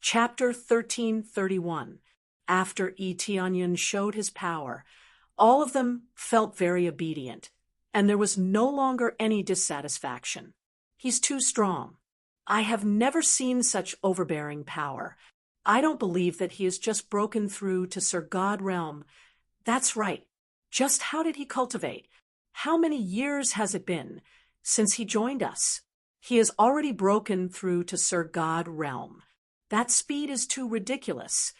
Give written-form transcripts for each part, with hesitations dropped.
Chapter 1331. After Eteonion showed his power, all of them felt very obedient, and there was no longer any dissatisfaction. He's too strong. I have never seen such overbearing power. I don't believe that he has just broken through to Sir God realm. That's right. Just how did he cultivate? How many years has it been since he joined us? He has already broken through to Sir God realm. That speed is too ridiculous.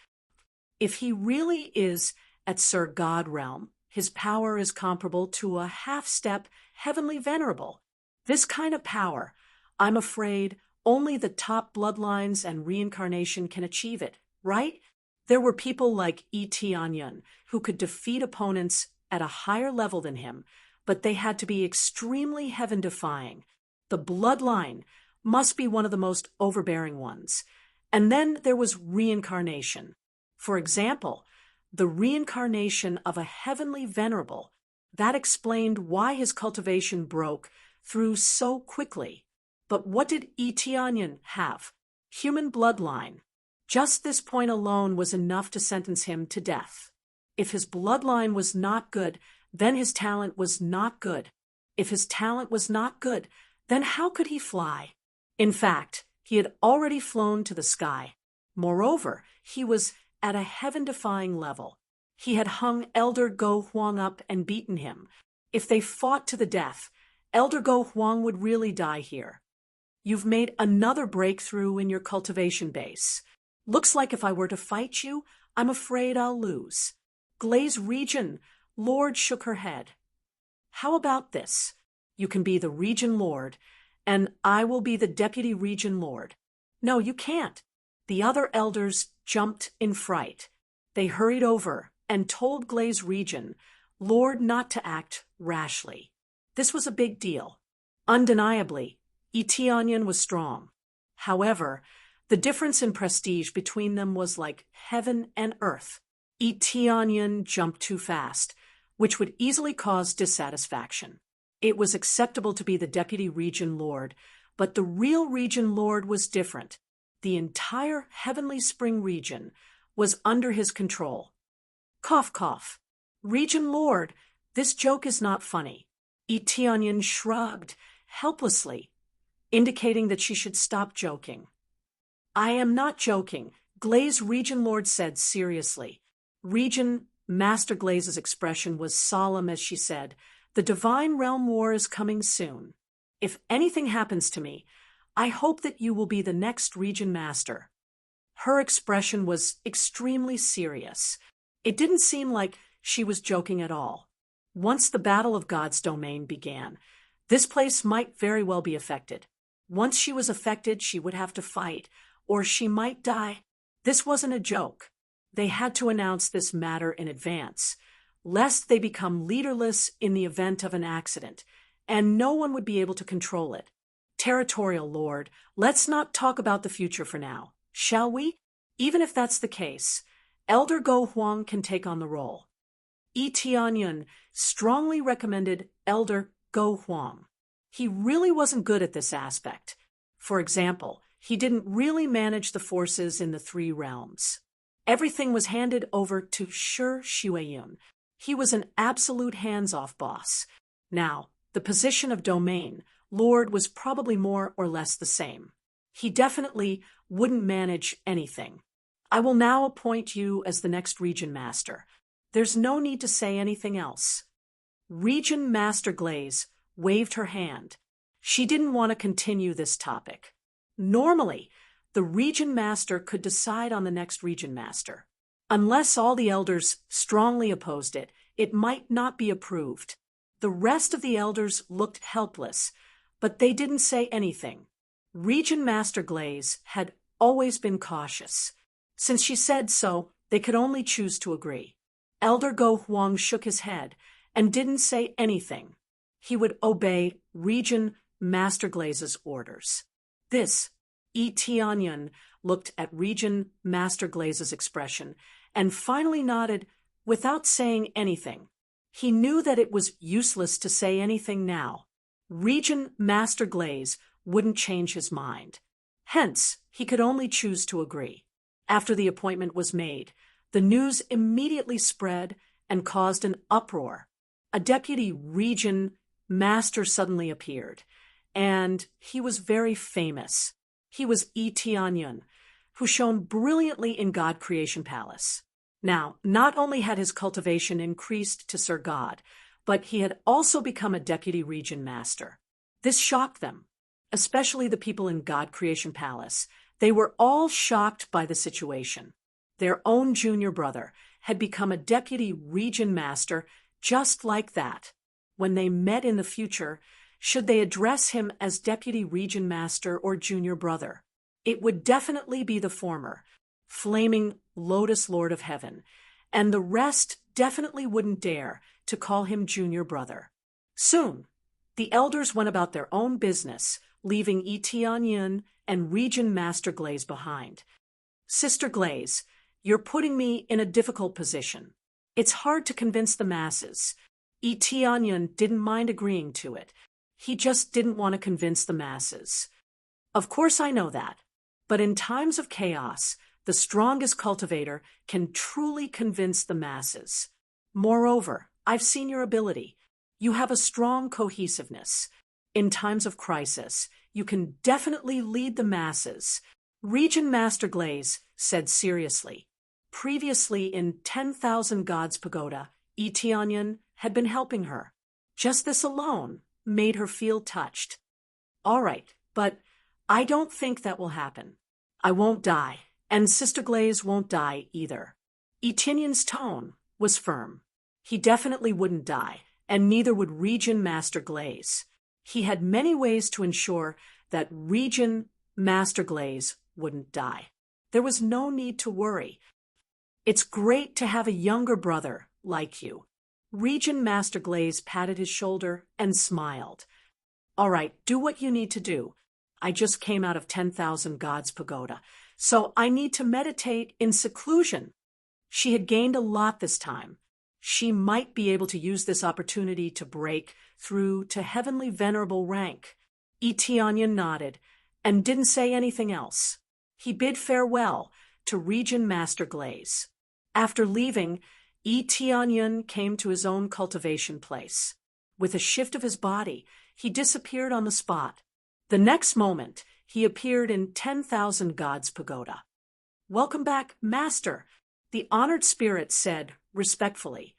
If he really is at Sir God realm, his power is comparable to a half-step heavenly venerable. This kind of power, I'm afraid, only the top bloodlines and reincarnation can achieve it, right? There were people like Eteonion who could defeat opponents at a higher level than him, but they had to be extremely heaven-defying. The bloodline must be one of the most overbearing ones. And then there was reincarnation. For example, the reincarnation of a heavenly venerable. That explained why his cultivation broke through so quickly. But what did Eteonion have? Human bloodline. Just this point alone was enough to sentence him to death. If his bloodline was not good, then his talent was not good. If his talent was not good, then how could he fly? In fact, he had already flown to the sky. Moreover, he was at a heaven-defying level. He had hung Elder Go Huang up and beaten him. If they fought to the death, Elder Go Huang would really die here. You've made another breakthrough in your cultivation base. Looks like if I were to fight you, I'm afraid I'll lose. Glaze Region, Lord shook her head. How about this? You can be the Region Lord, and I will be the Deputy Region Lord. No, you can't. The other elders jumped in fright. They hurried over and told Glaze Region, Lord, not to act rashly. This was a big deal. Undeniably, Eteonion was strong. However, the difference in prestige between them was like heaven and earth. Eteonion jumped too fast, which would easily cause dissatisfaction. It was acceptable to be the Deputy Region Lord, but the real Region Lord was different. The entire Heavenly Spring region was under his control. Cough, cough. Region Lord, this joke is not funny. Eteonion shrugged helplessly, indicating that she should stop joking. I am not joking, Glaze Region Lord said seriously. Region Master Glaze's expression was solemn as she said, The Divine Realm War is coming soon. If anything happens to me, I hope that you will be the next Region Master. Her expression was extremely serious. It didn't seem like she was joking at all. Once the Battle of God's Domain began, this place might very well be affected. Once she was affected, she would have to fight, or she might die. This wasn't a joke. They had to announce this matter in advance, lest they become leaderless in the event of an accident, and no one would be able to control it. Territorial Lord, let's not talk about the future for now, shall we? Even if that's the case, Elder Go Huang can take on the role. Eteonion strongly recommended Elder Go Huang. He really wasn't good at this aspect. For example, he didn't really manage the forces in the three realms. Everything was handed over to Shi Xueyun. He was an absolute hands-off boss. Now, the position of domain Lord was probably more or less the same. He definitely wouldn't manage anything. I will now appoint you as the next Region Master. There's no need to say anything else. Region Master Glaze waved her hand. She didn't want to continue this topic. Normally, the Region Master could decide on the next Region Master. Unless all the elders strongly opposed it, it might not be approved. The rest of the elders looked helpless, but they didn't say anything. Region Master Glaze had always been cautious. Since she said so, they could only choose to agree. Elder Go Huang shook his head and didn't say anything. He would obey Region Master Glaze's orders. This, Eteonion looked at Region Master Glaze's expression and finally nodded without saying anything. He knew that it was useless to say anything now. Region Master Glaze wouldn't change his mind. Hence, he could only choose to agree. After the appointment was made, the news immediately spread and caused an uproar. A deputy region master suddenly appeared, and he was very famous. He was Tianyun, who shone brilliantly in God Creation Palace. Now, not only had his cultivation increased to serve God, but he had also become a deputy region master. This shocked them, especially the people in God Creation Palace. They were all shocked by the situation. Their own junior brother had become a deputy region master just like that. When they met in the future, should they address him as deputy region master or junior brother? It would definitely be the former, flaming Lotus Lord of Heaven, and the rest definitely wouldn't dare to call him junior brother. Soon, the elders went about their own business, leaving Tianyun and Region Master Glaze behind. Sister Glaze, you're putting me in a difficult position. It's hard to convince the masses. Tianyun didn't mind agreeing to it. He just didn't want to convince the masses. Of course I know that. But in times of chaos, the strongest cultivator can truly convince the masses. Moreover, I've seen your ability. You have a strong cohesiveness. In times of crisis, you can definitely lead the masses. Region Master Glaze said seriously. Previously in 10,000 Gods Pagoda, Tianyun had been helping her. Just this alone made her feel touched. All right, but I don't think that will happen. I won't die, and Sister Glaze won't die either. Tianyun's tone was firm. He definitely wouldn't die, and neither would Region Master Glaze. He had many ways to ensure that Region Master Glaze wouldn't die. There was no need to worry. It's great to have a younger brother like you. Region Master Glaze patted his shoulder and smiled. All right, do what you need to do. I just came out of 10,000 Gods Pagoda, so I need to meditate in seclusion. She had gained a lot this time. She might be able to use this opportunity to break through to heavenly venerable rank. Tianyun nodded and didn't say anything else. He bid farewell to Region Master Glaze. After leaving, Tianyun came to his own cultivation place. With a shift of his body, he disappeared on the spot. The next moment, he appeared in 10,000 Gods Pagoda. Welcome back, Master, the honored spirit said respectfully.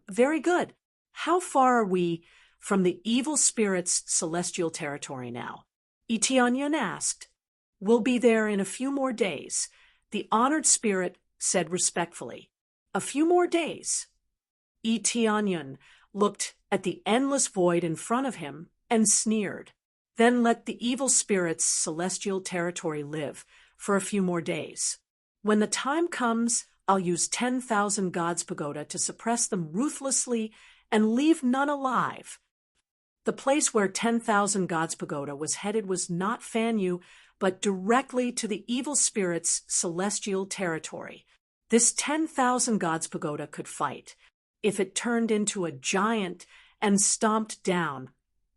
Very good. How far are we from the evil spirit's celestial territory now? Tianyun asked. We'll be there in a few more days, the honored spirit said respectfully. A few more days. Tianyun looked at the endless void in front of him and sneered. Then let the evil spirit's celestial territory live for a few more days. When the time comes, I'll use 10,000 Gods Pagoda to suppress them ruthlessly and leave none alive. The place where 10,000 Gods Pagoda was headed was not Fanyu, but directly to the evil spirit's celestial territory. This 10,000 Gods Pagoda could fight. If it turned into a giant and stomped down,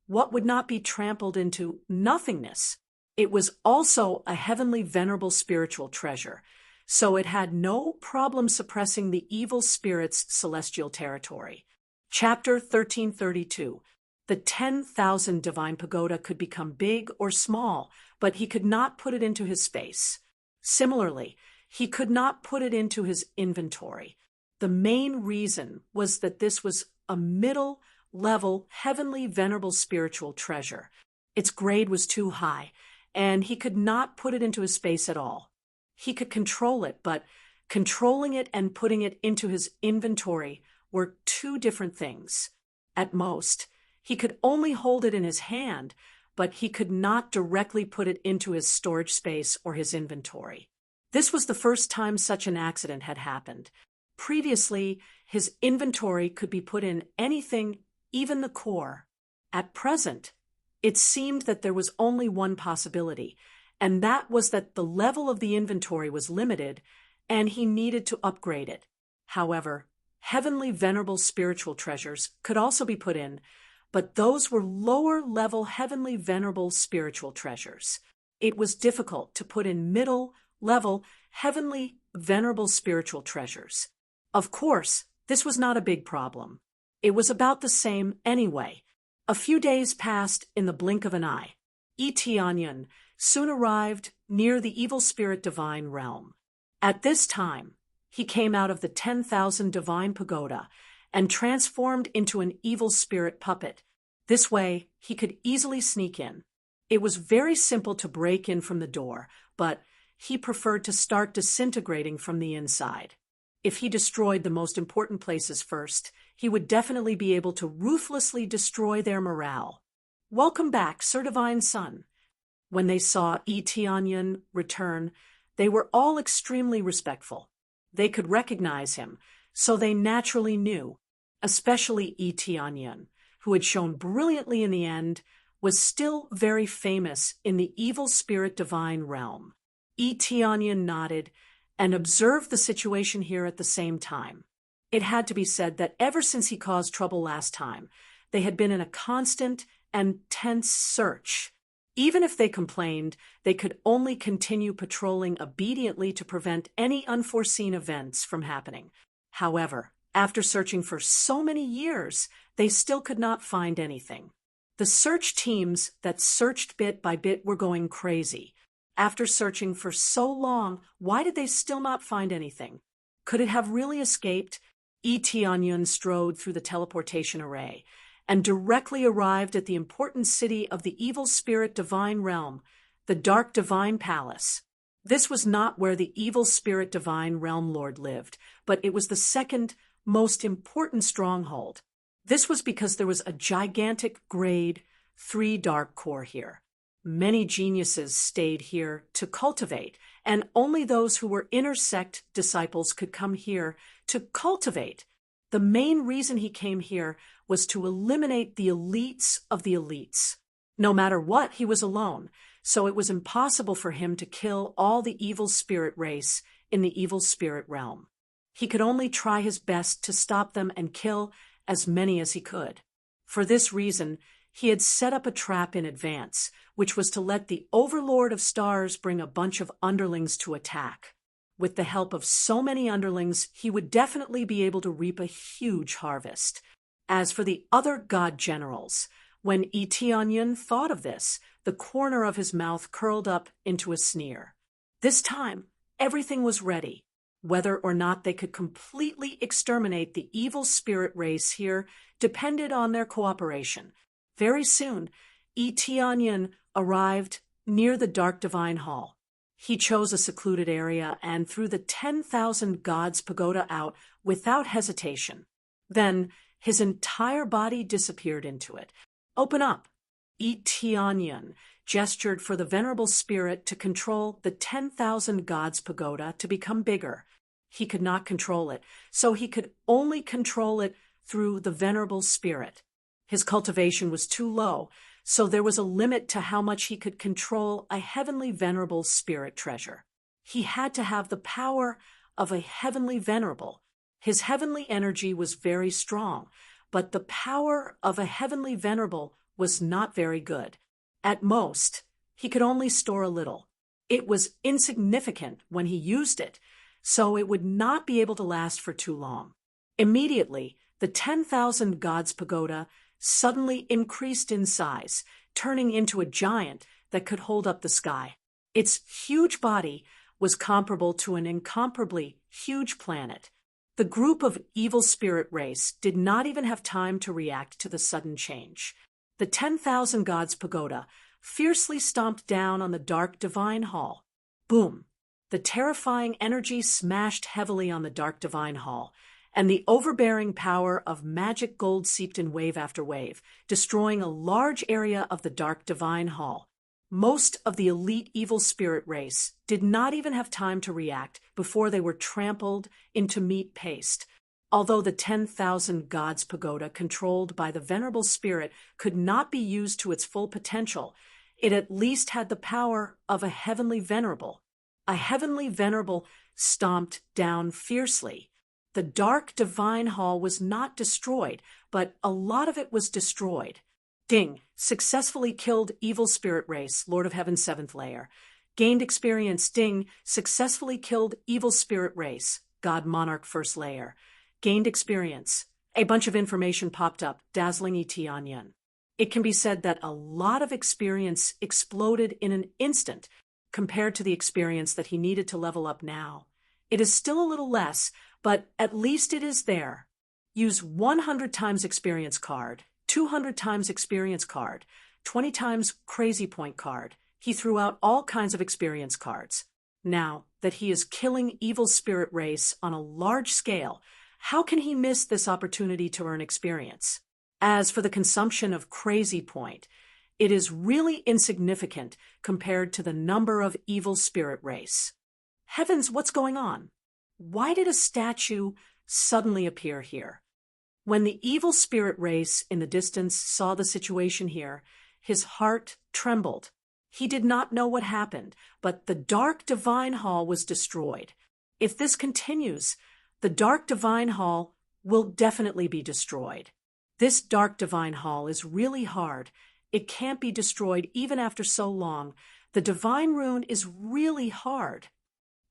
what would not be trampled into nothingness? It was also a heavenly venerable spiritual treasure, so it had no problem suppressing the evil spirit's celestial territory. Chapter 1332. The 10,000 divine pagoda could become big or small, but he could not put it into his space. Similarly, he could not put it into his inventory. The main reason was that this was a middle-level, heavenly venerable spiritual treasure. Its grade was too high, and he could not put it into his space at all. He could control it, but controlling it and putting it into his inventory were two different things. At most, he could only hold it in his hand, but he could not directly put it into his storage space or his inventory. This was the first time such an accident had happened. Previously, his inventory could be put in anything, even the core. At present, it seemed that there was only one possibility, and that was that the level of the inventory was limited, and he needed to upgrade it. However, heavenly venerable spiritual treasures could also be put in, but those were lower-level heavenly venerable spiritual treasures. It was difficult to put in middle level, heavenly, venerable spiritual treasures. Of course, this was not a big problem. It was about the same anyway. A few days passed in the blink of an eye. Eteonyon soon arrived near the evil spirit divine realm. At this time, he came out of the 10,000 divine pagoda and transformed into an evil spirit puppet. This way, he could easily sneak in. It was very simple to break in from the door, but he preferred to start disintegrating from the inside. If he destroyed the most important places first, he would definitely be able to ruthlessly destroy their morale. "Welcome back, Sir Divine Son." When they saw Eteonyon return, they were all extremely respectful. They could recognize him, so they naturally knew, especially Eteonyon, who had shown brilliantly in the end, was still very famous in the evil spirit divine realm. Eteonyon nodded and observed the situation here at the same time. It had to be said that ever since he caused trouble last time, they had been in a constant and tense search. Even if they complained, they could only continue patrolling obediently to prevent any unforeseen events from happening. However, after searching for so many years, they still could not find anything. The search teams that searched bit by bit were going crazy. After searching for so long, why did they still not find anything? Could it have really escaped? Eteonyon strode through the teleportation array and directly arrived at the important city of the evil spirit divine realm, the Dark Divine Palace. This was not where the evil spirit divine realm lord lived, but it was the second most important stronghold. This was because there was a gigantic grade 3 dark core here. Many geniuses stayed here to cultivate, and only those who were inner sect disciples could come here to cultivate. The main reason he came here was to eliminate the elites of the elites. No matter what, he was alone, so it was impossible for him to kill all the evil spirit race in the evil spirit realm. He could only try his best to stop them and kill as many as he could. For this reason, he had set up a trap in advance, which was to let the Overlord of Stars bring a bunch of underlings to attack. With the help of so many underlings, he would definitely be able to reap a huge harvest. As for the other god generals, when Eteonyon thought of this, the corner of his mouth curled up into a sneer. This time, everything was ready. Whether or not they could completely exterminate the evil spirit race here depended on their cooperation. Very soon, Eteonyon arrived near the Dark Divine Hall. He chose a secluded area and threw the 10,000 gods pagoda out without hesitation. Then, his entire body disappeared into it. "Open up!" Eteonyon gestured for the venerable spirit to control the 10,000 gods pagoda to become bigger. He could not control it, so he could only control it through the venerable spirit. His cultivation was too low, so there was a limit to how much he could control a heavenly venerable spirit treasure. He had to have the power of a heavenly venerable. His heavenly energy was very strong, but the power of a heavenly venerable was not very good. At most, he could only store a little. It was insignificant when he used it, so it would not be able to last for too long. Immediately, the 10,000 gods pagoda suddenly increased in size, turning into a giant that could hold up the sky. Its huge body was comparable to an incomparably huge planet. The group of evil spirit race did not even have time to react to the sudden change. The 10,000 gods pagoda fiercely stomped down on the Dark Divine Hall. Boom! The terrifying energy smashed heavily on the Dark Divine Hall, and the overbearing power of magic gold seeped in wave after wave, destroying a large area of the Dark Divine Hall. Most of the elite evil spirit race did not even have time to react before they were trampled into meat paste. Although the 10,000 gods pagoda controlled by the venerable spirit could not be used to its full potential, it at least had the power of a heavenly venerable. A heavenly venerable stomped down fiercely. The Dark Divine Hall was not destroyed, but a lot of it was destroyed. Ding! Successfully killed evil spirit race, Lord of Heaven's 7th layer. Gained experience. Ding. Successfully killed evil spirit race. God Monarch first layer. Gained experience. A bunch of information popped up. Dazzling ET Onion. It can be said that a lot of experience exploded in an instant compared to the experience that he needed to level up now. It is still a little less, but at least it is there. Use 100 times experience card, 200 times experience card, 20 times crazy point card. He threw out all kinds of experience cards. Now that he is killing evil spirit race on a large scale, how can he miss this opportunity to earn experience? As for the consumption of crazy point, it is really insignificant compared to the number of evil spirit race. Heavens, what's going on? Why did a statue suddenly appear here? When the evil spirit race in the distance saw the situation here, his heart trembled. He did not know what happened, but the Dark Divine Hall was destroyed. If this continues, the Dark Divine Hall will definitely be destroyed. This Dark Divine Hall is really hard. It can't be destroyed even after so long. The Divine Rune is really hard.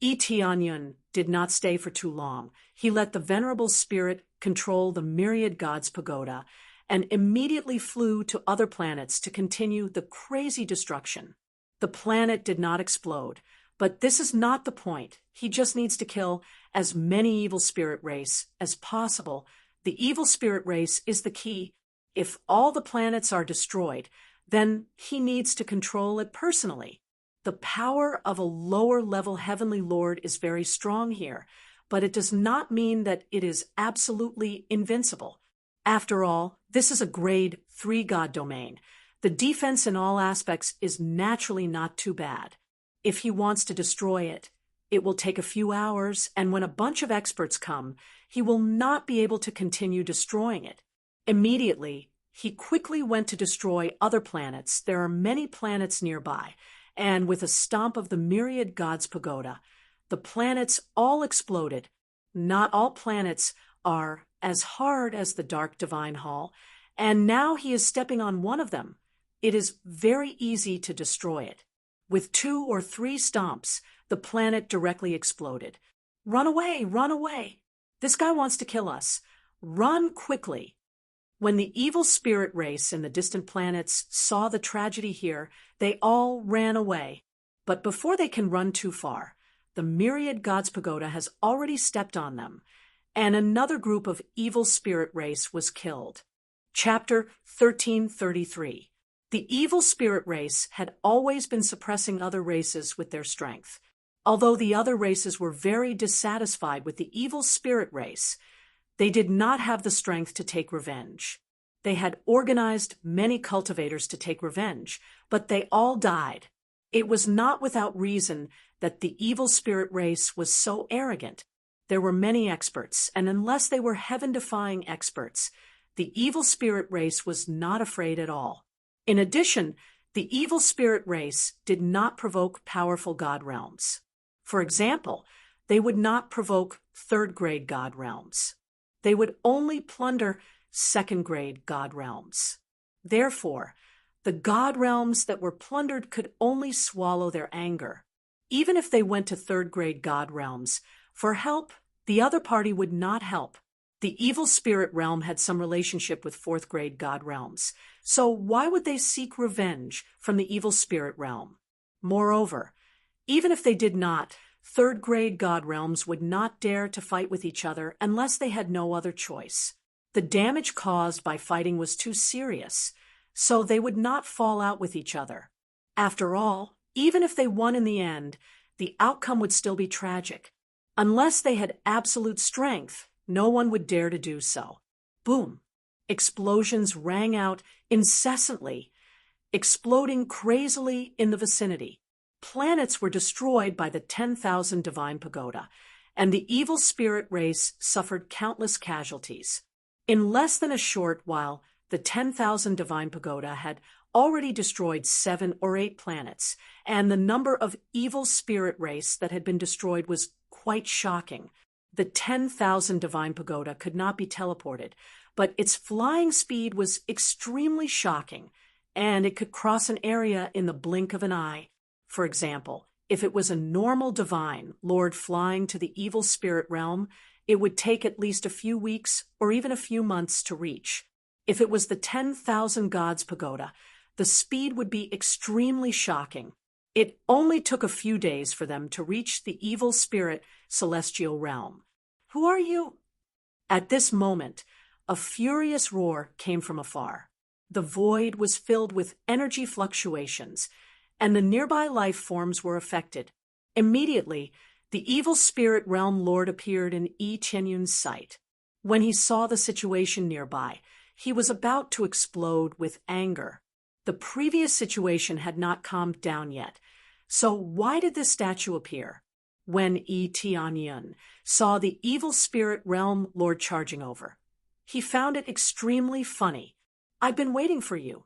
ET Onion did not stay for too long. He let the Venerable Spirit control the Myriad Gods Pagoda and immediately flew to other planets to continue the crazy destruction. The planet did not explode, but this is not the point. He just needs to kill as many evil spirit race as possible. The evil spirit race is the key. If all the planets are destroyed, then he needs to control it personally. The power of a lower-level heavenly lord is very strong here, but it does not mean that it is absolutely invincible. After all, this is a grade 3 god domain. The defense in all aspects is naturally not too bad. If he wants to destroy it, it will take a few hours, and when a bunch of experts come, he will not be able to continue destroying it. Immediately, he quickly went to destroy other planets. There are many planets nearby, and with a stomp of the Myriad Gods Pagoda, the planets all exploded. Not all planets are as hard as the Dark Divine Hall, and now he is stepping on one of them. It is very easy to destroy it. With 2 or 3 stomps, the planet directly exploded. Run away, run away. This guy wants to kill us. Run quickly. When the evil spirit race in the distant planets saw the tragedy here, they all ran away. But before they can run too far, the Myriad Gods Pagoda has already stepped on them, and another group of evil spirit race was killed. Chapter 1333. The evil spirit race had always been suppressing other races with their strength. Although the other races were very dissatisfied with the evil spirit race, they did not have the strength to take revenge. They had organized many cultivators to take revenge, but they all died. It was not without reason that the evil spirit race was so arrogant. There were many experts, and unless they were heaven-defying experts, the evil spirit race was not afraid at all. In addition, the evil spirit race did not provoke powerful god realms. For example, they would not provoke third-grade god realms. They would only plunder second-grade god realms. Therefore, the god realms that were plundered could only swallow their anger. Even if they went to third-grade god realms for help, the other party would not help. The evil spirit realm had some relationship with fourth-grade god realms, so why would they seek revenge from the evil spirit realm? Moreover, even if they did not, third-grade god realms would not dare to fight with each other unless they had no other choice. The damage caused by fighting was too serious, so they would not fall out with each other. After all, even if they won in the end, the outcome would still be tragic. Unless they had absolute strength, no one would dare to do so. Boom! Explosions rang out incessantly, exploding crazily in the vicinity. Planets were destroyed by the 10,000 Divine Pagoda, and the evil spirit race suffered countless casualties. In less than a short while, the 10,000 Divine Pagoda had already destroyed 7 or 8 planets, and the number of evil spirit race that had been destroyed was quite shocking. The 10,000 Divine Pagoda could not be teleported, but its flying speed was extremely shocking, and it could cross an area in the blink of an eye. For example, If it was a normal divine lord flying to the evil spirit realm, it would take at least a few weeks or even a few months to reach. If it was the 10,000 gods pagoda, the speed would be extremely shocking. It only took a few days for them to reach the evil spirit celestial realm. "Who are you?" At this moment, a furious roar came from afar. The void was filled with energy fluctuations, and the nearby life forms were affected. Immediately, the evil spirit realm lord appeared in Yi Tianyun's sight. When he saw the situation nearby, he was about to explode with anger. The previous situation had not calmed down yet. So why did this statue appear? When Yi Tianyun saw the evil spirit realm lord charging over, he found it extremely funny. "I've been waiting for you."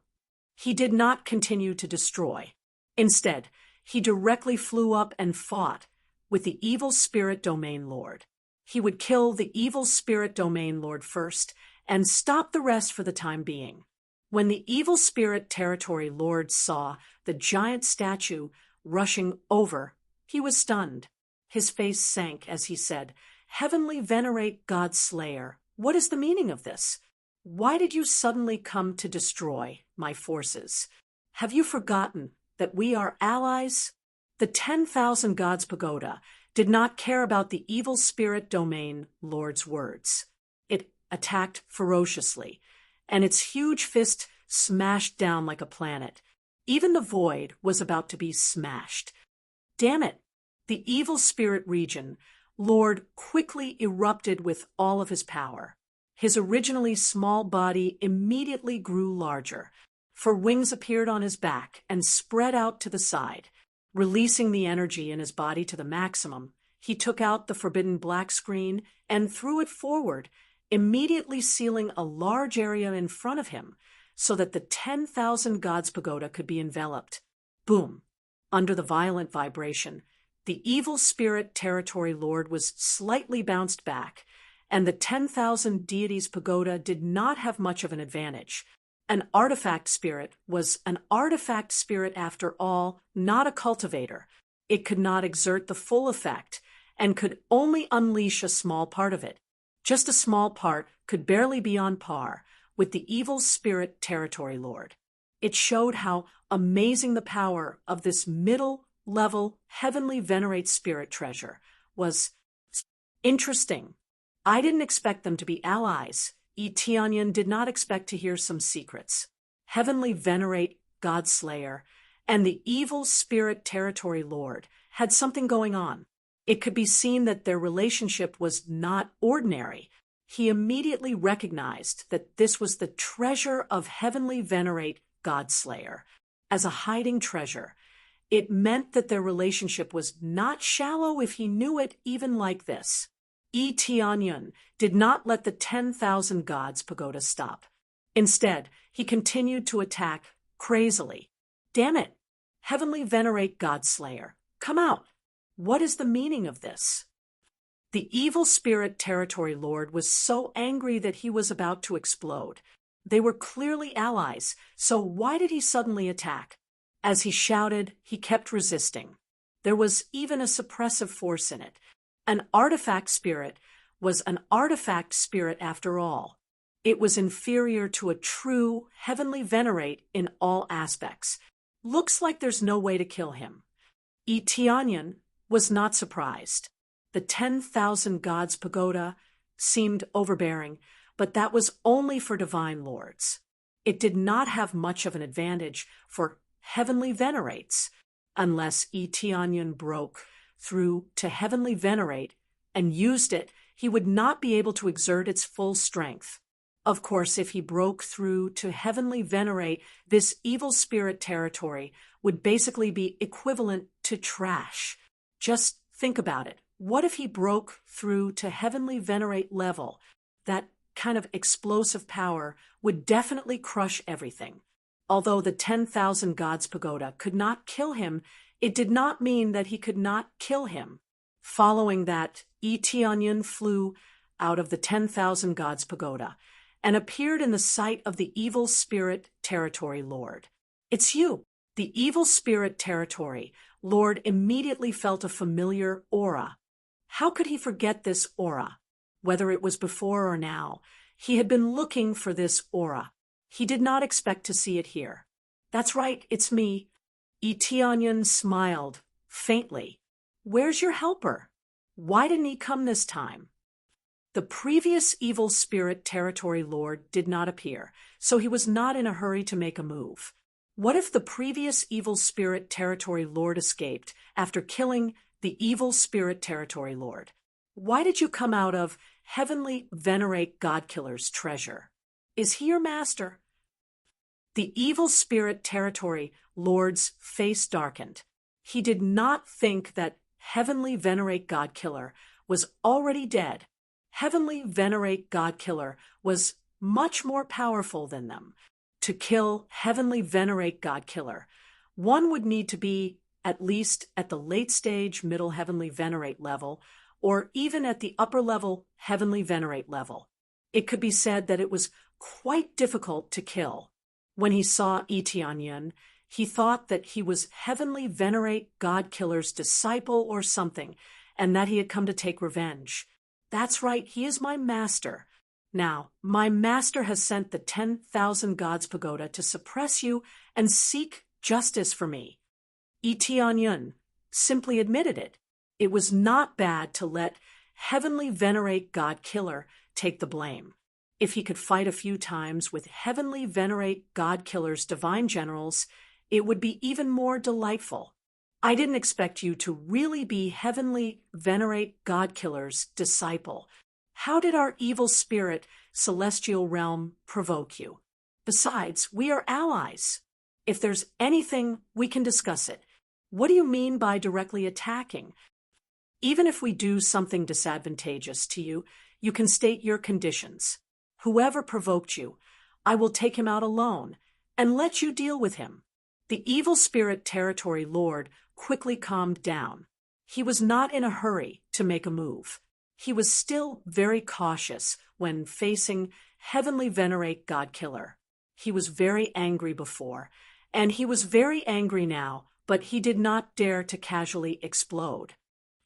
He did not continue to destroy. Instead, he directly flew up and fought with the evil spirit domain lord. He would kill the evil spirit domain lord first and stop the rest for the time being. When the evil spirit territory lord saw the giant statue rushing over, he was stunned. His face sank as he said, "Heavenly venerate God Slayer, what is the meaning of this? Why did you suddenly come to destroy my forces? Have you forgotten that we are allies?" The 10,000 gods pagoda did not care about the evil spirit domain lord's words. It attacked ferociously, and its huge fist smashed down like a planet. Even the void was about to be smashed. Damn it! The evil spirit region lord quickly erupted with all of his power. His originally small body immediately grew larger, for wings appeared on his back and spread out to the side. Releasing the energy in his body to the maximum, he took out the forbidden black screen and threw it forward, immediately sealing a large area in front of him so that the 10,000 gods pagoda could be enveloped. Boom! Under the violent vibration, the evil spirit territory lord was slightly bounced back, and the 10,000 deities pagoda did not have much of an advantage. An artifact spirit was an artifact spirit after all, not a cultivator. It could not exert the full effect and could only unleash a small part of it. Just a small part could barely be on par with the evil spirit territory lord. It showed how amazing the power of this middle-level heavenly venerate spirit treasure was. Interesting. I didn't expect them to be allies. Yi Tianyun did not expect to hear some secrets. Heavenly venerate God Slayer and the evil spirit territory lord had something going on. It could be seen that their relationship was not ordinary. He immediately recognized that this was the treasure of heavenly venerate God Slayer. As a hiding treasure, it meant that their relationship was not shallow if he knew it even like this. Yi Tianyun did not let the 10,000 gods pagoda stop. Instead, he continued to attack crazily. Damn it! Heavenly venerate God Slayer, come out! What is the meaning of this? The evil spirit territory lord was so angry that he was about to explode. They were clearly allies, so why did he suddenly attack? As he shouted, he kept resisting. There was even a suppressive force in it. An artifact spirit was an artifact spirit after all. It was inferior to a true heavenly venerate in all aspects. Looks like there's no way to kill him. Yi Tianyun was not surprised. The 10,000 gods pagoda seemed overbearing, but that was only for divine lords. It did not have much of an advantage for heavenly venerates, unless Yi Tianyun broke through to heavenly venerate and used it, he would not be able to exert its full strength. Of course, if he broke through to heavenly venerate, this evil spirit territory would basically be equivalent to trash. Just think about it. What if he broke through to heavenly venerate level? That kind of explosive power would definitely crush everything. Although the 10,000 gods pagoda could not kill him, it did not mean that he could not kill him. Following that, Yi Tianyun flew out of the 10,000 gods pagoda and appeared in the sight of the evil spirit territory lord. It's you! The evil spirit territory Lord immediately felt a familiar aura. How could he forget this aura? Whether it was before or now, he had been looking for this aura. He did not expect to see it here. That's right, it's me. Eteonyon smiled, faintly. Where's your helper? Why didn't he come this time? The previous evil spirit territory lord did not appear, so he was not in a hurry to make a move. What if the previous evil spirit territory lord escaped after killing the evil spirit territory lord? Why did you come out of heavenly venerate God-killer's treasure? Is he your master? The evil spirit territory lord's face darkened. He did not think that heavenly venerate God-killer was already dead. Heavenly venerate God-killer was much more powerful than them. To kill heavenly venerate God-killer, one would need to be at least at the late stage middle heavenly venerate level, or even at the upper level heavenly venerate level. It could be said that it was quite difficult to kill. When he saw Eteonyon, he thought that he was heavenly venerate God-killer's disciple or something, and that he had come to take revenge. That's right, he is my master. Now, my master has sent the 10,000 Gods Pagoda to suppress you and seek justice for me. Eteonyon simply admitted it. It was not bad to let heavenly venerate God-killer take the blame. If he could fight a few times with heavenly venerate God-killer's divine generals, it would be even more delightful. I didn't expect you to really be heavenly venerate God-killer's disciple. How did our evil spirit celestial realm provoke you? Besides, we are allies. If there's anything, we can discuss it. What do you mean by directly attacking? Even if we do something disadvantageous to you, you can state your conditions. Whoever provoked you, I will take him out alone and let you deal with him. The evil spirit territory lord quickly calmed down. He was not in a hurry to make a move. He was still very cautious when facing heavenly venerate God-killer. He was very angry before, and he was very angry now, but he did not dare to casually explode.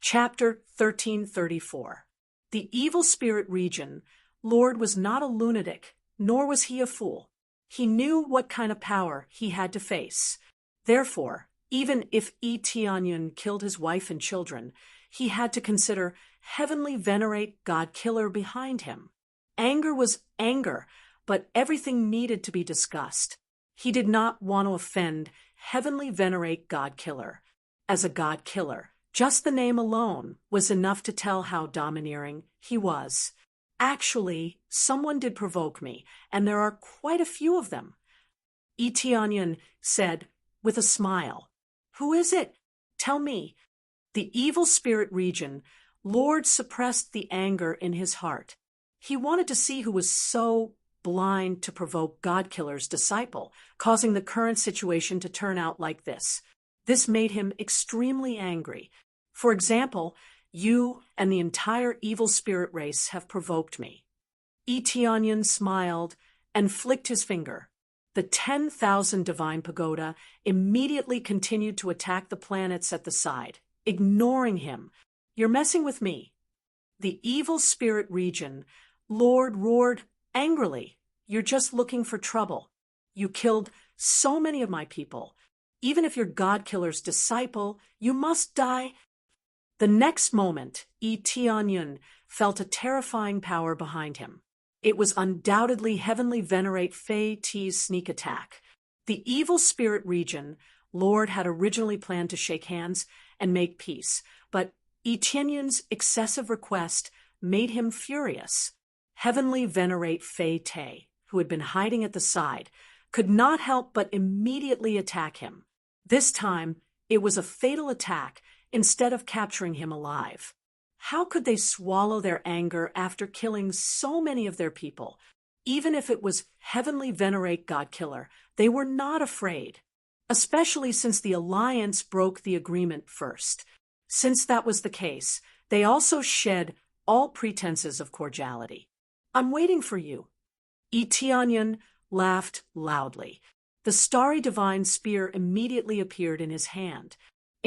Chapter 1334. The evil spirit region lord was not a lunatic, nor was he a fool. He knew what kind of power he had to face. Therefore, even if Eteonyon killed his wife and children, he had to consider heavenly venerate God-killer behind him. Anger was anger, but everything needed to be discussed. He did not want to offend heavenly venerate God-killer. As a God-killer, just the name alone was enough to tell how domineering he was. Actually, someone did provoke me, and there are quite a few of them. Eteonyon said with a smile. Who is it? Tell me. The evil spirit region lord suppressed the anger in his heart. He wanted to see who was so blind to provoke God-killer's disciple, causing the current situation to turn out like this. This made him extremely angry. For example, you and the entire evil spirit race have provoked me. Eteonyon smiled and flicked his finger. The 10,000 divine pagoda immediately continued to attack the planets at the side, ignoring him. You're messing with me. The evil spirit region lord roared angrily. You're just looking for trouble. You killed so many of my people. Even if you're God-killer's disciple, you must die. The next moment, Eteonyon felt a terrifying power behind him. It was undoubtedly heavenly venerate Fei Ti's sneak attack. The evil spirit region lord had originally planned to shake hands and make peace, but Eteonyon's excessive request made him furious. Heavenly venerate Fei Te, who had been hiding at the side, could not help but immediately attack him. This time, it was a fatal attack instead of capturing him alive. How could they swallow their anger after killing so many of their people? Even if it was heavenly venerate God-killer, they were not afraid, especially since the alliance broke the agreement first. Since that was the case, they also shed all pretenses of cordiality. I'm waiting for you. Eteonyon laughed loudly. The starry divine spear immediately appeared in his hand.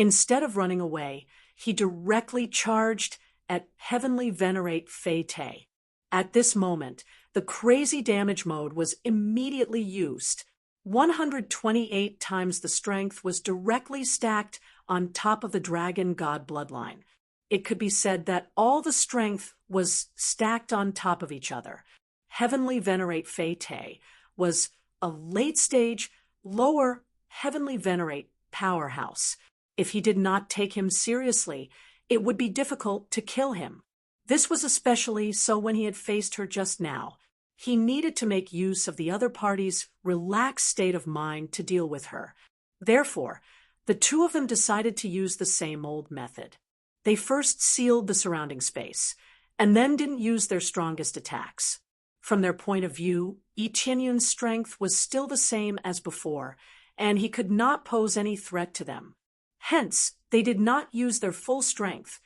Instead of running away, he directly charged at Heavenly Venerate Fei Te. At this moment, the crazy damage mode was immediately used. 128 times the strength was directly stacked on top of the dragon god bloodline. It could be said that all the strength was stacked on top of each other. Heavenly Venerate Fei Te was a late-stage, lower Heavenly Venerate powerhouse. If he did not take him seriously, it would be difficult to kill him. This was especially so when he had faced her just now. He needed to make use of the other party's relaxed state of mind to deal with her. Therefore, the two of them decided to use the same old method. They first sealed the surrounding space, and then didn't use their strongest attacks. From their point of view, Yi Tianyun's strength was still the same as before, and he could not pose any threat to them. Hence, they did not use their full strength,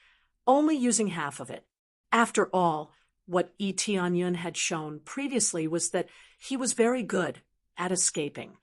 only using half of it. After all, what Yi Tianyun had shown previously was that he was very good at escaping.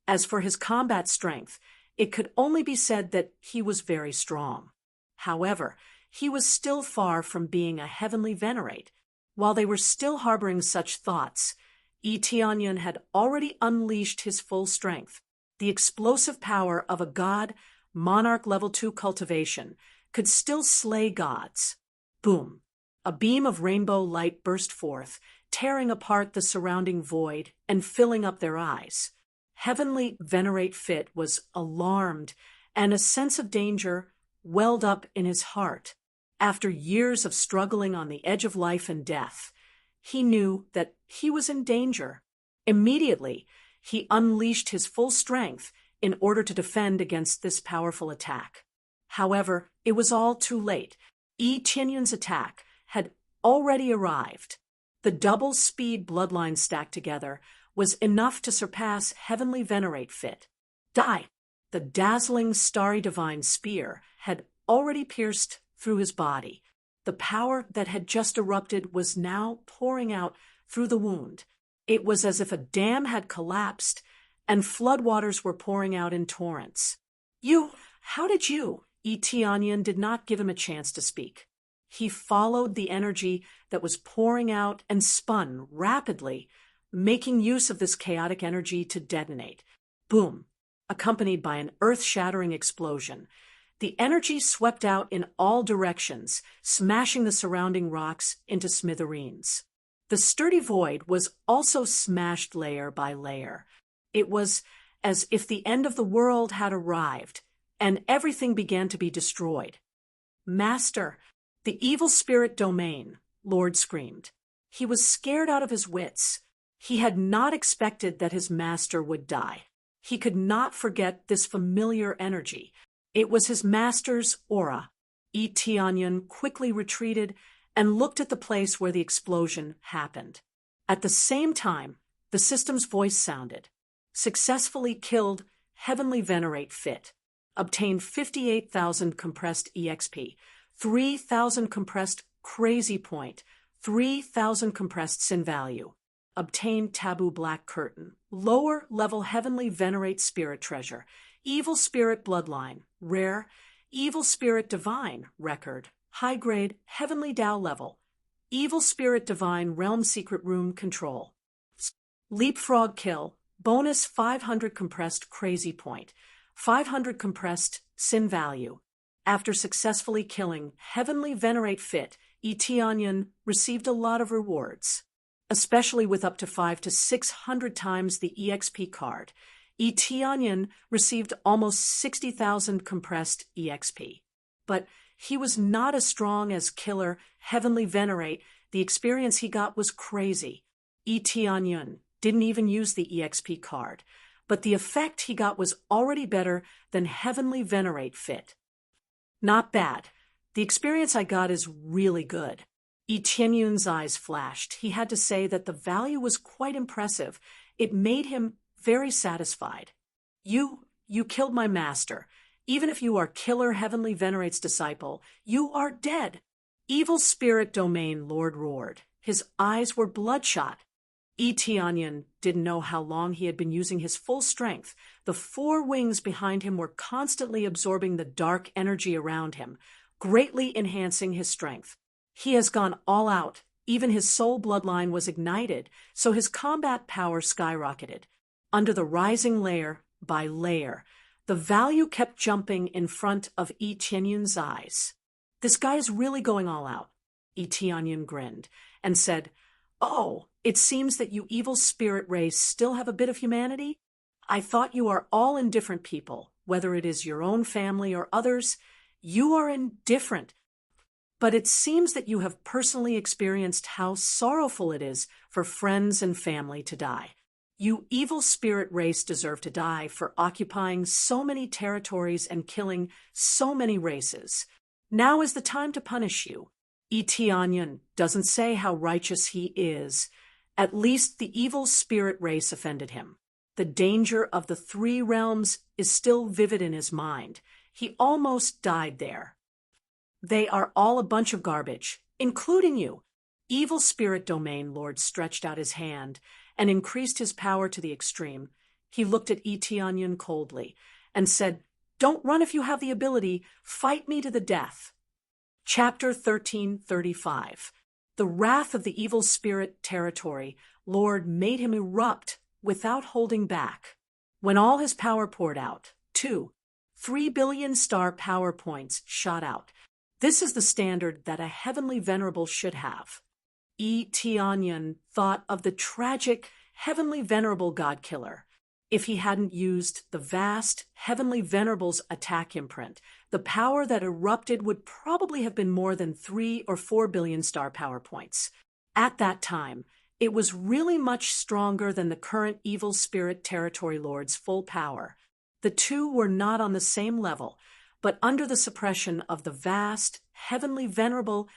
As for his combat strength, it could only be said that he was very strong. However, he was still far from being a heavenly venerate. While they were still harboring such thoughts, Yi Tianyun had already unleashed his full strength. The explosive power of a god, monarch level 2 cultivation, could still slay gods. Boom! A beam of rainbow light burst forth, tearing apart the surrounding void and filling up their eyes. Heavenly Venerate Fit was alarmed, and a sense of danger welled up in his heart. After years of struggling on the edge of life and death, he knew that he was in danger. Immediately, he unleashed his full strength in order to defend against this powerful attack. However, it was all too late. Yi Tianyun's attack had already arrived. The double-speed bloodline stacked together was enough to surpass Heavenly Venerate Fit. Die! The dazzling starry divine spear had already pierced through his body. The power that had just erupted was now pouring out through the wound. It was as if a dam had collapsed and floodwaters were pouring out in torrents. How did you? Yi Tianyun did not give him a chance to speak. He followed the energy that was pouring out and spun rapidly, making use of this chaotic energy to detonate. Boom! Accompanied by an earth-shattering explosion. The energy swept out in all directions, smashing the surrounding rocks into smithereens. The sturdy void was also smashed layer by layer. It was as if the end of the world had arrived, and everything began to be destroyed. Master! The evil spirit domain, Lord screamed. He was scared out of his wits. He had not expected that his master would die. He could not forget this familiar energy. It was his master's aura. Yi Tianyun quickly retreated and looked at the place where the explosion happened. At the same time, the system's voice sounded. Successfully killed Heavenly Venerate Fit. Obtained 58,000 compressed EXP. 3,000 compressed Crazy Point, 3,000 compressed Sin Value. Obtained Taboo Black Curtain, lower level Heavenly Venerate Spirit Treasure, Evil Spirit Bloodline, Rare, Evil Spirit Divine Record, High Grade Heavenly Tao Level, Evil Spirit Divine Realm Secret Room Control. Leapfrog Kill, bonus 500 compressed Crazy Point, 500 compressed Sin Value. After successfully killing Heavenly Venerate Fit, Yi Tianyun received a lot of rewards, especially with up to 500 to 600 times the EXP card. Yi Tianyun received almost 60,000 compressed EXP. But he was not as strong as killer Heavenly Venerate. The experience he got was crazy. Yi Tianyun didn't even use the EXP card, but the effect he got was already better than Heavenly Venerate Fit. Not bad. The experience I got is really good. Yi Tianyun's eyes flashed. He had to say that the value was quite impressive. It made him very satisfied. You killed my master. Even if you are Killer Heavenly Venerate's disciple, you are dead. Evil Spirit Domain Lord roared. His eyes were bloodshot. E.T. Onion didn't know how long he had been using his full strength. The four wings behind him were constantly absorbing the dark energy around him, greatly enhancing his strength. He has gone all out. Even his soul bloodline was ignited, so his combat power skyrocketed. Under the rising layer by layer, the value kept jumping in front of E.T. Onion's eyes. This guy is really going all out. E.T. Onion grinned and said, "Oh, it seems that you evil spirit race still have a bit of humanity? I thought you are all indifferent people, whether it is your own family or others. You are indifferent. But it seems that you have personally experienced how sorrowful it is for friends and family to die. You evil spirit race deserve to die for occupying so many territories and killing so many races. Now is the time to punish you." E.T. Onion doesn't say how righteous he is. At least the evil spirit race offended him. The danger of the three realms is still vivid in his mind. He almost died there. "They are all a bunch of garbage, including you." Evil Spirit Domain Lord stretched out his hand and increased his power to the extreme. He looked at E.T. Onion coldly and said, "Don't run if you have the ability. Fight me to the death." Chapter 1335. The wrath of the evil spirit territory Lord made him erupt without holding back. When all his power poured out, 3 billion star power points shot out. This is the standard that a heavenly venerable should have. E.T. Onion thought of the tragic heavenly venerable god killer. If he hadn't used the vast heavenly venerable's attack imprint, the power that erupted would probably have been more than 3 or 4 billion star power points. At that time, it was really much stronger than the current evil spirit territory lord's full power. The two were not on the same level, but under the suppression of the vast heavenly venerable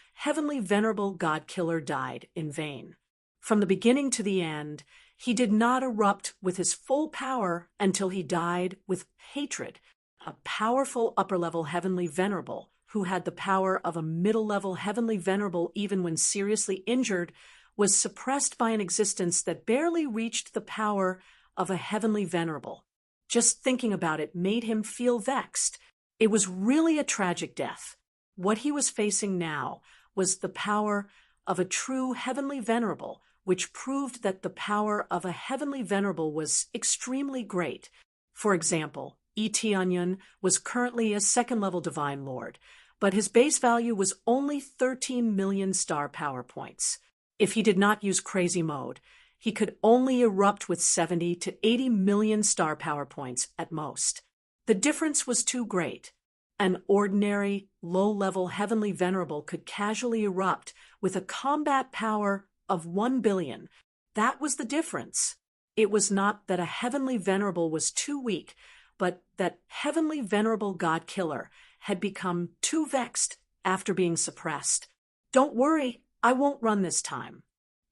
god killer died in vain. From the beginning to the end, he did not erupt with his full power until he died with hatred. A powerful upper-level heavenly venerable, who had the power of a middle-level heavenly venerable even when seriously injured, was suppressed by an existence that barely reached the power of a heavenly venerable. Just thinking about it made him feel vexed. It was really a tragic death. What he was facing now was the power of a true heavenly venerable, which proved that the power of a heavenly venerable was extremely great. For example, E.T. Onion was currently a second-level divine lord, but his base value was only 13 million star power points. If he did not use crazy mode, he could only erupt with 70 to 80 million star power points at most. The difference was too great. An ordinary, low-level heavenly venerable could casually erupt with a combat power of 1 billion. That was the difference. It was not that a heavenly venerable was too weak, but that heavenly venerable god killer had become too vexed after being suppressed. "Don't worry, I won't run this time.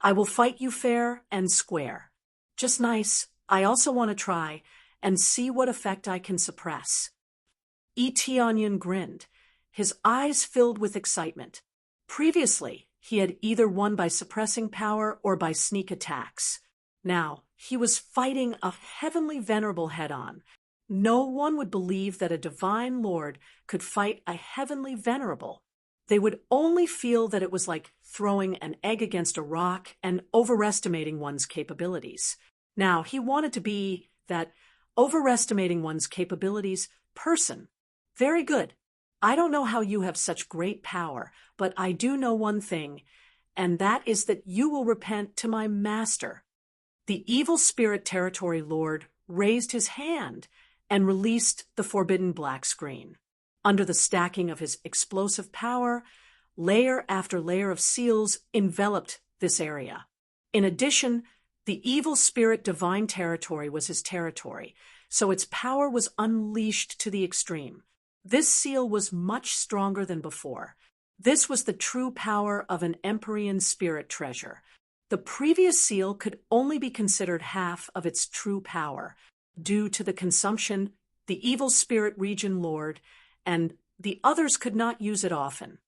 I will fight you fair and square. Just nice. I also want to try and see what effect I can suppress." E.T. Onion grinned, his eyes filled with excitement. Previously, he had either won by suppressing power or by sneak attacks. Now, he was fighting a heavenly venerable head-on. No one would believe that a divine lord could fight a heavenly venerable. They would only feel that it was like throwing an egg against a rock and overestimating one's capabilities. Now, he wanted to be that overestimating one's capabilities person. Very good. I don't know how you have such great power, but I do know one thing, and that is that you will repent to my master. The evil spirit territory lord raised his hand and released the forbidden black screen. Under the stacking of his explosive power, layer after layer of seals enveloped this area. In addition, the evil spirit divine territory was his territory, so its power was unleashed to the extreme. This seal was much stronger than before. This was the true power of an Empyrean spirit treasure. The previous seal could only be considered half of its true power, due to the consumption, the evil spirit region lord, and the others could not use it often.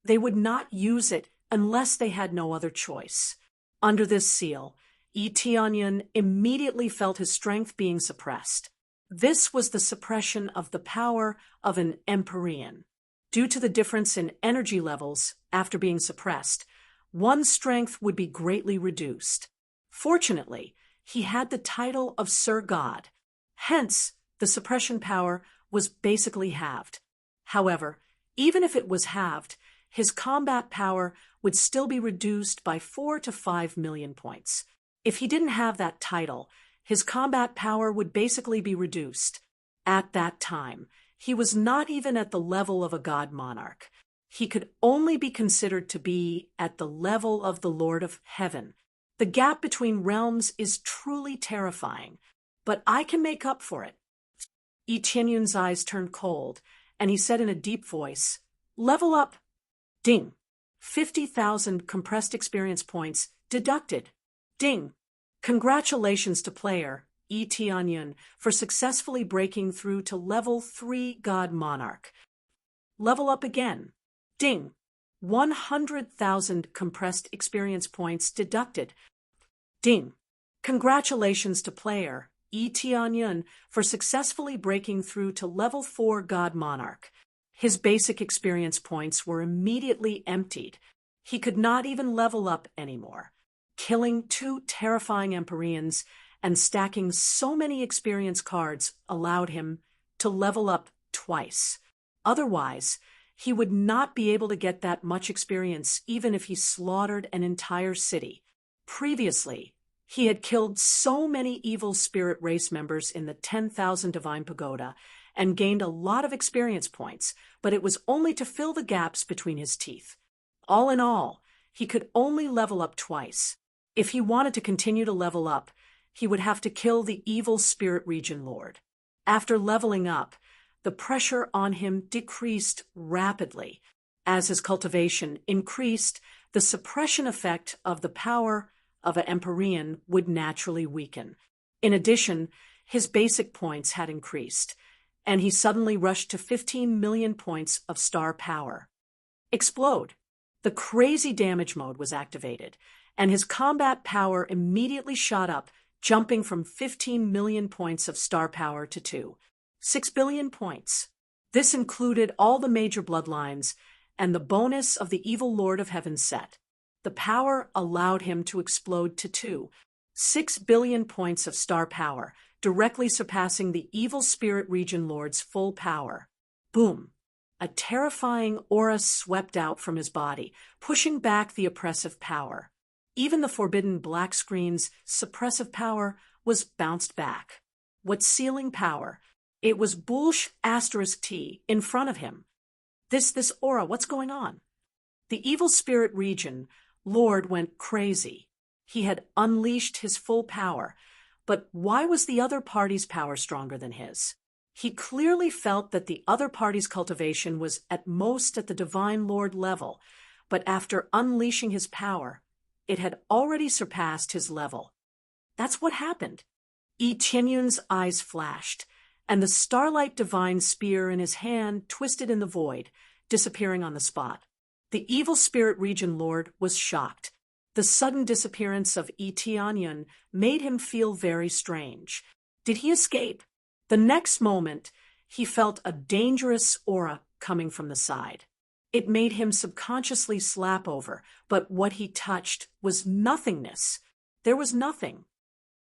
They would not use it unless they had no other choice. Under this seal, Tianyan immediately felt his strength being suppressed. This was the suppression of the power of an Empyrean. Due to the difference in energy levels after being suppressed, one's strength would be greatly reduced. Fortunately, he had the title of Sir God. Hence, the suppression power was basically halved. However, even if it was halved, his combat power would still be reduced by 4 to 5 million points. If he didn't have that title, his combat power would basically be reduced. At that time, he was not even at the level of a god monarch. He could only be considered to be at the level of the Lord of Heaven. The gap between realms is truly terrifying, but I can make up for it. Tianyun's eyes turned cold, and he said in a deep voice, "Level up." Ding. 50,000 compressed experience points deducted. Ding. Congratulations to player Tianyun for successfully breaking through to level 3 God Monarch. Level up again. Ding. 100,000 compressed experience points deducted. Ding. Congratulations to player Tianyun for successfully breaking through to level 4 God Monarch. His basic experience points were immediately emptied. He could not even level up anymore. Killing 2 terrifying Empyreans and stacking so many experience cards allowed him to level up twice. Otherwise, he would not be able to get that much experience even if he slaughtered an entire city. Previously, he had killed so many evil spirit race members in the 10,000 Divine Pagoda and gained a lot of experience points, but it was only to fill the gaps between his teeth. All in all, he could only level up twice. If he wanted to continue to level up, he would have to kill the evil spirit region lord. After leveling up, the pressure on him decreased rapidly. As his cultivation increased, the suppression effect of the power of an Empyrean would naturally weaken. In addition, his basic points had increased, and he suddenly rushed to 15 million points of star power. Explode! The crazy damage mode was activated, and his combat power immediately shot up, jumping from 15 million points of star power to 6 billion points. This included all the major bloodlines and the bonus of the Evil Lord of Heaven set. The power allowed him to explode to 6 billion points of star power, directly surpassing the Evil Spirit Region Lord's full power. Boom! A terrifying aura swept out from his body, pushing back the oppressive power. Even the forbidden black screen's suppressive power was bounced back. What's ceiling power? It was Bullsh *T in front of him. This aura, what's going on? The Evil Spirit Region Lord went crazy. He had unleashed his full power, but why was the other party's power stronger than his? He clearly felt that the other party's cultivation was at most at the Divine Lord level, but after unleashing his power, it had already surpassed his level. That's what happened. Tianyun's eyes flashed, and the Starlight Divine Spear in his hand twisted in the void, disappearing on the spot. The Evil Spirit Region Lord was shocked. The sudden disappearance of Tianyun made him feel very strange. Did he escape? The next moment, he felt a dangerous aura coming from the side. It made him subconsciously slap over, but what he touched was nothingness. There was nothing.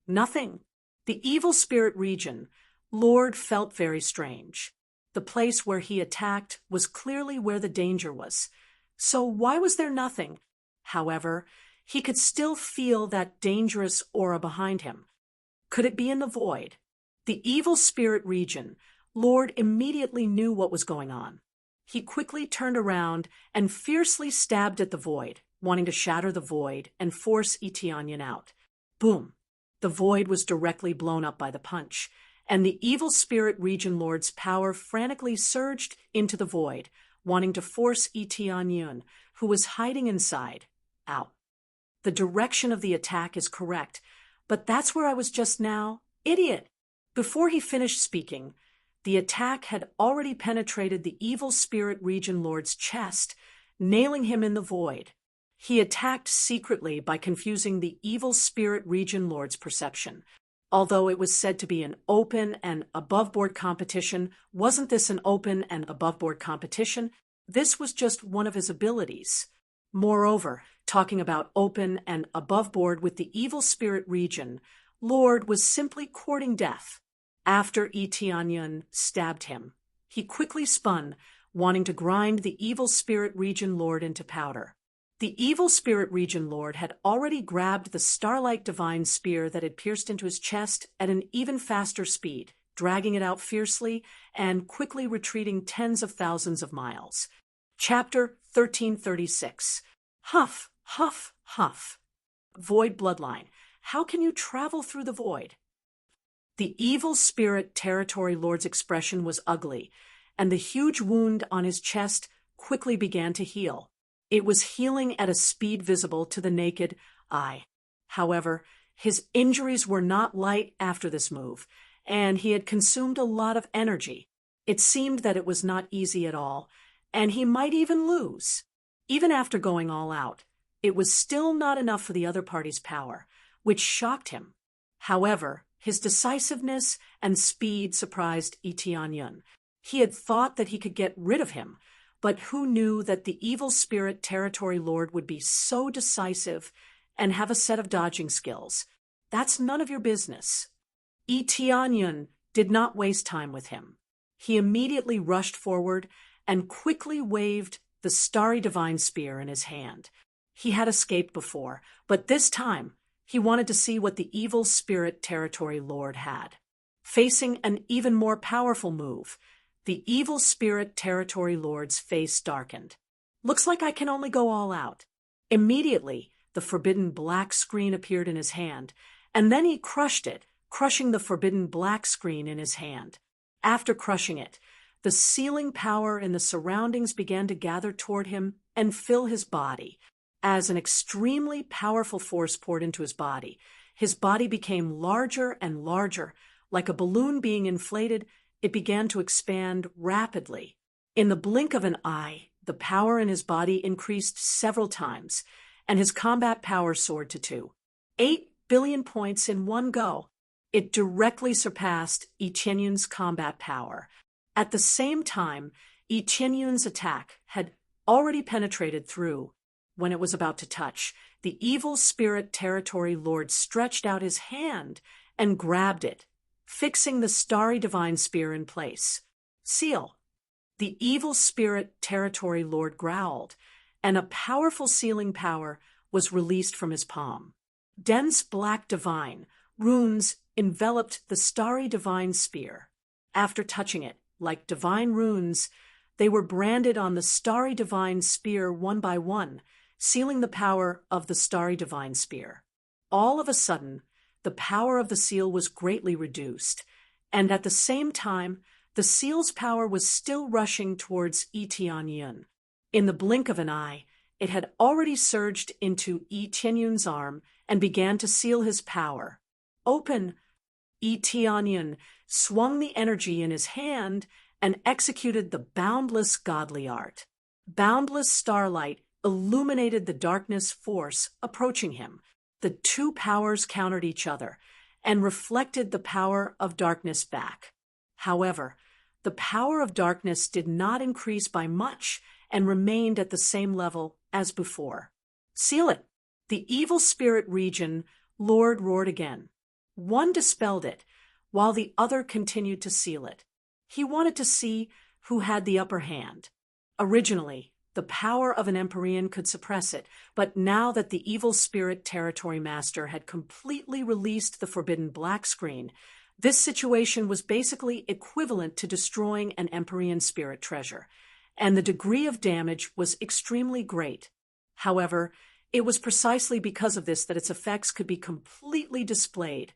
Nothing. The Evil Spirit Region Lord felt very strange. The place where he attacked was clearly where the danger was. So why was there nothing? However, he could still feel that dangerous aura behind him. Could it be in the void? The Evil Spirit Region Lord immediately knew what was going on. He quickly turned around and fiercely stabbed at the void, wanting to shatter the void and force Tianyun out. Boom! The void was directly blown up by the punch, and the Evil Spirit Region Lord's power frantically surged into the void, wanting to force Tianyun, who was hiding inside, out. The direction of the attack is correct, but that's where I was just now. Idiot! Before he finished speaking, the attack had already penetrated the Evil Spirit Region Lord's chest, nailing him in the void. He attacked secretly by confusing the evil spirit region lord's perception. Although it was said to be an open and above-board competition, wasn't this an open and above-board competition? This was just one of his abilities. Moreover, talking about open and above-board with the evil spirit region, Lord was simply courting death. After Etianyun stabbed him, he quickly spun, wanting to grind the evil spirit region lord into powder. The evil spirit region lord had already grabbed the starlight divine spear that had pierced into his chest at an even faster speed, dragging it out fiercely and quickly retreating tens of thousands of miles. Chapter 1336. Huff, huff, huff. Void bloodline. How can you travel through the void? The evil spirit territory lord's expression was ugly, and the huge wound on his chest quickly began to heal. It was healing at a speed visible to the naked eye. However, his injuries were not light after this move, and he had consumed a lot of energy. It seemed that it was not easy at all, and he might even lose. Even after going all out, it was still not enough for the other party's power, which shocked him. However, his decisiveness and speed surprised Etianyun. He had thought that he could get rid of him, but who knew that the evil spirit territory lord would be so decisive and have a set of dodging skills? That's none of your business. Etianyun did not waste time with him. He immediately rushed forward and quickly waved the starry divine spear in his hand. He had escaped before, but this time he wanted to see what the evil spirit territory lord had. Facing an even more powerful move, the evil spirit territory lord's face darkened. Looks like I can only go all out. Immediately, the forbidden black screen appeared in his hand, and then he crushed it, crushing the forbidden black screen in his hand. After crushing it, the sealing power in the surroundings began to gather toward him and fill his body. As an extremely powerful force poured into his body became larger and larger. Like a balloon being inflated, it began to expand rapidly. In the blink of an eye, the power in his body increased several times, and his combat power soared to 8 billion points in one go. It directly surpassed Etianyun's combat power. At the same time, Etianyun's attack had already penetrated through. When it was about to touch, the evil spirit territory lord stretched out his hand and grabbed it, fixing the starry divine spear in place. Seal. The evil spirit territory lord growled, and a powerful sealing power was released from his palm. Dense black divine runes enveloped the starry divine spear. After touching it, like divine runes, they were branded on the starry divine spear one by one, sealing the power of the starry divine spear. All of a sudden, the power of the seal was greatly reduced, and at the same time, the seal's power was still rushing towards Etianyun. In the blink of an eye, it had already surged into Etianyun's arm and began to seal his power. Open! Etianyun swung the energy in his hand and executed the boundless godly art. Boundless starlight illuminated the darkness force approaching him. The two powers countered each other and reflected the power of darkness back. However, the power of darkness did not increase by much and remained at the same level as before. Seal it! The evil spirit region lord roared again. One dispelled it, while the other continued to seal it. He wanted to see who had the upper hand. Originally, the power of an Empyrean could suppress it, but now that the evil spirit territory master had completely released the forbidden black screen, this situation was basically equivalent to destroying an Empyrean spirit treasure, and the degree of damage was extremely great. However, it was precisely because of this that its effects could be completely displayed,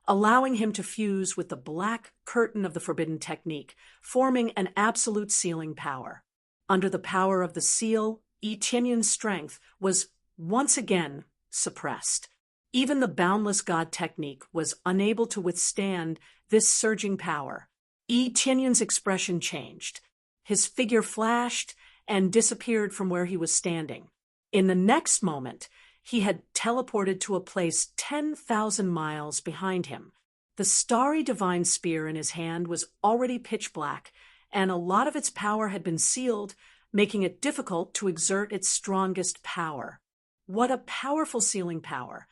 allowing him to fuse with the black curtain of the forbidden technique, forming an absolute sealing power. Under the power of the seal, Etianyun's strength was once again suppressed. Even the boundless god technique was unable to withstand this surging power. Etianyun's expression changed. His figure flashed and disappeared from where he was standing. In the next moment, he had teleported to a place 10,000 miles behind him. The starry divine spear in his hand was already pitch black, and a lot of its power had been sealed, making it difficult to exert its strongest power. What a powerful sealing power!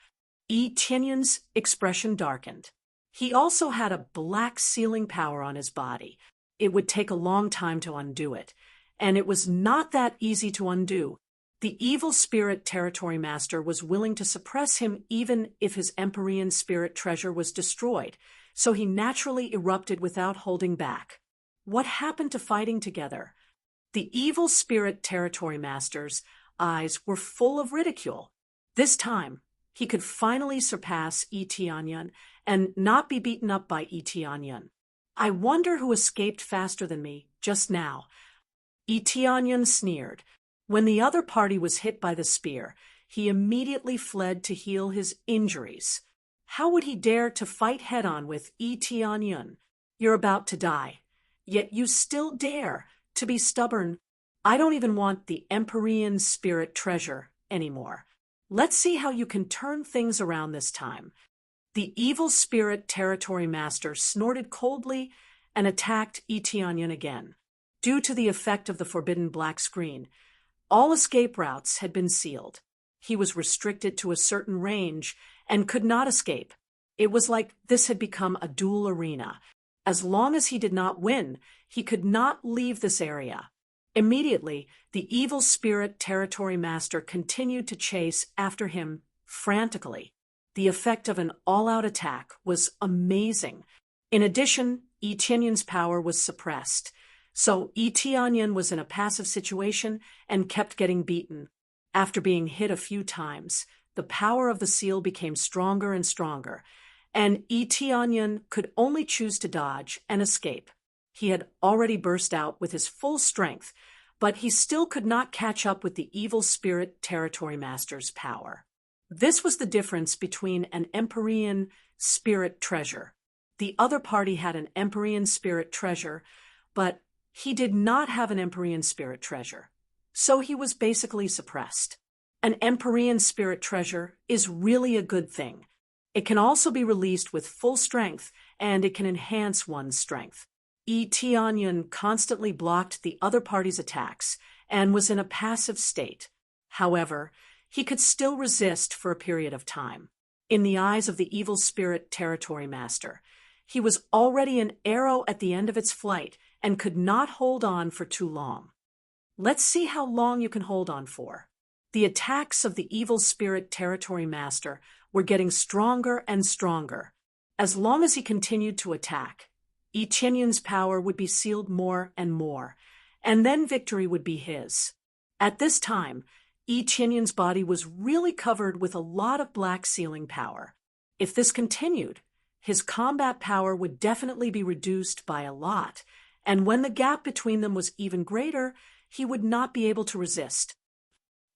Tianyun's expression darkened. He also had a black sealing power on his body. It would take a long time to undo it, and it was not that easy to undo. The evil spirit territory master was willing to suppress him even if his Empyrean spirit treasure was destroyed, so he naturally erupted without holding back. What happened to fighting together? The evil spirit territory master's eyes were full of ridicule. This time, he could finally surpass Tianyun and not be beaten up by Tianyun. I wonder who escaped faster than me just now. Tianyun sneered. When the other party was hit by the spear, he immediately fled to heal his injuries. How would he dare to fight head-on with Tianyun? You're about to die, yet you still dare to be stubborn. I don't even want the Empyrean spirit treasure anymore. Let's see how you can turn things around this time. The evil spirit territory master snorted coldly and attacked Tianyun again. Due to the effect of the forbidden black screen, all escape routes had been sealed. He was restricted to a certain range and could not escape. It was like this had become a duel arena. As long as he did not win, he could not leave this area. Immediately, the evil spirit territory master continued to chase after him frantically. The effect of an all-out attack was amazing. In addition, Tianyun's power was suppressed, so Tianyun was in a passive situation and kept getting beaten. After being hit a few times, the power of the seal became stronger and stronger, and Tianyun could only choose to dodge and escape. He had already burst out with his full strength, but he still could not catch up with the evil spirit territory master's power. This was the difference between an Empyrean spirit treasure. The other party had an Empyrean spirit treasure, but he did not have an Empyrean spirit treasure, so he was basically suppressed. An Empyrean spirit treasure is really a good thing. It can also be released with full strength, and it can enhance one's strength. Tianyun constantly blocked the other party's attacks and was in a passive state. However, he could still resist for a period of time. In the eyes of the evil spirit territory master, he was already an arrow at the end of its flight and could not hold on for too long. Let's see how long you can hold on for. The attacks of the evil spirit territory master were getting stronger and stronger. As long as he continued to attack, Tianyun's power would be sealed more and more, and then victory would be his. At this time, Tianyun's body was really covered with a lot of black sealing power. If this continued, his combat power would definitely be reduced by a lot, and when the gap between them was even greater, he would not be able to resist.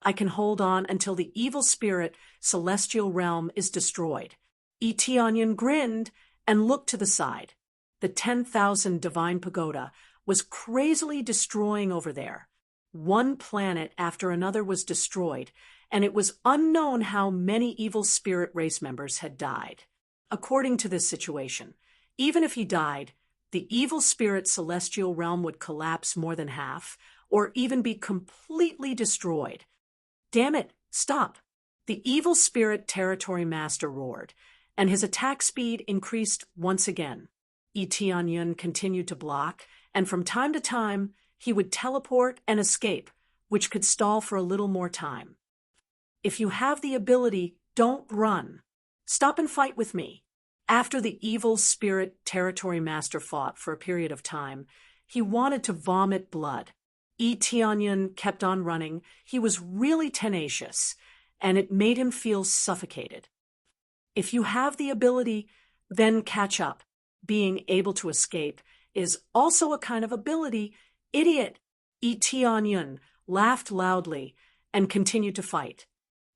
I can hold on until the evil spirit celestial realm is destroyed. Tianyun grinned and looked to the side. The 10,000 divine pagoda was crazily destroying over there. One planet after another was destroyed, and it was unknown how many evil spirit race members had died. According to this situation, even if he died, the evil spirit celestial realm would collapse more than half, or even be completely destroyed. Damn it, stop! The evil spirit territory master roared, and his attack speed increased once again. Tianyun continued to block, and from time to time, he would teleport and escape, which could stall for a little more time. If you have the ability, don't run. Stop and fight with me. After the evil spirit territory master fought for a period of time, he wanted to vomit blood. Tianyun kept on running. He was really tenacious, and it made him feel suffocated. If you have the ability, then catch up. Being able to escape is also a kind of ability. Idiot! Tianyun laughed loudly and continued to fight.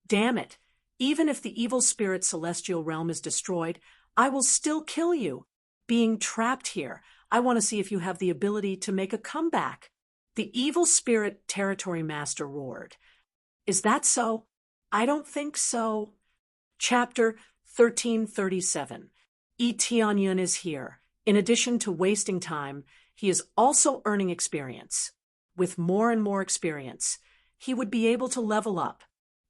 Damn it! Even if the evil spirit celestial realm is destroyed, I will still kill you. Being trapped here, I want to see if you have the ability to make a comeback. The evil spirit territory master roared. Is that so? I don't think so. Chapter 1337. Tianyun is here. In addition to wasting time, he is also earning experience. With more and more experience, he would be able to level up.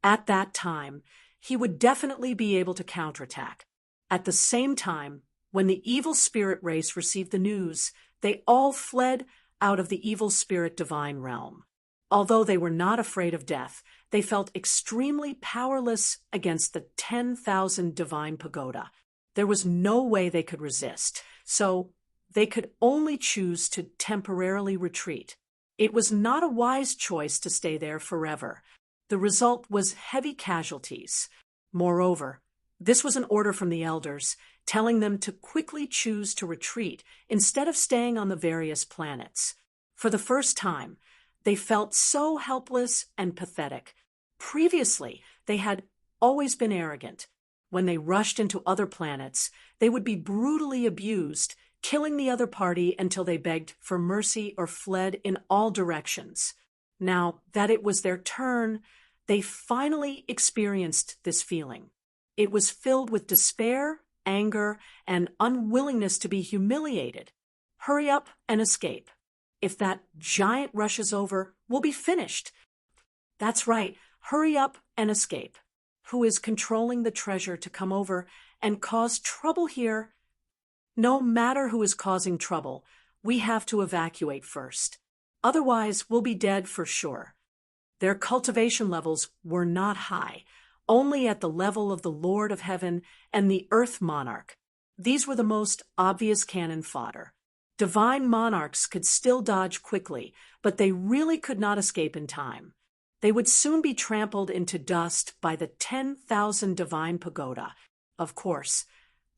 At that time, he would definitely be able to counterattack. At the same time, when the evil spirit race received the news, they all fled out of the evil spirit divine realm. Although they were not afraid of death, they felt extremely powerless against the 10,000 divine pagoda. There was no way they could resist, so they could only choose to temporarily retreat. It was not a wise choice to stay there forever. The result was heavy casualties. Moreover, this was an order from the elders, telling them to quickly choose to retreat instead of staying on the various planets. For the first time, they felt so helpless and pathetic. Previously, they had always been arrogant. When they rushed into other planets, they would be brutally abused, killing the other party until they begged for mercy or fled in all directions. Now that it was their turn, they finally experienced this feeling. It was filled with despair, anger, and unwillingness to be humiliated. Hurry up and escape. If that giant rushes over, we'll be finished. That's right, hurry up and escape. Who is controlling the treasure to come over and cause trouble here? No matter who is causing trouble, we have to evacuate first. Otherwise, we'll be dead for sure. Their cultivation levels were not high, only at the level of the Lord of Heaven and the Earth Monarch. These were the most obvious cannon fodder. Divine monarchs could still dodge quickly, but they really could not escape in time. They would soon be trampled into dust by the 10,000 divine pagoda. Of course,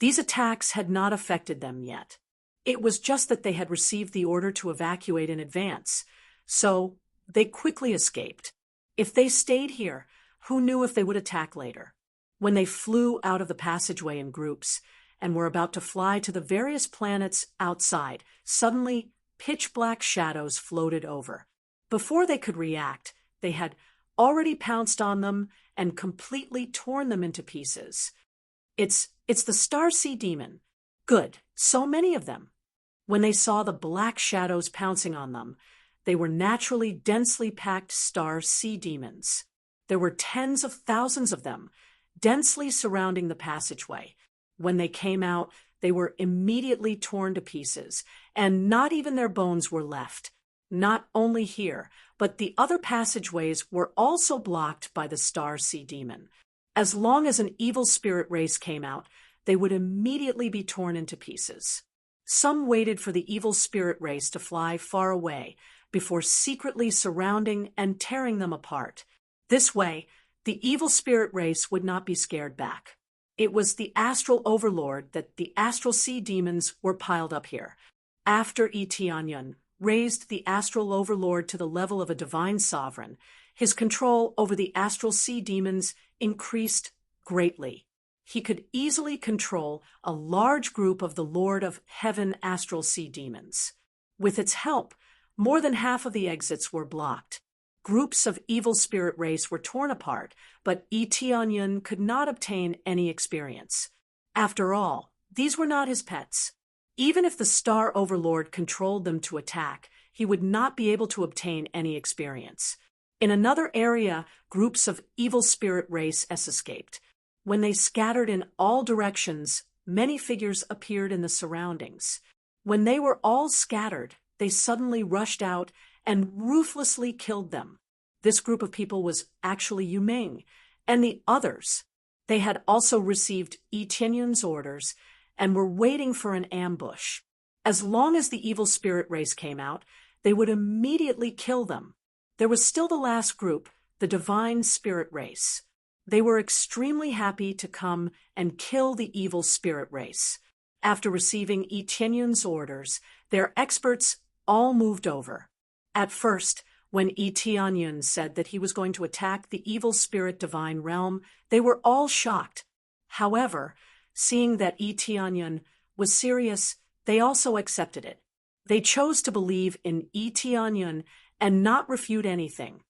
these attacks had not affected them yet. It was just that they had received the order to evacuate in advance, so they quickly escaped. If they stayed here, who knew if they would attack later? When they flew out of the passageway in groups and were about to fly to the various planets outside, suddenly pitch-black shadows floated over. Before they could react, they had already pounced on them and completely torn them into pieces. It's the Star Sea Demon. Good, so many of them. When they saw the black shadows pouncing on them, they were naturally densely packed Star Sea Demons. There were tens of thousands of them, densely surrounding the passageway. When they came out, they were immediately torn to pieces, and not even their bones were left. Not only here, but the other passageways were also blocked by the Star Sea Demon. As long as an evil spirit race came out, they would immediately be torn into pieces. Some waited for the evil spirit race to fly far away before secretly surrounding and tearing them apart. This way, the evil spirit race would not be scared back. It was the astral overlord that the astral sea demons were piled up here. After Tianyun raised the astral overlord to the level of a divine sovereign, his control over the astral sea demons increased greatly. He could easily control a large group of the Lord of Heaven astral sea demons. With its help, more than half of the exits were blocked. Groups of evil spirit race were torn apart, but Tianyun could not obtain any experience. After all, these were not his pets. Even if the Star Overlord controlled them to attack, he would not be able to obtain any experience. In another area, groups of evil spirit race escaped. When they scattered in all directions, many figures appeared in the surroundings. When they were all scattered, they suddenly rushed out and ruthlessly killed them. This group of people was actually Yu Ming, and the others. They had also received Tianyun's orders and were waiting for an ambush. As long as the evil spirit race came out, they would immediately kill them. There was still the last group, the divine spirit race. They were extremely happy to come and kill the evil spirit race. After receiving Tianyun's orders, their experts all moved over. At first, when Tianyun said that he was going to attack the evil spirit divine realm, they were all shocked. However, seeing that Tianyun was serious, they also accepted it. They chose to believe in Tianyun and not refute anything.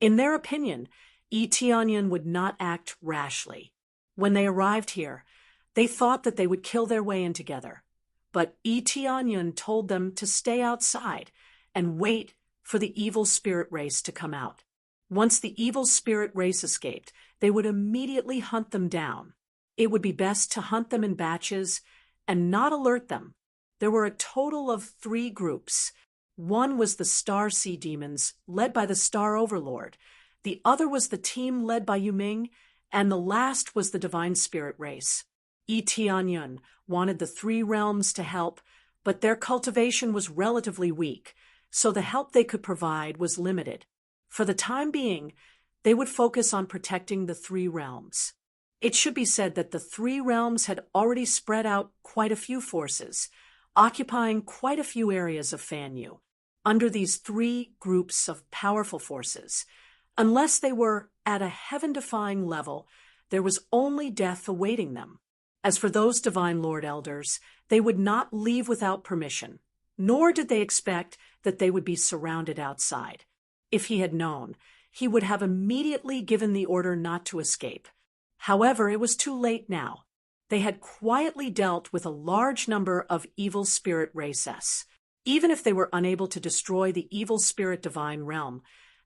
In their opinion, Eteonion would not act rashly. When they arrived here, they thought that they would kill their way in together. But Eteonion told them to stay outside and wait for the evil spirit race to come out. Once the evil spirit race escaped, they would immediately hunt them down. It would be best to hunt them in batches and not alert them. There were a total of 3 groups. One was the Star Sea Demons, led by the Star Overlord. The other was the team led by Yuming, and the last was the Divine Spirit race. Eteonion wanted the 3 realms to help, but their cultivation was relatively weak, so the help they could provide was limited. For the time being, they would focus on protecting the 3 realms. It should be said that the 3 realms had already spread out quite a few forces, occupying quite a few areas of Fanyu. Under these 3 groups of powerful forces, unless they were at a heaven-defying level, there was only death awaiting them. As for those Divine Lord Elders, they would not leave without permission, nor did they expect that they would be surrounded outside. If he had known, he would have immediately given the order not to escape. However, it was too late now. They had quietly dealt with a large number of evil spirit races. Even if they were unable to destroy the evil spirit divine realm,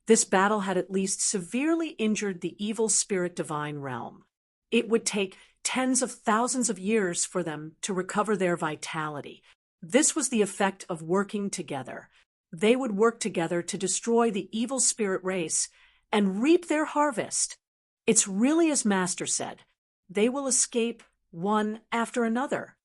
this battle had at least severely injured the evil spirit divine realm. It would take tens of thousands of years for them to recover their vitality. This was the effect of working together. They would work together to destroy the evil spirit race and reap their harvest. It's really as Master said, they will escape one after another.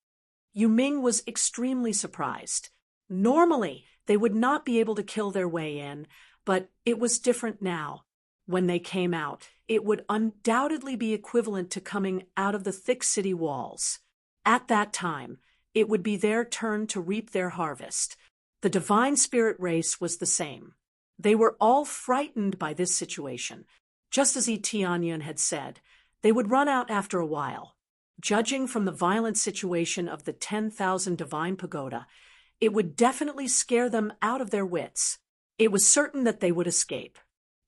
Yuming was extremely surprised. Normally, they would not be able to kill their way in, but it was different now. When they came out, it would undoubtedly be equivalent to coming out of the thick city walls. At that time, it would be their turn to reap their harvest. The divine spirit race was the same. They were all frightened by this situation. Just as Eteonion had said, they would run out after a while. Judging from the violent situation of the 10,000 divine pagoda, it would definitely scare them out of their wits. It was certain that they would escape.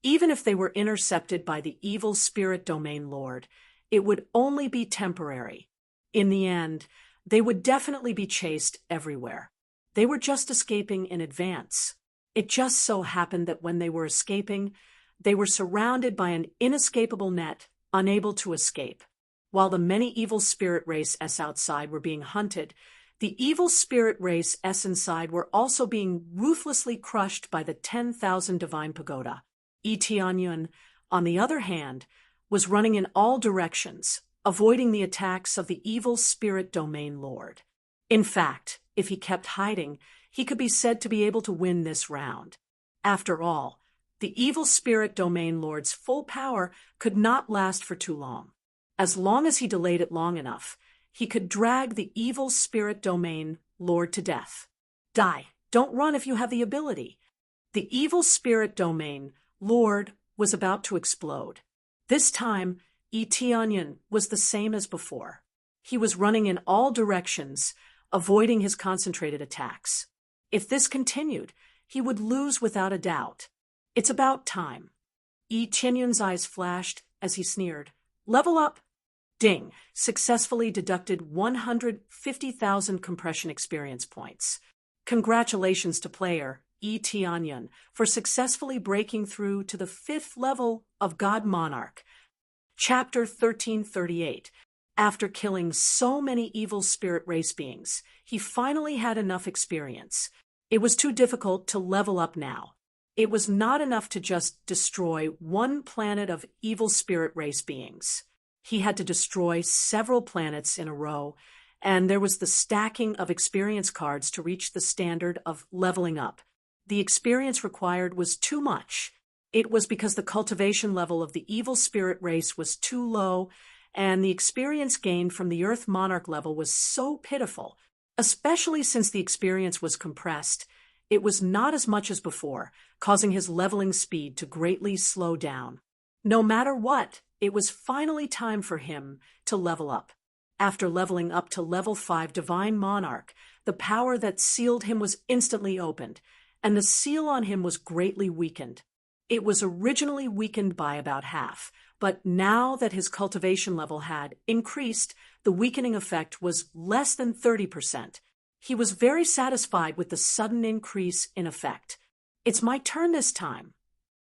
Even if they were intercepted by the evil spirit domain lord, it would only be temporary. In the end, they would definitely be chased everywhere. They were just escaping in advance. It just so happened that when they were escaping, they were surrounded by an inescapable net, unable to escape. While the many evil spirit race S outside were being hunted, the evil spirit race S inside were also being ruthlessly crushed by the 10,000 divine pagoda. Eteonion, on the other hand, was running in all directions, avoiding the attacks of the evil spirit domain lord. In fact, if he kept hiding, he could be said to be able to win this round. After all, the evil spirit domain lord's full power could not last for too long. As long as he delayed it long enough, he could drag the evil spirit domain lord to death. Die, don't run if you have the ability. The evil spirit domain lord was about to explode. This time, Eteonion was the same as before. He was running in all directions, avoiding his concentrated attacks. If this continued, he would lose without a doubt. It's about time. Eteonion's eyes flashed as he sneered. Level up! Ding! Successfully deducted 150,000 compression experience points. Congratulations to player Eteonion for successfully breaking through to the 5th level of God Monarch. Chapter 1338. After killing so many evil spirit race beings, he finally had enough experience. It was too difficult to level up now. It was not enough to just destroy one planet of evil spirit race beings. He had to destroy several planets in a row, and there was the stacking of experience cards to reach the standard of leveling up. The experience required was too much. It was because the cultivation level of the evil spirit race was too low, and the experience gained from the Earth Monarch level was so pitiful, especially since the experience was compressed. It was not as much as before, causing his leveling speed to greatly slow down. No matter what, it was finally time for him to level up. After leveling up to level 5 Divine Monarch, the power that sealed him was instantly opened, and the seal on him was greatly weakened. It was originally weakened by about half, but now that his cultivation level had increased, the weakening effect was less than 30%. He was very satisfied with the sudden increase in effect. "It's my turn this time."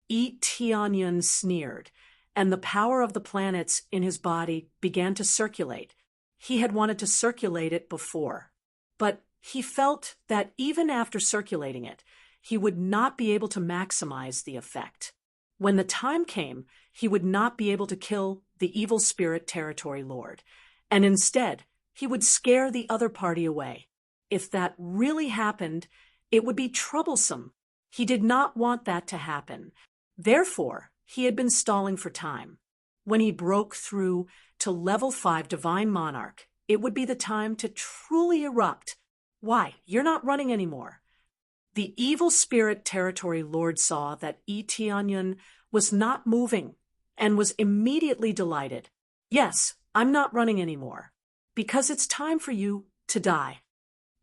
Tianyun sneered, and the power of the planets in his body began to circulate. He had wanted to circulate it before, but he felt that even after circulating it, he would not be able to maximize the effect. When the time came, he would not be able to kill the evil spirit territory lord, and instead, he would scare the other party away. If that really happened, it would be troublesome. He did not want that to happen. Therefore, he had been stalling for time. When he broke through to level 5 Divine Monarch, it would be the time to truly erupt. "Why, you're not running anymore." The evil spirit territory lord saw that Tianyun was not moving and was immediately delighted. "Yes, I'm not running anymore, because it's time for you to die."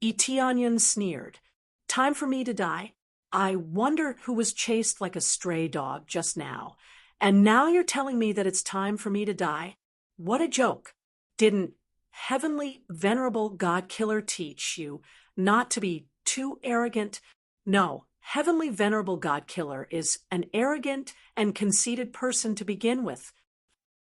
Tianyun sneered. "Time for me to die? I wonder who was chased like a stray dog just now, and now you're telling me that it's time for me to die? What a joke. Didn't Heavenly Venerable God Killer teach you not to be too arrogant? No, Heavenly Venerable God Killer is an arrogant and conceited person to begin with."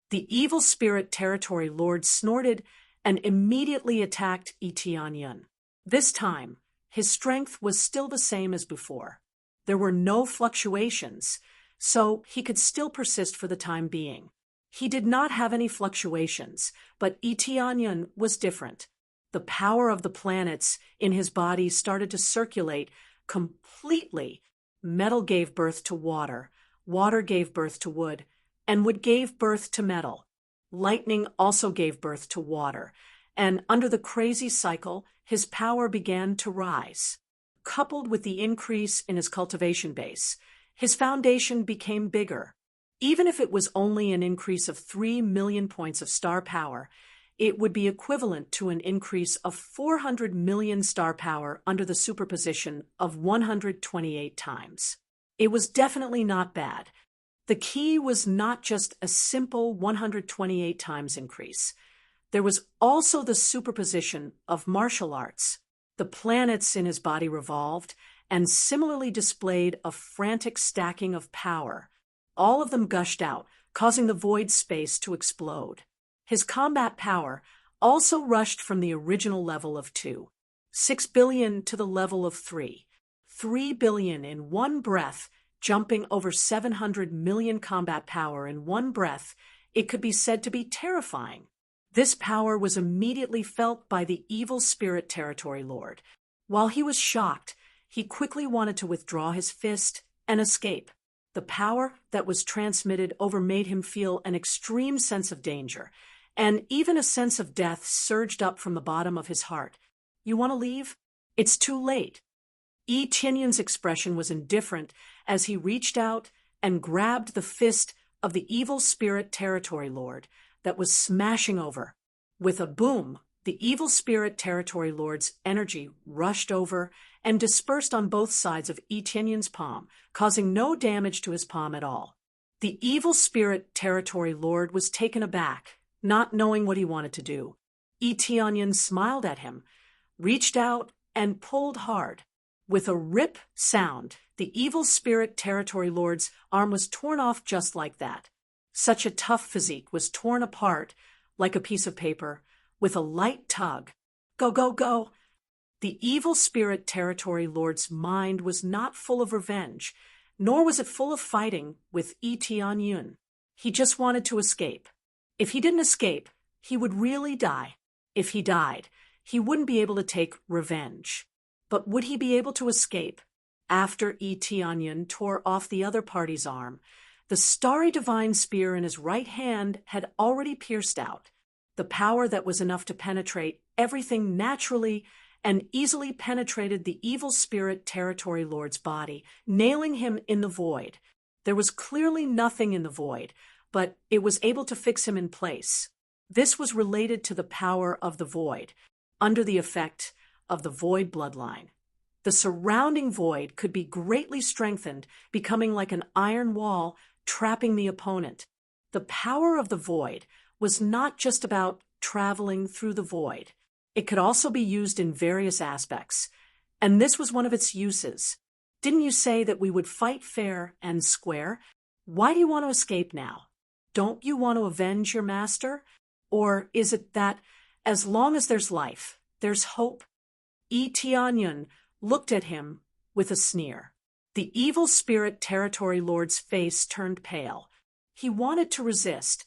The evil spirit territory lord snorted and immediately attacked Tianyun. This time, his strength was still the same as before. There were no fluctuations, so he could still persist for the time being. He did not have any fluctuations, but Tianyun was different. The power of the planets in his body started to circulate completely. Metal gave birth to water, water gave birth to wood, and wood gave birth to metal. Lightning also gave birth to water, and under the crazy cycle, his power began to rise. Coupled with the increase in his cultivation base, his foundation became bigger. Even if it was only an increase of 3 million points of star power, it would be equivalent to an increase of 400 million star power under the superposition of 128 times. It was definitely not bad. The key was not just a simple 128 times increase. There was also the superposition of martial arts. The planets in his body revolved and similarly displayed a frantic stacking of power. All of them gushed out, causing the void space to explode. His combat power also rushed from the original level of 2, 6 billion to the level of 3, 3 billion in one breath, jumping over 700 million combat power in one breath. It could be said to be terrifying. This power was immediately felt by the evil spirit territory lord. While he was shocked, he quickly wanted to withdraw his fist and escape. The power that was transmitted over made him feel an extreme sense of danger, and even a sense of death surged up from the bottom of his heart. "You want to leave? It's too late." Tianyun's expression was indifferent as he reached out and grabbed the fist of the evil spirit territory lord that was smashing over. With a boom, the evil spirit territory lord's energy rushed over and dispersed on both sides of Tianyun's palm, causing no damage to his palm at all. The evil spirit territory lord was taken aback, not knowing what he wanted to do. Tianyun smiled at him, reached out, and pulled hard. With a rip sound, the evil spirit territory lord's arm was torn off just like that. Such a tough physique was torn apart like a piece of paper with a light tug. "Go, go, go!" The evil spirit territory lord's mind was not full of revenge, nor was it full of fighting with Tianyun. He just wanted to escape. If he didn't escape, he would really die. If he died, he wouldn't be able to take revenge. But would he be able to escape? After Tianyun tore off the other party's arm, the starry divine spear in his right hand had already pierced out. The power that was enough to penetrate everything naturally and easily penetrated the evil spirit territory lord's body, nailing him in the void. There was clearly nothing in the void, but it was able to fix him in place. This was related to the power of the void, under the effect of the void bloodline. The surrounding void could be greatly strengthened, becoming like an iron wall, trapping the opponent. The power of the void was not just about traveling through the void. It could also be used in various aspects, and this was one of its uses. Didn't you say that we would fight fair and square? Why do you want to escape now? Don't you want to avenge your master? Or is it that, as long as there's life, there's hope? Tianyun looked at him with a sneer. The evil spirit territory lord's face turned pale. He wanted to resist,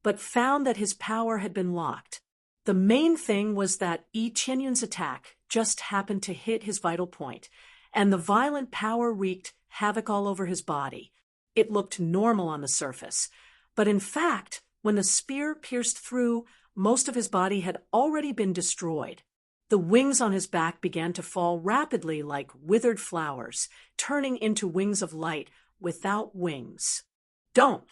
but found that his power had been locked. The main thing was that Tianyun's attack just happened to hit his vital point, and the violent power wreaked havoc all over his body. It looked normal on the surface, but in fact, when the spear pierced through, most of his body had already been destroyed. The wings on his back began to fall rapidly like withered flowers, turning into wings of light without wings. Don't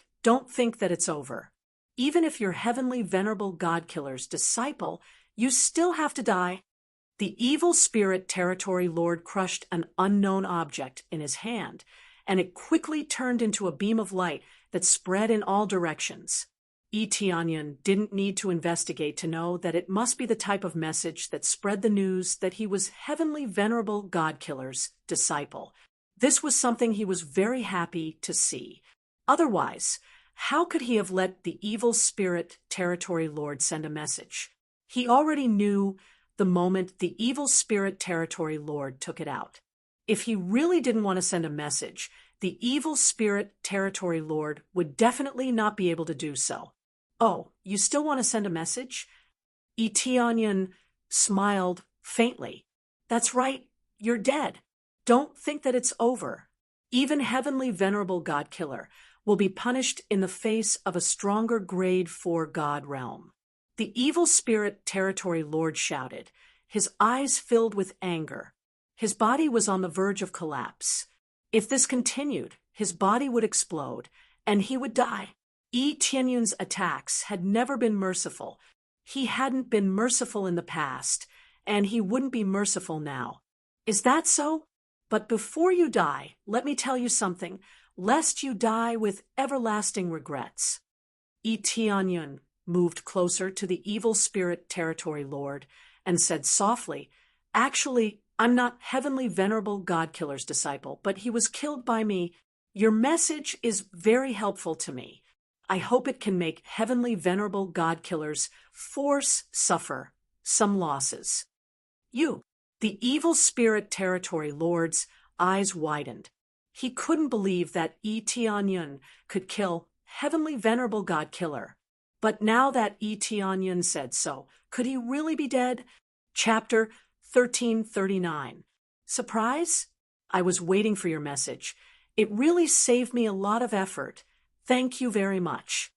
think that it's over. Even if you're heavenly venerable God-killer's disciple, you still have to die. The evil spirit territory lord crushed an unknown object in his hand, and it quickly turned into a beam of light that spread in all directions. Tianyun didn't need to investigate to know that it must be the type of message that spread the news that he was heavenly venerable God-killer's disciple. This was something he was very happy to see. Otherwise, how could he have let the evil spirit territory lord send a message? He already knew the moment the evil spirit territory lord took it out. If he really didn't want to send a message, the evil spirit territory lord would definitely not be able to do so. Oh, you still want to send a message? Tianyun smiled faintly. That's right, you're dead. Don't think that it's over. Even heavenly venerable God-killer will be punished in the face of a stronger grade 4 God realm. The evil spirit territory lord shouted, his eyes filled with anger. His body was on the verge of collapse. If this continued, his body would explode, and he would die. Tianyun's attacks had never been merciful. He hadn't been merciful in the past, and he wouldn't be merciful now. Is that so? But before you die, let me tell you something, lest you die with everlasting regrets. Tianyun moved closer to the evil spirit territory lord and said softly, Actually, I'm not heavenly venerable God-killer's disciple, but he was killed by me. Your message is very helpful to me. I hope it can make heavenly venerable God-killer's force suffer some losses. The evil spirit territory lord's eyes widened. He couldn't believe that Tianyun could kill heavenly venerable God-killer. But now that Tianyun said so, could he really be dead? Chapter 1339. Surprise? I was waiting for your message. It really saved me a lot of effort. Thank you very much.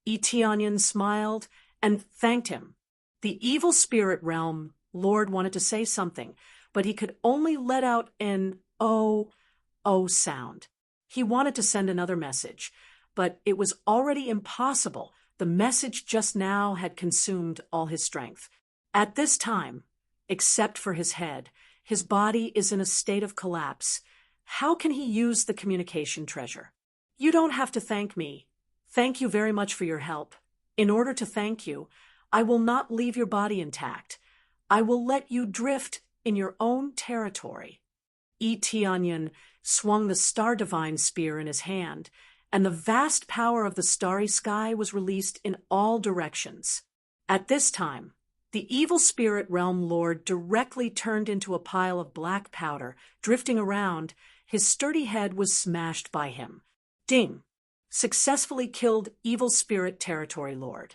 Tianyun smiled and thanked him. The evil spirit realm lord wanted to say something, but he could only let out an oh sound. He wanted to send another message, but it was already impossible. The message just now had consumed all his strength. At this time, except for his head, his body is in a state of collapse. How can he use the communication treasure? You don't have to thank me. Thank you very much for your help. In order to thank you, I will not leave your body intact. I will let you drift in your own territory. Tianyun swung the Star Divine spear in his hand, and the vast power of the starry sky was released in all directions. At this time, the evil spirit realm lord directly turned into a pile of black powder, drifting around. His sturdy head was smashed by him. Ding! Successfully killed evil spirit territory lord.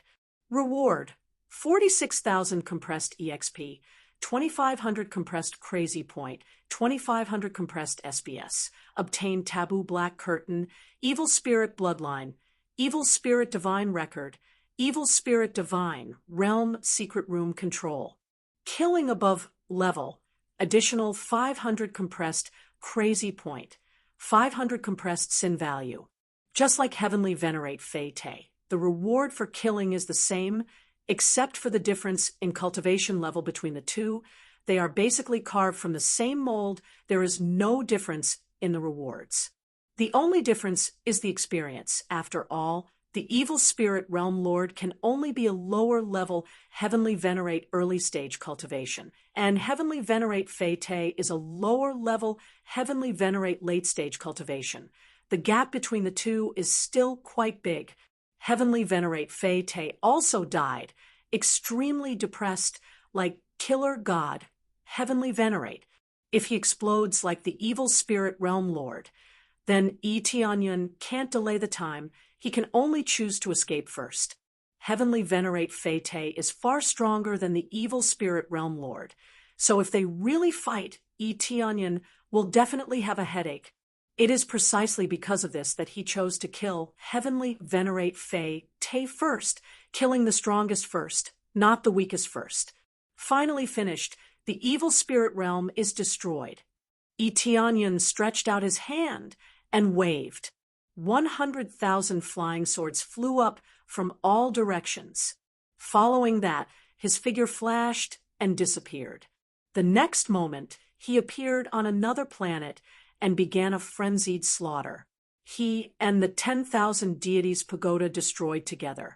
Reward: 46,000 compressed EXP, 2,500 compressed crazy point, 2,500 compressed SBS. Obtained taboo black curtain, evil spirit bloodline, evil spirit divine record, evil spirit divine realm secret room control. Killing above level, additional 500 compressed crazy point, 500 compressed sin value. Just like heavenly venerate Fei-Te, the reward for killing is the same, except for the difference in cultivation level between the two. They are basically carved from the same mold. There is no difference in the rewards. The only difference is the experience. After all, the evil spirit realm lord can only be a lower level heavenly venerate early stage cultivation, and heavenly venerate Fei Te is a lower level heavenly venerate late stage cultivation. The gap between the two is still quite big. Heavenly venerate Fei Te also died, extremely depressed, like killer god, heavenly venerate. If he explodes like the evil spirit realm lord, then Tianyun can't delay the time. He can only choose to escape first. Heavenly venerate Fei Te is far stronger than the evil spirit realm lord. So if they really fight, Tianyun will definitely have a headache. It is precisely because of this that he chose to kill Heavenly venerate Fei Te first, killing the strongest first, not the weakest first. Finally finished, the evil spirit realm is destroyed. Tianyun stretched out his hand and waved. 100,000 flying swords flew up from all directions. Following that, his figure flashed and disappeared. The next moment, he appeared on another planet and began a frenzied slaughter. He and the 10,000 deities pagoda destroyed together.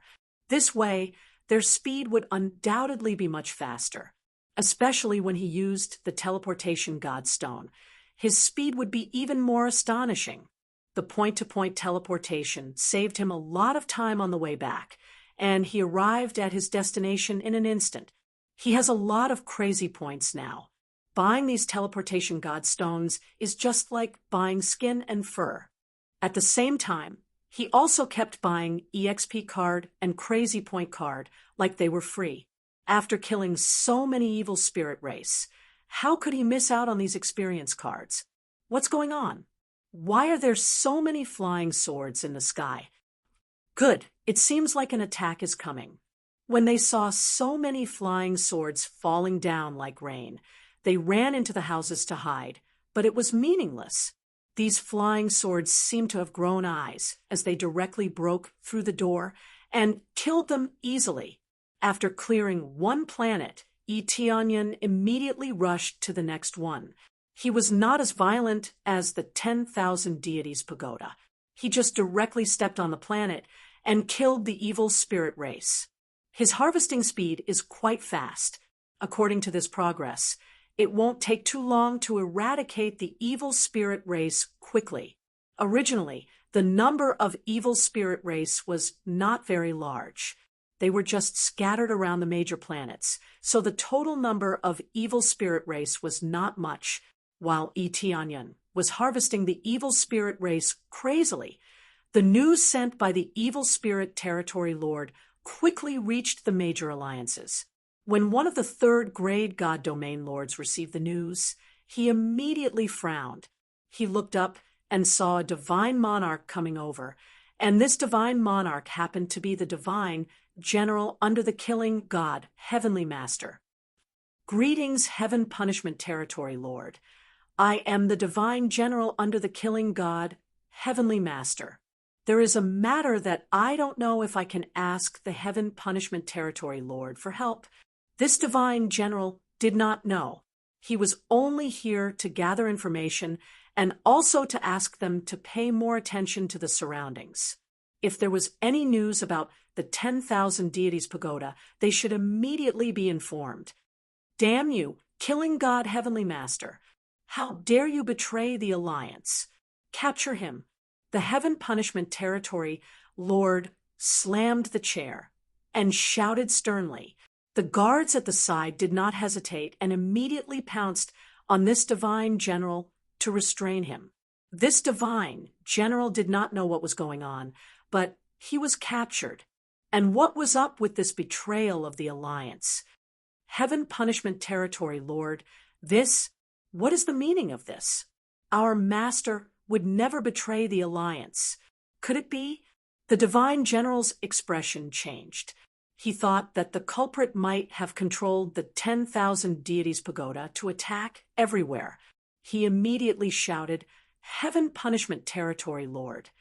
This way, their speed would undoubtedly be much faster, especially when he used the teleportation godstone. His speed would be even more astonishing. The point-to-point teleportation saved him a lot of time on the way back, and he arrived at his destination in an instant. He has a lot of crazy points now. Buying these teleportation godstones is just like buying skin and fur. At the same time, he also kept buying EXP card and crazy point card like they were free. After killing so many evil spirit race, how could he miss out on these experience cards? What's going on? Why are there so many flying swords in the sky? Good, it seems like an attack is coming. When they saw so many flying swords falling down like rain, they ran into the houses to hide, but it was meaningless. These flying swords seemed to have grown eyes as they directly broke through the door and killed them easily. After clearing one planet, Tianyun immediately rushed to the next one. He was not as violent as the 10,000 deities pagoda. He just directly stepped on the planet and killed the evil spirit race. His harvesting speed is quite fast. According to this progress, it won't take too long to eradicate the evil spirit race quickly. Originally, the number of evil spirit race was not very large. They were just scattered around the major planets, so the total number of evil spirit race was not much. While Tianyun was harvesting the evil spirit race crazily, the news sent by the evil spirit territory lord quickly reached the major alliances. When one of the third-grade god domain lords received the news, he immediately frowned. He looked up and saw a divine monarch coming over, and this divine monarch happened to be the divine general under the killing god, Heavenly Master. Greetings, Heaven Punishment Territory Lord. I am the divine general under the killing god, Heavenly Master. There is a matter that I don't know if I can ask the Heaven Punishment Territory Lord for help. This divine general did not know. He was only here to gather information and also to ask them to pay more attention to the surroundings. If there was any news about the 10,000 deities pagoda, they should immediately be informed. Damn you, killing god Heavenly Master! How dare you betray the alliance? Capture him. The Heaven Punishment Territory Lord slammed the chair and shouted sternly. The guards at the side did not hesitate and immediately pounced on this divine general to restrain him. This divine general did not know what was going on, but he was captured. And what was up with this betrayal of the alliance? Heaven Punishment Territory Lord, what is the meaning of this? Our master would never betray the alliance. Could it be? The divine general's expression changed. He thought that the culprit might have controlled the 10,000 deities pagoda to attack everywhere. He immediately shouted, Heaven Punishment Territory Lord.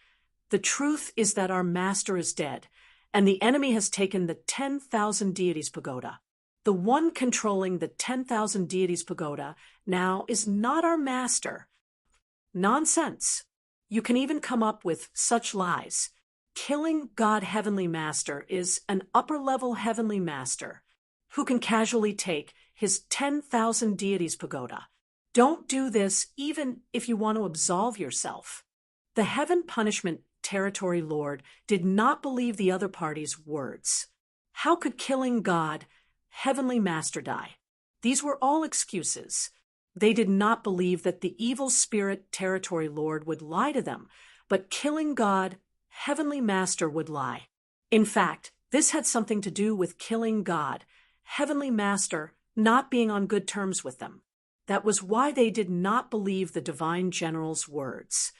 The truth is that our master is dead, and the enemy has taken the 10,000 deities pagoda. The one controlling the 10,000 deities pagoda now is not our master. Nonsense. You can even come up with such lies. Killing God Heavenly Master is an upper-level Heavenly Master who can casually take his 10,000 deities pagoda. Don't do this even if you want to absolve yourself. The Heaven Punishment Territory Lord did not believe the other party's words. How could killing God Heavenly Master die? These were all excuses. They did not believe that the evil spirit Territory Lord would lie to them, but killing God Heavenly Master would lie. In fact, this had something to do with killing God Heavenly Master not being on good terms with them. That was why they did not believe the Divine General's words.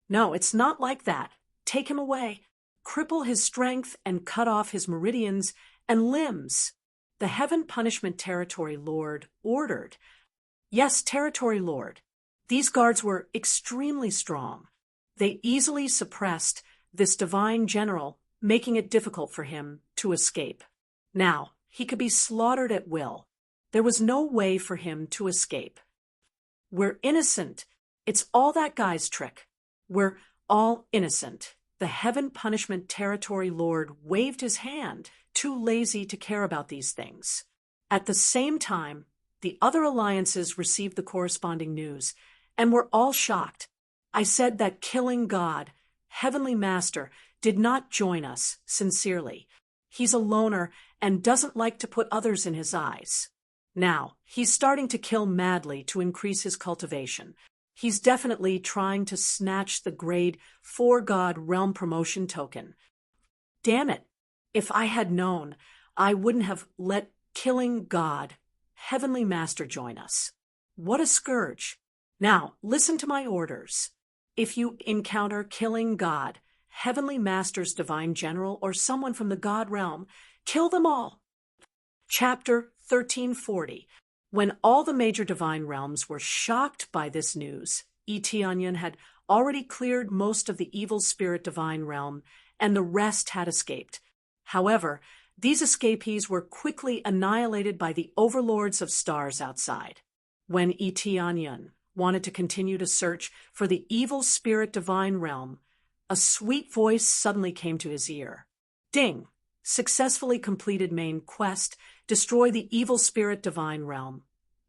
No, it's not like that. Take him away. Cripple his strength and cut off his meridians and limbs. The Heaven Punishment Territory Lord ordered. Yes, Territory Lord. These guards were extremely strong. They easily suppressed this Divine General, making it difficult for him to escape. Now, he could be slaughtered at will. There was no way for him to escape. We're innocent. It's all that guy's trick. We're all innocent. The Heaven Punishment Territory Lord waved his hand, too lazy to care about these things. At the same time, the other alliances received the corresponding news, and were all shocked. I said that killing God, Heavenly Master, did not join us, sincerely. He's a loner and doesn't like to put others in his eyes. Now, he's starting to kill madly to increase his cultivation. He's definitely trying to snatch the grade 4 God realm promotion token. Damn it. If I had known, I wouldn't have let killing God Heavenly Master join us. What a scourge. Now, listen to my orders. If you encounter killing God, Heavenly Master's Divine General, or someone from the God realm, kill them all. Chapter 1340. When all the major divine realms were shocked by this news, Eteonion had already cleared most of the evil spirit divine realm, and the rest had escaped. However, these escapees were quickly annihilated by the overlords of stars outside. When Eteonion wanted to continue to search for the evil spirit divine realm, a sweet voice suddenly came to his ear. Ding! Successfully completed main quest, destroy the evil spirit divine realm.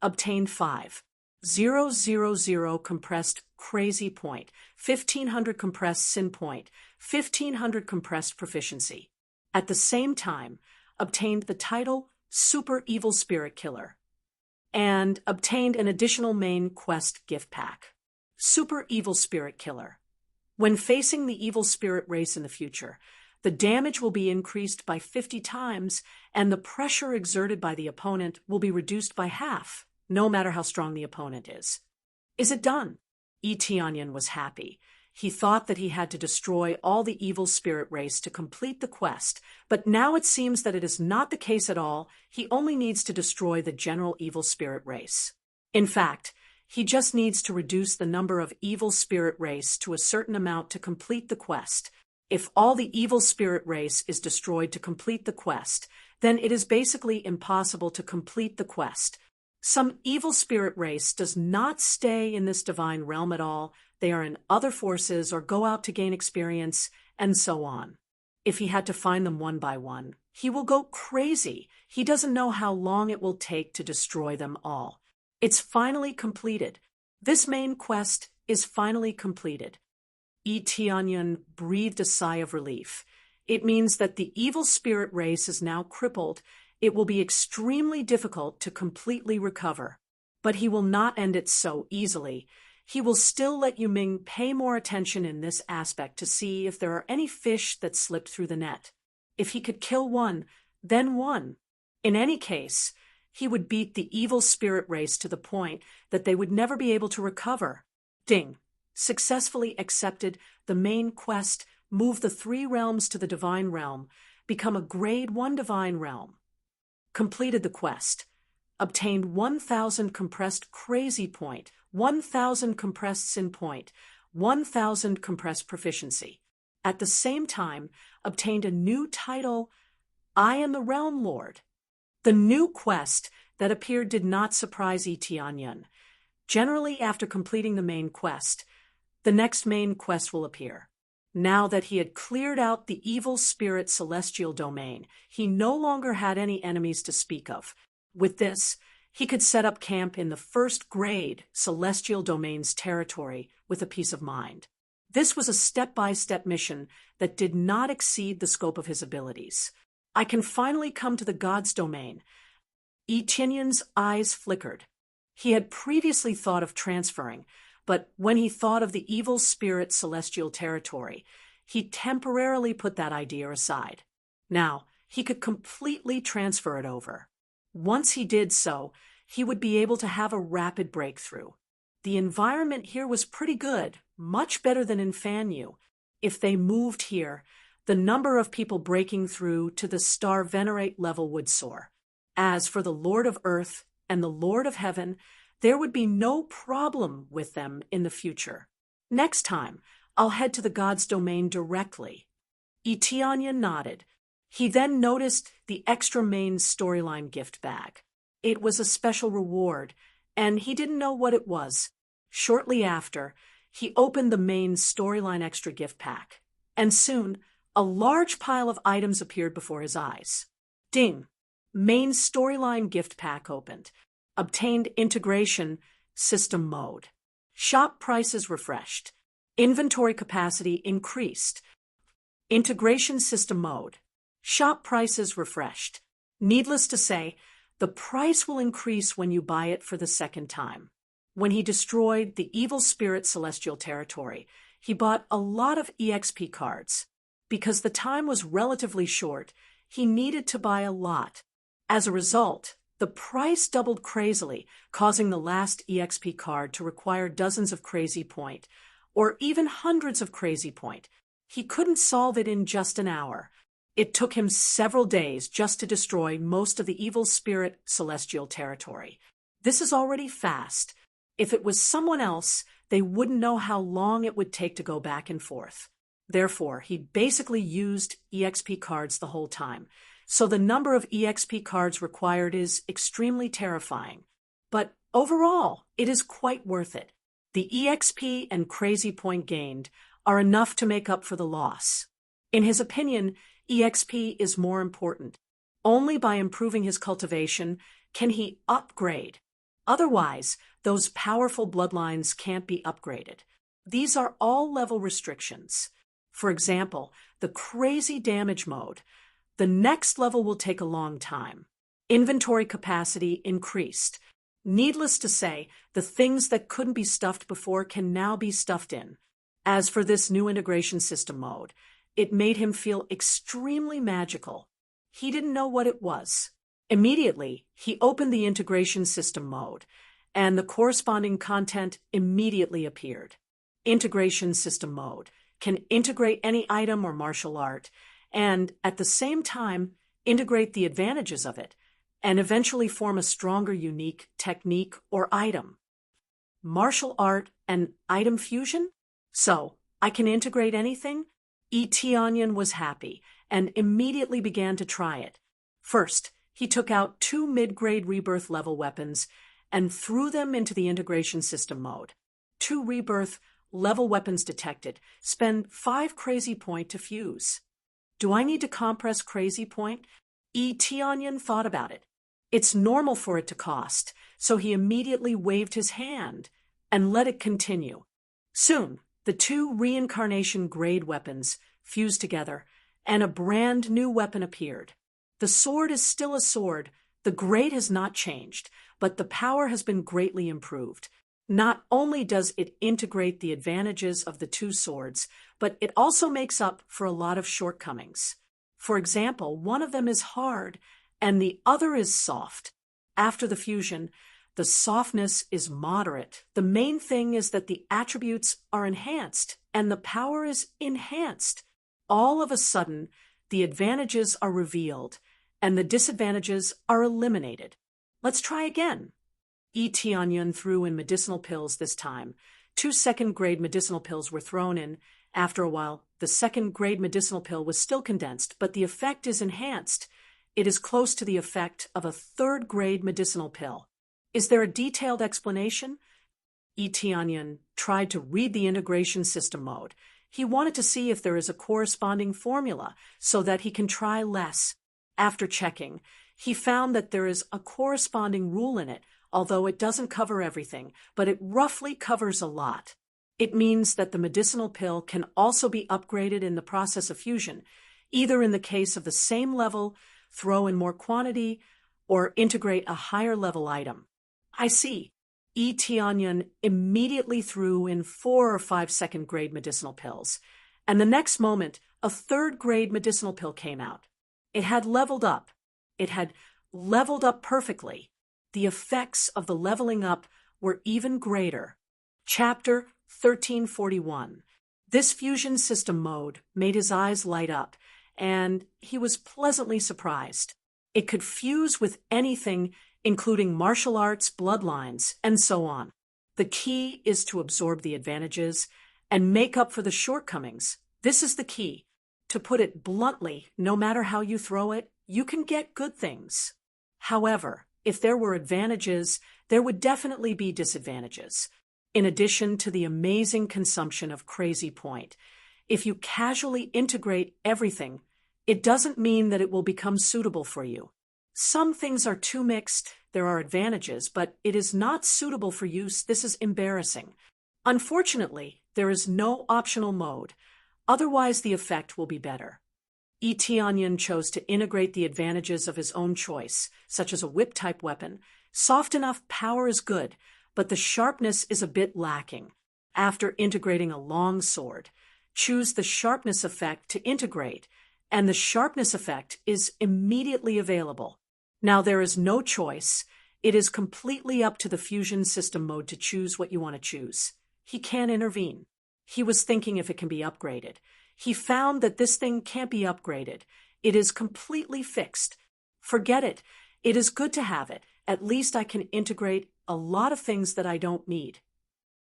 Obtained 5,000 compressed crazy point, 1,500 compressed sin point, 1,500 compressed proficiency. At the same time, obtained the title Super Evil Spirit Killer, and obtained an additional main quest gift pack. Super Evil Spirit Killer. When facing the evil spirit race in the future, the damage will be increased by 50 times, and the pressure exerted by the opponent will be reduced by half, no matter how strong the opponent is. Is it done? Eteonion was happy. He thought that he had to destroy all the evil spirit race to complete the quest, but now it seems that it is not the case at all. He only needs to destroy the general evil spirit race. In fact, he just needs to reduce the number of evil spirit race to a certain amount to complete the quest. If all the evil spirit race is destroyed to complete the quest, then it is basically impossible to complete the quest. Some evil spirit race does not stay in this divine realm at all. They are in other forces or go out to gain experience, and so on. If he had to find them one by one, he will go crazy. He doesn't know how long it will take to destroy them all. It's finally completed. This main quest is finally completed. Eteonion breathed a sigh of relief. It means that the evil spirit race is now crippled. It will be extremely difficult to completely recover. But he will not end it so easily. He will still let Yuming pay more attention in this aspect to see if there are any fish that slipped through the net. If he could kill one, then one. In any case, he would beat the evil spirit race to the point that they would never be able to recover. Ding! Successfully accepted the main quest, move the 3 realms to the divine realm, become a grade 1 divine realm. Completed the quest. Obtained 1,000 compressed crazy point, 1,000 compressed sin point, 1,000 compressed proficiency. At the same time, obtained a new title, I am the Realm Lord. The new quest that appeared did not surprise Yi Tianyan. Generally, after completing the main quest, the next main quest will appear. Now that he had cleared out the evil spirit celestial domain, he no longer had any enemies to speak of. With this, he could set up camp in the first grade celestial domain's territory with a peace of mind. This was a step-by-step mission that did not exceed the scope of his abilities. I can finally come to the God's domain. Yi Tianyan's eyes flickered. He had previously thought of transferring, but when he thought of the evil spirit celestial territory, he temporarily put that idea aside. Now, he could completely transfer it over. Once he did so, he would be able to have a rapid breakthrough. The environment here was pretty good, much better than in Fanyu. If they moved here, the number of people breaking through to the Star Venerate level would soar. As for the Lord of Earth and the Lord of Heaven, there would be no problem with them in the future. Next time, I'll head to the God's domain directly. Yi Tianyan nodded. He then noticed the extra main storyline gift bag. It was a special reward, and he didn't know what it was. Shortly after, he opened the main storyline extra gift pack, and soon, a large pile of items appeared before his eyes. Ding! Main storyline gift pack opened. Obtained integration system mode. Shop prices refreshed. Inventory capacity increased. Integration system mode. Shop prices refreshed. Needless to say, the price will increase when you buy it for the second time. When he destroyed the evil spirit celestial territory, he bought a lot of EXP cards. Because the time was relatively short, he needed to buy a lot. As a result, the price doubled crazily, causing the last EXP card to require dozens of crazy point, or even hundreds of crazy point. He couldn't solve it in just an hour. It took him several days just to destroy most of the evil spirit celestial territory. This is already fast. If it was someone else, they wouldn't know how long it would take to go back and forth. Therefore, he basically used EXP cards the whole time. So the number of EXP cards required is extremely terrifying. But overall, it is quite worth it. The EXP and crazy point gained are enough to make up for the loss. In his opinion, EXP is more important. Only by improving his cultivation can he upgrade. Otherwise, those powerful bloodlines can't be upgraded. These are all level restrictions. For example, the crazy damage mode. The next level will take a long time. Inventory capacity increased. Needless to say, the things that couldn't be stuffed before can now be stuffed in. As for this new integration system mode, it made him feel extremely magical. He didn't know what it was. Immediately, he opened the integration system mode, and the corresponding content immediately appeared. Integration system mode can integrate any item or martial art, and at the same time integrate the advantages of it, and eventually form a stronger unique technique or item. Martial art and item fusion? So, I can integrate anything? Yi Tianyan was happy, and immediately began to try it. First, he took out 2 mid-grade rebirth level weapons and threw them into the integration system mode. 2 rebirth level weapons detected. Spend 5 crazy point to fuse. Do I need to compress crazy point? Yi Tianyan thought about it. It's normal for it to cost, so he immediately waved his hand and let it continue. Soon, the 2 reincarnation grade weapons fused together, and a brand new weapon appeared. The sword is still a sword. The grade has not changed, but the power has been greatly improved. Not only does it integrate the advantages of the 2 swords, but it also makes up for a lot of shortcomings. For example, one of them is hard, and the other is soft. After the fusion, the softness is moderate. The main thing is that the attributes are enhanced, and the power is enhanced. All of a sudden, the advantages are revealed, and the disadvantages are eliminated. Let's try again. Yi Tianyan threw in medicinal pills this time. 2 second-grade medicinal pills were thrown in. After a while, the second-grade medicinal pill was still condensed, but the effect is enhanced. It is close to the effect of a third-grade medicinal pill. Is there a detailed explanation? Etienne tried to read the integration system mode. He wanted to see if there is a corresponding formula so that he can try less. After checking, he found that there is a corresponding rule in it, although it doesn't cover everything, but it roughly covers a lot. It means that the medicinal pill can also be upgraded in the process of fusion, either in the case of the same level, throw in more quantity, or integrate a higher level item. I see. Etienne immediately threw in 4 or 5 second-grade medicinal pills, and the next moment, a third-grade medicinal pill came out. It had leveled up. It had leveled up perfectly. The effects of the leveling up were even greater. Chapter 1341. This fusion system mode made his eyes light up, and he was pleasantly surprised. It could fuse with anything, including martial arts, bloodlines, and so on. The key is to absorb the advantages and make up for the shortcomings. This is the key. To put it bluntly, no matter how you throw it, you can get good things. However, if there were advantages, there would definitely be disadvantages. In addition to the amazing consumption of Crazy Point, if you casually integrate everything, it doesn't mean that it will become suitable for you. Some things are too mixed, there are advantages, but it is not suitable for use. This is embarrassing. Unfortunately, there is no optional mode. Otherwise, the effect will be better. Etienne chose to integrate the advantages of his own choice, such as a whip-type weapon. Soft enough power is good, but the sharpness is a bit lacking. After integrating a long sword, choose the sharpness effect to integrate, and the sharpness effect is immediately available. Now there is no choice. It is completely up to the fusion system mode to choose what you want to choose. He can't intervene. He was thinking if it can be upgraded. He found that this thing can't be upgraded. It is completely fixed. Forget it. It is good to have it. At least I can integrate a lot of things that I don't need.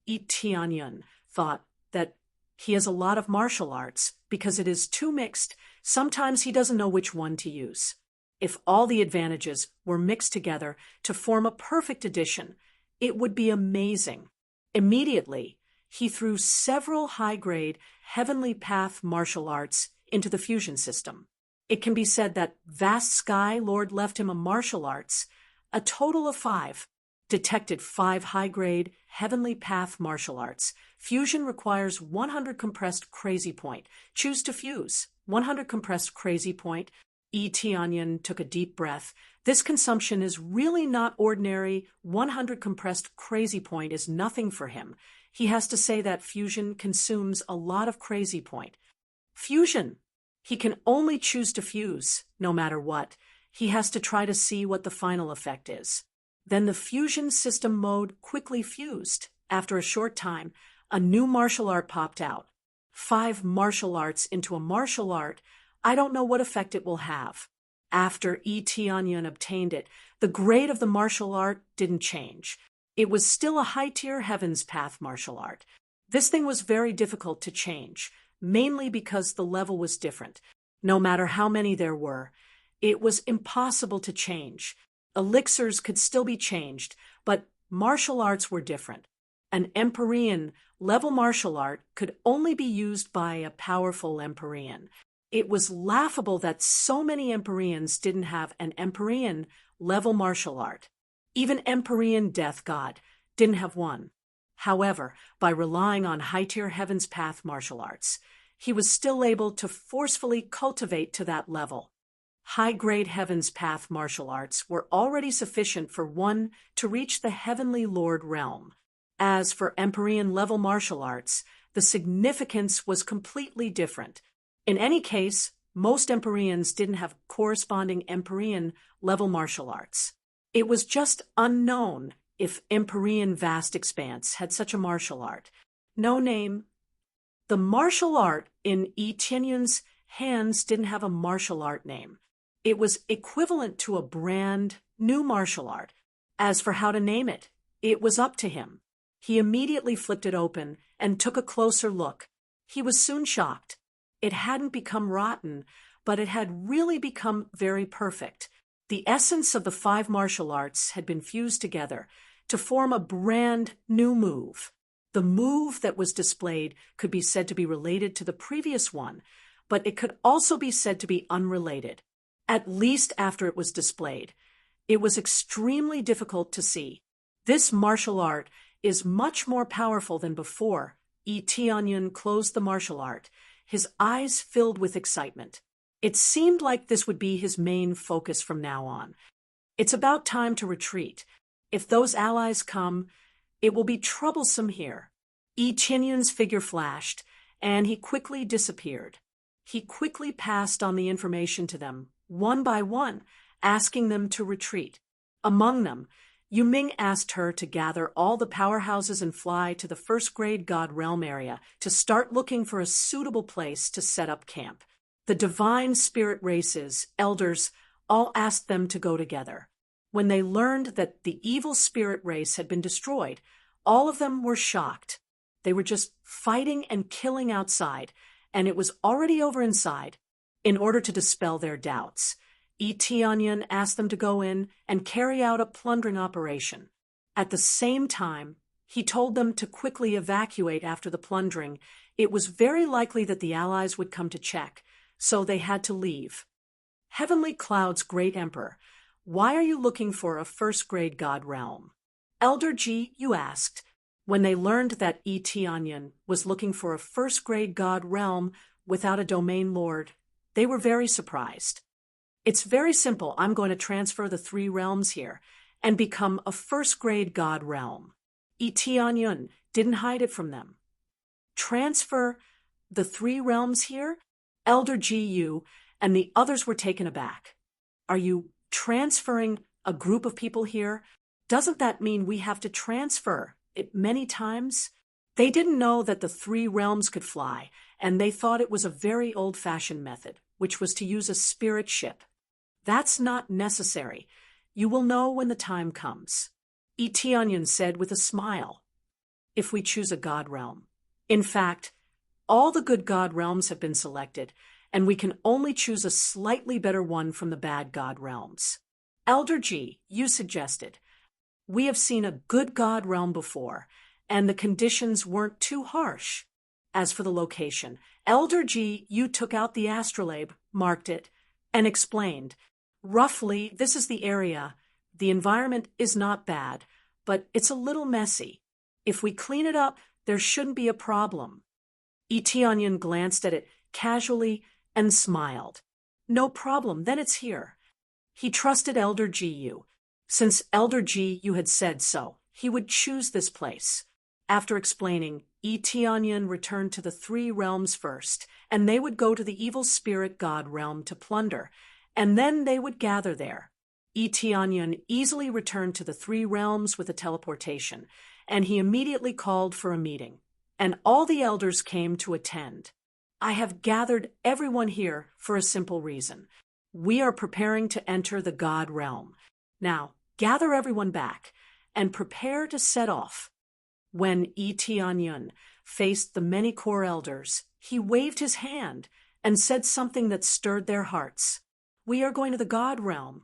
Etienne thought that he has a lot of martial arts because it is too mixed. Sometimes he doesn't know which one to use. If all the advantages were mixed together to form a perfect addition, it would be amazing. Immediately, he threw several high-grade Heavenly Path martial arts into the fusion system. It can be said that Vast Sky Lord left him a martial arts, a total of 5. Detected 5 high-grade Heavenly Path martial arts. Fusion requires 100 compressed Crazy Point. Choose to fuse. 100 compressed Crazy Point. Etienne took a deep breath. This consumption is really not ordinary. 100 compressed Crazy Point is nothing for him. He has to say that fusion consumes a lot of Crazy Point. Fusion! He can only choose to fuse, no matter what. He has to try to see what the final effect is. Then the fusion system mode quickly fused. After a short time, a new martial art popped out. 5 martial arts into a martial art. I don't know what effect it will have. After Etienne obtained it, the grade of the martial art didn't change. It was still a high-tier Heaven's Path martial art. This thing was very difficult to change, mainly because the level was different. No matter how many there were, it was impossible to change. Elixirs could still be changed, but martial arts were different. An Empyrean level martial art could only be used by a powerful Empyrean. It was laughable that so many Empyreans didn't have an Empyrean level martial art. Even Empyrean Death God didn't have one. However, by relying on high-tier Heaven's Path martial arts, he was still able to forcefully cultivate to that level. High-grade Heaven's Path martial arts were already sufficient for one to reach the Heavenly Lord realm. As for Empyrean level martial arts, the significance was completely different. In any case, most Empyreans didn't have corresponding Empyrean level martial arts. It was just unknown if Empyrean Vast Expanse had such a martial art. No name. The martial art in Etienne's hands didn't have a martial art name. It was equivalent to a brand new martial art. As for how to name it, it was up to him. He immediately flipped it open and took a closer look. He was soon shocked. It hadn't become rotten, but it had really become very perfect. The essence of the 5 martial arts had been fused together to form a brand new move. The move that was displayed could be said to be related to the previous one, but it could also be said to be unrelated, at least after it was displayed. It was extremely difficult to see. This martial art is much more powerful than before. Tianyan closed the martial art, his eyes filled with excitement. It seemed like this would be his main focus from now on. It's about time to retreat. If those allies come, it will be troublesome here. Tianyan's figure flashed, and he quickly disappeared. He quickly passed on the information to them, one by one, asking them to retreat. Among them, Yuming asked her to gather all the powerhouses and fly to the first-grade God Realm area to start looking for a suitable place to set up camp. The divine spirit races, elders, all asked them to go together. When they learned that the evil spirit race had been destroyed, all of them were shocked. They were just fighting and killing outside, and it was already over inside. In order to dispel their doubts, Tianyan asked them to go in and carry out a plundering operation. At the same time, he told them to quickly evacuate after the plundering. It was very likely that the allies would come to check, so they had to leave. Heavenly Cloud's great emperor, why are you looking for a first-grade God realm? Elder Ji, you asked. When they learned that Tianyan was looking for a first-grade God realm without a domain lord, they were very surprised. It's very simple. I'm going to transfer the 3 realms here and become a first-grade God realm. Tianyan didn't hide it from them. Transfer the 3 realms here? Elder Gu and the others were taken aback. Are you transferring a group of people here? Doesn't that mean we have to transfer it many times? They didn't know that the 3 realms could fly, and they thought it was a very old-fashioned method, which was to use a spirit ship. That's not necessary. You will know when the time comes. Tianyan said with a smile. If we choose a God realm. In fact, all the good God realms have been selected, and we can only choose a slightly better one from the bad God realms. Elder Ji, you suggested. We have seen a good God realm before, and the conditions weren't too harsh. As for the location, Elder Ji, you took out the astrolabe, marked it, and explained. Roughly, this is the area. The environment is not bad, but it's a little messy. If we clean it up, there shouldn't be a problem. Tianyan glanced at it casually and smiled. No problem, then it's here. He trusted Elder Gu. Since Elder Gu had said so, he would choose this place. After explaining, Tianyan returned to the 3 realms first, and they would go to the evil spirit God realm to plunder, and then they would gather there. Tianyan easily returned to the 3 realms with a teleportation, and he immediately called for a meeting, and all the elders came to attend. I have gathered everyone here for a simple reason. We are preparing to enter the God realm. Now, gather everyone back, and prepare to set off. When Tianyan faced the many core elders, he waved his hand and said something that stirred their hearts. We are going to the God realm.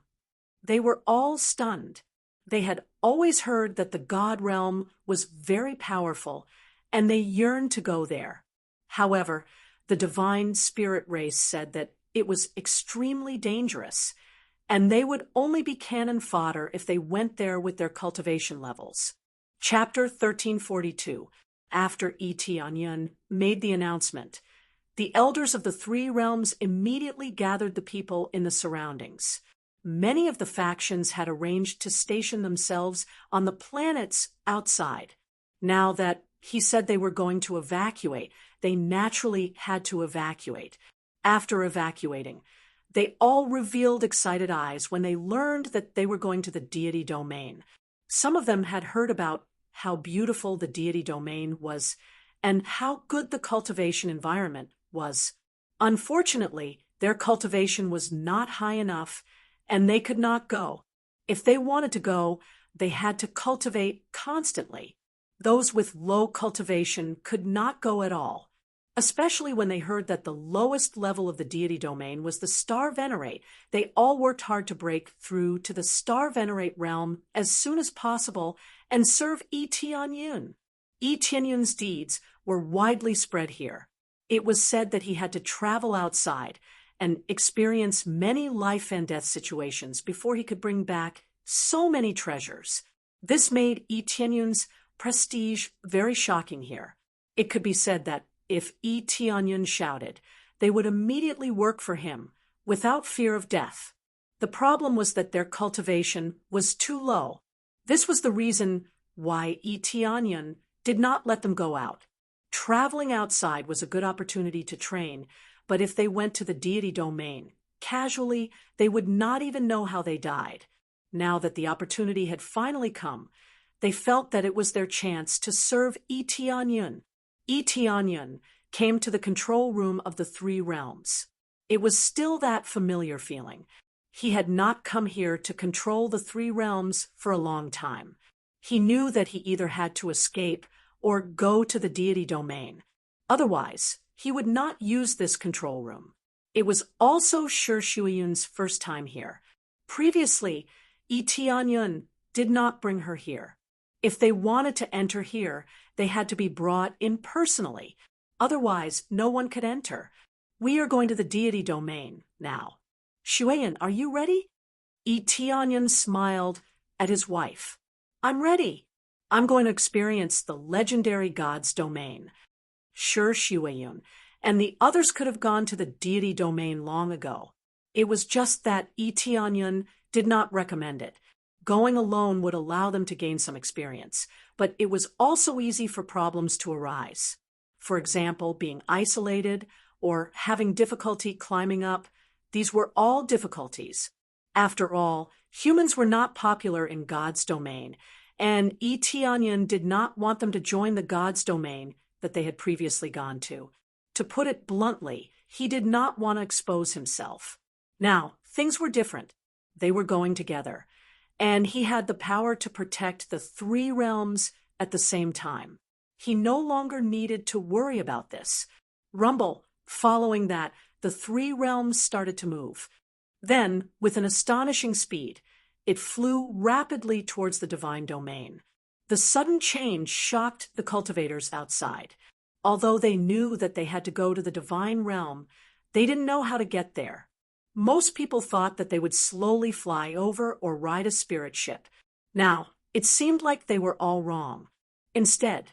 They were all stunned. They had always heard that the God realm was very powerful, and they yearned to go there. However, the divine spirit race said that it was extremely dangerous, and they would only be cannon fodder if they went there with their cultivation levels. Chapter 1342. After Tianyan made the announcement, the elders of the 3 realms immediately gathered the people in the surroundings. Many of the factions had arranged to station themselves on the planets outside. Now that he said they were going to evacuate, they naturally had to evacuate. After evacuating, they all revealed excited eyes when they learned that they were going to the deity domain. Some of them had heard about how beautiful the deity domain was and how good the cultivation environment was. Unfortunately, their cultivation was not high enough, and they could not go. If they wanted to go, they had to cultivate constantly. Those with low cultivation could not go at all. Especially when they heard that the lowest level of the deity domain was the Star Venerate. They all worked hard to break through to the Star Venerate realm as soon as possible and serve Yi Tianyun. Yi Tianyun's deeds were widely spread here. It was said that he had to travel outside and experience many life and death situations before he could bring back so many treasures. This made Yi Tianyun's prestige very shocking here. It could be said that if Yi Tianyun shouted, they would immediately work for him without fear of death. The problem was that their cultivation was too low. This was the reason why Yi Tianyun did not let them go out. Traveling outside was a good opportunity to train, but if they went to the deity domain casually, they would not even know how they died. Now that the opportunity had finally come, they felt that it was their chance to serve Yi Tianyun. Yi Tianyun came to the control room of the three realms. It was still that familiar feeling. He had not come here to control the three realms for a long time. He knew that he either had to escape or go to the deity domain. Otherwise, he would not use this control room. It was also Shi Shuiyun's first time here. Previously, Yi Tianyun did not bring her here. If they wanted to enter here, they had to be brought in personally. Otherwise, no one could enter. We are going to the deity domain now. Shuiyan, are you ready? Yi Tianyun smiled at his wife. I'm ready. I'm going to experience the legendary god's domain. Sure, Shuiyun, and the others could have gone to the deity domain long ago. It was just that Yi Tianyun did not recommend it. Going alone would allow them to gain some experience, but it was also easy for problems to arise. For example, being isolated or having difficulty climbing up. These were all difficulties. After all, humans were not popular in God's domain, and Yi Tianyun did not want them to join the God's domain that they had previously gone to. To put it bluntly, he did not want to expose himself. Now, things were different. They were going together, and he had the power to protect the three realms at the same time. He no longer needed to worry about this. Rumble, following that, the three realms started to move. Then, with an astonishing speed, it flew rapidly towards the divine domain. The sudden change shocked the cultivators outside. Although they knew that they had to go to the divine realm, they didn't know how to get there. Most people thought that they would slowly fly over or ride a spirit ship. Now, it seemed like they were all wrong. Instead,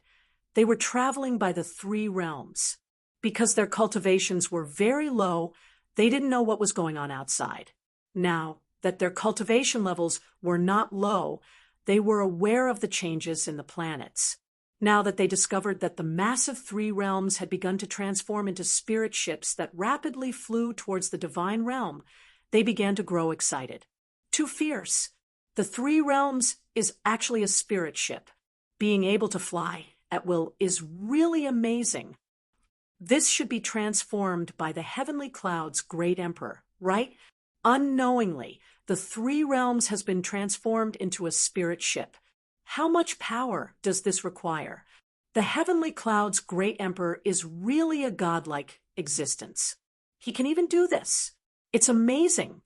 they were traveling by the three realms. Because their cultivations were very low, they didn't know what was going on outside. Now that their cultivation levels were not low, they were aware of the changes in the planets. Now that they discovered that the massive three realms had begun to transform into spirit ships that rapidly flew towards the divine realm, they began to grow excited. Too fierce. The three realms is actually a spirit ship. Being able to fly at will is really amazing. This should be transformed by the heavenly cloud's great emperor, right? Unknowingly, the three realms has been transformed into a spirit ship. How much power does this require? The heavenly cloud's great emperor is really a godlike existence. He can even do this. It's amazing.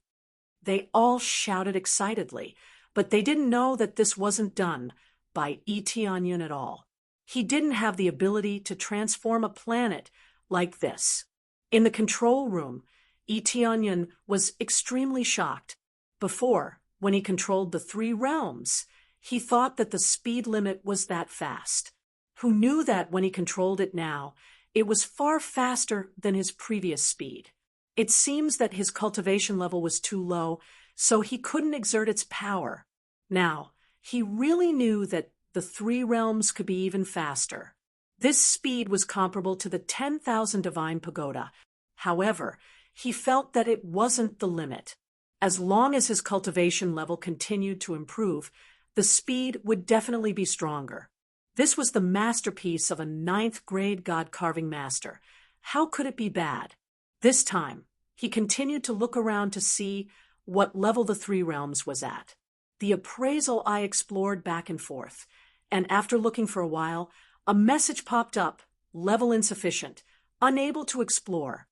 They all shouted excitedly, but they didn't know that this wasn't done by Yi Tianyun at all. He didn't have the ability to transform a planet like this. In the control room, Yi Tianyun was extremely shocked. Before, when he controlled the three realms, he thought that the speed limit was that fast. Who knew that when he controlled it now, it was far faster than his previous speed. It seems that his cultivation level was too low, so he couldn't exert its power. Now, he really knew that the three realms could be even faster. This speed was comparable to the 10,000 divine pagoda. However, he felt that it wasn't the limit. As long as his cultivation level continued to improve, the speed would definitely be stronger. This was the masterpiece of a 9th grade god-carving master. How could it be bad? This time, he continued to look around to see what level the three realms was at. The appraisal eye explored back and forth, and after looking for a while, a message popped up, level insufficient, unable to explore.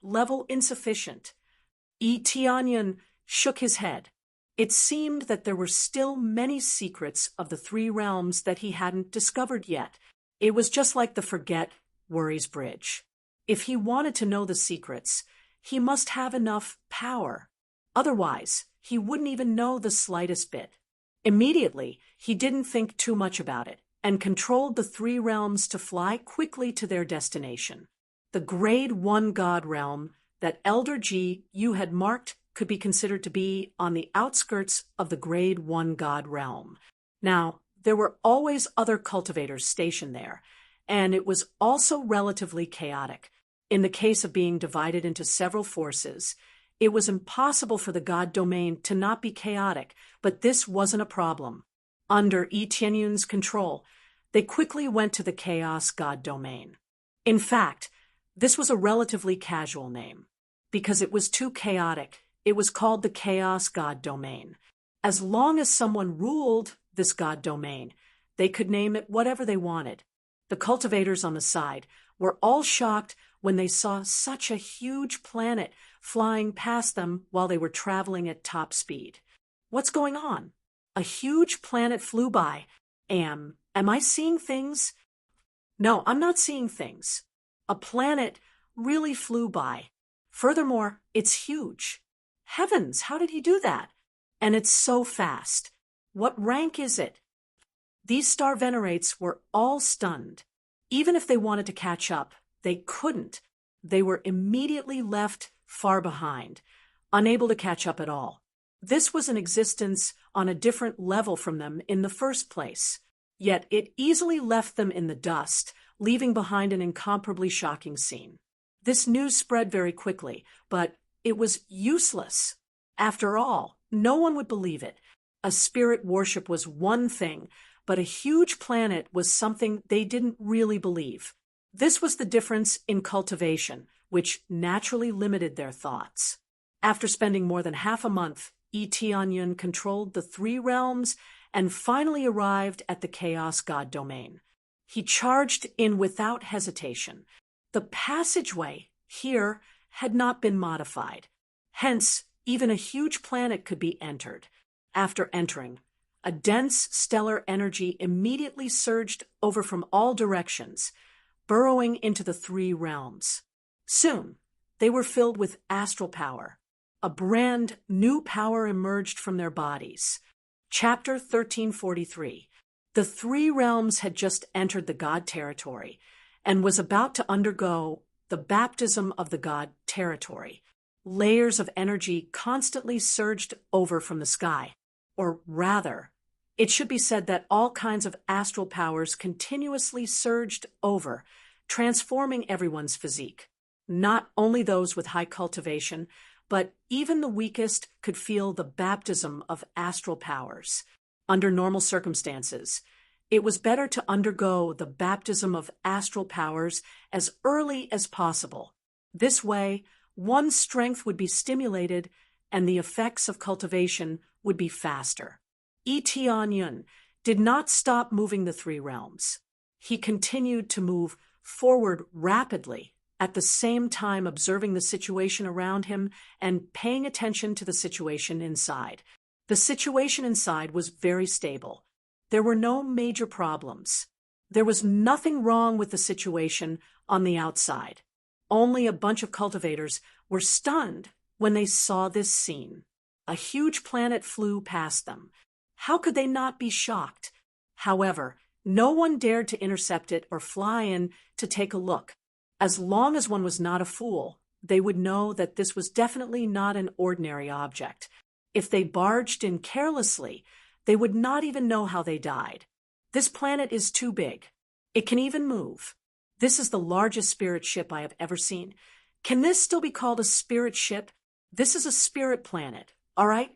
Level insufficient. Tianyan shook his head. It seemed that there were still many secrets of the three realms that he hadn't discovered yet. It was just like the forget worries bridge. If he wanted to know the secrets, he must have enough power. Otherwise, he wouldn't even know the slightest bit. Immediately, he didn't think too much about it and controlled the three realms to fly quickly to their destination. The Grade 1 God realm that Elder Ji Yu had marked could be considered to be on the outskirts of the Grade 1 God realm. Now, there were always other cultivators stationed there, and it was also relatively chaotic. In the case of being divided into several forces, it was impossible for the God domain to not be chaotic, but this wasn't a problem. Under Yi Tianyun's control, they quickly went to the Chaos God domain. In fact, this was a relatively casual name. Because it was too chaotic, it was called the Chaos God domain. As long as someone ruled this God domain, they could name it whatever they wanted. The cultivators on the side were all shocked when they saw such a huge planet flying past them while they were traveling at top speed. What's going on? A huge planet flew by. Am I seeing things? No, I'm not seeing things. A planet really flew by. Furthermore, it's huge. Heavens, how did he do that? And it's so fast. What rank is it? These star venerates were all stunned. Even if they wanted to catch up, they couldn't. They were immediately left far behind, unable to catch up at all. This was an existence on a different level from them in the first place. Yet it easily left them in the dust, leaving behind an incomparably shocking scene. This news spread very quickly, but it was useless. After all, no one would believe it. A spirit worship was one thing, but a huge planet was something they didn't really believe. This was the difference in cultivation, which naturally limited their thoughts. After spending more than half a month, Yi Tianyun controlled the three realms and finally arrived at the Chaos God domain. He charged in without hesitation. The passageway here had not been modified. Hence, even a huge planet could be entered. After entering, a dense stellar energy immediately surged over from all directions, burrowing into the three realms. Soon, they were filled with astral power. A brand new power emerged from their bodies. Chapter 1343. The three realms had just entered the God territory and was about to undergo the baptism of the God territory. Layers of energy constantly surged over from the sky. Or rather, it should be said that all kinds of astral powers continuously surged over, transforming everyone's physique. Not only those with high cultivation, but even the weakest could feel the baptism of astral powers. Under normal circumstances, it was better to undergo the baptism of astral powers as early as possible. This way, one's strength would be stimulated and the effects of cultivation would be faster. Yi Tianyun did not stop moving the three realms. He continued to move forward rapidly, at the same time observing the situation around him and paying attention to the situation inside. The situation inside was very stable. There were no major problems. There was nothing wrong with the situation on the outside. Only a bunch of cultivators were stunned when they saw this scene. A huge planet flew past them. How could they not be shocked? However, no one dared to intercept it or fly in to take a look. As long as one was not a fool, they would know that this was definitely not an ordinary object. If they barged in carelessly, they would not even know how they died. This planet is too big. It can even move. This is the largest spirit ship I have ever seen. Can this still be called a spirit ship? This is a spirit planet, all right?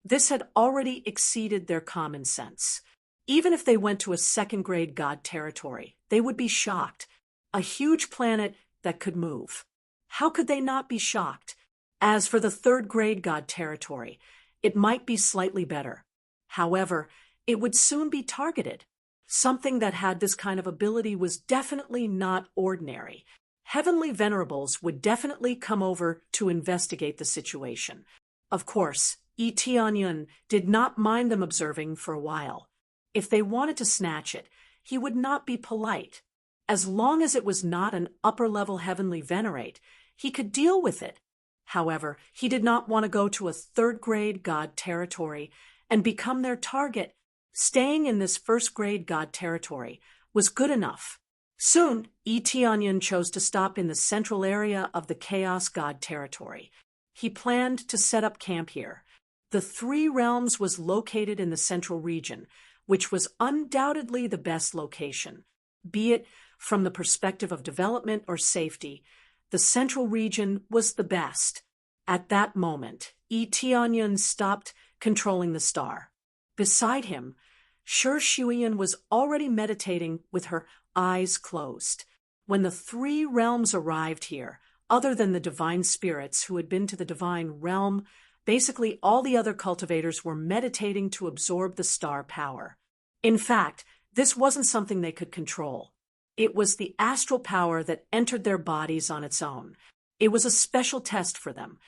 This had already exceeded their common sense. Even if they went to a second-grade God territory, they would be shocked. A huge planet that could move. How could they not be shocked? As for the third-grade God territory, it might be slightly better. However, it would soon be targeted. Something that had this kind of ability was definitely not ordinary. Heavenly venerables would definitely come over to investigate the situation. Of course, Eteonyun did not mind them observing for a while. If they wanted to snatch it, he would not be polite. As long as it was not an upper-level heavenly venerate, he could deal with it. However, he did not want to go to a third-grade god territory and become their target. Staying in this first-grade god territory was good enough. Soon, Eteonyun chose to stop in the central area of the Chaos God territory. He planned to set up camp here. The Three Realms was located in the central region, which was undoubtedly the best location. Be it from the perspective of development or safety, the central region was the best. At that moment, Eteonyun stopped controlling the star. Beside him, Shi Shuiyan was already meditating with her eyes closed. When the Three Realms arrived here, other than the divine spirits who had been to the divine realm, basically all the other cultivators were meditating to absorb the star power. In fact, this wasn't something they could control. It was the astral power that entered their bodies on its own. It was a special test for them.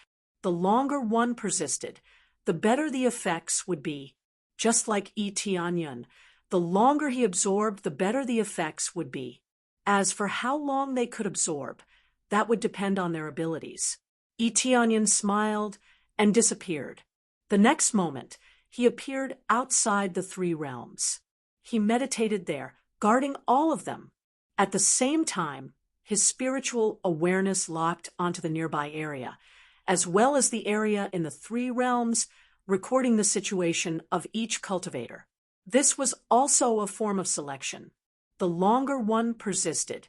The longer one persisted, the better the effects would be. Just like Eteonyun, the longer he absorbed, the better the effects would be. As for how long they could absorb, that would depend on their abilities. Eteonyun smiled and disappeared. The next moment, he appeared outside the Three Realms. He meditated there, guarding all of them. At the same time, his spiritual awareness locked onto the nearby area, as well as the area in the Three Realms, recording the situation of each cultivator. This was also a form of selection. The longer one persisted,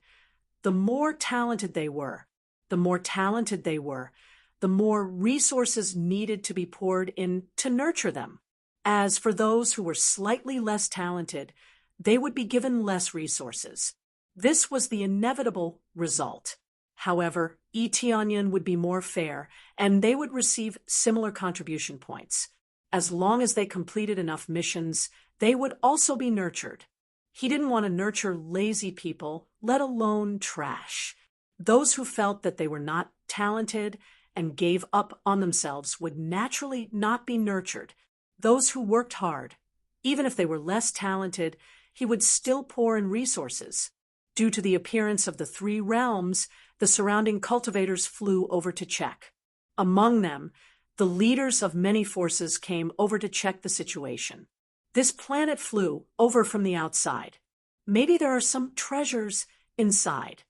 the more talented they were. The more talented they were, the more resources needed to be poured in to nurture them. As for those who were slightly less talented, they would be given less resources. This was the inevitable result. However, Eteonyun would be more fair, and they would receive similar contribution points. As long as they completed enough missions, they would also be nurtured. He didn't want to nurture lazy people, let alone trash. Those who felt that they were not talented and gave up on themselves would naturally not be nurtured. Those who worked hard, even if they were less talented, he would still pour in resources. Due to the appearance of the Three Realms, the surrounding cultivators flew over to check. Among them, the leaders of many forces came over to check the situation. This planet flew over from the outside. Maybe there are some treasures inside.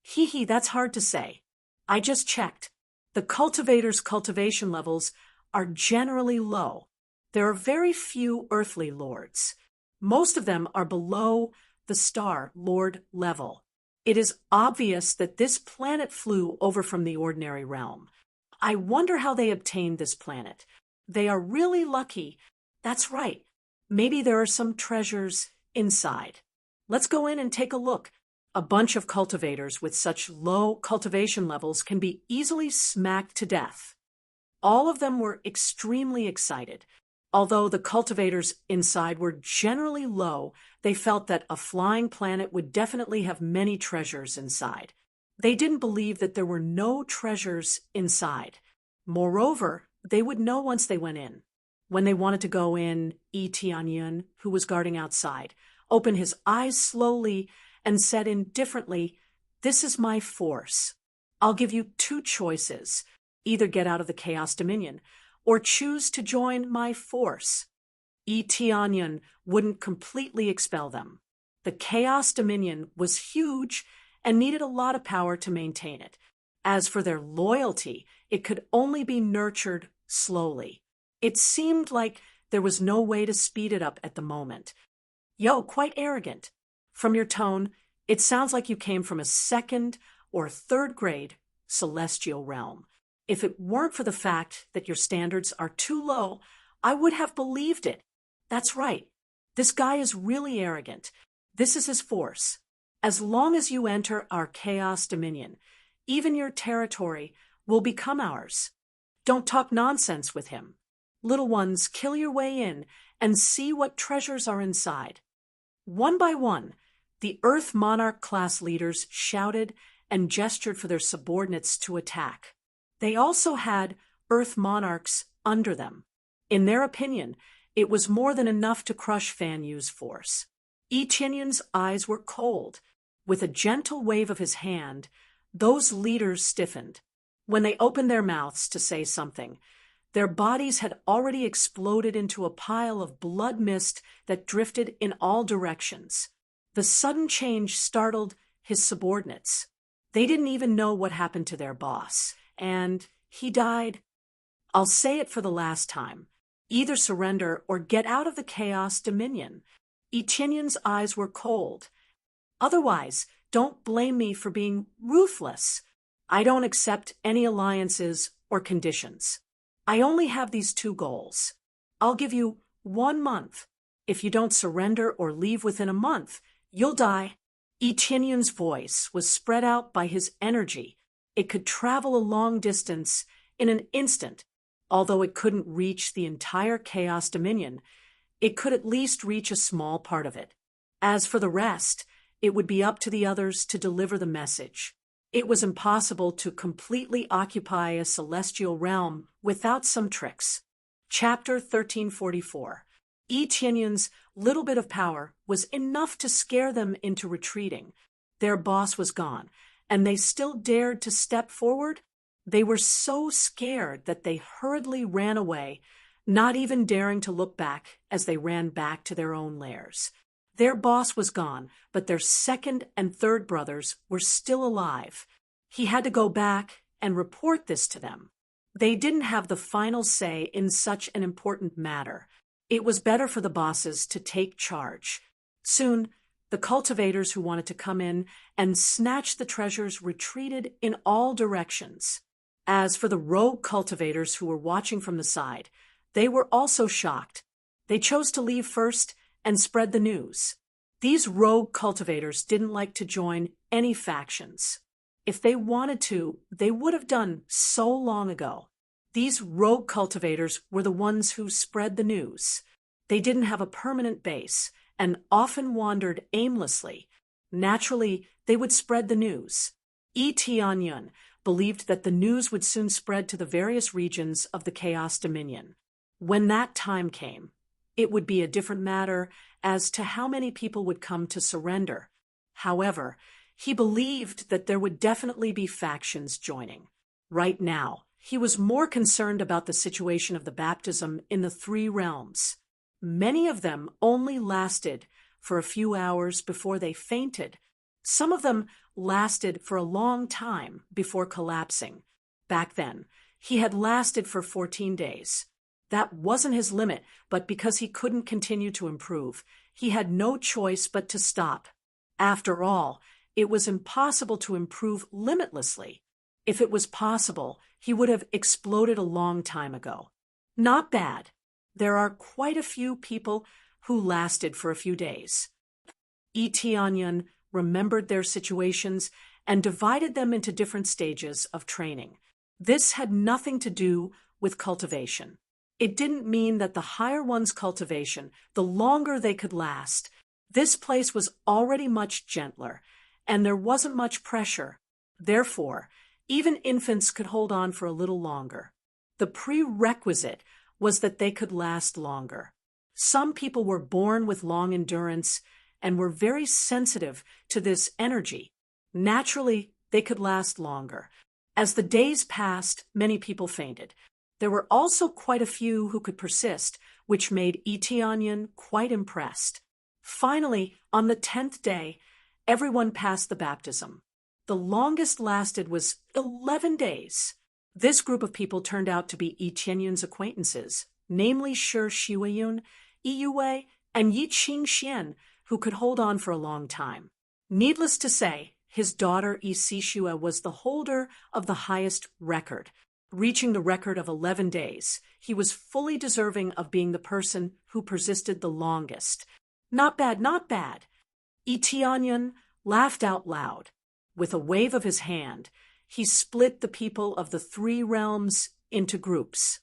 Hee, that's hard to say. I just checked. The cultivators' cultivation levels are generally low. There are very few earthly lords. Most of them are below the Star Lord level. It is obvious that this planet flew over from the ordinary realm. I wonder how they obtained this planet. They are really lucky. That's right. Maybe there are some treasures inside. Let's go in and take a look. A bunch of cultivators with such low cultivation levels can be easily smacked to death. All of them were extremely excited. Although the cultivators inside were generally low, they felt that a flying planet would definitely have many treasures inside. They didn't believe that there were no treasures inside. Moreover, they would know once they went in. When they wanted to go in, Eteonyun, who was guarding outside, opened his eyes slowly and said indifferently, "This is my force. I'll give you two choices. Either get out of the Chaos Dominion, or choose to join my force." Eteonyun wouldn't completely expel them. The Chaos Dominion was huge and needed a lot of power to maintain it. As for their loyalty, it could only be nurtured slowly. It seemed like there was no way to speed it up at the moment. Yo, quite arrogant. From your tone, it sounds like you came from a second or third grade celestial realm. If it weren't for the fact that your standards are too low, I would have believed it. That's right. This guy is really arrogant. This is his force. As long as you enter our Chaos Dominion, even your territory will become ours. Don't talk nonsense with him. Little ones, kill your way in and see what treasures are inside. One by one, the Earth Monarch class leaders shouted and gestured for their subordinates to attack. They also had Earth monarchs under them. In their opinion, it was more than enough to crush Fan Yu's force. Yi Tianyun's eyes were cold. With a gentle wave of his hand, those leaders stiffened. When they opened their mouths to say something, their bodies had already exploded into a pile of blood mist that drifted in all directions. The sudden change startled his subordinates. They didn't even know what happened to their boss, and he died. I'll say it for the last time. Either surrender or get out of the chaos dominion. Yi Tianyun's eyes were cold. Otherwise, don't blame me for being ruthless. I don't accept any alliances or conditions. I only have these two goals. I'll give you 1 month. If you don't surrender or leave within a month, you'll die. Yi Tianyun's voice was spread out by his energy. It could travel a long distance in an instant. Although it couldn't reach the entire Chaos Dominion, it could at least reach a small part of it. As for the rest, it would be up to the others to deliver the message. It was impossible to completely occupy a celestial realm without some tricks. Chapter 1344. Yi Tianyun's little bit of power was enough to scare them into retreating. Their boss was gone, and they still dared to step forward. They were so scared that they hurriedly ran away, not even daring to look back as they ran back to their own lairs. Their boss was gone, but their second and third brothers were still alive. He had to go back and report this to them. They didn't have the final say in such an important matter. It was better for the bosses to take charge. Soon, the cultivators who wanted to come in and snatch the treasures retreated in all directions. As for the rogue cultivators who were watching from the side, they were also shocked. They chose to leave first and spread the news. These rogue cultivators didn't like to join any factions. If they wanted to, they would have done so long ago. These rogue cultivators were the ones who spread the news. They didn't have a permanent base and often wandered aimlessly. Naturally, they would spread the news. Yi Tianyun believed that the news would soon spread to the various regions of the Chaos Dominion. When that time came, it would be a different matter as to how many people would come to surrender. However, he believed that there would definitely be factions joining. Right now, he was more concerned about the situation of the baptism in the 3 realms. Many of them only lasted for a few hours before they fainted. Some of them lasted for a long time before collapsing. Back then, he had lasted for 14 days. That wasn't his limit, but because he couldn't continue to improve, he had no choice but to stop. After all, it was impossible to improve limitlessly. If it was possible, he would have exploded a long time ago. Not bad. There are quite a few people who lasted for a few days. Yi Tianyun remembered their situations and divided them into different stages of training. This had nothing to do with cultivation. It didn't mean that the higher one's cultivation, the longer they could last. This place was already much gentler, and there wasn't much pressure. Therefore, even infants could hold on for a little longer. The prerequisite was that they could last longer. Some people were born with long endurance and were very sensitive to this energy. Naturally, they could last longer. As the days passed, many people fainted. There were also quite a few who could persist, which made Yi Tianyun quite impressed. Finally, on the 10th day, everyone passed the baptism. The longest lasted was 11 days. This group of people turned out to be Yi Tianyun's acquaintances, namely Shi Shiweyun, Yi Yuwei, and Yi Qingxian, who could hold on for a long time. Needless to say, his daughter Yi Sishue was the holder of the highest record, reaching the record of 11 days. He was fully deserving of being the person who persisted the longest. Not bad, not bad. Yi Tianyun laughed out loud. With a wave of his hand, he split the people of the 3 realms into groups.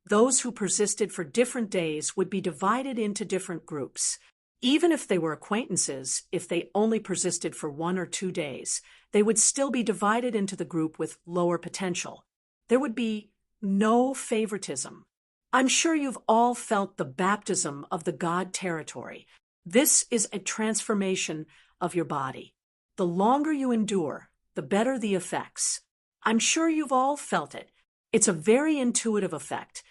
Those who persisted for different days would be divided into different groups. Even if they were acquaintances, if they only persisted for 1 or 2 days, they would still be divided into the group with lower potential. There would be no favoritism. I'm sure you've all felt the baptism of the God territory. This is a transformation of your body. The longer you endure, the better the effects. I'm sure you've all felt it. It's a very intuitive effect.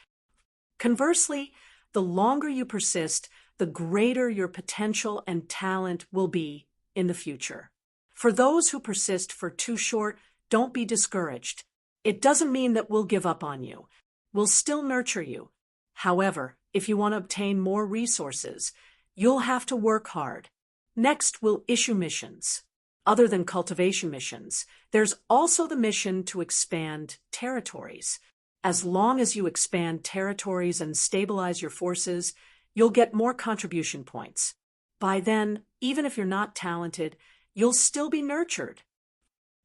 Conversely, the longer you persist, the greater your potential and talent will be in the future. For those who persist for too short, don't be discouraged. It doesn't mean that we'll give up on you. We'll still nurture you. However, if you want to obtain more resources, you'll have to work hard. Next, we'll issue missions. Other than cultivation missions, there's also the mission to expand territories. As long as you expand territories and stabilize your forces, you'll get more contribution points. By then, even if you're not talented, you'll still be nurtured.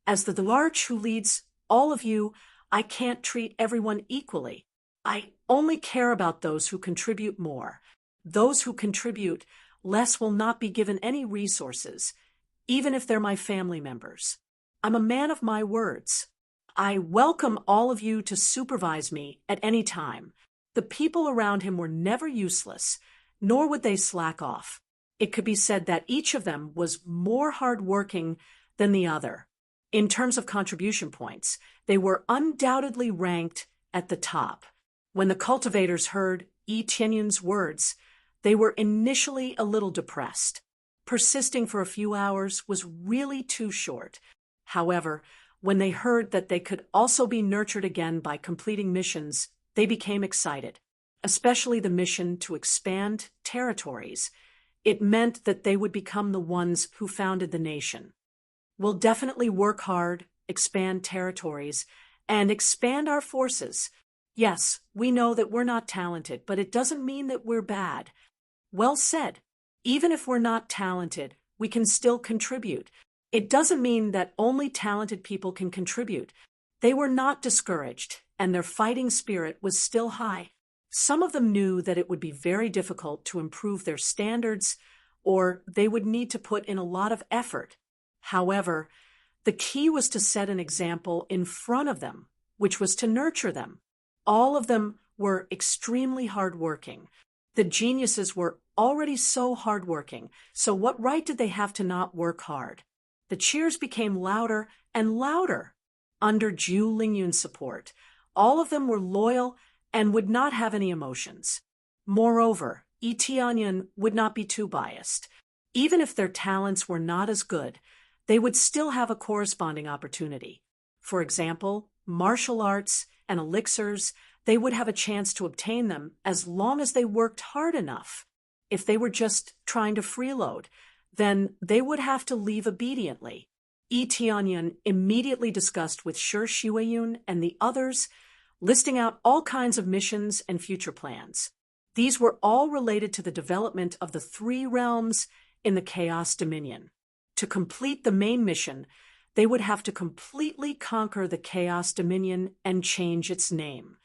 As the Larch who leads all of you, I can't treat everyone equally. I only care about those who contribute more. Those who contribute less will not be given any resources, even if they're my family members. I'm a man of my words. I welcome all of you to supervise me at any time. The people around him were never useless, nor would they slack off. It could be said that each of them was more hardworking than the other. In terms of contribution points, they were undoubtedly ranked at the top. When the cultivators heard Yi Tianyun's words, they were initially a little depressed. Persisting for a few hours was really too short. However, when they heard that they could also be nurtured again by completing missions, they became excited, especially the mission to expand territories. It meant that they would become the ones who founded the nation. We'll definitely work hard, expand territories, and expand our forces. Yes, we know that we're not talented, but it doesn't mean that we're bad. Well said. Even if we're not talented, we can still contribute. It doesn't mean that only talented people can contribute. They were not discouraged, and their fighting spirit was still high. Some of them knew that it would be very difficult to improve their standards, or they would need to put in a lot of effort. However, the key was to set an example in front of them, which was to nurture them. All of them were extremely hardworking. The geniuses were already so hardworking, so what right did they have to not work hard? The cheers became louder and louder. Under Ju Lingyun's support, all of them were loyal and would not have any emotions. Moreover, Yi Tianyun would not be too biased. Even if their talents were not as good, they would still have a corresponding opportunity. For example, martial arts and elixirs, they would have a chance to obtain them as long as they worked hard enough. If they were just trying to freeload, then they would have to leave obediently. Yi Tianyun immediately discussed with Shi Shuiyun and the others, listing out all kinds of missions and future plans. These were all related to the development of the 3 realms in the Chaos Dominion. To complete the main mission, they would have to completely conquer the Chaos Dominion and change its name.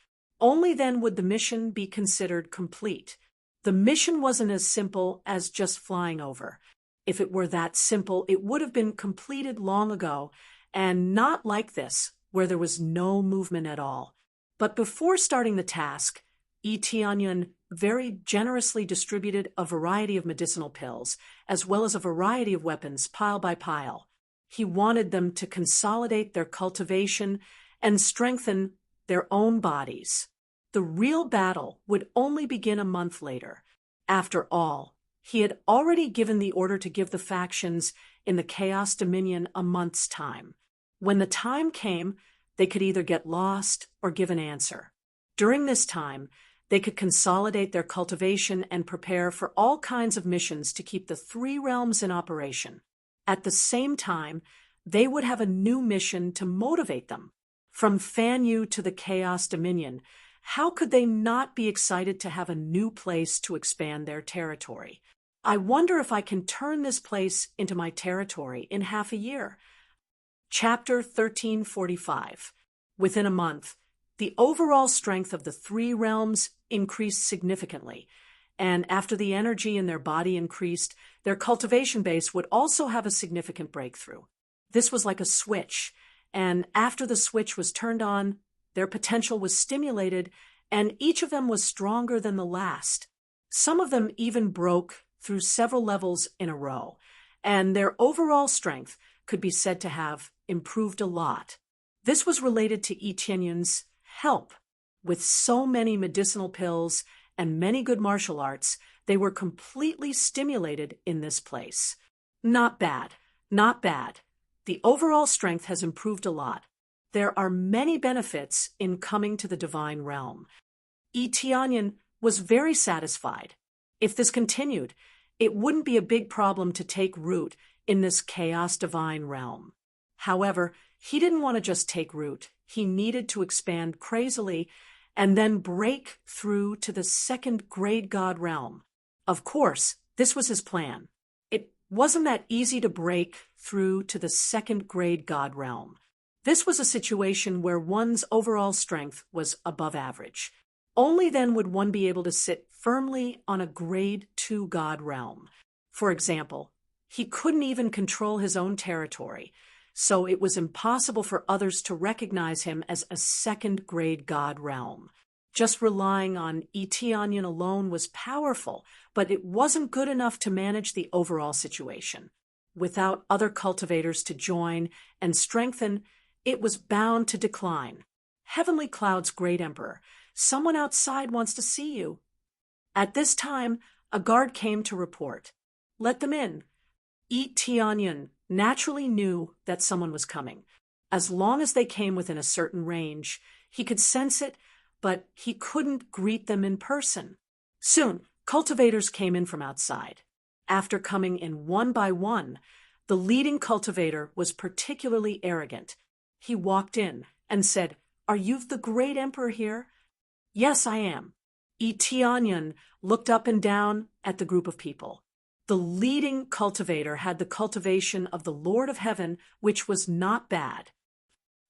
Only then would the mission be considered complete. The mission wasn't as simple as just flying over. If it were that simple, it would have been completed long ago, and not like this, where there was no movement at all. But before starting the task, Yi Tianyun very generously distributed a variety of medicinal pills, as well as a variety of weapons, pile by pile. He wanted them to consolidate their cultivation and strengthen their own bodies. The real battle would only begin a month later. After all, he had already given the order to give the factions in the Chaos Dominion a month's time. When the time came, they could either get lost or give an answer. During this time, they could consolidate their cultivation and prepare for all kinds of missions to keep the 3 realms in operation. At the same time, they would have a new mission to motivate them. From Fan Yu to the Chaos Dominion, how could they not be excited to have a new place to expand their territory? I wonder if I can turn this place into my territory in half a year. Chapter 1345. Within a month, the overall strength of the 3 realms increased significantly, and after the energy in their body increased, their cultivation base would also have a significant breakthrough. This was like a switch, and after the switch was turned on, their potential was stimulated, and each of them was stronger than the last. Some of them even broke through several levels in a row, and their overall strength could be said to have improved a lot. This was related to Yi Tianyun's help. With so many medicinal pills and many good martial arts, they were completely stimulated in this place. Not bad, not bad. The overall strength has improved a lot. There are many benefits in coming to the divine realm. Yi Tianyan was very satisfied. If this continued, it wouldn't be a big problem to take root in this chaos divine realm. However, he didn't want to just take root. He needed to expand crazily and then break through to the second grade god realm. Of course, this was his plan. It wasn't that easy to break through to the second grade god realm. This was a situation where one's overall strength was above average. Only then would one be able to sit firmly on a grade 2 god realm. For example, he couldn't even control his own territory, so it was impossible for others to recognize him as a second grade god realm. Just relying on Yi Tianyan alone was powerful, but it wasn't good enough to manage the overall situation. Without other cultivators to join and strengthen, it was bound to decline. Heavenly Cloud's great emperor, someone outside wants to see you. At this time, a guard came to report. Let them in. Yi Tianyan naturally knew that someone was coming. As long as they came within a certain range, he could sense it, but he couldn't greet them in person. Soon, cultivators came in from outside. After coming in one by one, the leading cultivator was particularly arrogant. He walked in and said, "Are you the great emperor here?" "Yes, I am." Yi Tianyan looked up and down at the group of people. The leading cultivator had the cultivation of the Lord of Heaven, which was not bad.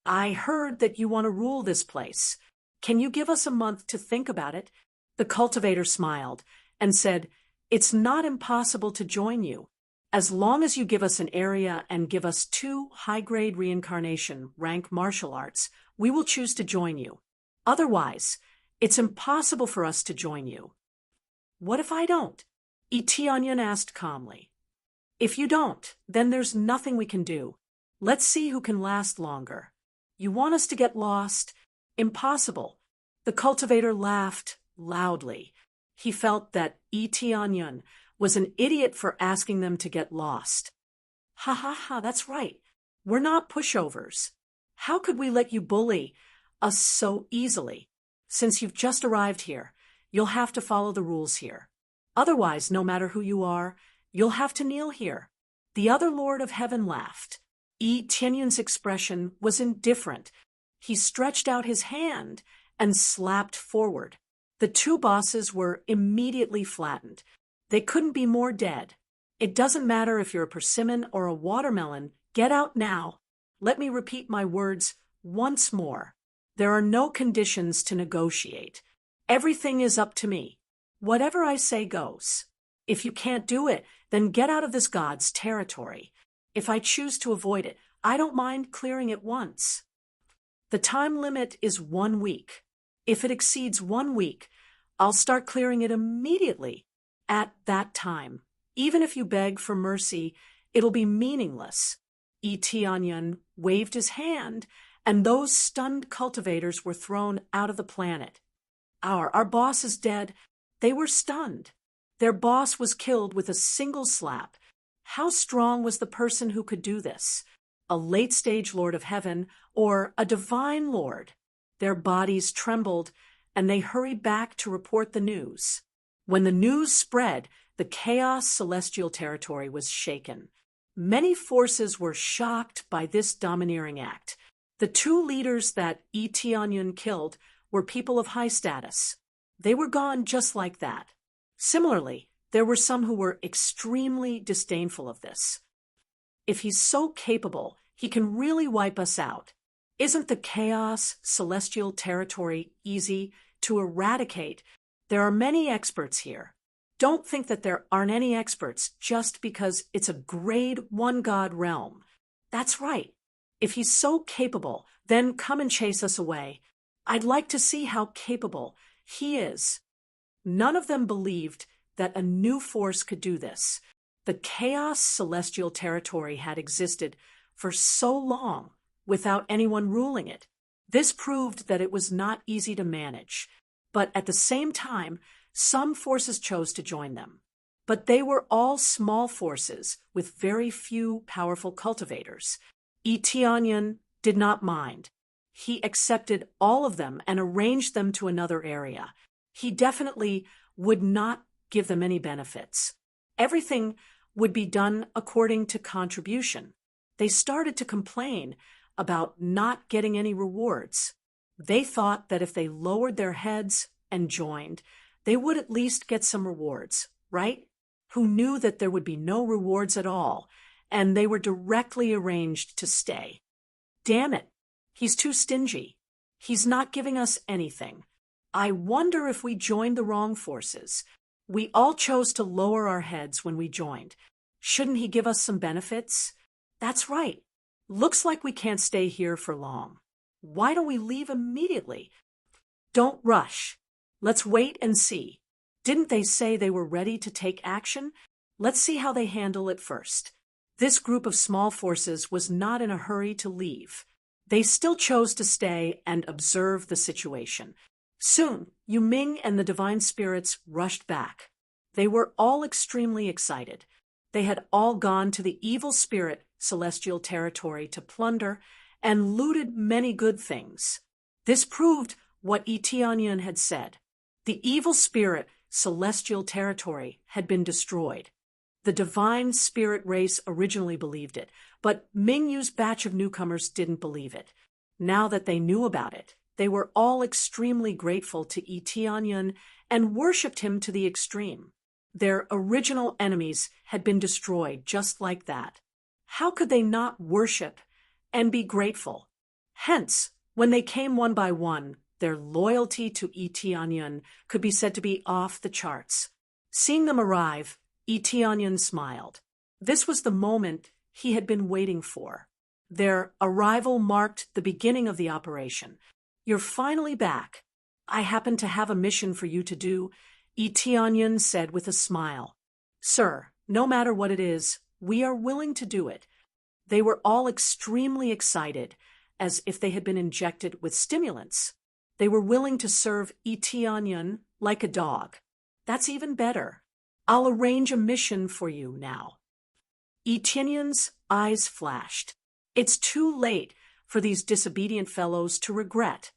"I heard that you want to rule this place. Can you give us a month to think about it?" The cultivator smiled and said, "It's not impossible to join you. As long as you give us an area and give us 2 high-grade reincarnation rank martial arts, we will choose to join you. Otherwise, it's impossible for us to join you." "What if I don't?" Yi Tianyan asked calmly. "If you don't, then there's nothing we can do. Let's see who can last longer. You want us to get lost? Impossible." The cultivator laughed loudly. He felt that Yi Tianyan was an idiot for asking them to get lost. "Ha ha ha, that's right. We're not pushovers. How could we let you bully us so easily? Since you've just arrived here, you'll have to follow the rules here. Otherwise, no matter who you are, you'll have to kneel here." The other Lord of Heaven laughed. Yi Tianyan's expression was indifferent. He stretched out his hand and slapped forward. The 2 bosses were immediately flattened. They couldn't be more dead. "It doesn't matter if you're a persimmon or a watermelon. Get out now. Let me repeat my words once more. There are no conditions to negotiate. Everything is up to me. Whatever I say goes. If you can't do it, then get out of this god's territory. If I choose to avoid it, I don't mind clearing it once. The time limit is 1 week. If it exceeds 1 week, I'll start clearing it immediately. At that time, even if you beg for mercy, it'll be meaningless." Yi Tianyan waved his hand, and those stunned cultivators were thrown out of the planet. Our boss is dead." They were stunned. Their boss was killed with a single slap. How strong was the person who could do this? A late-stage Lord of Heaven or a divine Lord? Their bodies trembled, and they hurried back to report the news. When the news spread, the chaos celestial territory was shaken. Many forces were shocked by this domineering act. The 2 leaders that Yi Tianyan killed were people of high status. They were gone just like that. Similarly, there were some who were extremely disdainful of this. "If he's so capable, he can really wipe us out. Isn't the chaos celestial territory easy to eradicate? There are many experts here. Don't think that there aren't any experts just because it's a grade 1 god realm. That's right. If he's so capable, then come and chase us away. I'd like to see how capable he is. None of them believed that a new force could do this. The chaos celestial territory had existed for so long without anyone ruling it. This proved that it was not easy to manage, but at the same time, some forces chose to join them. But they were all small forces with very few powerful cultivators. Eteonion did not mind. He accepted all of them and arranged them to another area. He definitely would not give them any benefits. Everything would be done according to contribution. They started to complain about not getting any rewards. They thought that if they lowered their heads and joined, they would at least get some rewards, right? Who knew that there would be no rewards at all, and they were directly arranged to stay. Damn it, he's too stingy. He's not giving us anything. I wonder if we joined the wrong forces. We all chose to lower our heads when we joined. Shouldn't he give us some benefits? That's right. Looks like we can't stay here for long. Why don't we leave immediately? Don't rush. Let's wait and see. Didn't they say they were ready to take action? Let's see how they handle it first. This group of small forces was not in a hurry to leave. They still chose to stay and observe the situation. Soon, Yu Ming and the divine spirits rushed back. They were all extremely excited. They had all gone to the evil spirit celestial territory to plunder and looted many good things. This proved what Eteonion had said. The evil spirit celestial territory had been destroyed. The divine spirit race originally believed it, but Mingyu's batch of newcomers didn't believe it. Now that they knew about it, they were all extremely grateful to Eteonion and worshipped him to the extreme. Their original enemies had been destroyed just like that. How could they not worship and be grateful? Hence, when they came one by one, their loyalty to Eteonion could be said to be off the charts. Seeing them arrive, Eteonion smiled. This was the moment he had been waiting for. Their arrival marked the beginning of the operation. You're finally back. I happen to have a mission for you to do, Eteonion said with a smile. Sir, no matter what it is, we are willing to do it. They were all extremely excited, as if they had been injected with stimulants. They were willing to serve Eteonion like a dog. That's even better. I'll arrange a mission for you now. Eteonion's eyes flashed. It's too late for these disobedient fellows to regret.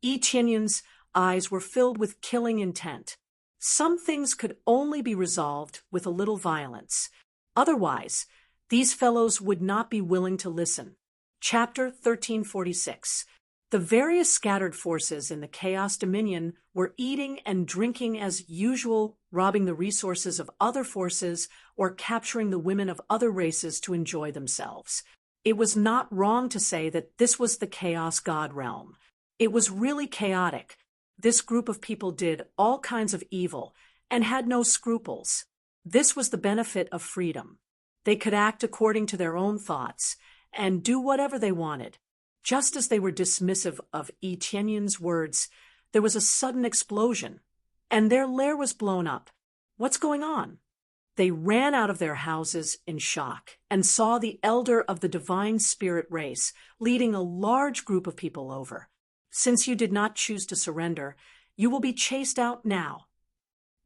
Eteonion's eyes were filled with killing intent. Some things could only be resolved with a little violence. Otherwise, these fellows would not be willing to listen. Chapter 1346. The various scattered forces in the Chaos Dominion were eating and drinking as usual, robbing the resources of other forces or capturing the women of other races to enjoy themselves. It was not wrong to say that this was the Chaos God realm. It was really chaotic. This group of people did all kinds of evil and had no scruples. This was the benefit of freedom. They could act according to their own thoughts and do whatever they wanted. Just as they were dismissive of Eteonion's words, there was a sudden explosion, and their lair was blown up. What's going on? They ran out of their houses in shock and saw the elder of the divine spirit race leading a large group of people over. Since you did not choose to surrender, you will be chased out now.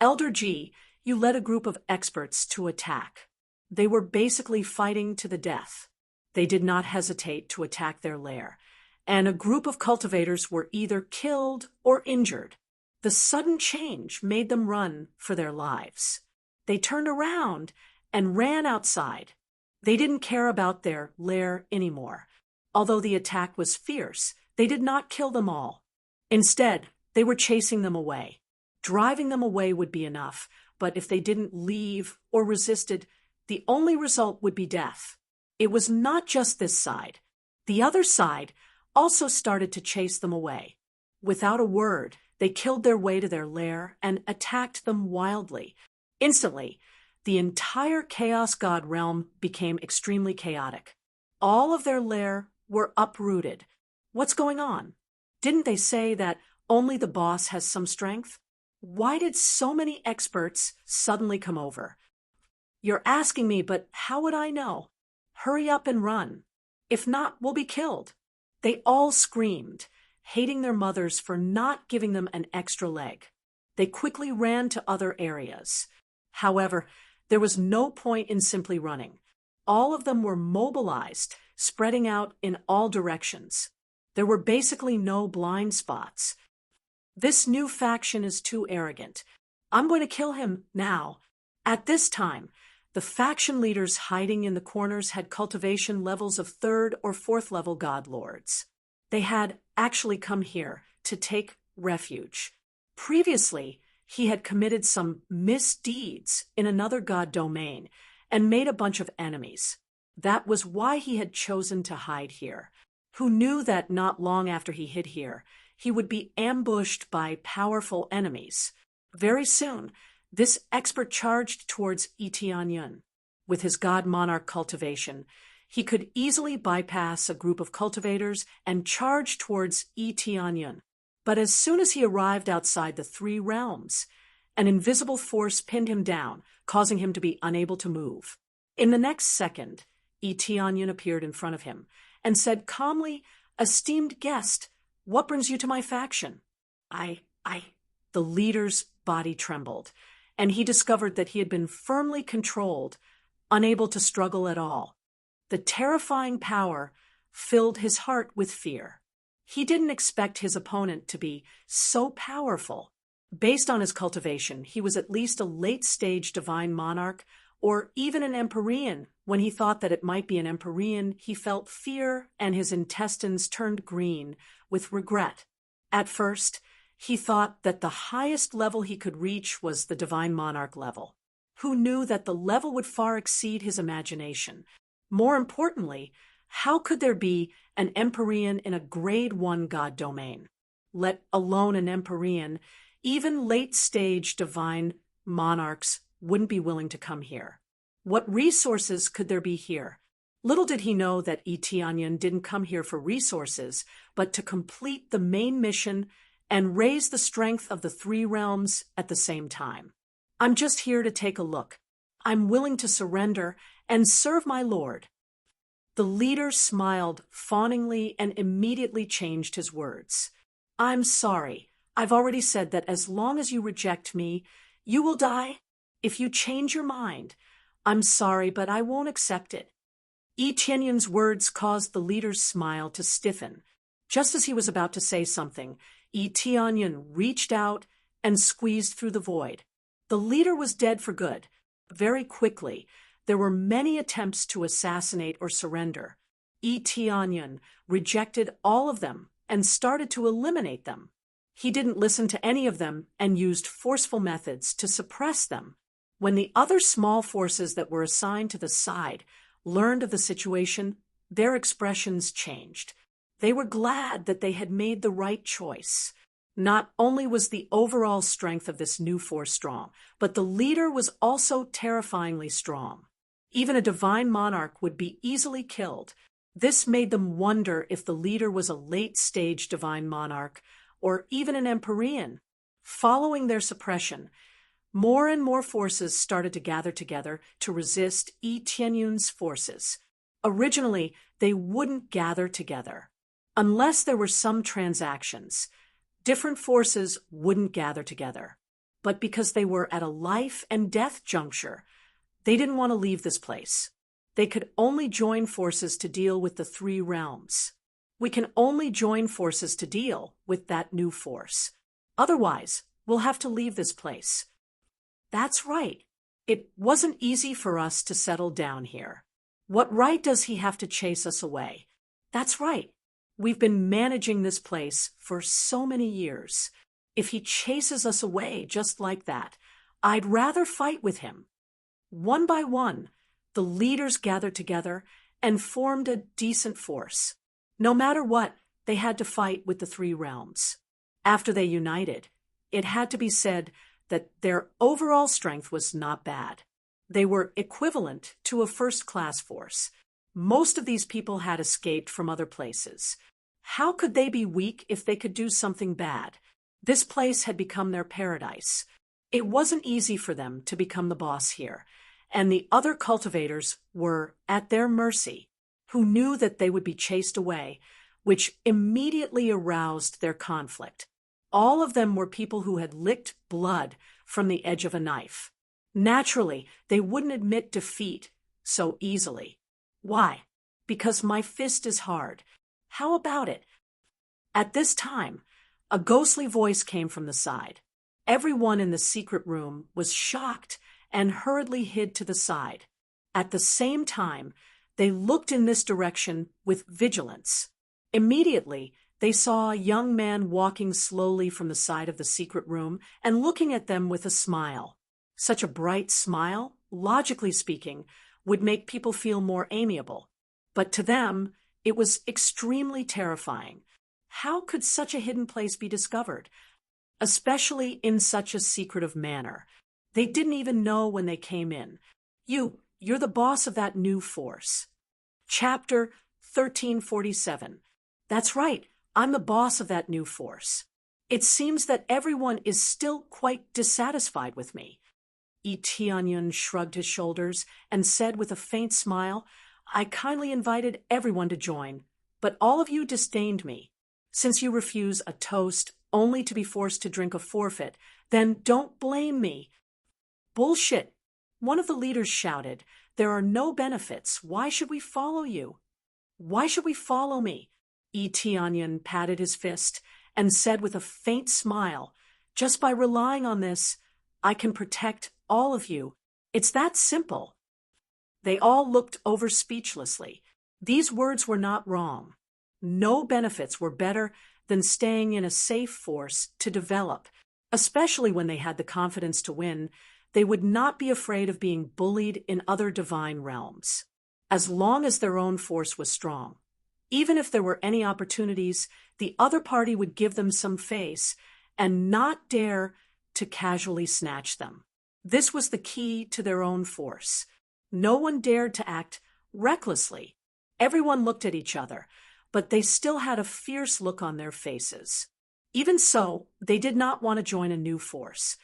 Elder G, you led a group of experts to attack. They were basically fighting to the death. They did not hesitate to attack their lair, and a group of cultivators were either killed or injured. The sudden change made them run for their lives. They turned around and ran outside. They didn't care about their lair anymore. Although the attack was fierce, they did not kill them all. Instead, they were chasing them away. Driving them away would be enough, but if they didn't leave or resisted, the only result would be death. It was not just this side. The other side also started to chase them away. Without a word, they killed their way to their lair and attacked them wildly. Instantly, the entire Chaos God realm became extremely chaotic. All of their lair were uprooted. What's going on? Didn't they say that only the boss has some strength? Why did so many experts suddenly come over? You're asking me, but how would I know? Hurry up and run. If not, we'll be killed. They all screamed, hating their mothers for not giving them an extra leg. They quickly ran to other areas. However, there was no point in simply running. All of them were mobilized, spreading out in all directions. There were basically no blind spots. This new faction is too arrogant. I'm going to kill him now. At this time, the faction leaders hiding in the corners had cultivation levels of 3rd or 4th level god lords. They had actually come here to take refuge. Previously, he had committed some misdeeds in another god domain and made a bunch of enemies. That was why he had chosen to hide here. Who knew that not long after he hid here, he would be ambushed by powerful enemies. Very soon, this expert charged towards Etianyun. With his god monarch cultivation, he could easily bypass a group of cultivators and charge towards Etianyun. But as soon as he arrived outside the 3 realms, an invisible force pinned him down, causing him to be unable to move. In the next second, Etianyun appeared in front of him and said calmly, "Esteemed guest, what brings you to my faction?" The leader's body trembled, and he discovered that he had been firmly controlled, unable to struggle at all. The terrifying power filled his heart with fear. He didn't expect his opponent to be so powerful. Based on his cultivation, he was at least a late-stage divine monarch, or even an Empyrean. When he thought that it might be an Empyrean, he felt fear and his intestines turned green with regret. At first, he thought that the highest level he could reach was the divine monarch level. Who knew that the level would far exceed his imagination? More importantly, how could there be an Empyrean in a grade 1 god domain? Let alone an Empyrean, even late-stage divine monarchs wouldn't be willing to come here. What resources could there be here? Little did he know that Etianyun didn't come here for resources, but to complete the main mission and raise the strength of the 3 realms at the same time. I'm just here to take a look. I'm willing to surrender and serve my lord. The leader smiled fawningly and immediately changed his words. I'm sorry. I've already said that as long as you reject me, you will die. If you change your mind, I'm sorry, but I won't accept it. Etianyun's words caused the leader's smile to stiffen. Just as he was about to say something, Etianyun reached out and squeezed through the void. The leader was dead for good. Very quickly, there were many attempts to assassinate or surrender. Etianyun rejected all of them and started to eliminate them. He didn't listen to any of them and used forceful methods to suppress them. When the other small forces that were assigned to the side learned of the situation, their expressions changed. They were glad that they had made the right choice. Not only was the overall strength of this new force strong, but the leader was also terrifyingly strong. Even a divine monarch would be easily killed. This made them wonder if the leader was a late-stage divine monarch or even an Empyrean. Following their suppression, more and more forces started to gather together to resist Etianyun's forces. Originally, they wouldn't gather together. Unless there were some transactions, different forces wouldn't gather together. But because they were at a life and death juncture, they didn't want to leave this place. They could only join forces to deal with the 3 realms. We can only join forces to deal with that new force. Otherwise, we'll have to leave this place. That's right. It wasn't easy for us to settle down here. What right does he have to chase us away? That's right. We've been managing this place for so many years. If he chases us away just like that, I'd rather fight with him. One by one, the leaders gathered together and formed a decent force. No matter what, they had to fight with the 3 realms. After they united, it had to be said that their overall strength was not bad. They were equivalent to a first-class force. Most of these people had escaped from other places. How could they be weak if they could do something bad? This place had become their paradise. It wasn't easy for them to become the boss here, and the other cultivators were at their mercy, who knew that they would be chased away, which immediately aroused their conflict. All of them were people who had licked blood from the edge of a knife. Naturally, they wouldn't admit defeat so easily. Why? Because my fist is hard. How about it? At this time, a ghostly voice came from the side. Everyone in the secret room was shocked and hurriedly hid to the side. At the same time, they looked in this direction with vigilance. Immediately, they saw a young man walking slowly from the side of the secret room and looking at them with a smile. Such a bright smile, logically speaking, would make people feel more amiable. But to them, it was extremely terrifying. How could such a hidden place be discovered? Especially in such a secretive manner. They didn't even know when they came in. You're the boss of that new force. Chapter 1347. That's right, I'm the boss of that new force. It seems that everyone is still quite dissatisfied with me. Etienne shrugged his shoulders and said with a faint smile, I kindly invited everyone to join, but all of you disdained me. Since you refuse a toast only to be forced to drink a forfeit, then don't blame me. Bullshit! One of the leaders shouted, There are no benefits. Why should we follow you? Why should we follow me? Etienne patted his fist and said with a faint smile, Just by relying on this, I can protect all of you. It's that simple. They all looked over speechlessly. These words were not wrong. No benefits were better than staying in a safe force to develop, especially when they had the confidence to win. They would not be afraid of being bullied in other divine realms, as long as their own force was strong. Even if there were any opportunities, the other party would give them some face and not dare to casually snatch them. This was the key to their own force. No one dared to act recklessly. Everyone looked at each other, but they still had a fierce look on their faces. Even so, they did not want to join a new force.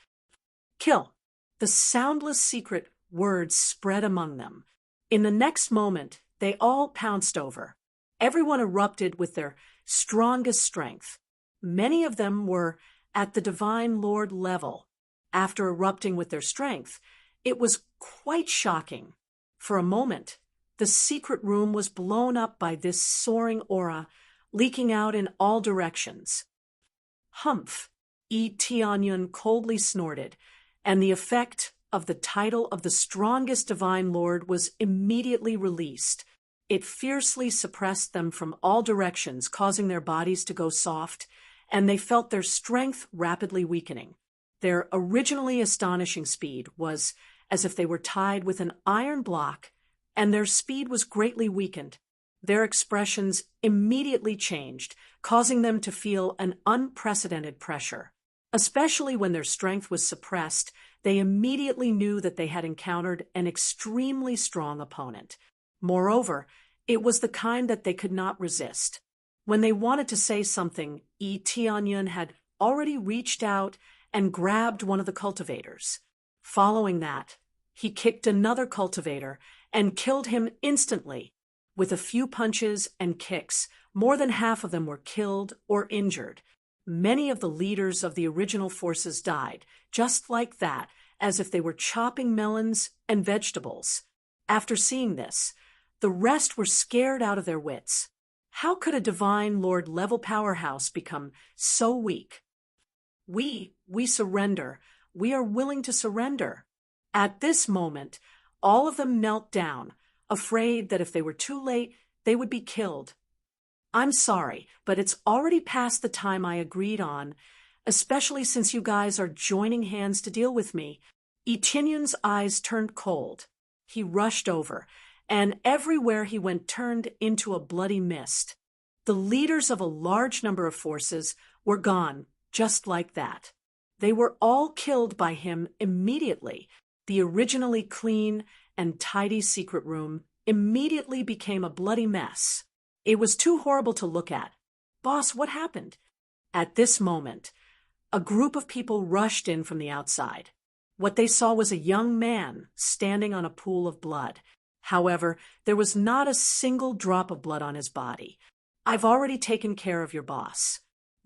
Kill. The soundless secret words spread among them. In the next moment, they all pounced over. Everyone erupted with their strongest strength. Many of them were at the Divine Lord level. After erupting with their strength, it was quite shocking. For a moment, the secret room was blown up by this soaring aura, leaking out in all directions. Humph! Etienne coldly snorted, and the effect of the title of the strongest Divine Lord was immediately released. It fiercely suppressed them from all directions, causing their bodies to go soft, and they felt their strength rapidly weakening. Their originally astonishing speed was as if they were tied with an iron block, and their speed was greatly weakened. Their expressions immediately changed, causing them to feel an unprecedented pressure. Especially when their strength was suppressed, they immediately knew that they had encountered an extremely strong opponent. Moreover, it was the kind that they could not resist. When they wanted to say something, Etienne had already reached out and grabbed one of the cultivators. Following that, he kicked another cultivator and killed him instantly. With a few punches and kicks, more than half of them were killed or injured. Many of the leaders of the original forces died, just like that, as if they were chopping melons and vegetables. After seeing this, the rest were scared out of their wits. How could a Divine Lord level powerhouse become so weak? We surrender. We are willing to surrender. At this moment, all of them knelt down, afraid that if they were too late, they would be killed. I'm sorry, but it's already past the time I agreed on, especially since you guys are joining hands to deal with me. Etienne's eyes turned cold. He rushed over, and everywhere he went turned into a bloody mist. The leaders of a large number of forces were gone, just like that. They were all killed by him immediately. The originally clean and tidy secret room immediately became a bloody mess. It was too horrible to look at. "Boss, what happened?" At this moment, a group of people rushed in from the outside. What they saw was a young man standing on a pool of blood. However, there was not a single drop of blood on his body. "I've already taken care of your boss.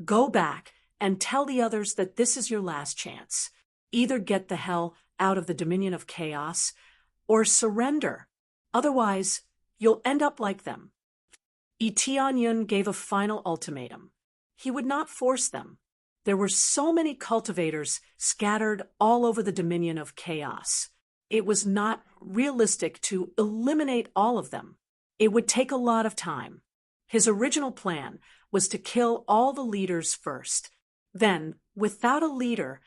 Go back and tell the others that this is your last chance. Either get the hell out of the dominion of chaos or surrender. Otherwise, you'll end up like them." Tianyun gave a final ultimatum. He would not force them. There were so many cultivators scattered all over the dominion of chaos. It was not realistic to eliminate all of them. It would take a lot of time. His original plan was to kill all the leaders first. Then, without a leader,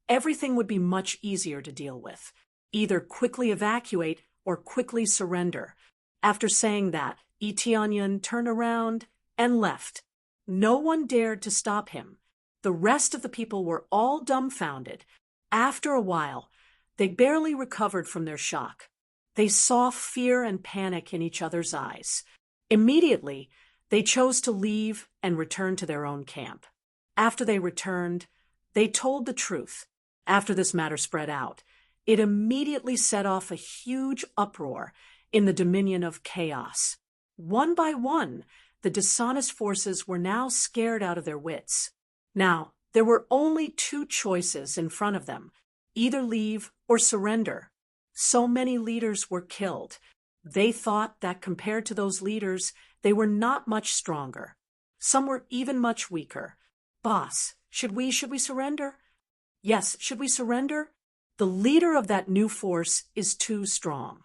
everything would be much easier to deal with. Either quickly evacuate or quickly surrender. After saying that, Tianyun turned around and left. No one dared to stop him. The rest of the people were all dumbfounded. After a while, they barely recovered from their shock. They saw fear and panic in each other's eyes. Immediately, they chose to leave and return to their own camp. After they returned, they told the truth. After this matter spread out, it immediately set off a huge uproar in the dominion of chaos. One by one, the dishonest forces were now scared out of their wits. Now, there were only two choices in front of them: either leave or surrender. So many leaders were killed. They thought that compared to those leaders, they were not much stronger. Some were even much weaker. "Boss, should we surrender?" "Yes, should we surrender?" "The leader of that new force is too strong.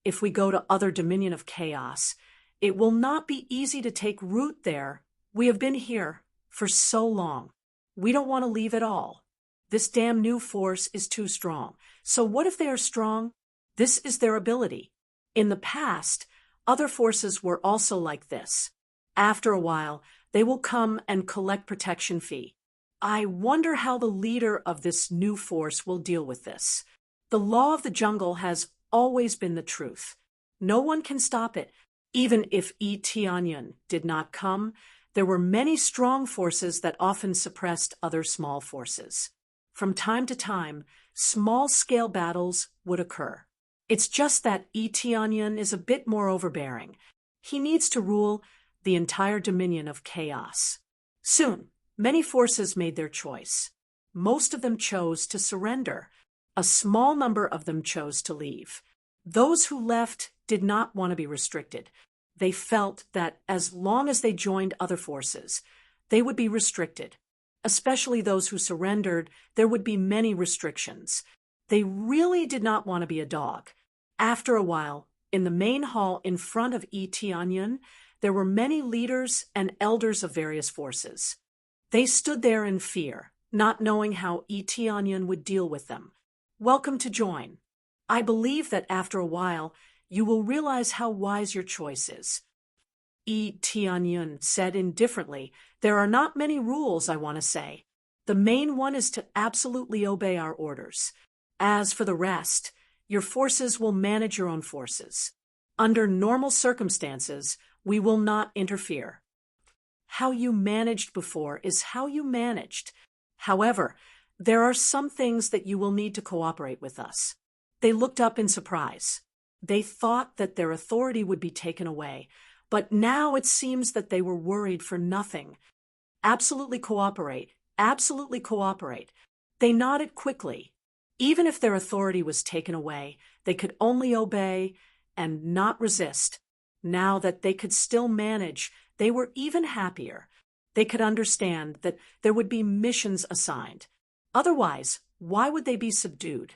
If we go to other dominion of chaos, it will not be easy to take root there. We have been here for so long. We don't want to leave at all. This damn new force is too strong. So what if they are strong? This is their ability. In the past, other forces were also like this. After a while, they will come and collect protection fee. I wonder how the leader of this new force will deal with this. The law of the jungle has always been the truth. No one can stop it. Even if Tianyun did not come, there were many strong forces that often suppressed other small forces. From time to time, small-scale battles would occur. It's just that Tianyun is a bit more overbearing. He needs to rule the entire dominion of chaos. Soon, many forces made their choice. Most of them chose to surrender. A small number of them chose to leave. Those who left did not want to be restricted. They felt that as long as they joined other forces, they would be restricted. Especially those who surrendered, there would be many restrictions. They really did not want to be a dog. After a while, in the main hall in front of Tianyun, there were many leaders and elders of various forces. They stood there in fear, not knowing how Tianyun would deal with them. "Welcome to join. I believe that after a while, you will realize how wise your choice is." Tianyun said indifferently, "There are not many rules, I want to say. The main one is to absolutely obey our orders. As for the rest, your forces will manage your own forces. Under normal circumstances, we will not interfere. How you managed before is how you managed. However, there are some things that you will need to cooperate with us." They looked up in surprise. They thought that their authority would be taken away, but now it seems that they were worried for nothing. Absolutely cooperate. Absolutely cooperate. They nodded quickly. Even if their authority was taken away, they could only obey and not resist. Now that they could still manage, they were even happier. They could understand that there would be missions assigned. Otherwise, why would they be subdued?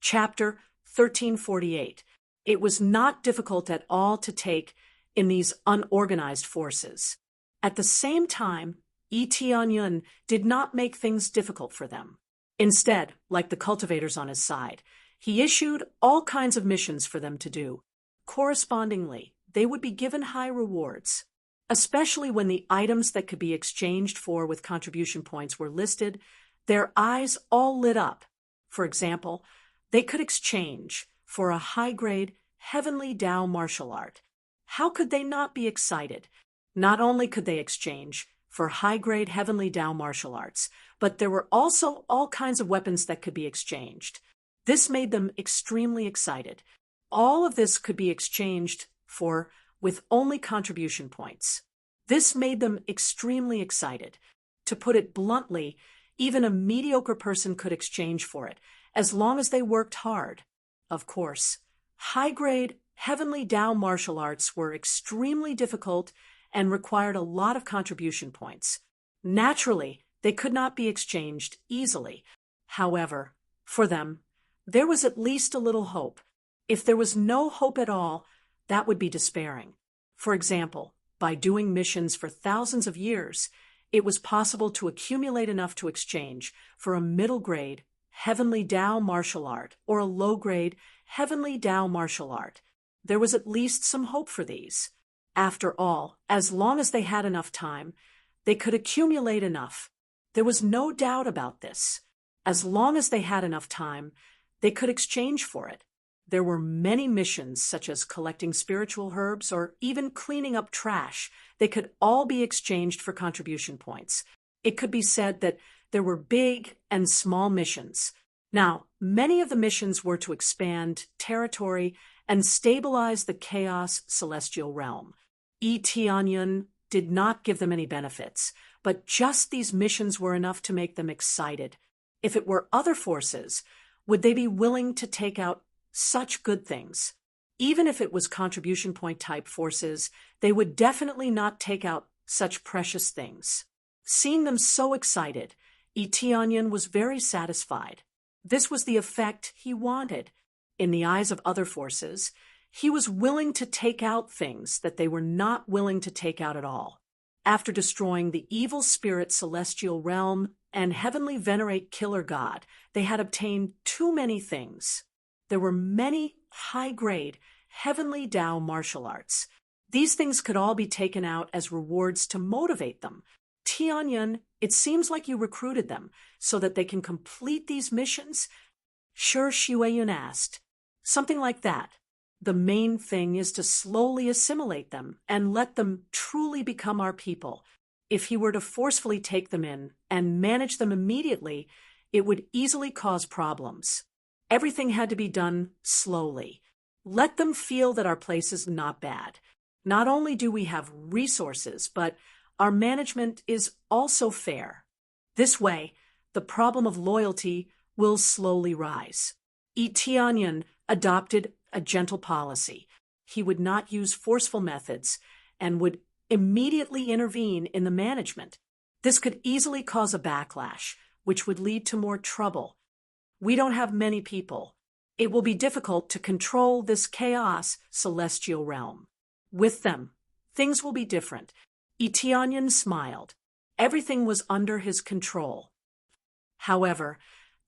Chapter 1348. It was not difficult at all to take in these unorganized forces. At the same time, Tianyun did not make things difficult for them. Instead, like the cultivators on his side, he issued all kinds of missions for them to do. Correspondingly, they would be given high rewards, especially when the items that could be exchanged for with contribution points were listed. Their eyes all lit up. For example, they could exchange for a high-grade Heavenly Tao martial art. How could they not be excited? Not only could they exchange for high-grade Heavenly Tao martial arts, but there were also all kinds of weapons that could be exchanged. This made them extremely excited. All of this could be exchanged for with only contribution points. This made them extremely excited. To put it bluntly, even a mediocre person could exchange for it, as long as they worked hard. Of course, high-grade Heavenly Tao martial arts were extremely difficult and required a lot of contribution points. Naturally, they could not be exchanged easily. However, for them, there was at least a little hope. If there was no hope at all, that would be despairing. For example, by doing missions for thousands of years, it was possible to accumulate enough to exchange for a middle-grade Heavenly Tao martial art or a low-grade Heavenly Tao martial art. There was at least some hope for these. After all, as long as they had enough time, they could accumulate enough. There was no doubt about this. As long as they had enough time, they could exchange for it. There were many missions, such as collecting spiritual herbs or even cleaning up trash. They could all be exchanged for contribution points. It could be said that there were big and small missions. Now, many of the missions were to expand territory and stabilize the chaos celestial realm. Tianyun did not give them any benefits, but just these missions were enough to make them excited. If it were other forces, would they be willing to take out such good things? Even if it was contribution point type forces, they would definitely not take out such precious things. Seeing them so excited, Tianyun was very satisfied. This was the effect he wanted. In the eyes of other forces, he was willing to take out things that they were not willing to take out at all. After destroying the evil spirit celestial realm and heavenly venerate killer god, they had obtained too many things. There were many high-grade Heavenly Tao martial arts. These things could all be taken out as rewards to motivate them. Tianyun, it seems like you recruited them so that they can complete these missions? Sure, Xueyun asked. Something like that. The main thing is to slowly assimilate them and let them truly become our people. If he were to forcefully take them in and manage them immediately, it would easily cause problems. Everything had to be done slowly. Let them feel that our place is not bad. Not only do we have resources, but our management is also fair. This way, the problem of loyalty will slowly rise. Tianyun adopted a gentle policy. He would not use forceful methods and would immediately intervene in the management. This could easily cause a backlash, which would lead to more trouble. We don't have many people. It will be difficult to control this chaos celestial realm. With them, things will be different. Tianyun smiled. Everything was under his control. However,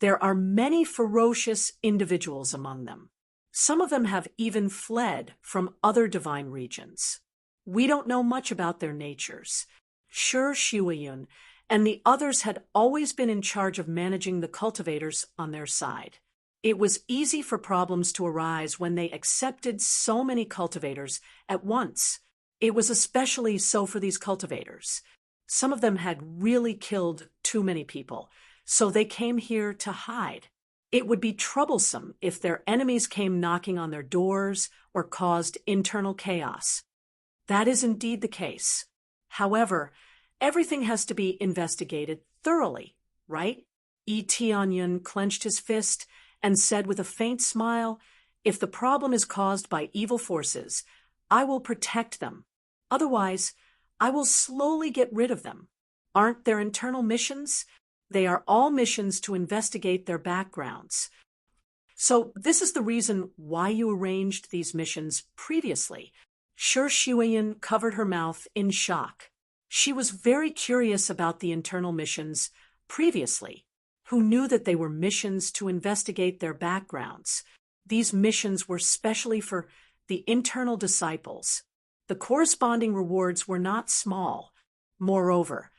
there are many ferocious individuals among them. Some of them have even fled from other divine regions. We don't know much about their natures. Sure, Xueyun and the others had always been in charge of managing the cultivators on their side. It was easy for problems to arise when they accepted so many cultivators at once. It was especially so for these cultivators. Some of them had really killed too many people, so they came here to hide. It would be troublesome if their enemies came knocking on their doors or caused internal chaos. That is indeed the case. However, everything has to be investigated thoroughly, right? Tianyun clenched his fist and said with a faint smile, "If the problem is caused by evil forces, I will protect them. Otherwise, I will slowly get rid of them. Aren't there internal missions? They are all missions to investigate their backgrounds. So this is the reason why you arranged these missions previously." Sure, Xueyun covered her mouth in shock. She was very curious about the internal missions previously. Who knew that they were missions to investigate their backgrounds? These missions were specially for the internal disciples. The corresponding rewards were not small. Moreover,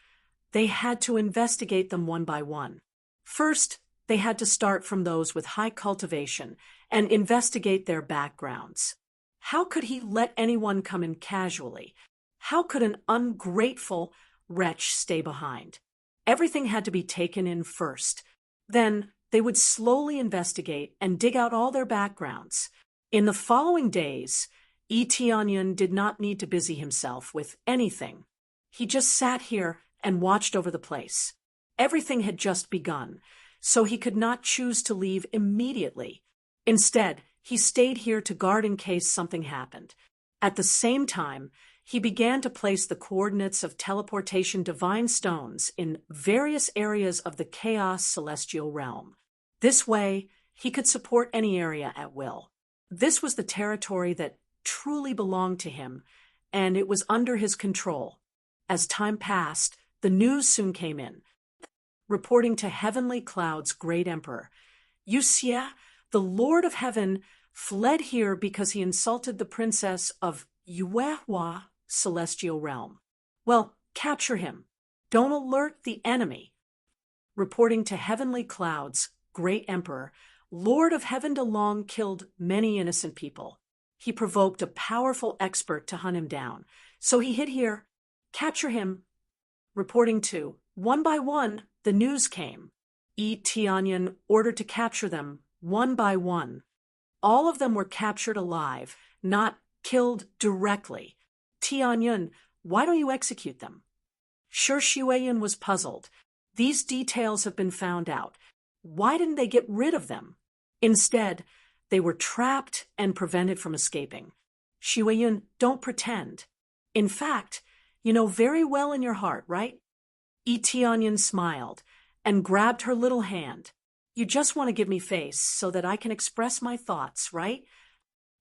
they had to investigate them one by one. First, they had to start from those with high cultivation and investigate their backgrounds. How could he let anyone come in casually? How could an ungrateful wretch stay behind? Everything had to be taken in first. Then they would slowly investigate and dig out all their backgrounds. In the following days, Itianyan did not need to busy himself with anything. He just sat here and watched over the place. Everything had just begun, so he could not choose to leave immediately. Instead, he stayed here to guard in case something happened. At the same time, he began to place the coordinates of teleportation divine stones in various areas of the chaos celestial realm. This way, he could support any area at will. This was the territory that truly belonged to him, and it was under his control. As time passed, the news soon came in, reporting to Heavenly Cloud's great emperor. Yuxia, the Lord of Heaven, fled here because he insulted the princess of Yuehua celestial realm. Well, capture him. Don't alert the enemy. Reporting to Heavenly Cloud's great emperor, Lord of Heaven DeLong killed many innocent people. He provoked a powerful expert to hunt him down, so he hid here. Capture him. Reporting to, one by one, the news came. Tianyan ordered to capture them, one by one. All of them were captured alive, not killed directly. Tianyan, why don't you execute them? Sure, Shuiyan was puzzled. These details have been found out. Why didn't they get rid of them? Instead, they were trapped and prevented from escaping. Shuiyan, don't pretend. In fact, you know very well in your heart, right? Tianyan smiled and grabbed her little hand. You just want to give me face so that I can express my thoughts, right?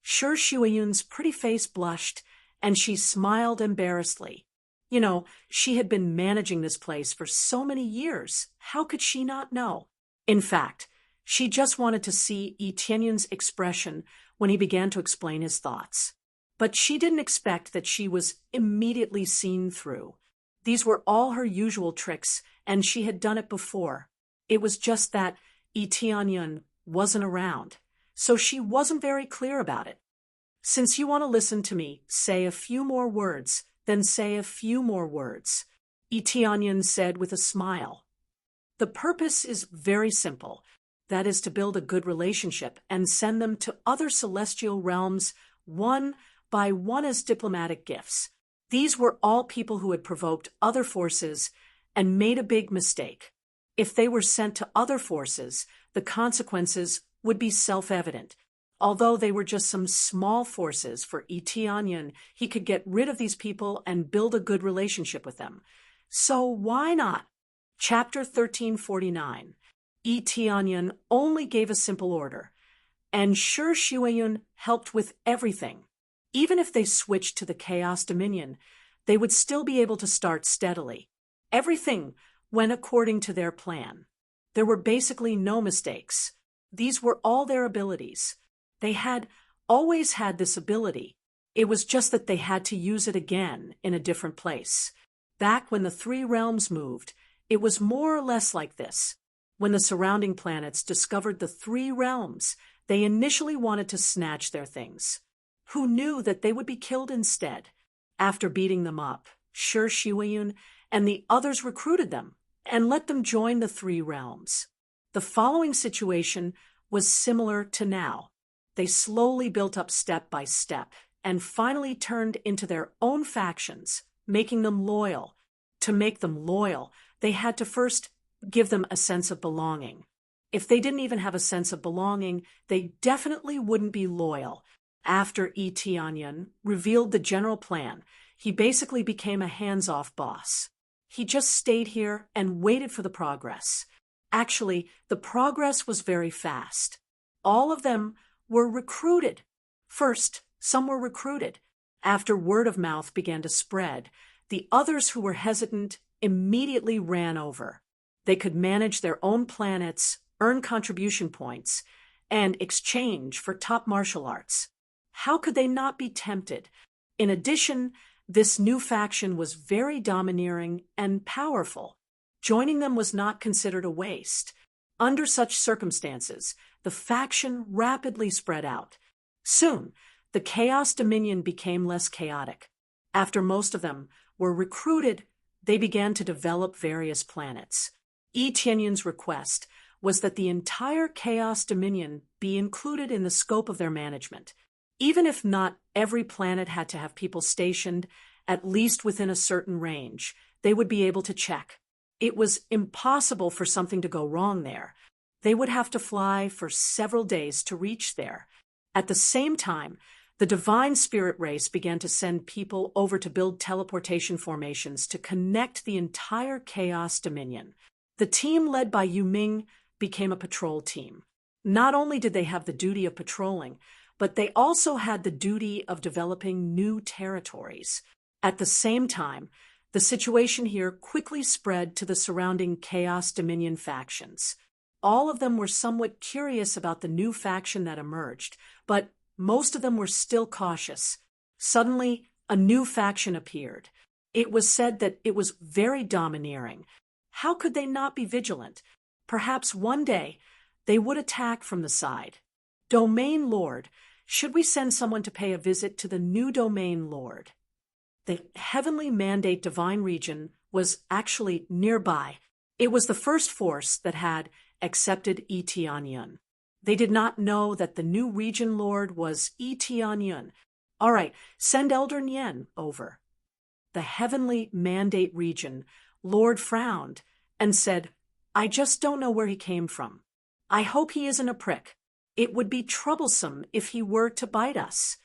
Sure, Shuiyan's pretty face blushed, and she smiled embarrassedly. You know, she had been managing this place for so many years. How could she not know? In fact, she just wanted to see Tianyan's expression when he began to explain his thoughts. But she didn't expect that she was immediately seen through. These were all her usual tricks, and she had done it before. It was just that Tianyan wasn't around, so she wasn't very clear about it. Since you want to listen to me say a few more words, then say a few more words, Tianyan said with a smile. The purpose is very simple. That is to build a good relationship and send them to other celestial realms one by one as diplomatic gifts. These were all people who had provoked other forces and made a big mistake. If they were sent to other forces, the consequences would be self-evident. Although they were just some small forces for Tianyan, he could get rid of these people and build a good relationship with them. So why not? Chapter 1349. Tianyan only gave a simple order, and Sure Shuiyan helped with everything. Even if they switched to the Chaos Dominion, they would still be able to start steadily. Everything went according to their plan. There were basically no mistakes. These were all their abilities. They had always had this ability. It was just that they had to use it again in a different place. Back when the three realms moved, it was more or less like this. When the surrounding planets discovered the three realms, they initially wanted to snatch their things. Who knew that they would be killed instead? After beating them up, Sure Shuiyan and the others recruited them and let them join the three realms. The following situation was similar to now. They slowly built up step by step and finally turned into their own factions, making them loyal. To make them loyal, they had to first give them a sense of belonging. If they didn't even have a sense of belonging, they definitely wouldn't be loyal. After Tianyan revealed the general plan, he basically became a hands-off boss. He just stayed here and waited for the progress. Actually, the progress was very fast. All of them were recruited. First, some were recruited. After word of mouth began to spread, the others who were hesitant immediately ran over. They could manage their own planets, earn contribution points, and exchange for top martial arts. How could they not be tempted? In addition, this new faction was very domineering and powerful. Joining them was not considered a waste. Under such circumstances, the faction rapidly spread out. Soon, the Chaos Dominion became less chaotic. After most of them were recruited, they began to develop various planets. Tianyun's request was that the entire Chaos Dominion be included in the scope of their management. Even if not every planet had to have people stationed, at least within a certain range, they would be able to check. It was impossible for something to go wrong there. They would have to fly for several days to reach there. At the same time, the divine spirit race began to send people over to build teleportation formations to connect the entire Chaos Dominion. The team led by Yu Ming became a patrol team. Not only did they have the duty of patrolling, but they also had the duty of developing new territories. At the same time, the situation here quickly spread to the surrounding Chaos Dominion factions. All of them were somewhat curious about the new faction that emerged, but most of them were still cautious. Suddenly, a new faction appeared. It was said that it was very domineering. How could they not be vigilant? Perhaps one day they would attack from the side. Domain Lord. Should we send someone to pay a visit to the new Domain Lord? The Heavenly Mandate Divine Region was actually nearby. It was the first force that had accepted Tianyun. They did not know that the new region lord was Tianyun. All right, send Elder Nien over. The Heavenly Mandate Region Lord frowned and said, I just don't know where he came from. I hope he isn't a prick. It would be troublesome if he were to bite us.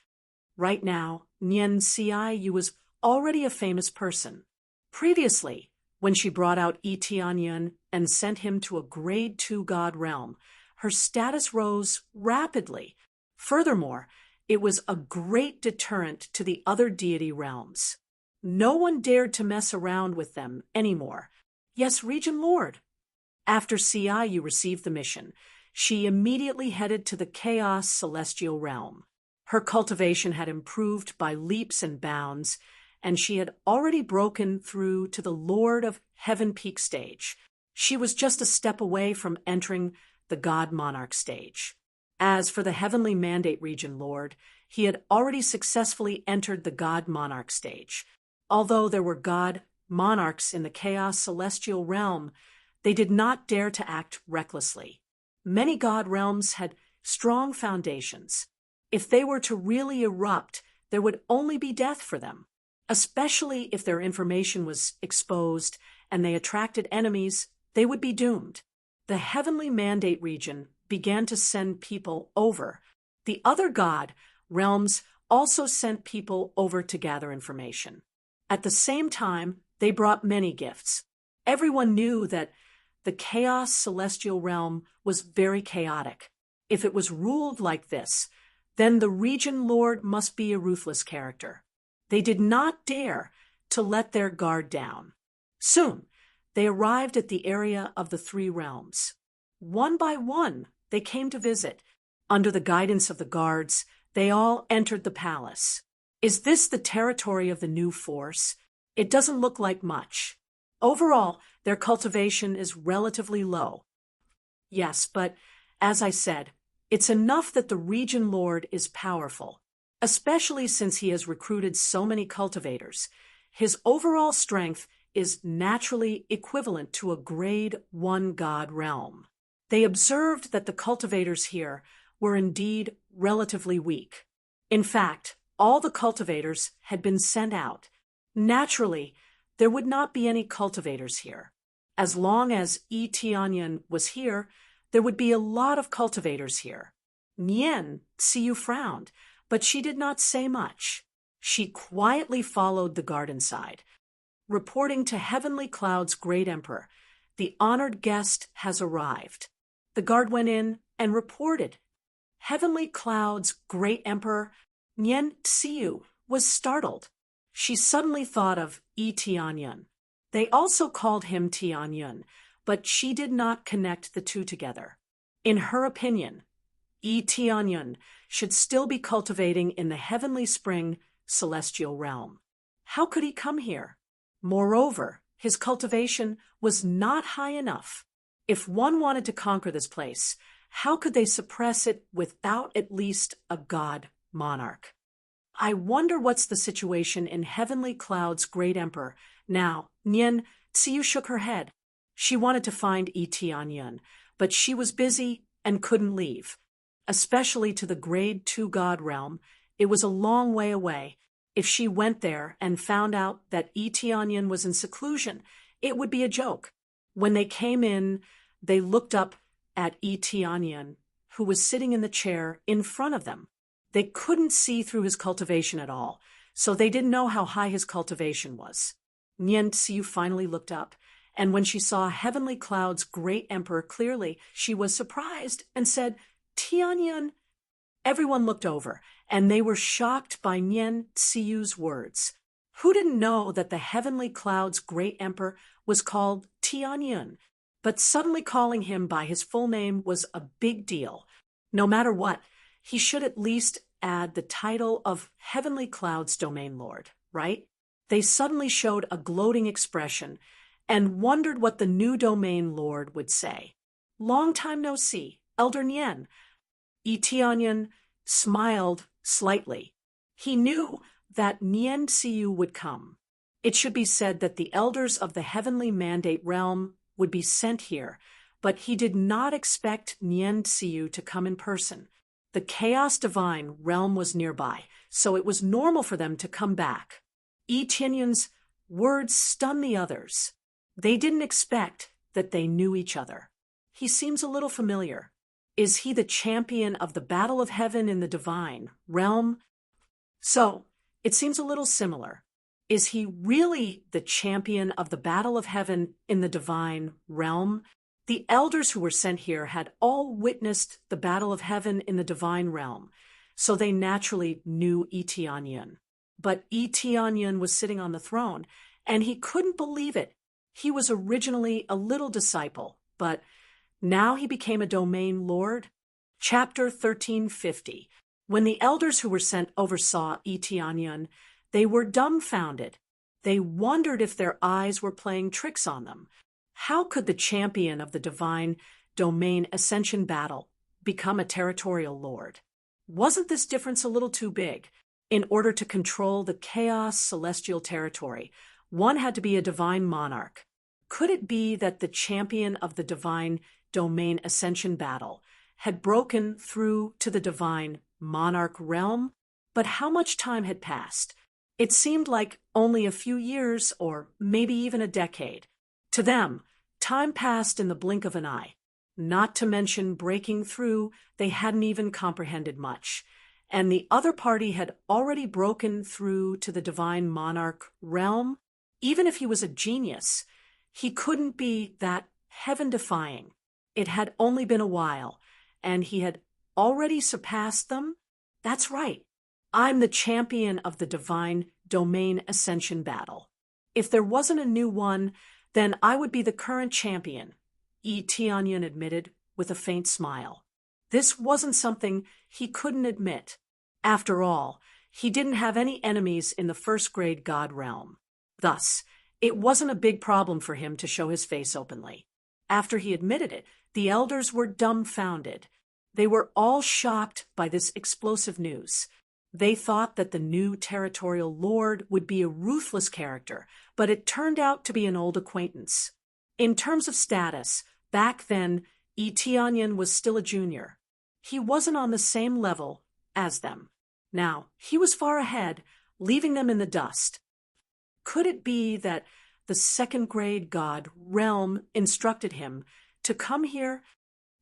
Right now, Nien Ciu was already a famous person. Previously, when she brought out Tianyun and sent him to a grade 2 god realm, her status rose rapidly. Furthermore, it was a great deterrent to the other deity realms. No one dared to mess around with them anymore. Yes, Region Lord. After Ciu received the mission, she immediately headed to the Chaos Celestial Realm. Her cultivation had improved by leaps and bounds, and she had already broken through to the Lord of Heaven Peak stage. She was just a step away from entering the God Monarch stage. As for the Heavenly Mandate Region Lord, he had already successfully entered the God Monarch stage. Although there were God Monarchs in the Chaos Celestial Realm, they did not dare to act recklessly. Many God realms had strong foundations. If they were to really erupt, there would only be death for them. Especially if their information was exposed and they attracted enemies, they would be doomed. The Heavenly Mandate Region began to send people over. The other God realms also sent people over to gather information. At the same time, they brought many gifts. Everyone knew that the Chaos Celestial Realm was very chaotic. If it was ruled like this, then the Region Lord must be a ruthless character. They did not dare to let their guard down. Soon, they arrived at the area of the 3 realms. One by one, they came to visit. Under the guidance of the guards, they all entered the palace. Is this the territory of the new force? It doesn't look like much. Overall, their cultivation is relatively low. Yes, but as I said, it's enough that the Region Lord is powerful, especially since he has recruited so many cultivators. His overall strength is naturally equivalent to a grade 1 god realm. They observed that the cultivators here were indeed relatively weak. In fact, all the cultivators had been sent out. Naturally, there would not be any cultivators here. As long as Tianyun was here, there would be a lot of cultivators here. Nien Ciu frowned, but she did not say much. She quietly followed the garden side. Reporting to Heavenly Cloud's great emperor, the honored guest has arrived. The guard went in and reported. Heavenly Cloud's great emperor, Nien Ciu, was startled. She suddenly thought of Tianyun. They also called him Tianyun, but she did not connect the two together. In her opinion, Tianyun should still be cultivating in the Heavenly Spring celestial realm. How could he come here? Moreover, his cultivation was not high enough. If one wanted to conquer this place, how could they suppress it without at least a god monarch? I wonder what's the situation in Heavenly Cloud's great emperor now. Nian Tsiu shook her head. She wanted to find Tianyun, but she was busy and couldn't leave. Especially to the grade 2 god realm, it was a long way away. If she went there and found out that Tianyun was in seclusion, it would be a joke. When they came in, they looked up at Tianyun, who was sitting in the chair in front of them. They couldn't see through his cultivation at all, so they didn't know how high his cultivation was. Nian Tsiu finally looked up, and when she saw Heavenly Cloud's great emperor clearly, she was surprised and said, "Tianyun." Everyone looked over, and they were shocked by Nian Tsiu's words. Who didn't know that the Heavenly Cloud's great emperor was called Tianyun? But suddenly calling him by his full name was a big deal. No matter what, he should at least add the title of Heavenly Cloud's domain lord, right? They suddenly showed a gloating expression and wondered what the new domain lord would say. "Long time no see, Elder Nian." Tianyun smiled slightly. He knew that Nian Tsiu would come. It should be said that the elders of the Heavenly Mandate realm would be sent here, but he did not expect Nian Tsiu to come in person. The Chaos Divine realm was nearby, so it was normal for them to come back. Tianyun's words stunned the others. They didn't expect that they knew each other. "He seems a little familiar. Is he the champion of the Battle of Heaven in the Divine realm?" "So, it seems a little similar. Is he really the champion of the Battle of Heaven in the Divine realm?" The elders who were sent here had all witnessed the Battle of Heaven in the Divine realm, so they naturally knew Tianyun. But Tianyun was sitting on the throne, and he couldn't believe it. He was originally a little disciple, but now he became a domain lord. Chapter 1350. When the elders who were sent oversaw Tianyun, they were dumbfounded. They wondered if their eyes were playing tricks on them. How could the champion of the divine domain ascension battle become a territorial lord? Wasn't this difference a little too big? In order to control the chaos celestial territory, one had to be a divine monarch. Could it be that the champion of the divine domain ascension battle had broken through to the divine monarch realm? But how much time had passed? It seemed like only a few years or maybe even a decade. To them, time passed in the blink of an eye. Not to mention breaking through, they hadn't even comprehended much. And the other party had already broken through to the divine monarch realm. Even if he was a genius, he couldn't be that heaven-defying. It had only been a while, and he had already surpassed them? That's right. I'm the champion of the divine domain ascension battle. If there wasn't a new one, then I would be the current champion, Tianyun admitted with a faint smile. This wasn't something he couldn't admit. After all, he didn't have any enemies in the first grade god realm. Thus, it wasn't a big problem for him to show his face openly. After he admitted it, the elders were dumbfounded. They were all shocked by this explosive news. They thought that the new territorial lord would be a ruthless character, but it turned out to be an old acquaintance. In terms of status, back then, Tianyun was still a junior. He wasn't on the same level as them. Now, he was far ahead, leaving them in the dust. Could it be that the second grade god realm instructed him to come here?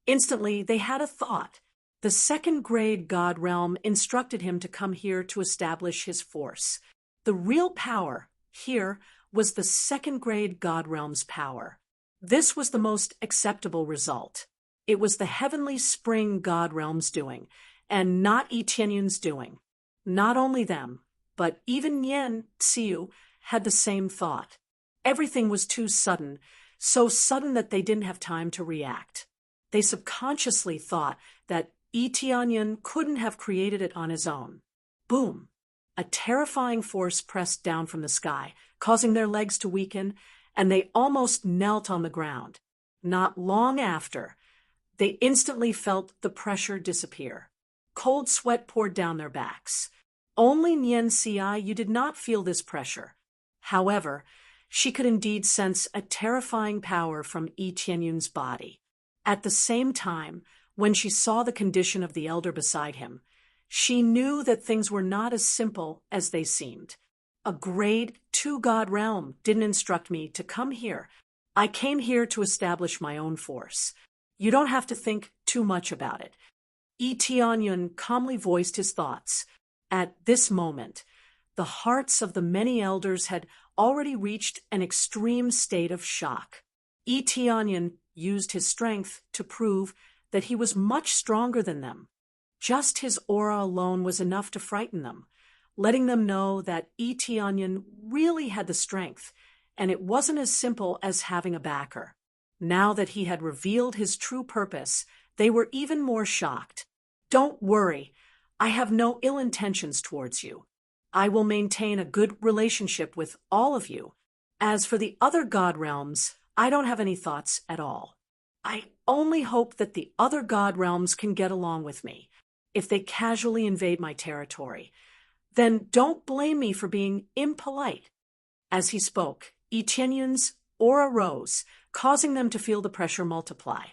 Instantly, they had a thought. The second grade god realm instructed him to come here to establish his force. The real power here was the second grade god realm's power. This was the most acceptable result. It was the heavenly spring god realm's doing, and not Tianyun's doing. Not only them, but even Nian Tsiu had the same thought. Everything was too sudden, so sudden that they didn't have time to react. They subconsciously thought that Tianyun couldn't have created it on his own. Boom! A terrifying force pressed down from the sky, causing their legs to weaken, and they almost knelt on the ground. Not long after, they instantly felt the pressure disappear. Cold sweat poured down their backs. Only Nian Ci you did not feel this pressure. However, she could indeed sense a terrifying power from Yi Tianyun's body. At the same time, when she saw the condition of the elder beside him, she knew that things were not as simple as they seemed. A grade 2 god realm didn't instruct me to come here. I came here to establish my own force. You don't have to think too much about it. Yi Tianyun calmly voiced his thoughts. At this moment, the hearts of the many elders had already reached an extreme state of shock. Yi Tianyun used his strength to prove that he was much stronger than them. Just his aura alone was enough to frighten them, letting them know that Yi Tianyun really had the strength, and it wasn't as simple as having a backer. Now that he had revealed his true purpose, they were even more shocked. Don't worry, I have no ill intentions towards you. I will maintain a good relationship with all of you. As for the other god realms, I don't have any thoughts at all. I only hope that the other god realms can get along with me. If they casually invade my territory, then don't blame me for being impolite. As he spoke, Yi Tianyun's aura rose, causing them to feel the pressure multiply.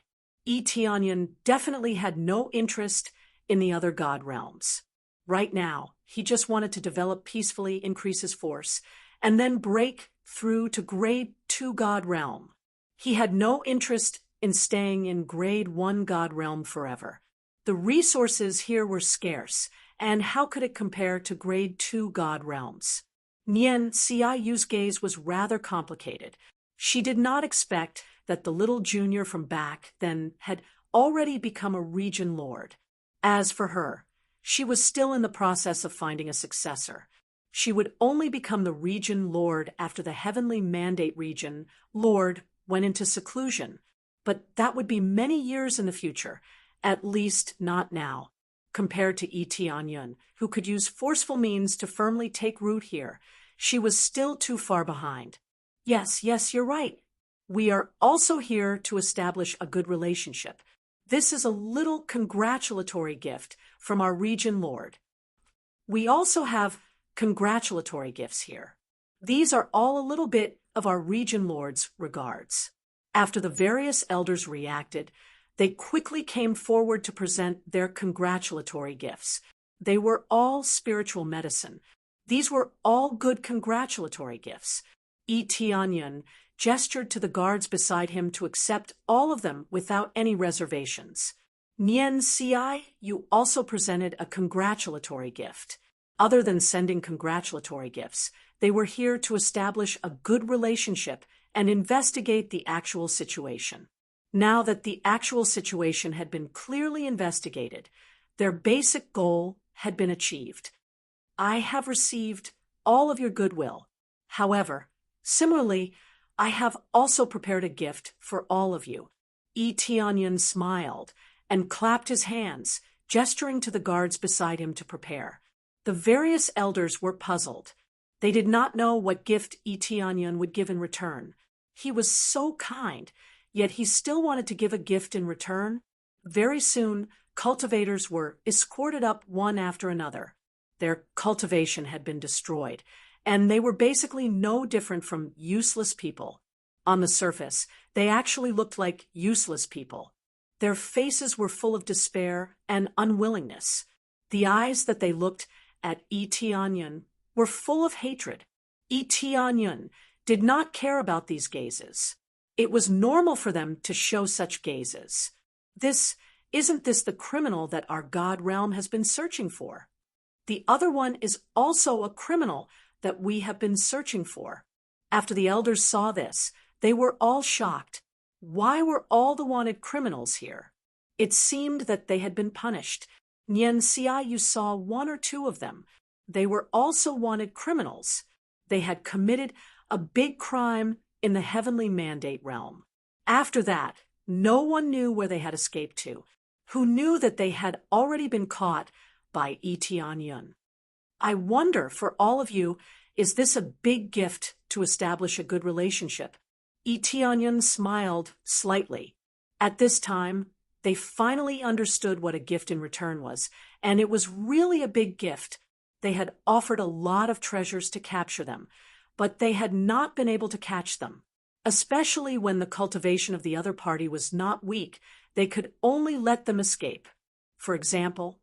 Yi Tianyun definitely had no interest in the other god realms. Right now, he just wanted to develop peacefully, increase his force, and then break through to grade 2 god realm. He had no interest in staying in grade 1 god realm forever. The resources here were scarce, and how could it compare to grade 2 god realms? Nian Ciyu's gaze was rather complicated. She did not expect that the little junior from back then had already become a region lord. As for her, she was still in the process of finding a successor. She would only become the region lord after the heavenly mandate region lord went into seclusion, but that would be many years in the future, at least not now. Compared to Yi Tianyun, who could use forceful means to firmly take root here, she was still too far behind. Yes, you're right. We are also here to establish a good relationship. This is a little congratulatory gift from our region lord. We also have congratulatory gifts here. These are all a little bit of our region lord's regards. After the various elders reacted, they quickly came forward to present their congratulatory gifts. They were all spiritual medicine. These were all good congratulatory gifts. Yi Tianyun gestured to the guards beside him to accept all of them without any reservations. Nian Ci, you also presented a congratulatory gift. Other than sending congratulatory gifts, they were here to establish a good relationship and investigate the actual situation. Now that the actual situation had been clearly investigated, their basic goal had been achieved. I have received all of your goodwill. However, similarly, I have also prepared a gift for all of you. Yi Tianyun smiled and clapped his hands, gesturing to the guards beside him to prepare. The various elders were puzzled. They did not know what gift Yi Tianyun would give in return. He was so kind, yet he still wanted to give a gift in return. Very soon, cultivators were escorted up one after another. Their cultivation had been destroyed, and they were basically no different from useless people. On the surface, they actually looked like useless people. Their faces were full of despair and unwillingness. The eyes that they looked at Yi Tianyun were full of hatred. Yi Tianyun did not care about these gazes. It was normal for them to show such gazes. Isn't this the criminal that our god realm has been searching for? The other one is also a criminal that we have been searching for. After the elders saw this, they were all shocked. Why were all the wanted criminals here? It seemed that they had been punished. Nian Ci saw one or two of them. They were also wanted criminals. They had committed a big crime in the heavenly mandate realm. After that, no one knew where they had escaped to. Who knew that they had already been caught by Yi Tianyun? I wonder, for all of you, is this a big gift to establish a good relationship? Eteonyon smiled slightly. At this time, they finally understood what a gift in return was, and it was really a big gift. They had offered a lot of treasures to capture them, but they had not been able to catch them. Especially when the cultivation of the other party was not weak, they could only let them escape. For example,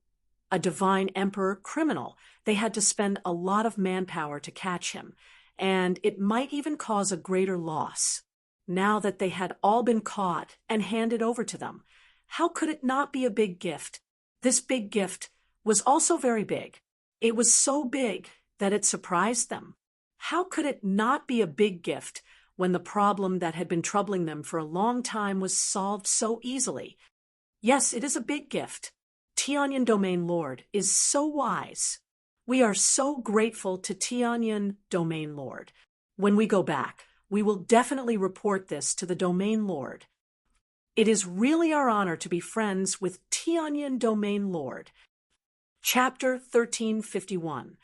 a divine emperor criminal, they had to spend a lot of manpower to catch him, and it might even cause a greater loss. Now that they had all been caught and handed over to them, how could it not be a big gift? This big gift was also very big. It was so big that it surprised them. How could it not be a big gift when the problem that had been troubling them for a long time was solved so easily? Yes, it is a big gift. Tianyan Domain Lord is so wise. We are so grateful to Tianyan Domain Lord. When we go back, we will definitely report this to the Domain Lord. It is really our honor to be friends with Tianyan Domain Lord. Chapter 1351.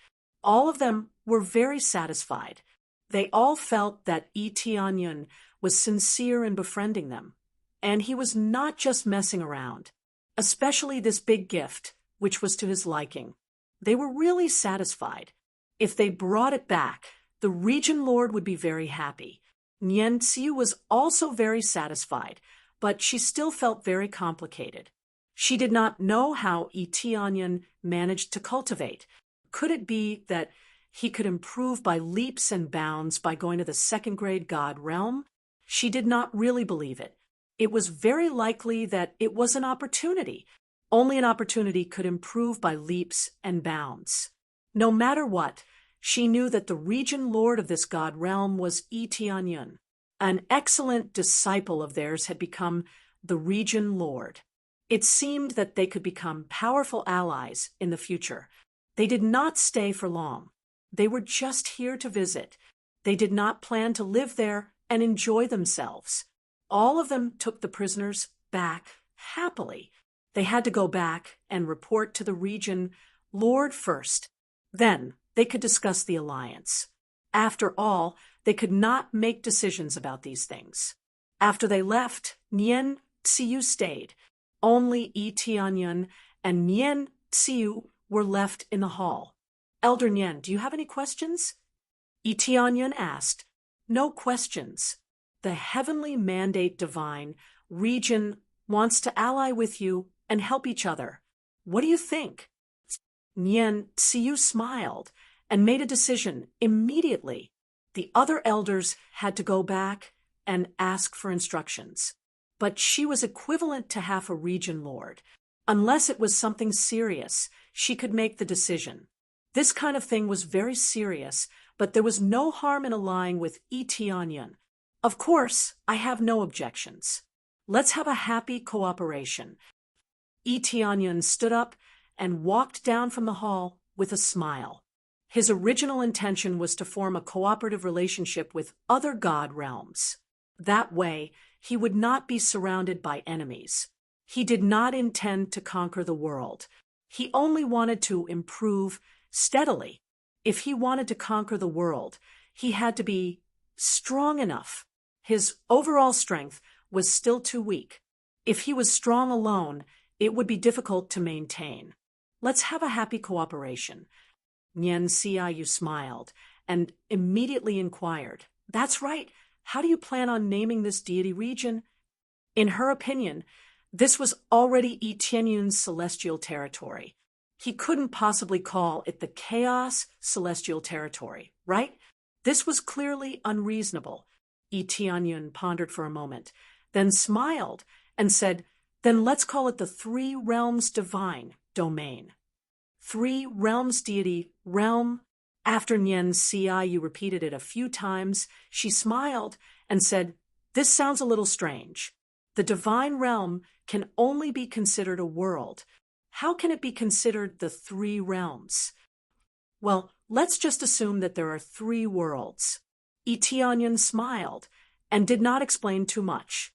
All of them were very satisfied. They all felt that Tianyan was sincere in befriending them, and he was not just messing around, especially this big gift, which was to his liking. They were really satisfied. If they brought it back, the region lord would be very happy. Nian Xiu was also very satisfied, but she still felt very complicated. She did not know how Tianyan managed to cultivate. Could it be that he could improve by leaps and bounds by going to the second-grade god realm? She did not really believe it. It was very likely that it was an opportunity. Only an opportunity could improve by leaps and bounds. No matter what, she knew that the region lord of this god realm was Tianyan. An excellent disciple of theirs had become the region lord. It seemed that they could become powerful allies in the future. They did not stay for long. They were just here to visit. They did not plan to live there and enjoy themselves. All of them took the prisoners back happily. They had to go back and report to the region lord first. Then they could discuss the alliance. After all, they could not make decisions about these things. After they left, Nian Xiu stayed. Only Tianyan and Nian Xiu were left in the hall. Elder Nian, do you have any questions? Tianyan asked. No questions. The heavenly mandate divine region wants to ally with you and help each other. What do you think? Nian Xiu smiled and made a decision immediately. The other elders had to go back and ask for instructions. But she was equivalent to half a region lord. Unless it was something serious, she could make the decision. This kind of thing was very serious, but there was no harm in allying with Tianyan. Of course, I have no objections. Let's have a happy cooperation. Tianyan stood up and walked down from the hall with a smile. His original intention was to form a cooperative relationship with other god realms. That way, he would not be surrounded by enemies. He did not intend to conquer the world. He only wanted to improve steadily. If he wanted to conquer the world, he had to be strong enough. His overall strength was still too weak. If he was strong alone, it would be difficult to maintain. Let's have a happy cooperation. Nian Xiu smiled and immediately inquired, That's right. How do you plan on naming this deity region? In her opinion, this was already Tianyun's celestial territory. He couldn't possibly call it the Chaos Celestial Territory, right? This was clearly unreasonable. Tianyun pondered for a moment, then smiled and said, Then let's call it the Three Realms Divine Domain. Three Realms Deity Realm. After Nian Xiu repeated it a few times, she smiled and said, This sounds a little strange. The divine realm can only be considered a world. How can it be considered the three realms? Well, let's just assume that there are three worlds. Tianyun smiled and did not explain too much.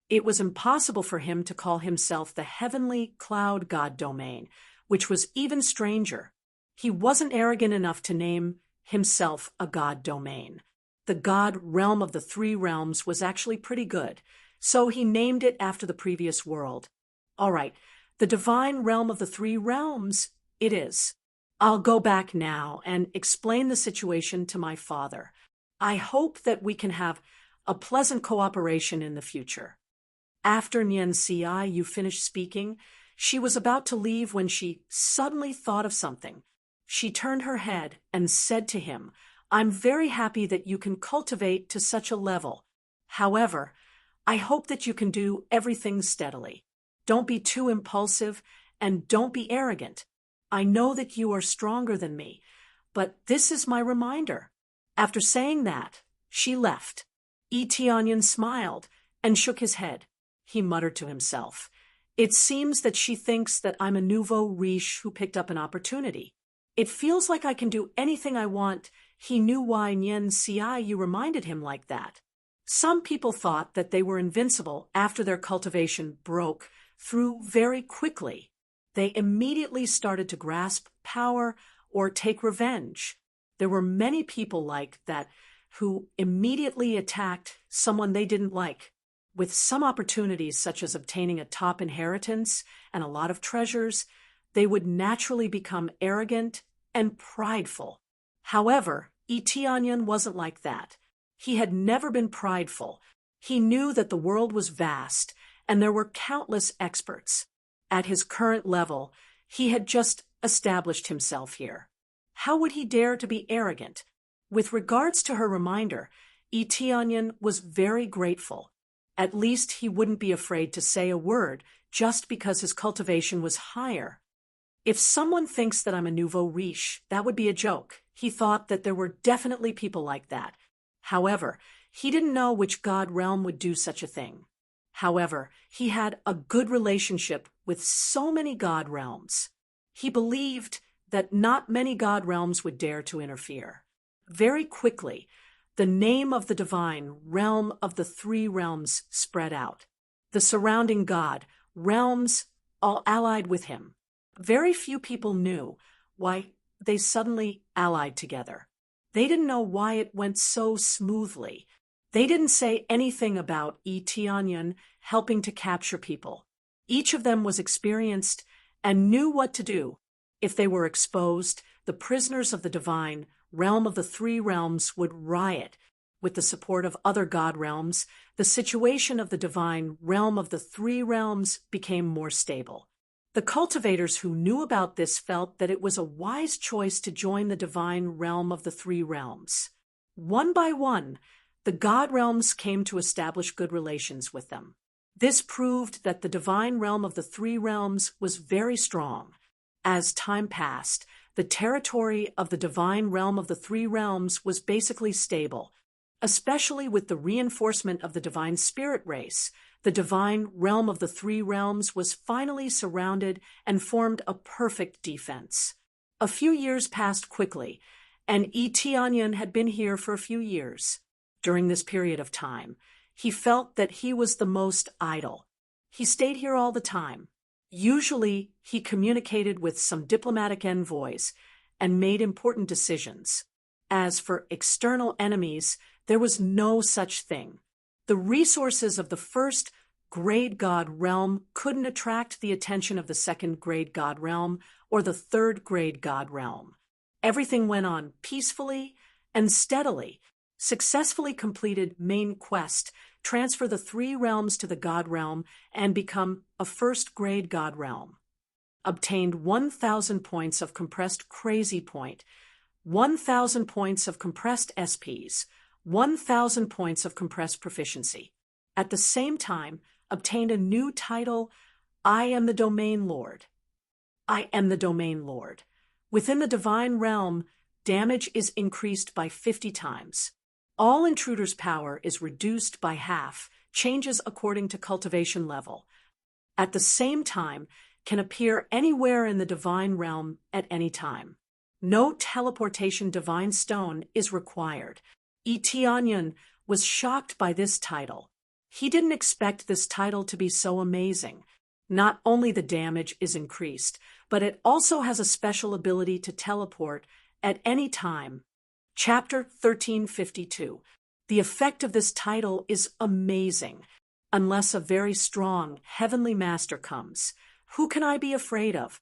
It was impossible for him to call himself the heavenly cloud god domain, which was even stranger. He wasn't arrogant enough to name himself a god domain. The god realm of the three realms was actually pretty good, so he named it after the previous world. All right, the divine realm of the three realms, it is. I'll go back now and explain the situation to my father. I hope that we can have a pleasant cooperation in the future. After Nian Ci finished speaking, she was about to leave when she suddenly thought of something. She turned her head and said to him, "I'm very happy that you can cultivate to such a level. However, I hope that you can do everything steadily. Don't be too impulsive and don't be arrogant. I know that you are stronger than me, but this is my reminder." After saying that, she left. Tianyan smiled and shook his head. He muttered to himself, "It seems that she thinks that I'm a nouveau riche who picked up an opportunity. It feels like I can do anything I want." He knew why Nian Ci reminded him like that. Some people thought that they were invincible after their cultivation broke through very quickly. They immediately started to grasp power or take revenge. There were many people like that who immediately attacked someone they didn't like. With some opportunities, such as obtaining a top inheritance and a lot of treasures, they would naturally become arrogant and prideful. However, Tianyan wasn't like that. He had never been prideful. He knew that the world was vast and there were countless experts. At his current level, he had just established himself here. How would he dare to be arrogant? With regards to her reminder, Tianyan was very grateful. At least he wouldn't be afraid to say a word just because his cultivation was higher. If someone thinks that I'm a nouveau riche, that would be a joke. He thought that there were definitely people like that. However, he didn't know which god realm would do such a thing. However, he had a good relationship with so many god realms. He believed that not many god realms would dare to interfere. Very quickly, the name of the divine realm of the three realms spread out. The surrounding god realms all allied with him. Very few people knew why they suddenly allied together. They didn't know why it went so smoothly. They didn't say anything about Tianyan helping to capture people. Each of them was experienced and knew what to do. If they were exposed, the prisoners of the divine realm of the three realms would riot. With the support of other god realms, the situation of the divine realm of the three realms became more stable. The cultivators who knew about this felt that it was a wise choice to join the divine realm of the three realms. One by one, the god realms came to establish good relations with them. This proved that the divine realm of the three realms was very strong. As time passed, the territory of the divine realm of the three realms was basically stable, especially with the reinforcement of the divine spirit race. The divine realm of the three realms was finally surrounded and formed a perfect defense. A few years passed quickly, and Tianyan had been here for a few years. During this period of time, he felt that he was the most idle. He stayed here all the time. Usually, he communicated with some diplomatic envoys and made important decisions. As for external enemies, there was no such thing. The resources of the first grade god realm couldn't attract the attention of the second grade god realm or the third grade god realm. Everything went on peacefully and steadily. Successfully completed main quest, transfer the three realms to the god realm and become a first grade god realm. Obtained 1,000 points of compressed crazy point, 1,000 points of compressed SPs, 1,000 points of compressed proficiency. At the same time, obtained a new title, I am the Domain Lord. I am the Domain Lord. Within the divine realm, damage is increased by 50 times. All intruders' power is reduced by half, changes according to cultivation level. At the same time, can appear anywhere in the divine realm at any time. No teleportation divine stone is required. Tianyan was shocked by this title. He didn't expect this title to be so amazing. Not only the damage is increased, but it also has a special ability to teleport at any time. Chapter 1352. The effect of this title is amazing. Unless a very strong heavenly master comes, who can I be afraid of?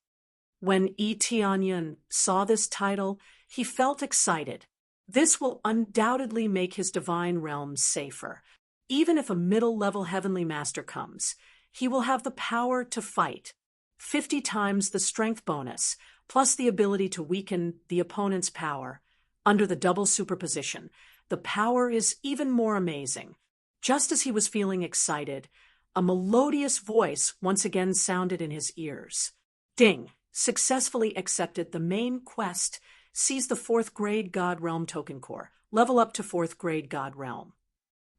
When Etianyan saw this title, he felt excited. This will undoubtedly make his divine realm safer. Even if a middle-level heavenly master comes, he will have the power to fight. 50 times the strength bonus, plus the ability to weaken the opponent's power. Under the double superposition, the power is even more amazing. Just as he was feeling excited, a melodious voice once again sounded in his ears. Ding! Successfully accepted the main quest. Seize the 4th grade God Realm token core. Level up to 4th grade God Realm.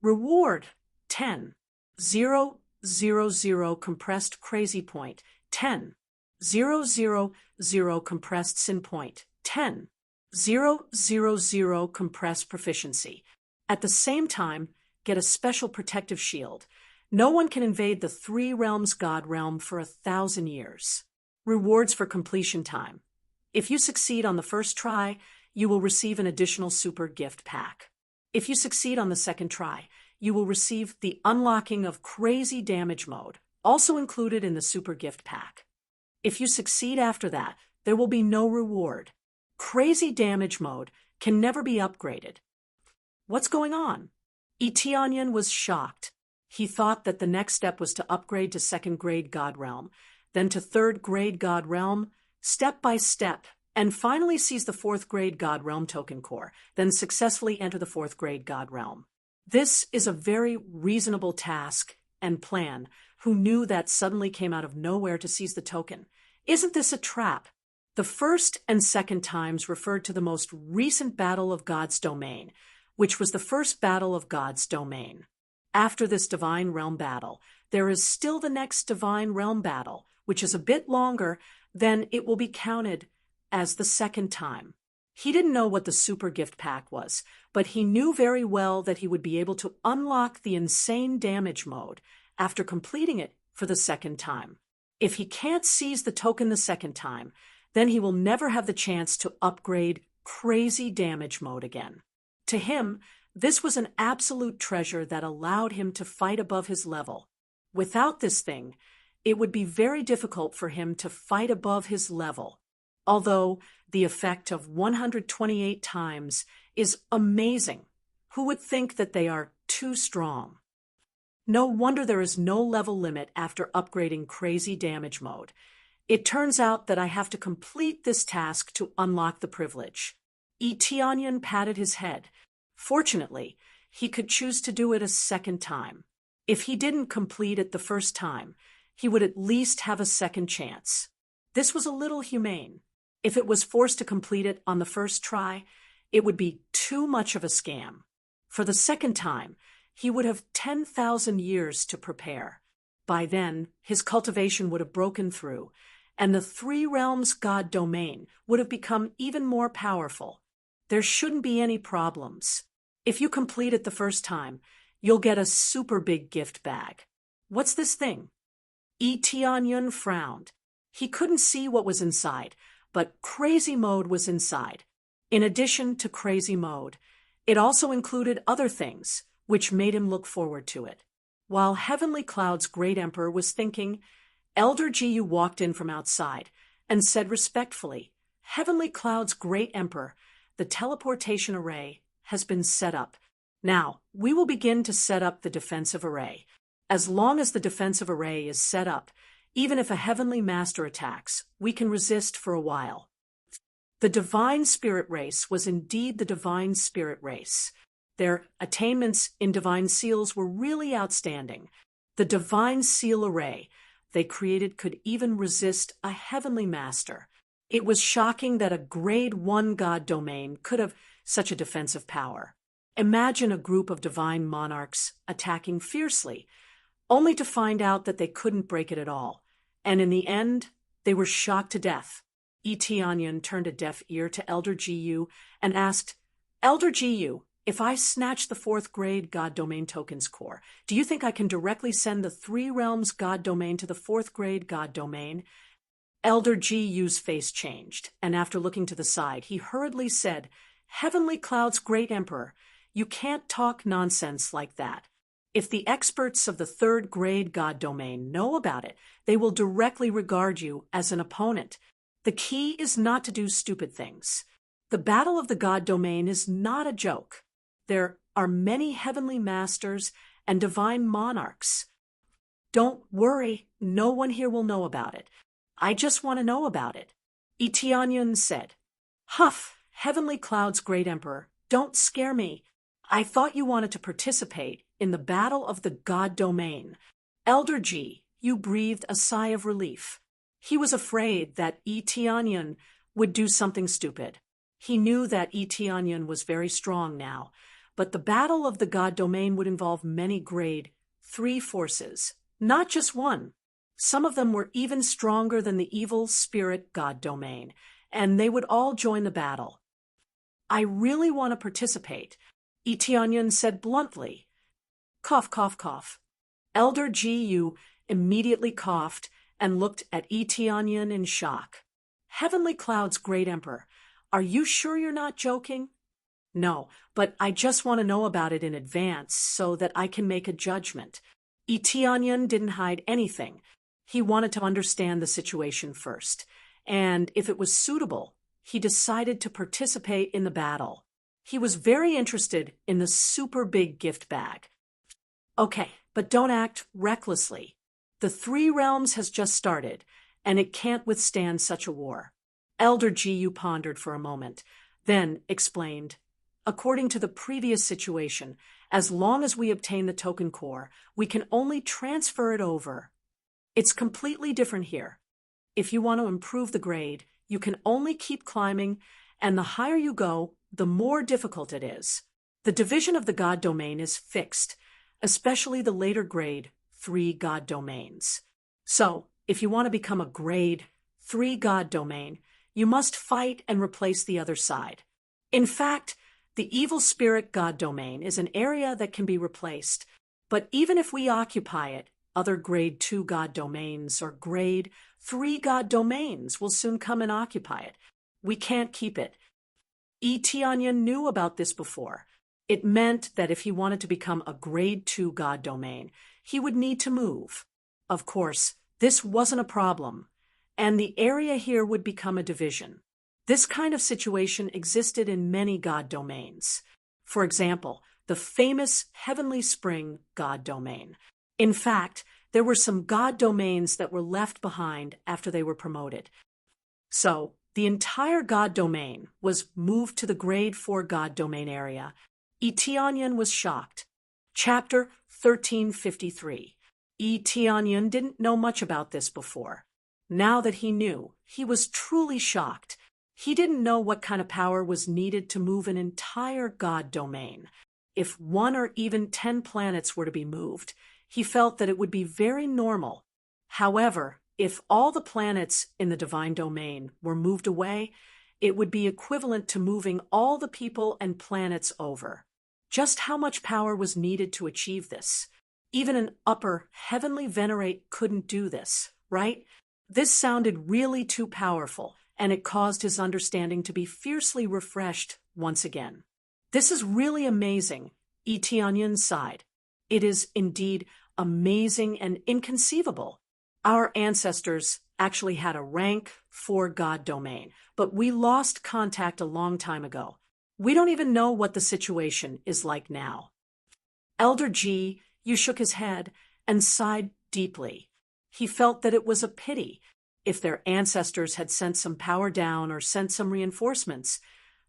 Reward 10. 0, 0, 0 compressed crazy point. 10. 0, 0, 0 compressed sin point. 10. 0, 0, 0 compressed proficiency. At the same time, get a special protective shield. No one can invade the 3 realms God Realm for 1,000 years. Rewards for completion time. If you succeed on the first try, you will receive an additional super gift pack. If you succeed on the second try, you will receive the unlocking of crazy damage mode, also included in the super gift pack. If you succeed after that, there will be no reward. Crazy damage mode can never be upgraded. What's going on? Etianyan was shocked. He thought that the next step was to upgrade to 2nd grade God Realm, then to 3rd grade God Realm, step by step, and finally seize the 4th grade God Realm token core, then successfully enter the 4th grade God Realm. This is a very reasonable task and plan. Who knew that suddenly came out of nowhere to seize the token? Isn't this a trap? The first and second times referred to the most recent battle of God's domain, which was the first battle of God's domain. After this divine realm battle, there is still the next divine realm battle, which is a bit longer, then it will be counted as the second time. He didn't know what the super gift pack was, but he knew very well that he would be able to unlock the insane damage mode after completing it for the second time. If he can't seize the token the second time, then he will never have the chance to upgrade crazy damage mode again. To him, this was an absolute treasure that allowed him to fight above his level. Without this thing, it would be very difficult for him to fight above his level. Although the effect of 128 times is amazing, who would think that they are too strong? No wonder there is no level limit after upgrading crazy damage mode. It turns out that I have to complete this task to unlock the privilege. Etianyan patted his head. Fortunately, he could choose to do it a second time. If he didn't complete it the first time, he would at least have a second chance. This was a little humane. If it was forced to complete it on the first try, it would be too much of a scam. For the second time, he would have 10,000 years to prepare. By then, his cultivation would have broken through, and the 3 realms God domain would have become even more powerful. There shouldn't be any problems. If you complete it the first time, you'll get a super big gift bag. What's this thing? Etianyan frowned. He couldn't see what was inside, but crazy mode was inside. In addition to crazy mode, it also included other things, which made him look forward to it. While Heavenly Cloud's Great Emperor was thinking, Elder Jiyu walked in from outside and said respectfully, Heavenly Cloud's Great Emperor, the teleportation array has been set up. Now, we will begin to set up the defensive array. As long as the defensive array is set up, even if a heavenly master attacks, we can resist for a while. The Divine Spirit Race was indeed the Divine Spirit Race. Their attainments in Divine Seals were really outstanding. The Divine Seal Array they created could even resist a heavenly master. It was shocking that a grade 1 god domain could have such a defensive power. Imagine a group of divine monarchs attacking fiercely, only to find out that they couldn't break it at all. And in the end, they were shocked to death. Etianyan turned a deaf ear to Elder Jiyu and asked, Elder Jiyu, if I snatch the 4th grade God Domain Tokens core, do you think I can directly send the 3 realms God Domain to the 4th grade God Domain? Elder Jiyu's face changed, and after looking to the side, he hurriedly said, Heavenly Cloud's great emperor, you can't talk nonsense like that. If the experts of the third grade God domain know about it, they will directly regard you as an opponent. The key is not to do stupid things. The battle of the God domain is not a joke. There are many heavenly masters and divine monarchs. Don't worry, no one here will know about it. I just want to know about it. Itianyun said. Huff, Heavenly Cloud's great emperor, don't scare me. I thought you wanted to participate in the battle of the God domain. Elder Ji, you breathed a sigh of relief. He was afraid that Itianyun would do something stupid. He knew that Itianyun was very strong now, but the battle of the God domain would involve many grade 3 forces, not just one. Some of them were even stronger than the evil spirit God domain, and they would all join the battle. I really want to participate, Itianyun said bluntly. Cough, cough, cough. Elder Gu immediately coughed and looked at Itianyun in shock. Heavenly Cloud's great emperor, are you sure you're not joking? No, but I just want to know about it in advance so that I can make a judgment. Itianyun didn't hide anything. He wanted to understand the situation first, and if it was suitable, he decided to participate in the battle. He was very interested in the super big gift bag. Okay, but don't act recklessly. The 3 realms has just started, and it can't withstand such a war. Elder Gu pondered for a moment, then explained, according to the previous situation, as long as we obtain the token core, we can only transfer it over. It's completely different here. If you want to improve the grade, you can only keep climbing, and the higher you go, the more difficult it is. The division of the God domain is fixed, especially the later grade 3 God domains. So, if you want to become a grade 3 God domain, you must fight and replace the other side. In fact, the evil spirit God domain is an area that can be replaced, but even if we occupy it, other grade 2 God domains or grade 3 God domains will soon come and occupy it. We can't keep it. Itianyun knew about this before. It meant that if he wanted to become a grade 2 God domain, he would need to move. Of course, this wasn't a problem, and the area here would become a division. This kind of situation existed in many God domains. For example, the famous Heavenly Spring God domain. In fact, there were some God domains that were left behind after they were promoted. So, the entire God domain was moved to the grade 4 God domain area. Itianyun was shocked. Chapter 1353. Itianyun didn't know much about this before. Now that he knew, he was truly shocked. He didn't know what kind of power was needed to move an entire God domain. If 1 or even 10 planets were to be moved, he felt that it would be very normal. However, if all the planets in the divine domain were moved away, it would be equivalent to moving all the people and planets over. Just how much power was needed to achieve this? Even an upper heavenly venerate couldn't do this, right? This sounded really too powerful, and it caused his understanding to be fiercely refreshed once again. This is really amazing, Itianyun sighed. It is indeed amazing and inconceivable. Our ancestors actually had a rank 4 God domain, but we lost contact a long time ago. We don't even know what the situation is like now. Elder G, you shook his head and sighed deeply. He felt that it was a pity. If their ancestors had sent some power down or sent some reinforcements,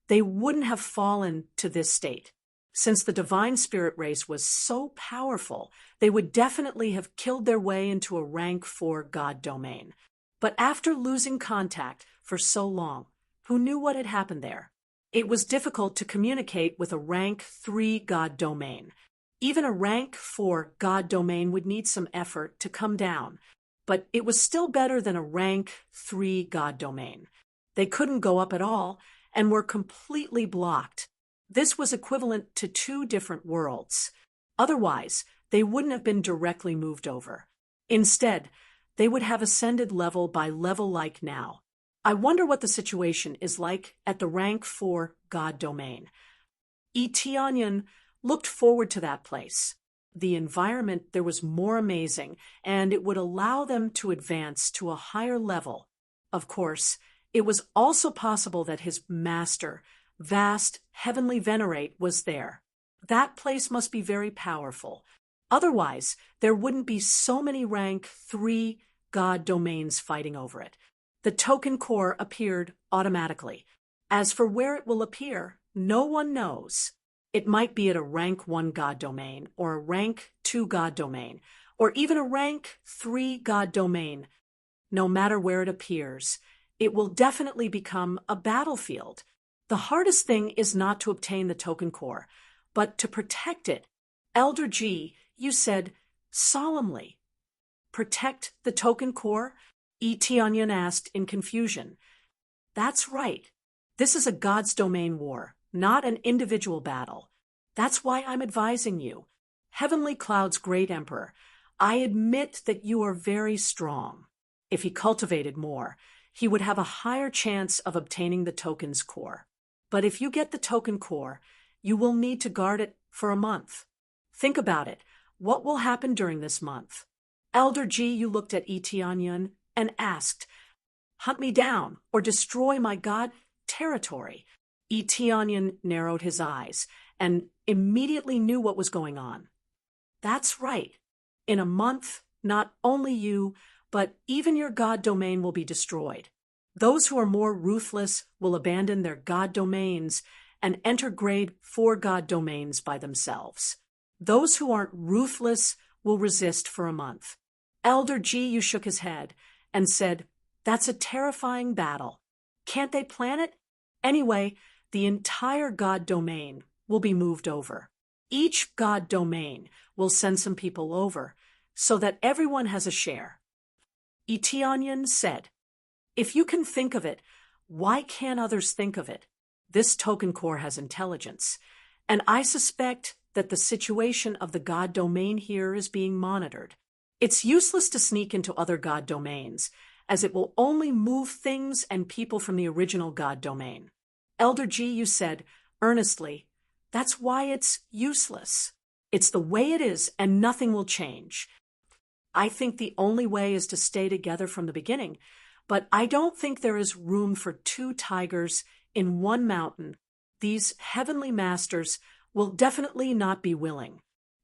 they wouldn't have fallen to this state. Since the divine spirit race was so powerful, they would definitely have killed their way into a rank 4 God domain. But after losing contact for so long, who knew what had happened there? It was difficult to communicate with a rank 3 God domain. Even a rank 4 God domain would need some effort to come down, but it was still better than a rank 3 God domain. They couldn't go up at all and were completely blocked. This was equivalent to 2 different worlds. Otherwise, they wouldn't have been directly moved over. Instead, they would have ascended level by level like now. I wonder what the situation is like at the rank 4 God domain. Etionyan looked forward to that place. The environment there was more amazing, and it would allow them to advance to a higher level. Of course, it was also possible that his master, vast heavenly venerate, was there. That place must be very powerful. Otherwise, there wouldn't be so many rank 3 God domains fighting over it. The token core appeared automatically. As for where it will appear, no one knows. It might be at a rank 1 God domain, or a rank 2 God domain, or even a rank 3 God domain. No matter where it appears, it will definitely become a battlefield. The hardest thing is not to obtain the token core, but to protect it. Elder G, you said solemnly. Protect the token core? Etionyan asked in confusion. That's right. This is a God's domain war, not an individual battle. That's why I'm advising you. Heavenly Cloud's great emperor, I admit that you are very strong. If he cultivated more, he would have a higher chance of obtaining the token's core. But if you get the token core, you will need to guard it for a month. Think about it. What will happen during this month? Elder G, you looked at Etionyan and asked, hunt me down or destroy my God territory. Etionyan narrowed his eyes and immediately knew what was going on. That's right. In a month, not only you, but even your God domain will be destroyed. Those who are more ruthless will abandon their God domains and enter grade 4 God domains by themselves. Those who aren't ruthless will resist for a month. Elder G, you shook his head and said, that's a terrifying battle. Can't they plan it? Anyway, the entire God domain will be moved over. Each God domain will send some people over so that everyone has a share. Etionyan said, if you can think of it, why can't others think of it? This token core has intelligence, and I suspect that the situation of the God domain here is being monitored. It's useless to sneak into other God domains, as it will only move things and people from the original God domain. Elder G, you said earnestly, that's why it's useless. It's the way it is, and nothing will change. I think the only way is to stay together from the beginning, but I don't think there is room for 2 tigers in one mountain. These heavenly masters will definitely not be willing.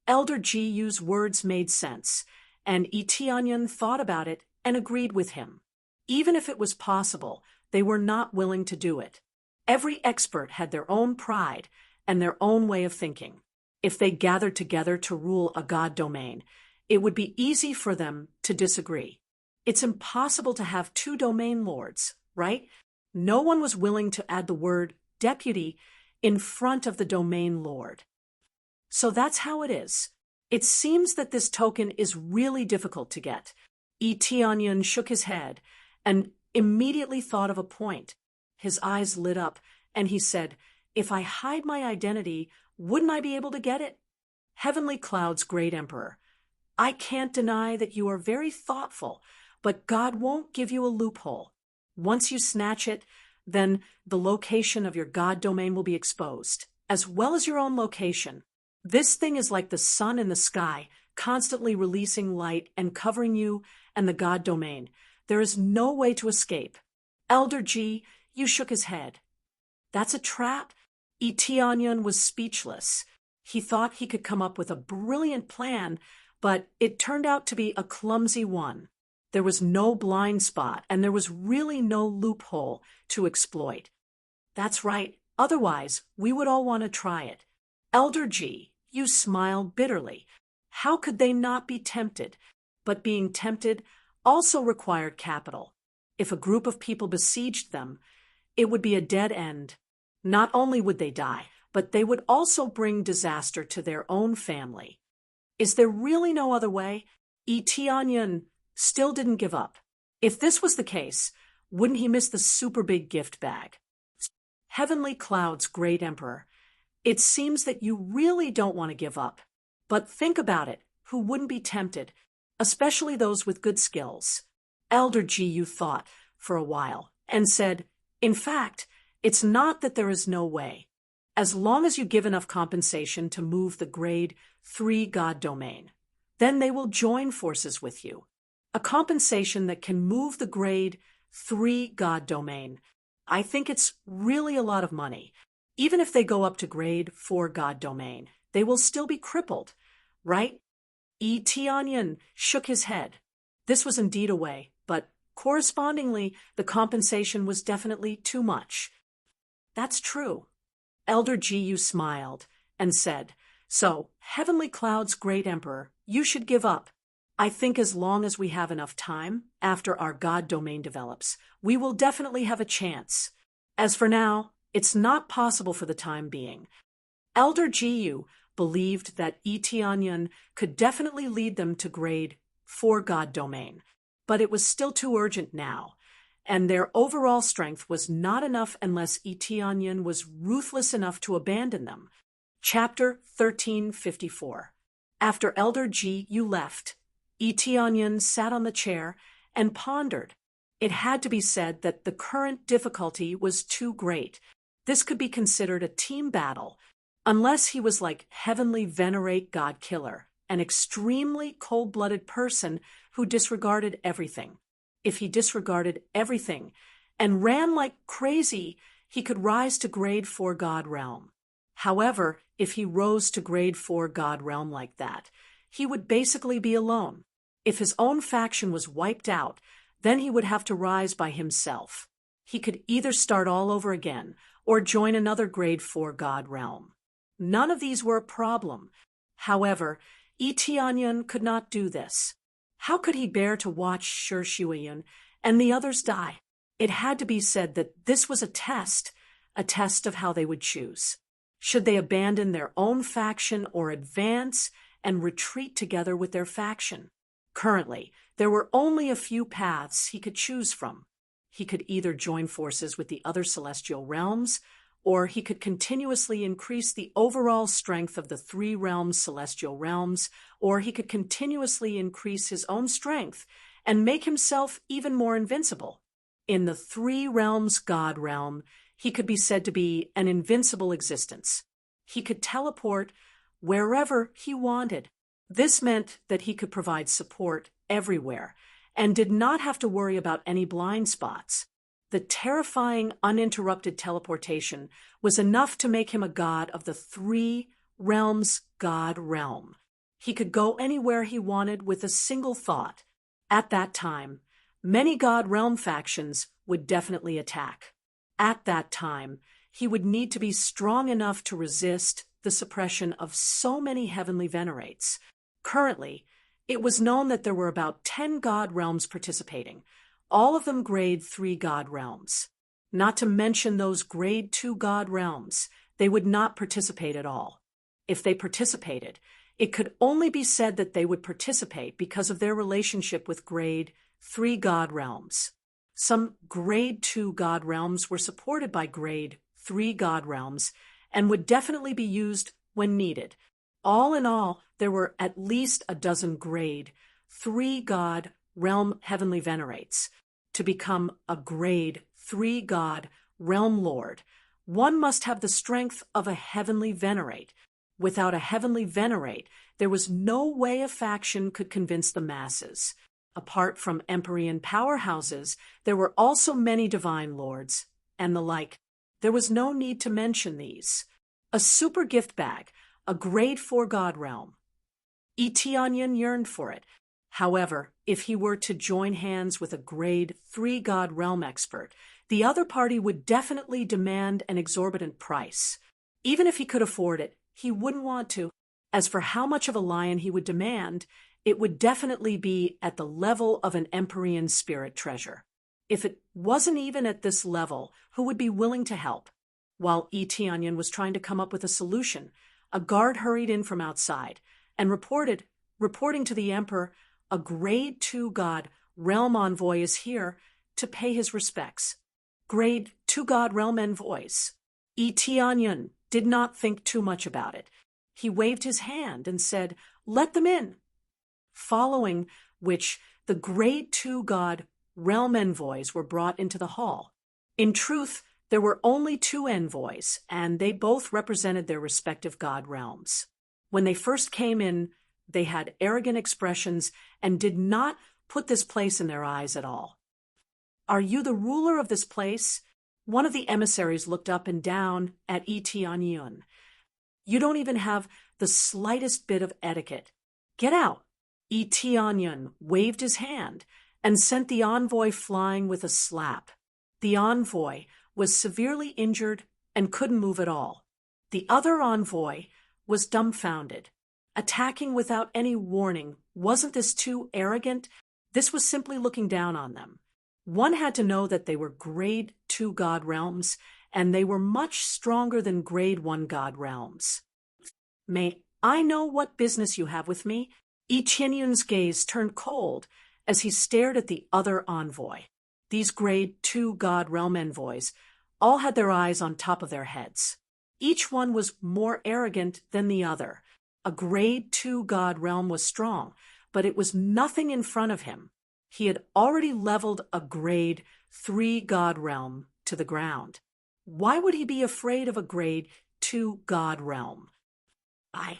Elder G U's words made sense, and Etionyan thought about it and agreed with him. Even if it was possible, they were not willing to do it. Every expert had their own pride and their own way of thinking. If they gathered together to rule a God domain, it would be easy for them to disagree. It's impossible to have 2 domain lords, right? No one was willing to add the word deputy in front of the domain lord. So that's how it is. It seems that this token is really difficult to get. Etionyan shook his head and immediately thought of a point. His eyes lit up, and he said, if I hide my identity, wouldn't I be able to get it? Heavenly Cloud's great emperor, I can't deny that you are very thoughtful, but God won't give you a loophole. Once you snatch it, then the location of your God domain will be exposed, as well as your own location. This thing is like the sun in the sky, constantly releasing light and covering you and the God domain. There is no way to escape. Elder G, you shook his head. That's a trap? Etionyan was speechless. He thought he could come up with a brilliant plan, but it turned out to be a clumsy one. There was no blind spot, and there was really no loophole to exploit. That's right. Otherwise, we would all want to try it. Elder G, you smiled bitterly. How could they not be tempted? But being tempted also required capital. If a group of people besieged them, it would be a dead end. Not only would they die, but they would also bring disaster to their own family. Is there really no other way? Etionyan still didn't give up. If this was the case, wouldn't he miss the super big gift bag? Heavenly Cloud's great emperor, it seems that you really don't want to give up. But think about it, who wouldn't be tempted, especially those with good skills? Elder G, you thought for a while and said, "In fact, it's not that there is no way. As long as you give enough compensation to move the grade 3 God domain, then they will join forces with you. A compensation that can move the grade 3 God domain. I think it's really a lot of money. Even if they go up to grade 4 God domain, they will still be crippled, right?" Tianyan shook his head. This was indeed a way, but correspondingly, the compensation was definitely too much. "That's true." Elder Jiyu smiled and said, "So, Heavenly Cloud's great emperor, you should give up. I think as long as we have enough time, after our God domain develops, we will definitely have a chance. As for now, it's not possible for the time being." Elder Jiyu believed that Tianyan could definitely lead them to grade 4 God domain, but it was still too urgent now, and their overall strength was not enough unless Tianyan was ruthless enough to abandon them. Chapter 1354. After Elder Jiyu left, Tianyan sat on the chair and pondered. It had to be said that the current difficulty was too great. This could be considered a team battle, unless he was like Heavenly Venerate God Killer, an extremely cold-blooded person who disregarded everything. If he disregarded everything and ran like crazy, he could rise to grade 4 God realm. However, if he rose to grade 4 God realm like that, he would basically be alone. If his own faction was wiped out, then he would have to rise by himself. He could either start all over again or join another grade 4 God realm. None of these were a problem. However, Tianyan could not do this. How could he bear to watch Shi Shuiyun and the others die? It had to be said that this was a test of how they would choose. Should they abandon their own faction or advance and retreat together with their faction? Currently, there were only a few paths he could choose from. He could either join forces with the other celestial realms, or he could continuously increase the overall strength of the 3 realms celestial realms, or he could continuously increase his own strength and make himself even more invincible. In the 3 realms God realm, he could be said to be an invincible existence. He could teleport wherever he wanted. This meant that he could provide support everywhere and did not have to worry about any blind spots. The terrifying, uninterrupted teleportation was enough to make him a god of the 3 realms God realm. He could go anywhere he wanted with a single thought. At that time, many God realm factions would definitely attack. At that time, he would need to be strong enough to resist the suppression of so many heavenly venerates. Currently, it was known that there were about 10 God realms participating, all of them grade 3 God realms. Not to mention those grade 2 God realms, they would not participate at all. If they participated, it could only be said that they would participate because of their relationship with grade 3 God realms. Some grade 2 God realms were supported by grade 3 God realms and would definitely be used when needed. All in all, there were at least a dozen grade 3 God realm heavenly venerates. To become a grade 3 God realm lord, one must have the strength of a heavenly venerate. Without a heavenly venerate, there was no way a faction could convince the masses. Apart from Empyrean powerhouses, there were also many divine lords, and the like. There was no need to mention these. A super gift bag, a grade 4 God realm. Tianyan yearned for it. However, if he were to join hands with a grade 3 God realm expert, the other party would definitely demand an exorbitant price. Even if he could afford it, he wouldn't want to. As for how much of a lion he would demand, it would definitely be at the level of an Empyrean spirit treasure. If it wasn't even at this level, who would be willing to help? While Tianyan was trying to come up with a solution, a guard hurried in from outside and reporting to the emperor, a grade 2 God realm envoy is here to pay his respects. Grade 2 God realm envoys. Tianyan did not think too much about it. He waved his hand and said, "Let them in." Following which, the grade 2 God realm envoys were brought into the hall. In truth, there were only two envoys, and they both represented their respective god realms. When they first came in, they had arrogant expressions and did not put this place in their eyes at all. "Are you the ruler of this place?" One of the emissaries looked up and down at Tianyun. "You don't even have the slightest bit of etiquette. Get out." Tianyun waved his hand and sent the envoy flying with a slap. The envoy was severely injured and couldn't move at all. The other envoy was dumbfounded. Attacking without any warning, wasn't this too arrogant? This was simply looking down on them. One had to know that they were grade 2 god realms, and they were much stronger than grade 1 god realms. "May I know what business you have with me?" Tianyun's gaze turned cold as he stared at the other envoy. These grade 2 god realm envoys all had their eyes on top of their heads. Each one was more arrogant than the other. A grade 2 god realm was strong, but it was nothing in front of him. He had already leveled a grade 3 god realm to the ground. Why would he be afraid of a grade 2 god realm? I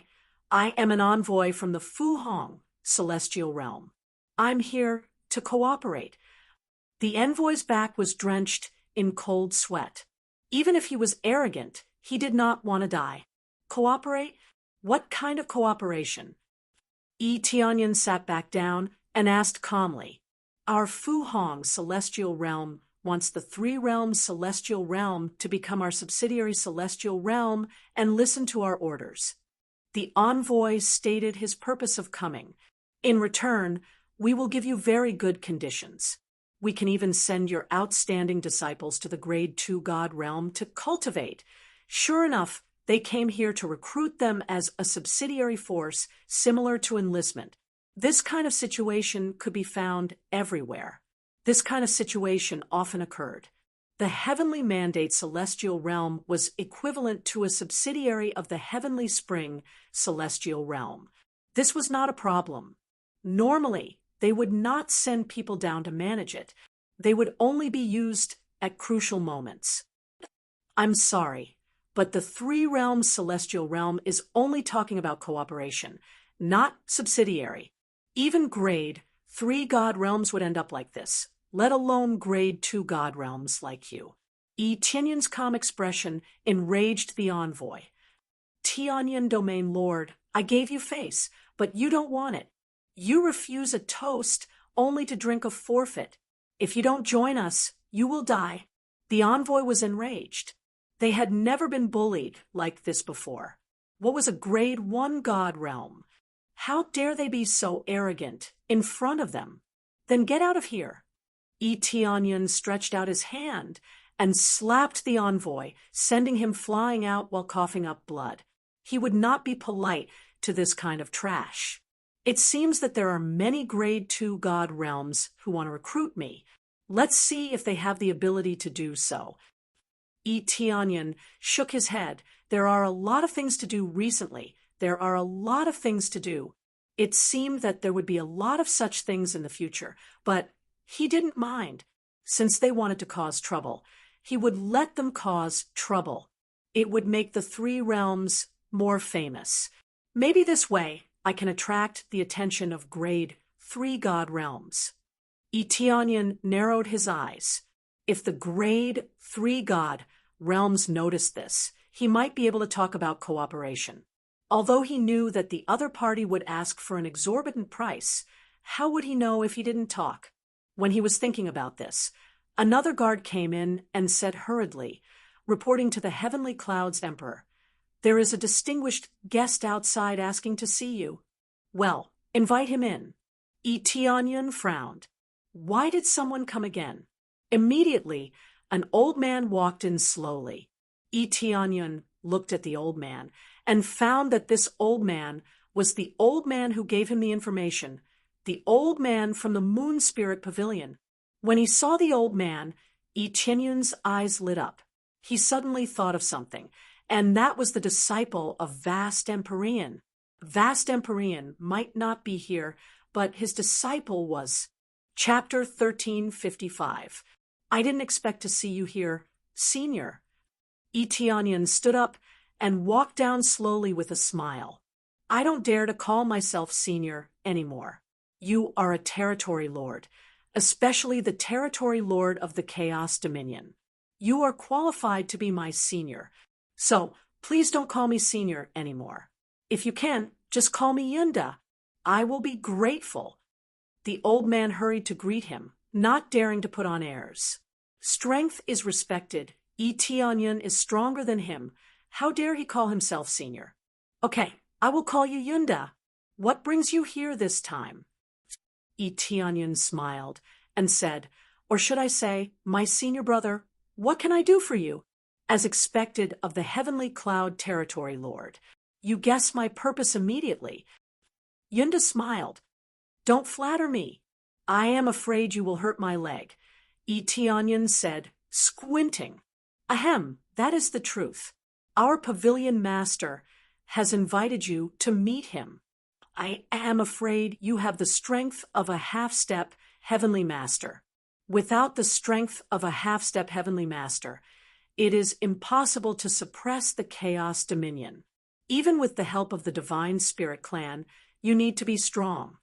am an envoy from the Fuhong celestial realm. I'm here to cooperate." The envoy's back was drenched in cold sweat. Even if he was arrogant, he did not want to die. Cooperate? What kind of cooperation? Tianyun sat back down and asked calmly, "Our Fuhong celestial realm wants the 3 realms celestial realm to become our subsidiary celestial realm and listen to our orders." The envoy stated his purpose of coming. "In return, we will give you very good conditions. We can even send your outstanding disciples to the grade 2 god realm to cultivate." Sure enough, they came here to recruit them as a subsidiary force similar to enlistment. This kind of situation could be found everywhere. This kind of situation often occurred. The heavenly mandate celestial realm was equivalent to a subsidiary of the heavenly spring celestial realm. This was not a problem. Normally, they would not send people down to manage it. They would only be used at crucial moments. "I'm sorry, but the 3 realms celestial realm is only talking about cooperation, not subsidiary. Even grade 3 god realms would end up like this, let alone grade 2 god realms like you." Tianyun's calm expression enraged the envoy. "Tianyun Domain Lord, I gave you face, but you don't want it. You refuse a toast only to drink a forfeit. If you don't join us, you will die." The envoy was enraged. They had never been bullied like this before. What was a grade 1 god realm? How dare they be so arrogant in front of them? "Then get out of here." Tianyun stretched out his hand and slapped the envoy, sending him flying out while coughing up blood. He would not be polite to this kind of trash. "It seems that there are many grade 2 god realms who want to recruit me. Let's see if they have the ability to do so." Tianyun shook his head. "There are a lot of things to do recently. There are a lot of things to do." It seemed that there would be a lot of such things in the future, but he didn't mind. Since they wanted to cause trouble, he would let them cause trouble. It would make the 3 realms more famous. Maybe this way I can attract the attention of grade 3 god realms. Tianyun narrowed his eyes. If the grade 3 god realms noticed this, he might be able to talk about cooperation. Although he knew that the other party would ask for an exorbitant price, how would he know if he didn't talk? When he was thinking about this, another guard came in and said hurriedly, reporting to the Heavenly Cloud's Emperor, "There is a distinguished guest outside asking to see you." "Well, invite him in." Tianyun frowned. Why did someone come again? Immediately, an old man walked in slowly. Tianyun looked at the old man and found that this old man was the old man who gave him the information, the old man from the Moon Spirit Pavilion. When he saw the old man, Tianyun's eyes lit up. He suddenly thought of something, and that was the disciple of Vast Empyrean. Vast Empyrean might not be here, but his disciple was. Chapter 1355. I didn't expect to see you here, Senior. Etionyan stood up and walked down slowly with a smile. I don't dare to call myself Senior anymore. You are a territory lord, especially the territory lord of the Chaos Dominion. You are qualified to be my senior, so please don't call me Senior anymore. If you can, just call me Yunda. I will be grateful. The old man hurried to greet him, not daring to put on airs. Strength is respected. Etionyan is stronger than him. How dare he call himself Senior? Okay, I will call you Yunda. What brings you here this time? Etionyan smiled and said, or should I say, my senior brother, what can I do for you? As expected of the Heavenly Cloud Territory Lord, you guess my purpose immediately. Yunda smiled. Don't flatter me. I am afraid you will hurt my leg, Etionyan said, squinting. Ahem, that is the truth. Our pavilion master has invited you to meet him. I am afraid you have the strength of a half-step heavenly master. Without the strength of a half-step heavenly master, it is impossible to suppress the Chaos Dominion. Even with the help of the Divine Spirit Clan, you need to be strong.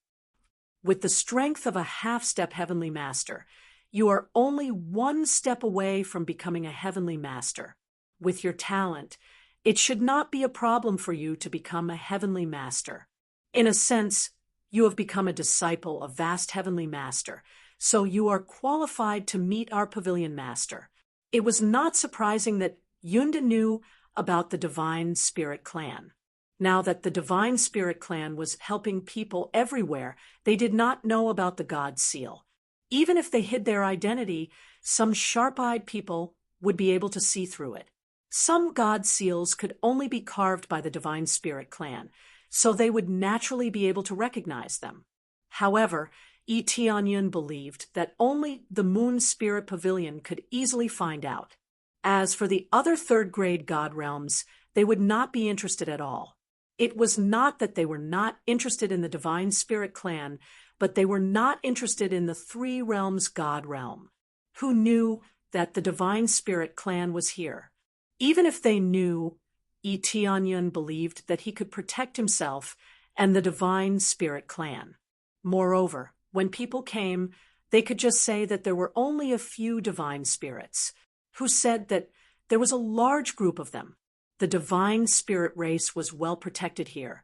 With the strength of a half-step heavenly master, you are only one step away from becoming a heavenly master. With your talent, it should not be a problem for you to become a heavenly master. In a sense, you have become a disciple of vast heavenly master, so you are qualified to meet our pavilion master. It was not surprising that Yunda knew about the Divine Spirit Clan. Now that the Divine Spirit Clan was helping people everywhere, they did not know about the God Seal. Even if they hid their identity, some sharp-eyed people would be able to see through it. Some God Seals could only be carved by the Divine Spirit Clan, so they would naturally be able to recognize them. However, Etionyan believed that only the Moon Spirit Pavilion could easily find out. As for the other third-grade God realms, they would not be interested at all. It was not that they were not interested in the Divine Spirit Clan, but they were not interested in the Three Realms God realm. Who knew that the Divine Spirit Clan was here? Even if they knew, Etionyan believed that he could protect himself and the Divine Spirit Clan. Moreover, when people came, they could just say that there were only a few divine spirits, who said that there was a large group of them. The divine spirit race was well protected here,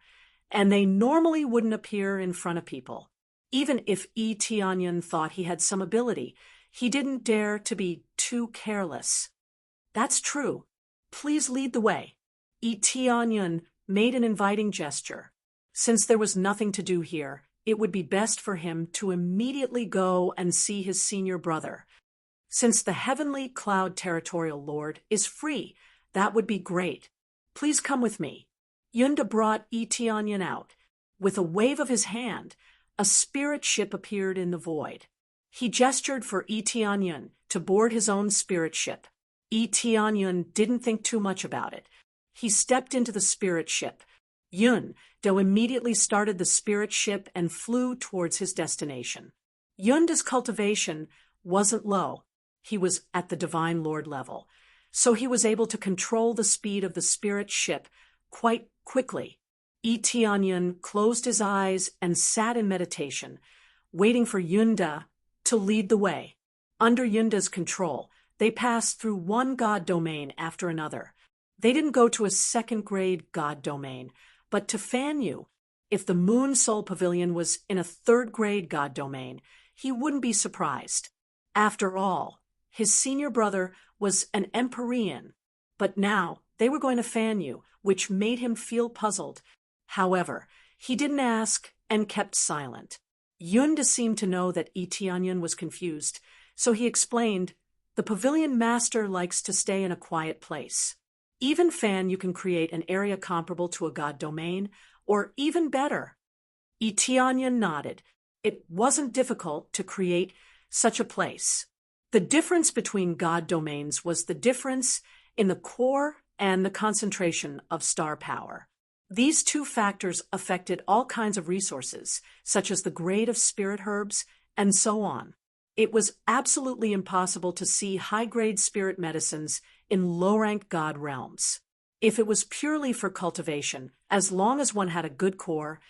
and they normally wouldn't appear in front of people. Even if Etionyan thought he had some ability, he didn't dare to be too careless. That's true. Please lead the way. Etionyan made an inviting gesture. Since there was nothing to do here, it would be best for him to immediately go and see his senior brother. Since the Heavenly Cloud Territorial Lord is free, that would be great. Please come with me. Yunda brought Etionyan out. With a wave of his hand, a spirit ship appeared in the void. He gestured for Etionyan to board his own spirit ship. Etionyan didn't think too much about it. He stepped into the spirit ship. Yunda immediately started the spirit ship and flew towards his destination. Yunda's cultivation wasn't low. He was at the Divine Lord level, so he was able to control the speed of the spirit ship quite quickly. Etionyan closed his eyes and sat in meditation, waiting for Yunda to lead the way. Under Yunda's control, they passed through one god domain after another. They didn't go to a second-grade god domain, but to Fanyu. If the Moon Soul Pavilion was in a third-grade god domain, he wouldn't be surprised. After all, his senior brother was an Empyrean, but now they were going to Fanyu, which made him feel puzzled. However, he didn't ask and kept silent. Yunda seemed to know that Etionyan was confused, so he explained, "The pavilion master likes to stay in a quiet place. Even Fanyu can create an area comparable to a god domain, or even better." Etionyan nodded. It wasn't difficult to create such a place. The difference between god domains was the difference in the core and the concentration of star power. These two factors affected all kinds of resources, such as the grade of spirit herbs, and so on. It was absolutely impossible to see high-grade spirit medicines in low-ranked god realms. If it was purely for cultivation, as long as one had a good core,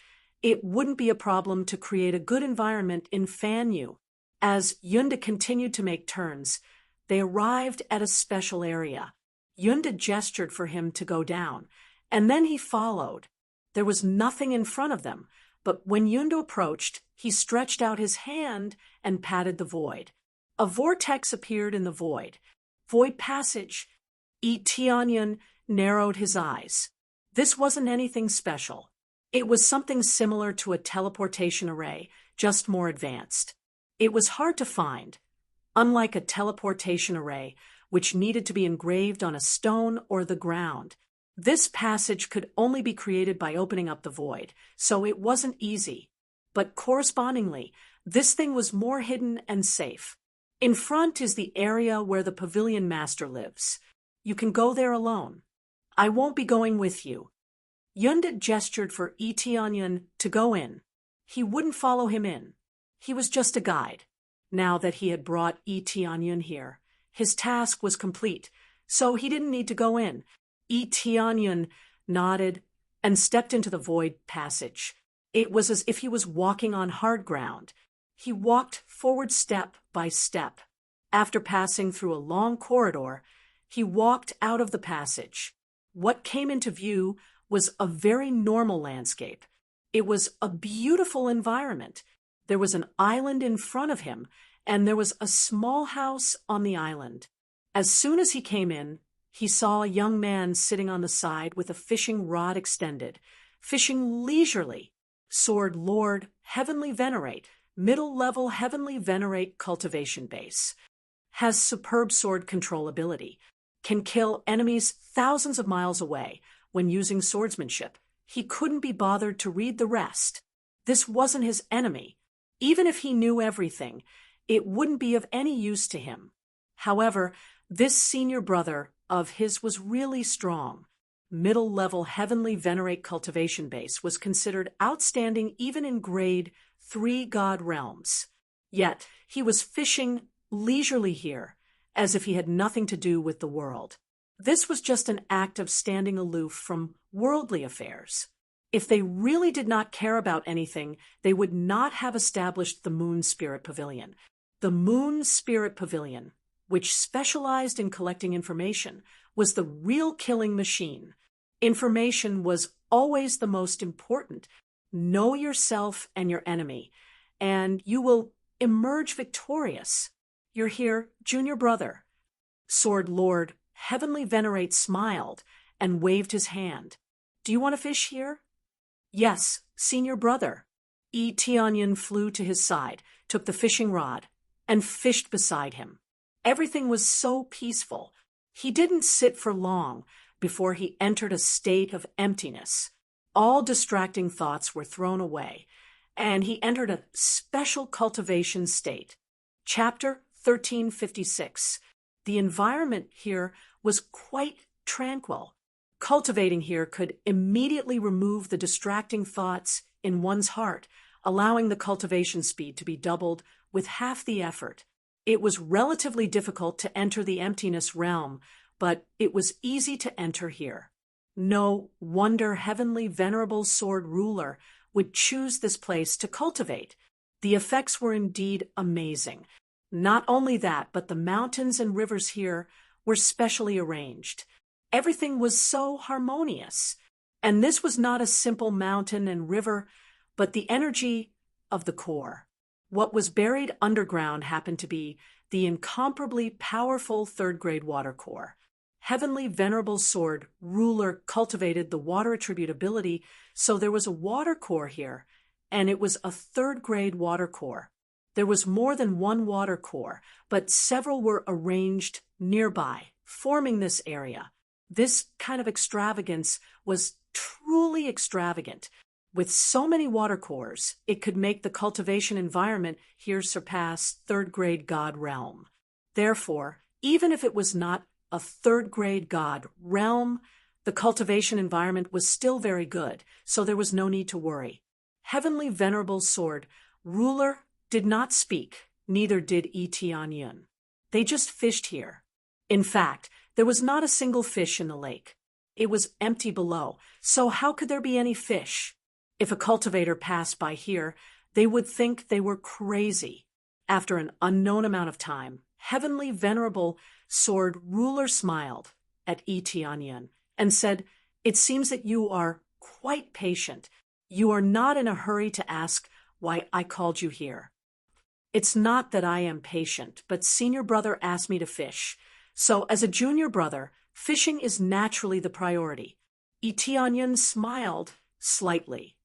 it wouldn't be a problem to create a good environment in Fanyu. As Yunda continued to make turns, they arrived at a special area. Yunda gestured for him to go down, and then he followed. There was nothing in front of them, but when Yunda approached, he stretched out his hand and patted the void. A vortex appeared in the void. Void passage. Tianyan narrowed his eyes. This wasn't anything special. It was something similar to a teleportation array, just more advanced. It was hard to find. Unlike a teleportation array, which needed to be engraved on a stone or the ground, this passage could only be created by opening up the void, so it wasn't easy. But correspondingly, this thing was more hidden and safe. In front is the area where the pavilion master lives. You can go there alone. I won't be going with you. Yunda gestured for Tianyan to go in. He wouldn't follow him in. He was just a guide. Now that he had brought Tianyan here, his task was complete, so he didn't need to go in. Tianyan nodded and stepped into the void passage. It was as if he was walking on hard ground. He walked forward step by step. After passing through a long corridor, he walked out of the passage. What came into view was a very normal landscape. It was a beautiful environment. There was an island in front of him, and there was a small house on the island. As soon as he came in, he saw a young man sitting on the side with a fishing rod extended, fishing leisurely. Sword Lord, Heavenly Venerate, middle-level Heavenly Venerate cultivation base. Has superb sword control ability. Can kill enemies thousands of miles away when using swordsmanship. He couldn't be bothered to read the rest. This wasn't his enemy. Even if he knew everything, it wouldn't be of any use to him. However, this senior brother of his was really strong. Middle-level Heavenly Venerate cultivation base was considered outstanding even in grade 3 god realms. Yet, he was fishing leisurely here, as if he had nothing to do with the world. This was just an act of standing aloof from worldly affairs. If they really did not care about anything, they would not have established the Moon Spirit Pavilion. The Moon Spirit Pavilion, which specialized in collecting information, was the real killing machine. Information was always the most important. Know yourself and your enemy, and you will emerge victorious. You're here, junior brother. Sword Lord, Heavenly Venerate smiled and waved his hand. Do you want to fish here? Yes, senior brother. Tianyan flew to his side, took the fishing rod, and fished beside him. Everything was so peaceful. He didn't sit for long before he entered a state of emptiness. All distracting thoughts were thrown away, and he entered a special cultivation state. Chapter 1356. The environment here was quite tranquil. Cultivating here could immediately remove the distracting thoughts in one's heart, allowing the cultivation speed to be doubled with half the effort. It was relatively difficult to enter the emptiness realm, but it was easy to enter here. No wonder Heavenly Venerable Sword Ruler would choose this place to cultivate. The effects were indeed amazing. Not only that, but the mountains and rivers here were specially arranged. Everything was so harmonious. And this was not a simple mountain and river, but the energy of the core. What was buried underground happened to be the incomparably powerful third-grade water core. Heavenly Venerable Sword Ruler cultivated the water attribute ability, so there was a water core here, and it was a third-grade water core. There was more than one water core, but several were arranged nearby, forming this area. This kind of extravagance was truly extravagant. With so many water cores, it could make the cultivation environment here surpass third-grade god realm. Therefore, even if it was not a third-grade god realm, the cultivation environment was still very good, so there was no need to worry. Heavenly Venerable Sword Ruler did not speak. Neither did Tianyun. They just fished here. In fact, there was not a single fish in the lake. It was empty below, so how could there be any fish? If a cultivator passed by here, they would think they were crazy. After an unknown amount of time, Heavenly Venerable Sword Ruler smiled at Tianyun and said, "It seems that you are quite patient. You are not in a hurry to ask why I called you here." "It's not that I am patient, but senior brother asked me to fish. So as a junior brother, fishing is naturally the priority." Tianyun smiled slightly.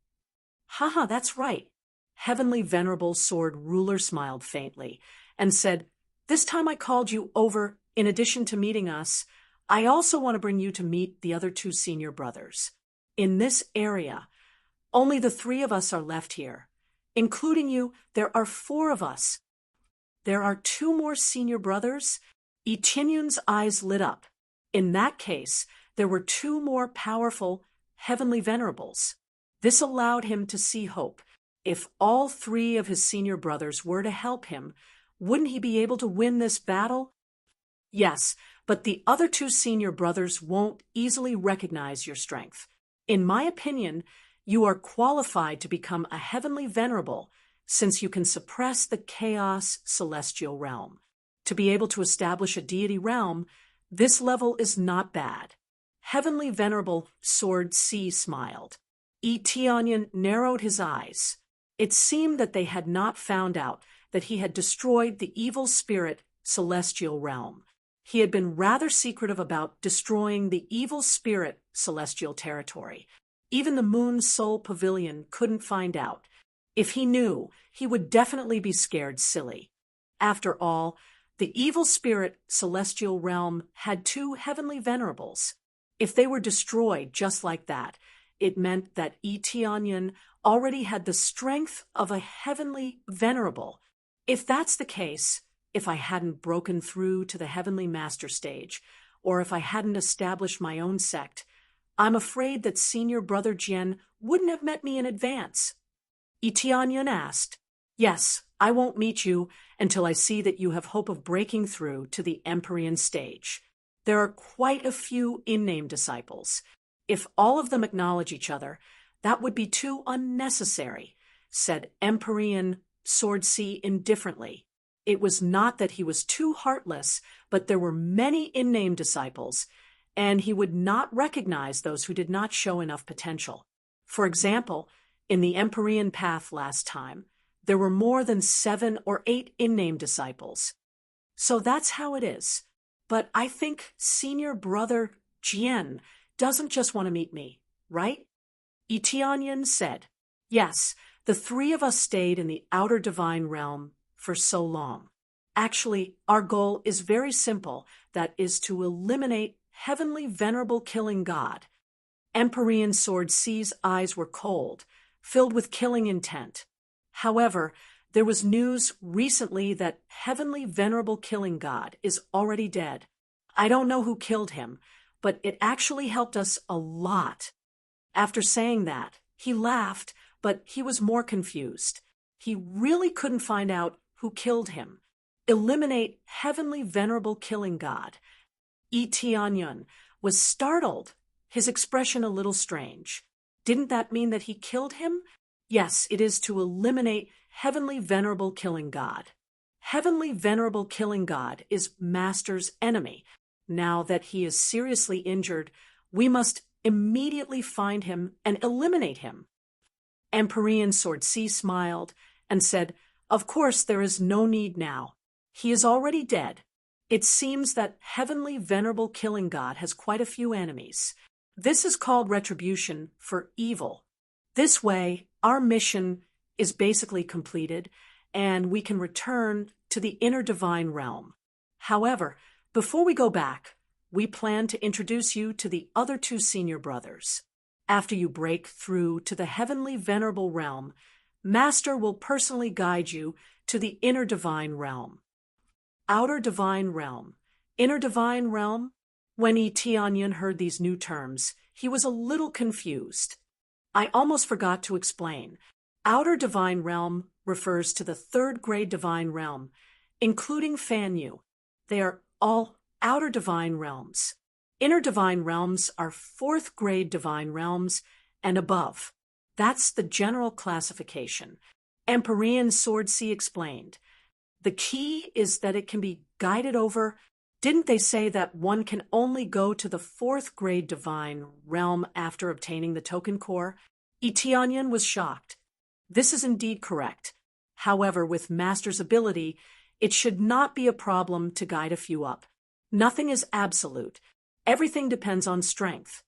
"Haha, that's right." Heavenly Venerable Sword Ruler smiled faintly and said, "This time I called you over, in addition to meeting us, I also want to bring you to meet the other two senior brothers. In this area, only the three of us are left here. Including you, there are four of us." "There are two more senior brothers?" Tianyun's eyes lit up. In that case, there were two more powerful Heavenly Venerables. This allowed him to see hope. If all three of his senior brothers were to help him, wouldn't he be able to win this battle? "Yes, but the other two senior brothers won't easily recognize your strength. In my opinion, you are qualified to become a Heavenly Venerable, since you can suppress the chaos celestial realm. To be able to establish a deity realm, this level is not bad." Heavenly Venerable Sword C smiled. Tianyun narrowed his eyes. It seemed that they had not found out that he had destroyed the evil spirit celestial realm. He had been rather secretive about destroying the evil spirit celestial territory. Even the Moon Soul Pavilion couldn't find out. If he knew, he would definitely be scared silly. After all, the evil spirit celestial realm had two Heavenly Venerables. If they were destroyed just like that, it meant that Tianyun already had the strength of a Heavenly Venerable. If that's the case, if I hadn't broken through to the Heavenly Master stage, or if I hadn't established my own sect, I'm afraid that Senior Brother Jian wouldn't have met me in advance. Tianyun asked, "Yes, I won't meet you until I see that you have hope of breaking through to the Empyrean stage. There are quite a few in-name disciples. If all of them acknowledge each other, that would be too unnecessary," said Empyrean Sword C indifferently. It was not that he was too heartless, but there were many in-name disciples, and he would not recognize those who did not show enough potential. For example, in the Empyrean path last time, there were more than 7 or 8 in-name disciples. So that's how it is. But I think Senior Brother Jian doesn't just want to meet me, right? Tianyun said, "Yes, the three of us stayed in the outer divine realm for so long. Actually, our goal is very simple, that is to eliminate Heavenly Venerable Killing God." Empyrean Sword C's eyes were cold, filled with killing intent. However, there was news recently that Heavenly Venerable Killing God is already dead. I don't know who killed him, but it actually helped us a lot. After saying that, he laughed, but he was more confused. He really couldn't find out who killed him. Eliminate Heavenly Venerable Killing God. Tianyun was startled, his expression a little strange. Didn't that mean that he killed him? Yes, it is to eliminate Heavenly Venerable Killing God. Heavenly Venerable Killing God is Master's enemy. Now that he is seriously injured, we must immediately find him and eliminate him. Empyrean Sword C smiled and said, "Of course there is no need now. He is already dead. It seems that Heavenly Venerable Killing God has quite a few enemies. This is called retribution for evil. This way, our mission is basically completed, and we can return to the inner divine realm. However, before we go back, we plan to introduce you to the other two senior brothers. After you break through to the Heavenly Venerable Realm, Master will personally guide you to the inner divine realm." Outer divine realm, inner divine realm? When Tianyun heard these new terms, he was a little confused. "I almost forgot to explain. Outer divine realm refers to the third-grade divine realm, including Fan Yu. They are all outer divine realms. Inner divine realms are fourth-grade divine realms and above. That's the general classification. Empyrean Sword C explained. The key is that it can be guided over. Didn't they say that one can only go to the fourth-grade divine realm after obtaining the token core? Tianyan was shocked. This is indeed correct. However, with Master's ability, it should not be a problem to guide a few up. Nothing is absolute. Everything depends on strength.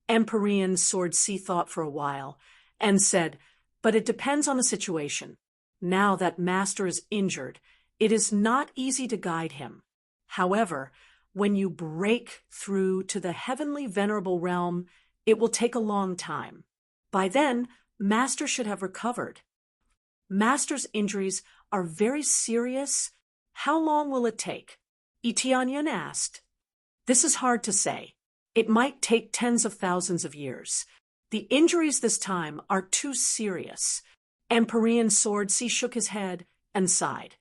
Empyrean Sword C thought for a while and said, but it depends on the situation. Now that Master is injured, it is not easy to guide him. However, when you break through to the heavenly venerable realm, it will take a long time. By then, Master should have recovered. Master's injuries are very serious. How long will it take? Tianyan asked. This is hard to say. It might take tens of thousands of years. The injuries this time are too serious. Empyrean Sword C shook his head and sighed.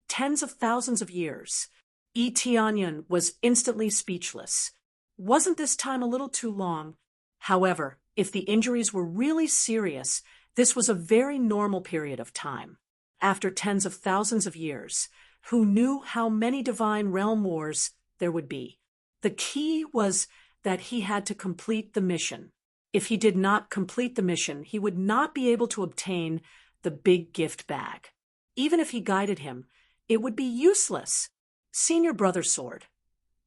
Tens of thousands of years. Tianyan was instantly speechless. Wasn't this time a little too long? However, if the injuries were really serious, this was a very normal period of time. After tens of thousands of years, who knew how many divine realm wars there would be? The key was that he had to complete the mission. If he did not complete the mission, he would not be able to obtain the big gift bag. Even if he guided him, it would be useless. Senior Brother Sword,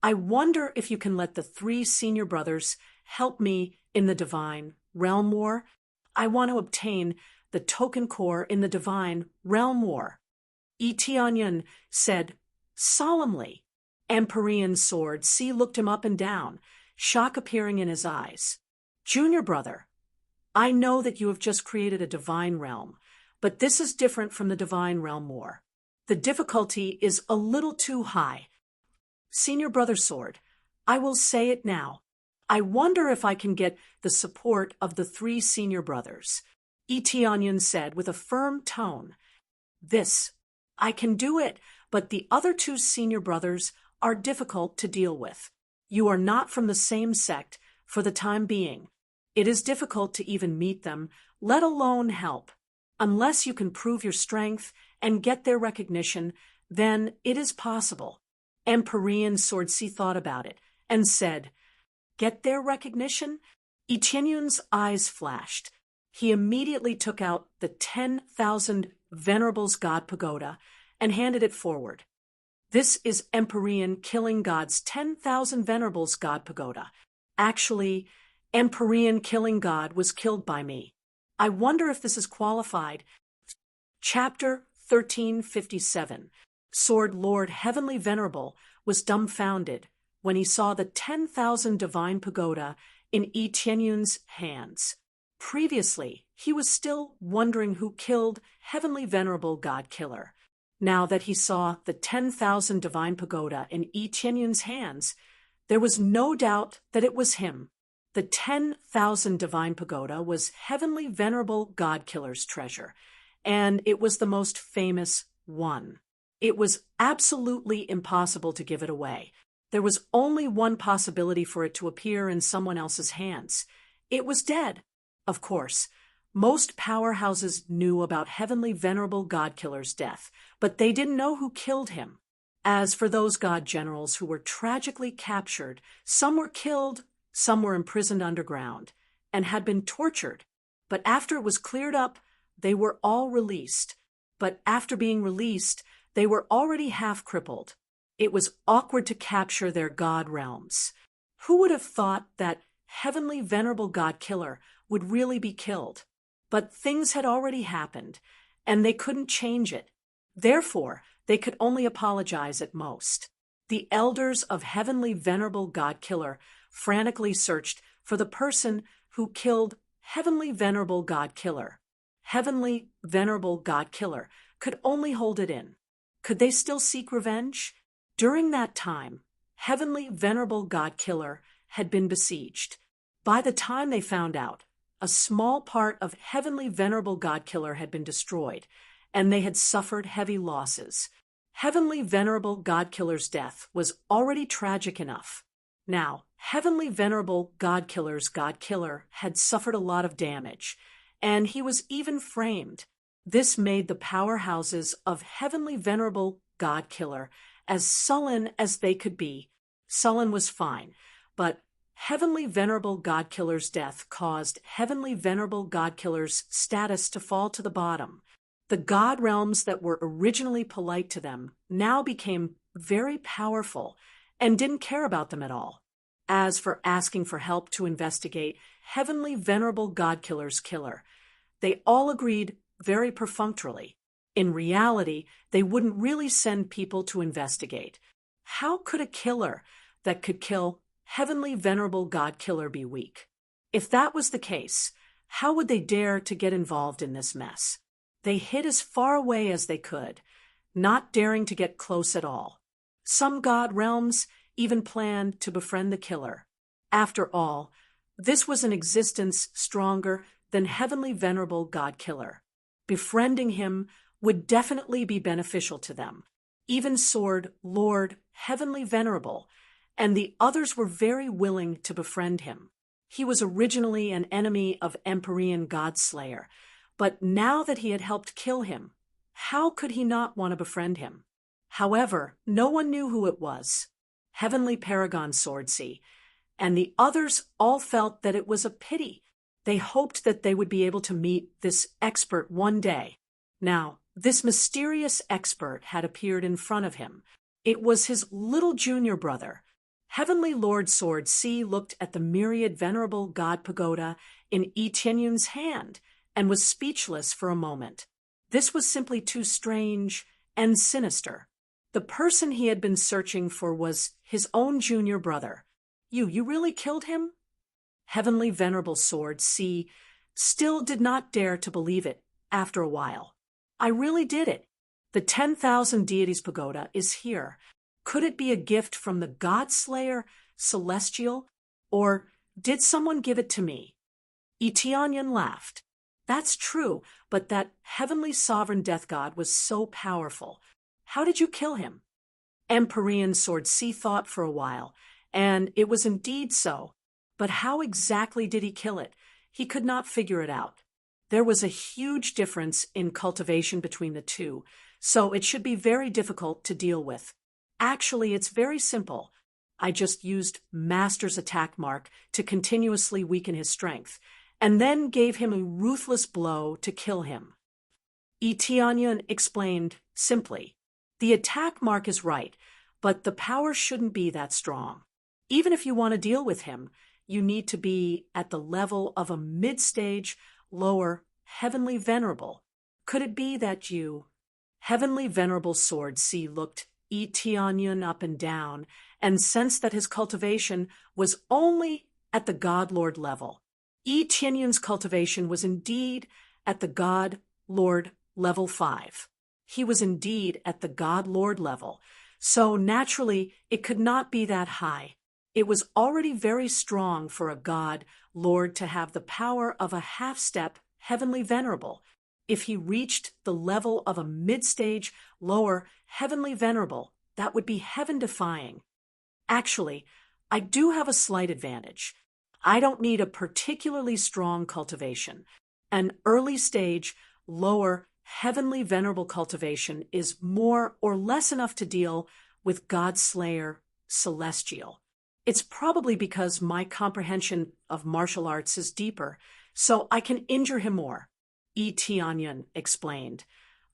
I wonder if you can let the 3 senior brothers help me in the divine realm war. I want to obtain the token core in the divine realm war. Tianyan said solemnly. Empyrean Sword C looked him up and down, shock appearing in his eyes. Junior brother, I know that you have just created a divine realm, but this is different from the divine realm war. The difficulty is a little too high. Senior Brother Sword, I will say it now. I wonder if I can get the support of the 3 senior brothers. Tianyan said with a firm tone. I can do it, but the other 2 senior brothers are difficult to deal with. You are not from the same sect for the time being. It is difficult to even meet them, let alone help. Unless you can prove your strength and get their recognition, then it is possible. Empyrean Sword C thought about it and said, get their recognition? Tianyan's eyes flashed. He immediately took out the 10,000 Venerables God Pagoda and handed it forward. This is Empyrean Killing God's 10,000 Venerables God Pagoda. Actually, Empyrean Killing God was killed by me. I wonder if this is qualified. Chapter 1357. Sword Lord Heavenly Venerable was dumbfounded when he saw the 10,000 divine pagoda in Tianyan's hands. Previously, he was still wondering who killed Heavenly Venerable God Killer. Now that he saw the 10,000 divine pagoda in Tianyan's hands, there was no doubt that it was him. The 10,000 divine pagoda was Heavenly Venerable God Killer's treasure, and it was the most famous one. It was absolutely impossible to give it away. There was only one possibility for it to appear in someone else's hands. It was dead. Of course, most powerhouses knew about Heavenly Venerable God Killer's death, but they didn't know who killed him. As for those god generals who were tragically captured, some were killed, some were imprisoned underground, and had been tortured. But after it was cleared up, they were all released. But after being released, they were already half-crippled. It was awkward to capture their god realms. Who would have thought that Heavenly Venerable God Killer would really be killed? But things had already happened, and they couldn't change it. Therefore, they could only apologize at most. The elders of Heavenly Venerable God Killer frantically searched for the person who killed Heavenly Venerable God Killer. Heavenly Venerable God Killer could only hold it in. Could they still seek revenge? During that time, Heavenly Venerable God Killer had been besieged. By the time they found out, a small part of Heavenly Venerable Godkiller had been destroyed, and they had suffered heavy losses. Heavenly Venerable Godkiller's death was already tragic enough. Now, Heavenly Venerable Godkiller's Godkiller had suffered a lot of damage, and he was even framed. This made the powerhouses of Heavenly Venerable Godkiller as sullen as they could be. Sullen was fine, but Heavenly Venerable Godkiller's death caused Heavenly Venerable Godkiller's status to fall to the bottom. The god realms that were originally polite to them now became very powerful and didn't care about them at all. As for asking for help to investigate Heavenly Venerable Godkiller's killer, they all agreed very perfunctorily. In reality, they wouldn't really send people to investigate. How could a killer that could kill Heavenly Venerable Godkiller be weak? If that was the case, how would they dare to get involved in this mess? They hid as far away as they could, not daring to get close at all. Some god realms even planned to befriend the killer. After all, this was an existence stronger than Heavenly Venerable Godkiller. Befriending him would definitely be beneficial to them. Even Sword Lord Heavenly Venerable and the others were very willing to befriend him. He was originally an enemy of Empyrean Godslayer, but now that he had helped kill him, how could he not want to befriend him? However, no one knew who it was. Heavenly Paragon Swordsea and the others all felt that it was a pity. They hoped that they would be able to meet this expert one day. Now, this mysterious expert had appeared in front of him. It was his little junior brother. Heavenly Lord Swordsea looked at the myriad venerable god pagoda in Yi Tianyun's hand and was speechless for a moment. This was simply too strange and sinister. The person he had been searching for was his own junior brother. You really killed him? Heavenly Venerable Swordsea still did not dare to believe it after a while. I really did it. The 10,000 Deities Pagoda is here. Could it be a gift from the Godslayer Celestial, or did someone give it to me? Yi Tianyan laughed. That's true, but that Heavenly Sovereign Death God was so powerful. How did you kill him? Empyrean Swordsea thought for a while, and it was indeed so. But how exactly did he kill it? He could not figure it out. There was a huge difference in cultivation between the two, so it should be very difficult to deal with. Actually, it's very simple. I just used Master's attack mark to continuously weaken his strength, and then gave him a ruthless blow to kill him. Yi Tianyan explained simply. The attack mark is right, but the power shouldn't be that strong. Even if you want to deal with him, you need to be at the level of a mid-stage, lower, Heavenly Venerable. Could it be that you... Heavenly Venerable Swordsea looked Yi Tianyan up and down and sensed that his cultivation was only at the God Lord level. Yi Tianyan's cultivation was indeed at the God Lord level 5. He was indeed at the God Lord level, so naturally it could not be that high. It was already very strong for a God Lord to have the power of a half-step Heavenly Venerable. If he reached the level of a mid-stage, lower Heavenly Venerable, that would be heaven-defying. Actually, I do have a slight advantage. I don't need a particularly strong cultivation. An early-stage, lower Heavenly Venerable cultivation is more or less enough to deal with Godslayer Celestial. It's probably because my comprehension of martial arts is deeper, so I can injure him more. Yi Tianyan explained.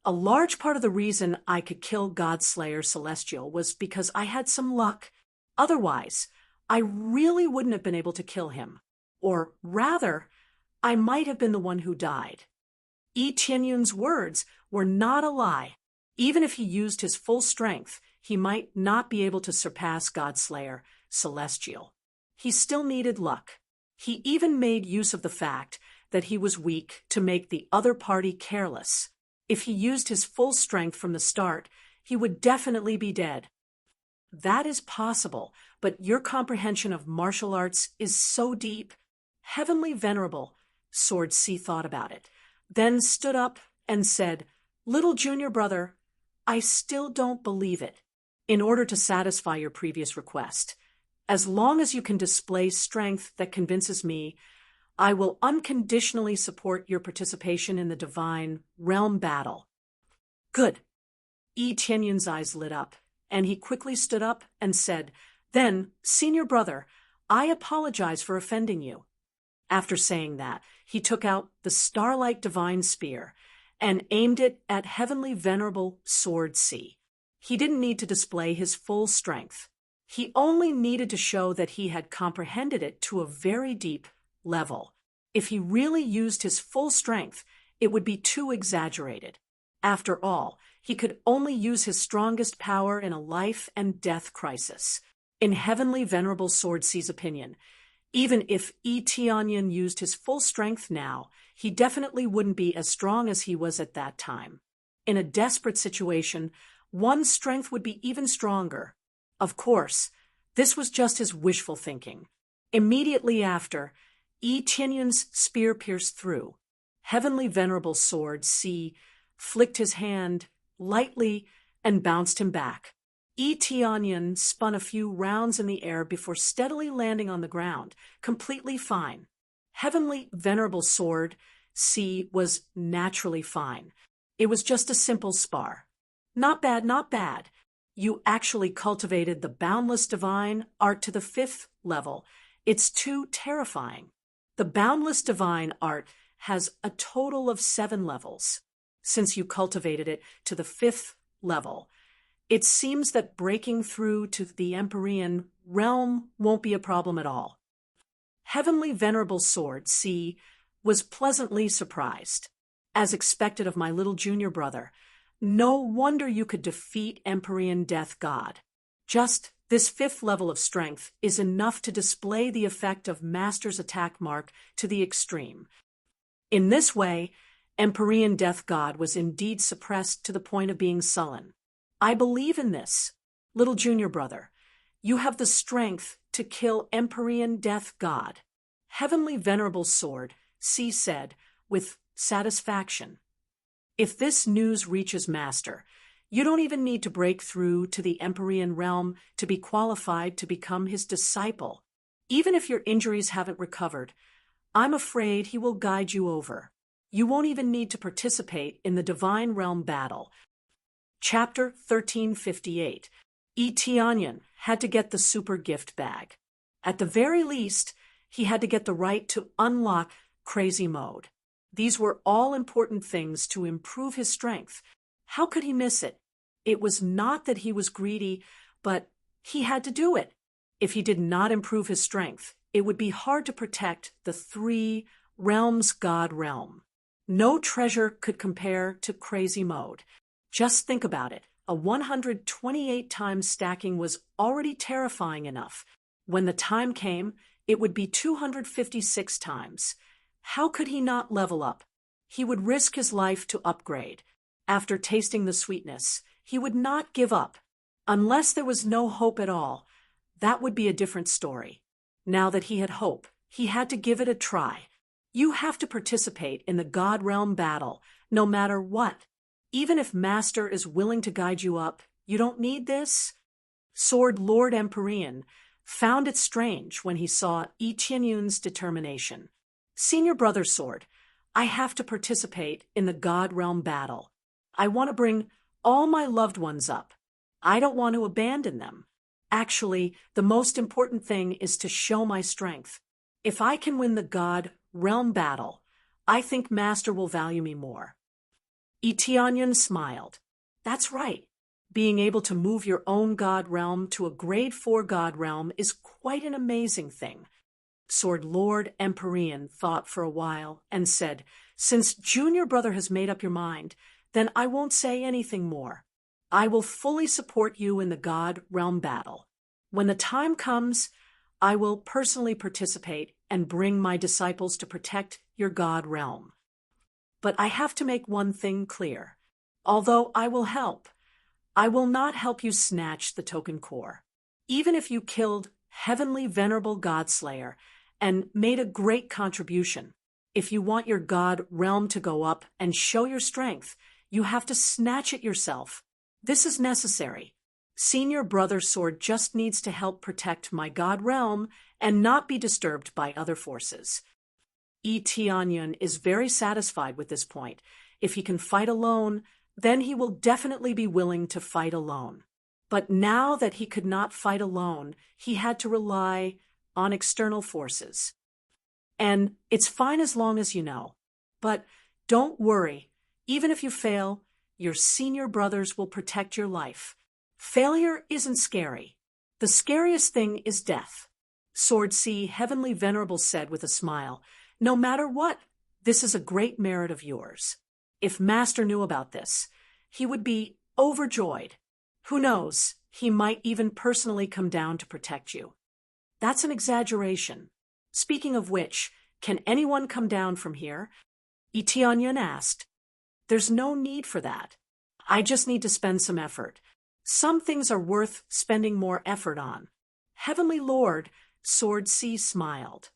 A large part of the reason I could kill Godslayer Celestial was because I had some luck. Otherwise, I really wouldn't have been able to kill him. Or rather, I might have been the one who died. Yi Tianyun's words were not a lie. Even if he used his full strength, he might not be able to surpass Godslayer Celestial. He still needed luck. He even made use of the fact that he was weak to make the other party careless. If he used his full strength from the start, he would definitely be dead. That is possible, but your comprehension of martial arts is so deep. Heavenly Venerable, Sword C thought about it, then stood up and said, "Little junior brother, I still don't believe it. In order to satisfy your previous request, as long as you can display strength that convinces me, I will unconditionally support your participation in the divine realm battle." Good. Yi Tianyun's eyes lit up, and he quickly stood up and said, "Then, senior brother, I apologize for offending you." After saying that, he took out the starlight divine spear and aimed it at heavenly venerable Sword C. He didn't need to display his full strength. He only needed to show that he had comprehended it to a very deep level. If he really used his full strength, it would be too exaggerated. After all, he could only use his strongest power in a life and death crisis. In heavenly venerable Sword C's opinion, even if Yi Tianyan used his full strength now, he definitely wouldn't be as strong as he was at that time. In a desperate situation, one's strength would be even stronger. Of course, this was just his wishful thinking. Immediately after, Yi Tianyan's spear pierced through. Heavenly venerable Sword C flicked his hand lightly and bounced him back. Yi Tianyan spun a few rounds in the air before steadily landing on the ground, completely fine. Heavenly venerable Sword C was naturally fine. It was just a simple spar. Not bad, not bad. You actually cultivated the boundless divine art to the 5th level. It's too terrifying. The boundless divine art has a total of 7 levels. Since you cultivated it to the 5th level, it seems that breaking through to the Empyrean realm won't be a problem at all. Heavenly venerable Sword C was pleasantly surprised. As expected of my little junior brother, no wonder you could defeat Empyrean Death God. Just this 5th level of strength is enough to display the effect of Master's attack mark to the extreme. In this way, Empyrean Death God was indeed suppressed to the point of being sullen. I believe in this. Little junior brother, you have the strength to kill Empyrean Death God. Heavenly venerable Sword C said with satisfaction. If this news reaches Master, you don't even need to break through to the Empyrean realm to be qualified to become his disciple. Even if your injuries haven't recovered, I'm afraid he will guide you over. You won't even need to participate in the divine realm battle. Chapter 1358. Yi Tianyan had to get the super gift bag. At the very least, he had to get the right to unlock crazy mode. These were all important things to improve his strength. How could he miss it? It was not that he was greedy, but he had to do it. If he did not improve his strength, it would be hard to protect the 3 realms God realm. No treasure could compare to crazy mode. Just think about it. A 128 times stacking was already terrifying enough. When the time came, it would be 256 times. How could he not level up? He would risk his life to upgrade. After tasting the sweetness, he would not give up. Unless there was no hope at all, that would be a different story. Now that he had hope, he had to give it a try. You have to participate in the God realm battle, no matter what. Even if Master is willing to guide you up, you don't need this. Sword Lord Empyrean found it strange when he saw Yi Tianyun's determination. Senior brother Sword, I have to participate in the God realm battle. I want to bring all my loved ones up. I don't want to abandon them. Actually, the most important thing is to show my strength. If I can win the God realm battle, I think Master will value me more. Yi Tianyan smiled. That's right. Being able to move your own God realm to a grade 4 God realm is quite an amazing thing. Sword Lord Empyrean thought for a while and said, Since junior brother has made up your mind, then I won't say anything more. I will fully support you in the God realm battle. When the time comes, I will personally participate and bring my disciples to protect your God realm. But I have to make one thing clear. Although I will help, I will not help you snatch the token core. Even if you killed Heavenly Venerable Godslayer and made a great contribution, If you want your god realm to go up and show your strength, you have to snatch it yourself. This is necessary. Senior Brother Sword just needs to help protect my god realm and not be disturbed by other forces. Tianyan is very satisfied with this point. If he can fight alone, then he will definitely be willing to fight alone. But now that he could not fight alone, he had to rely on external forces. And it's fine as long as you know. But don't worry, even if you fail, your senior brothers will protect your life. Failure isn't scary. The scariest thing is death. Sword C, Heavenly Venerable said with a smile, no matter what, this is a great merit of yours. If Master knew about this, he would be overjoyed. Who knows, he might even personally come down to protect you. That's an exaggeration. Speaking of which, can anyone come down from here? Tianyan asked. There's no need for that. I just need to spend some effort. Some things are worth spending more effort on. Heavenly Lord, Sword C smiled.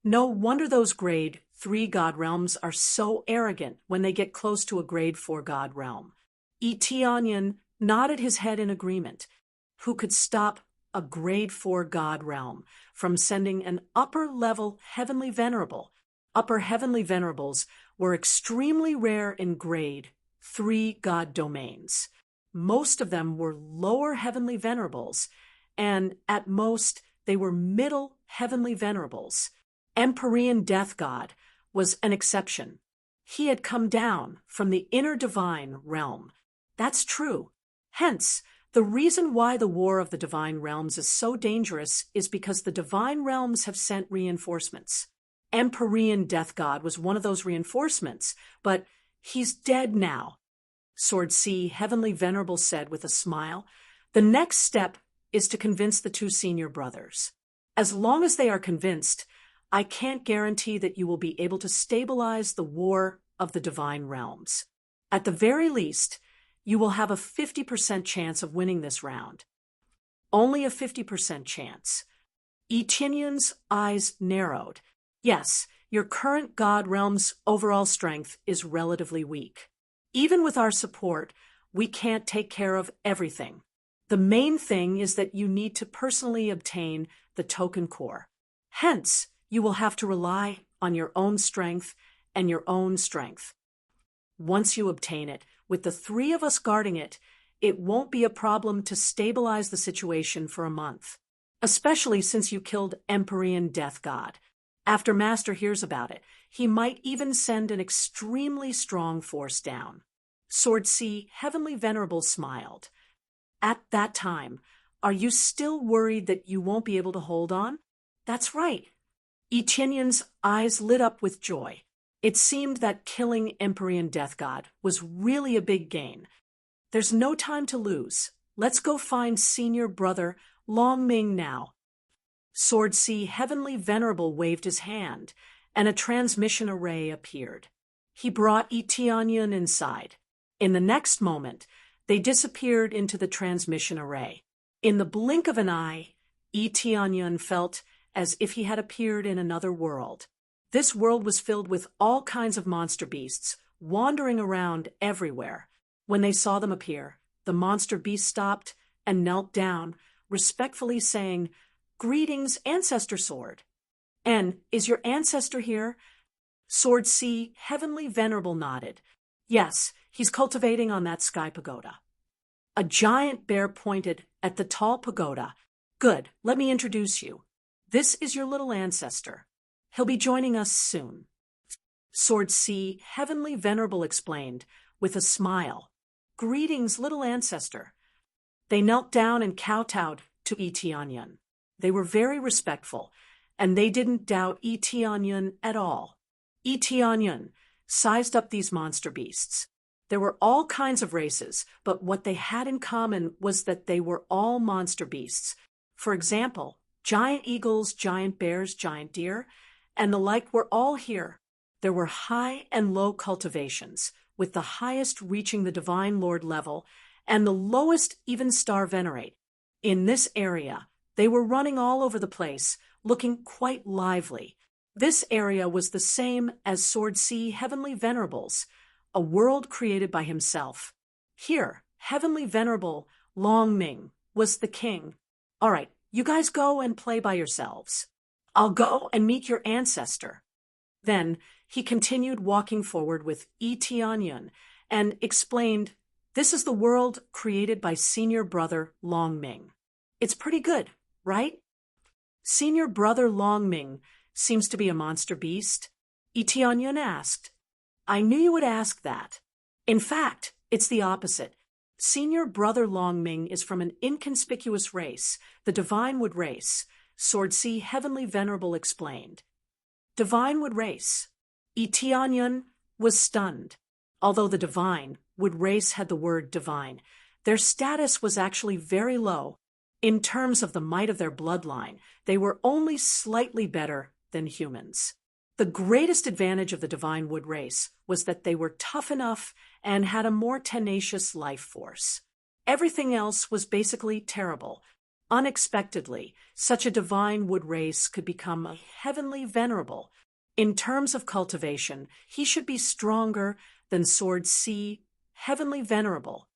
No wonder those grade 3 god realms are so arrogant when they get close to a grade 4 god realm. Tianyan nodded his head in agreement. Who could stop a grade 4 god realm from sending an upper-level Heavenly Venerable? Upper Heavenly Venerables were extremely rare in grade 3 god domains. Most of them were lower Heavenly Venerables, and at most they were middle Heavenly Venerables. Empyrean Death God was an exception. He had come down from the inner divine realm. That's true. Hence, the reason why the War of the Divine Realms is so dangerous is because the divine realms have sent reinforcements. Empyrean Death God was one of those reinforcements, but he's dead now. Sword C, Heavenly Venerable said with a smile, the next step is to convince the 2 senior brothers. As long as they are convinced, I can't guarantee that you will be able to stabilize the War of the Divine Realms. At the very least, you will have a 50% chance of winning this round. Only a 50% chance. Tianyan's eyes narrowed. Yes, your current god realm's overall strength is relatively weak. Even with our support, we can't take care of everything. The main thing is that you need to personally obtain the token core. Hence, you will have to rely on your own strength and your own strength. Once you obtain it, with the 3 of us guarding it, it won't be a problem to stabilize the situation for a month, especially since you killed Empyrean Death God. After Master hears about it, he might even send an extremely strong force down. Sword C, Heavenly Venerable smiled. At that time, are you still worried that you won't be able to hold on? That's right. Tianyan's eyes lit up with joy. It seemed that killing Empyrean Death God was really a big gain. There's no time to lose. Let's go find senior brother Long Ming now. Sword C, Heavenly Venerable waved his hand, and a transmission array appeared. He brought Tianyan inside. In the next moment, they disappeared into the transmission array. In the blink of an eye, Tianyan felt as if he had appeared in another world. This world was filled with all kinds of monster beasts, wandering around everywhere. When they saw them appear, the monster beast stopped and knelt down, respectfully saying, "Greetings, Ancestor Sword." "And is your ancestor here?" Sword C, Heavenly Venerable nodded. "Yes, he's cultivating on that sky pagoda." A giant bear pointed at the tall pagoda. "Good, let me introduce you. This is your little ancestor. He'll be joining us soon." Sword C, Heavenly Venerable explained, with a smile. "Greetings, little ancestor." They knelt down and kowtowed to Tianyan. They were very respectful, and they didn't doubt Tianyan at all. Tianyan sized up these monster beasts. There were all kinds of races, but what they had in common was that they were all monster beasts. For example, giant eagles, giant bears, giant deer, and the like were all here. There were high and low cultivations, with the highest reaching the Divine Lord level, and the lowest even star venerate. In this area, they were running all over the place, looking quite lively. This area was the same as Sword C Heavenly Venerables, a world created by himself. Here, Heavenly Venerable Long Ming was the king. All right, you guys go and play by yourselves. I'll go and meet your ancestor. Then he continued walking forward with Tianyun and explained, "This is the world created by Senior Brother Long Ming. It's pretty good, right?" Senior Brother Long Ming seems to be a monster beast? Tianyun asked. I knew you would ask that. In fact, it's the opposite. Senior Brother Long Ming is from an inconspicuous race, the Divine Wood race, Sword C Heavenly Venerable explained. Divine Wood race. Tianyun was stunned. Although the Divine Wood race had the word divine, their status was actually very low. In terms of the might of their bloodline, they were only slightly better than humans. The greatest advantage of the Divine Wood race was that they were tough enough and had a more tenacious life force. Everything else was basically terrible. Unexpectedly, such a Divine Wood race could become a Heavenly Venerable. In terms of cultivation, he should be stronger than Sword C Heavenly Venerable.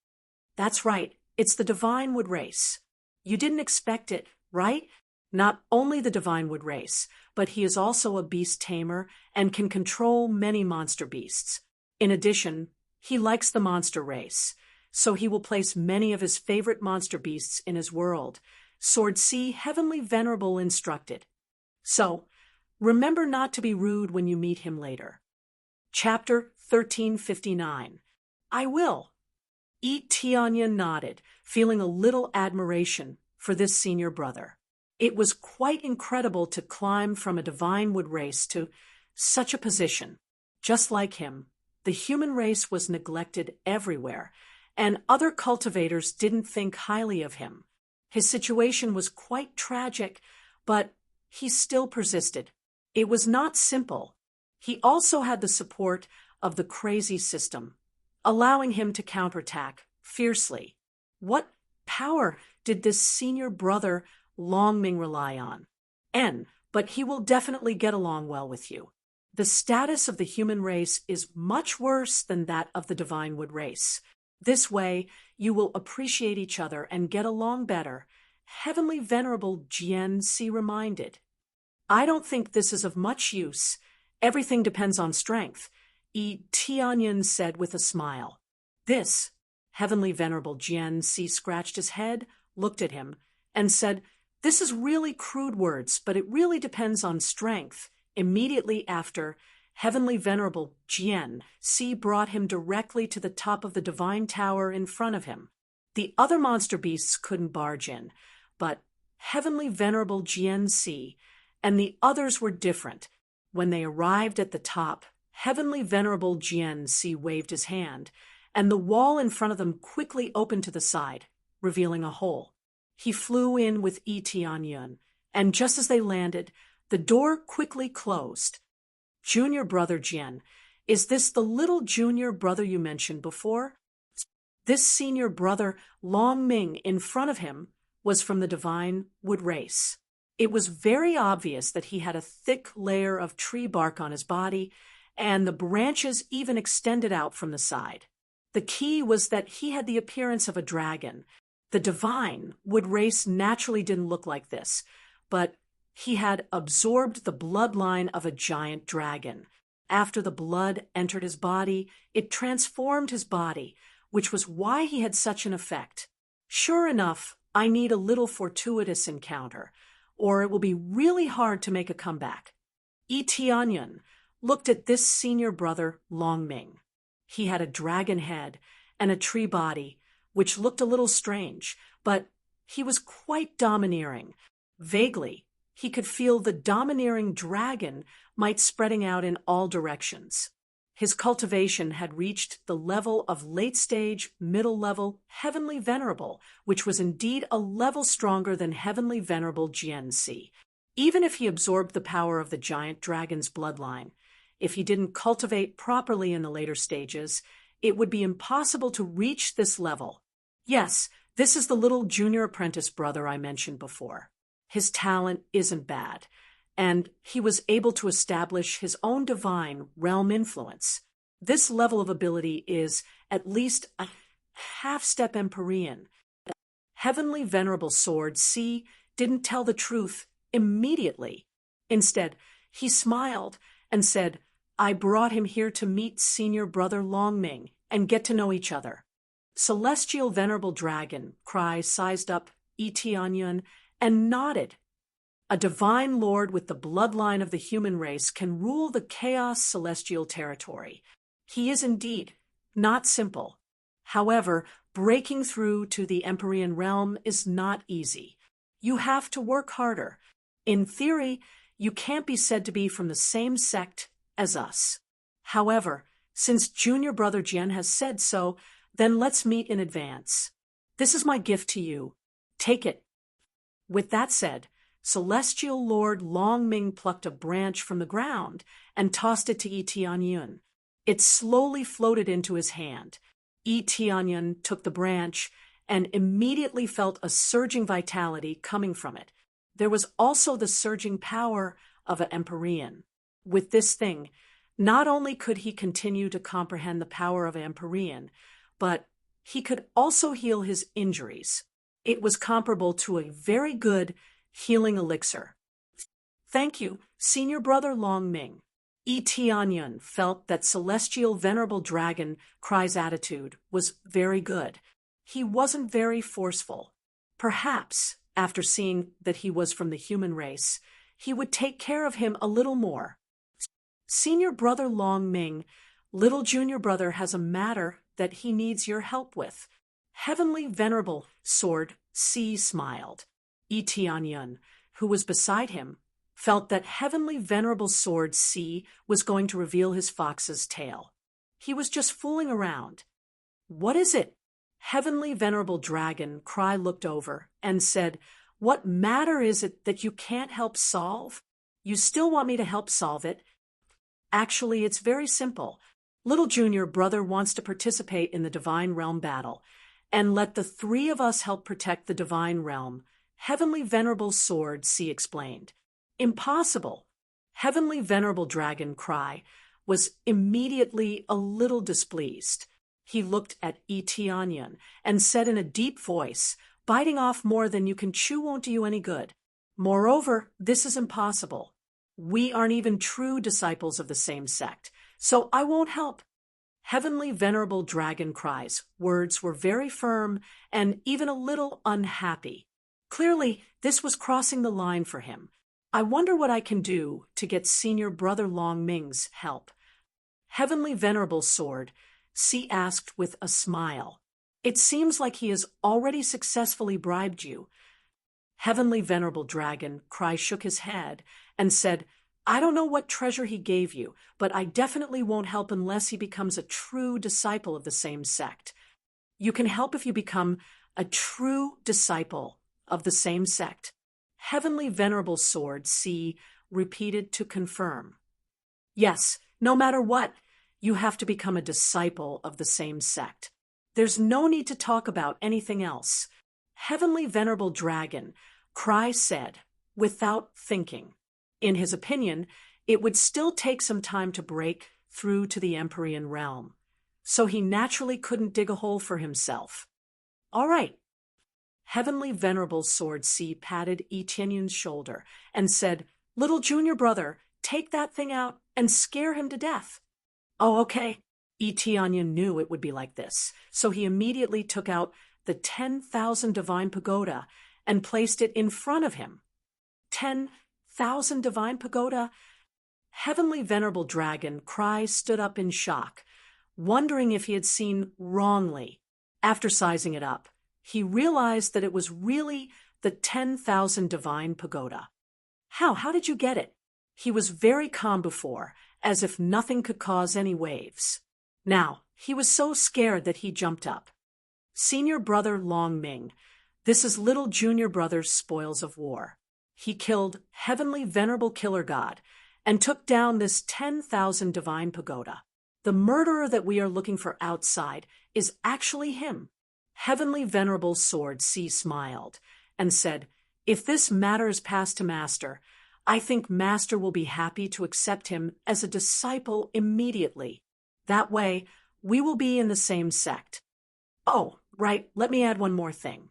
That's right, it's the Divine Wood race. You didn't expect it, right? Not only the Divine Wood race, but he is also a beast tamer and can control many monster beasts. In addition, he likes the monster race, so he will place many of his favorite monster beasts in his world. Sword C Heavenly Venerable instructed. So, remember not to be rude when you meet him later. Chapter 1359. I will. Tianyun nodded, feeling a little admiration for this senior brother. It was quite incredible to climb from a Divine Wood race to such a position. Just like him, the human race was neglected everywhere, and other cultivators didn't think highly of him. His situation was quite tragic, but he still persisted. It was not simple. He also had the support of the crazy system, allowing him to counterattack fiercely. What power did this senior brother Long Ming rely on? But he will definitely get along well with you. The status of the human race is much worse than that of the Divine Wood race. This way, you will appreciate each other and get along better. Heavenly Venerable Jian Si reminded. I don't think this is of much use. Everything depends on strength, Tianyun said with a smile. This, Heavenly Venerable Jian Si scratched his head, looked at him, and said, this is really crude words, but it really depends on strength. Immediately after, Heavenly Venerable Jian Si brought him directly to the top of the divine tower in front of him. The other monster beasts couldn't barge in, but Heavenly Venerable Jian Si and the others were different. When they arrived at the top, Heavenly Venerable Jian Si waved his hand, and the wall in front of them quickly opened to the side, revealing a hole. He flew in with Tianyun, and just as they landed, the door quickly closed. Junior Brother Jian, is this the little junior brother you mentioned before? This senior brother, Long Ming, in front of him, was from the Divine Wood race. It was very obvious that he had a thick layer of tree bark on his body, and the branches even extended out from the side. The key was that he had the appearance of a dragon. The Divine Wood race naturally didn't look like this, but he had absorbed the bloodline of a giant dragon. After the blood entered his body, it transformed his body, which was why he had such an effect. Sure enough, I need a little fortuitous encounter, or it will be really hard to make a comeback. Tianyun looked at this senior brother, Long Ming. He had a dragon head and a tree body, which looked a little strange, but he was quite domineering. Vaguely, he could feel the domineering dragon might spreading out in all directions. His cultivation had reached the level of late-stage, middle-level, Heavenly Venerable, which was indeed a level stronger than Heavenly Venerable Jian Si. Even if he absorbed the power of the giant dragon's bloodline, if he didn't cultivate properly in the later stages, it would be impossible to reach this level. Yes, this is the little junior apprentice brother I mentioned before. His talent isn't bad, and he was able to establish his own divine realm influence. This level of ability is at least a half-step Empyrean. Heavenly Venerable Sword C didn't tell the truth immediately. Instead, he smiled and said, I brought him here to meet Senior Brother Longming and get to know each other. Celestial Venerable Dragon Cry sized up Etianyun and nodded. A divine lord with the bloodline of the human race can rule the chaos celestial territory. He is indeed not simple. However, breaking through to the Empyrean realm is not easy. You have to work harder. In theory, you can't be said to be from the same sect as us. However, since Junior Brother Jian has said so, then let's meet in advance. This is my gift to you. Take it. With that said, Celestial Lord Longming plucked a branch from the ground and tossed it to Etianyun. It slowly floated into his hand. Etianyun took the branch and immediately felt a surging vitality coming from it. There was also the surging power of an Empyrean. With this thing, not only could he continue to comprehend the power of an Empyrean, but he could also heal his injuries. It was comparable to a very good healing elixir. Thank you, Senior Brother Longming. Etianyun felt that Celestial Venerable Dragon Cry's attitude was very good. He wasn't very forceful. Perhaps, after seeing that he was from the human race, he would take care of him a little more. Senior Brother Longming, little junior brother has a matter that he needs your help with. Heavenly Venerable Sword C smiled. Etianyun, who was beside him, felt that Heavenly Venerable Sword C was going to reveal his fox's tail. He was just fooling around. What is it? Heavenly Venerable Dragon Cry looked over and said, What matter is it that you can't help solve? You still want me to help solve it? Actually, it's very simple. Little junior brother wants to participate in the Divine Realm battle, and let the three of us help protect the Divine Realm. Heavenly Venerable Sword C explained. Impossible. Heavenly Venerable Dragon Cry was immediately a little displeased. He looked at Etianyun and said in a deep voice, Biting off more than you can chew won't do you any good. Moreover, this is impossible. We aren't even true disciples of the same sect, so I won't help. Heavenly Venerable Dragon Cry's words were very firm and even a little unhappy. Clearly, this was crossing the line for him. I wonder what I can do to get Senior Brother Longming's help. Heavenly Venerable Sword C asked with a smile. It seems like he has already successfully bribed you. Heavenly Venerable Dragon Cry shook his head and said, I don't know what treasure he gave you, but I definitely won't help unless he becomes a true disciple of the same sect. You can help if you become a true disciple of the same sect. Heavenly Venerable Sword C repeated to confirm. Yes, no matter what, you have to become a disciple of the same sect. There's no need to talk about anything else. Heavenly Venerable Dragon Cry said, without thinking. In his opinion, it would still take some time to break through to the Empyrean realm, so he naturally couldn't dig a hole for himself. All right. Heavenly Venerable Sword C patted Etianyun's shoulder and said, Little junior brother, take that thing out and scare him to death. Oh, okay. Etianyun knew it would be like this, so he immediately took out the 10,000 divine pagoda and placed it in front of him. 10,000 divine pagoda? Heavenly Venerable Dragon Cry stood up in shock, wondering if he had seen wrongly. After sizing it up, he realized that it was really the 10,000 divine pagoda. How did you get it? He was very calm before, as if nothing could cause any waves. Now, he was so scared that he jumped up. Senior Brother Longming, this is little junior brother's spoils of war. He killed Heavenly Venerable Killer God and took down this 10,000 divine pagoda. The murderer that we are looking for outside is actually him. Heavenly Venerable Sword C smiled and said, If this matter is passed to Master, I think Master will be happy to accept him as a disciple immediately. That way, we will be in the same sect. Oh, right, let me add one more thing.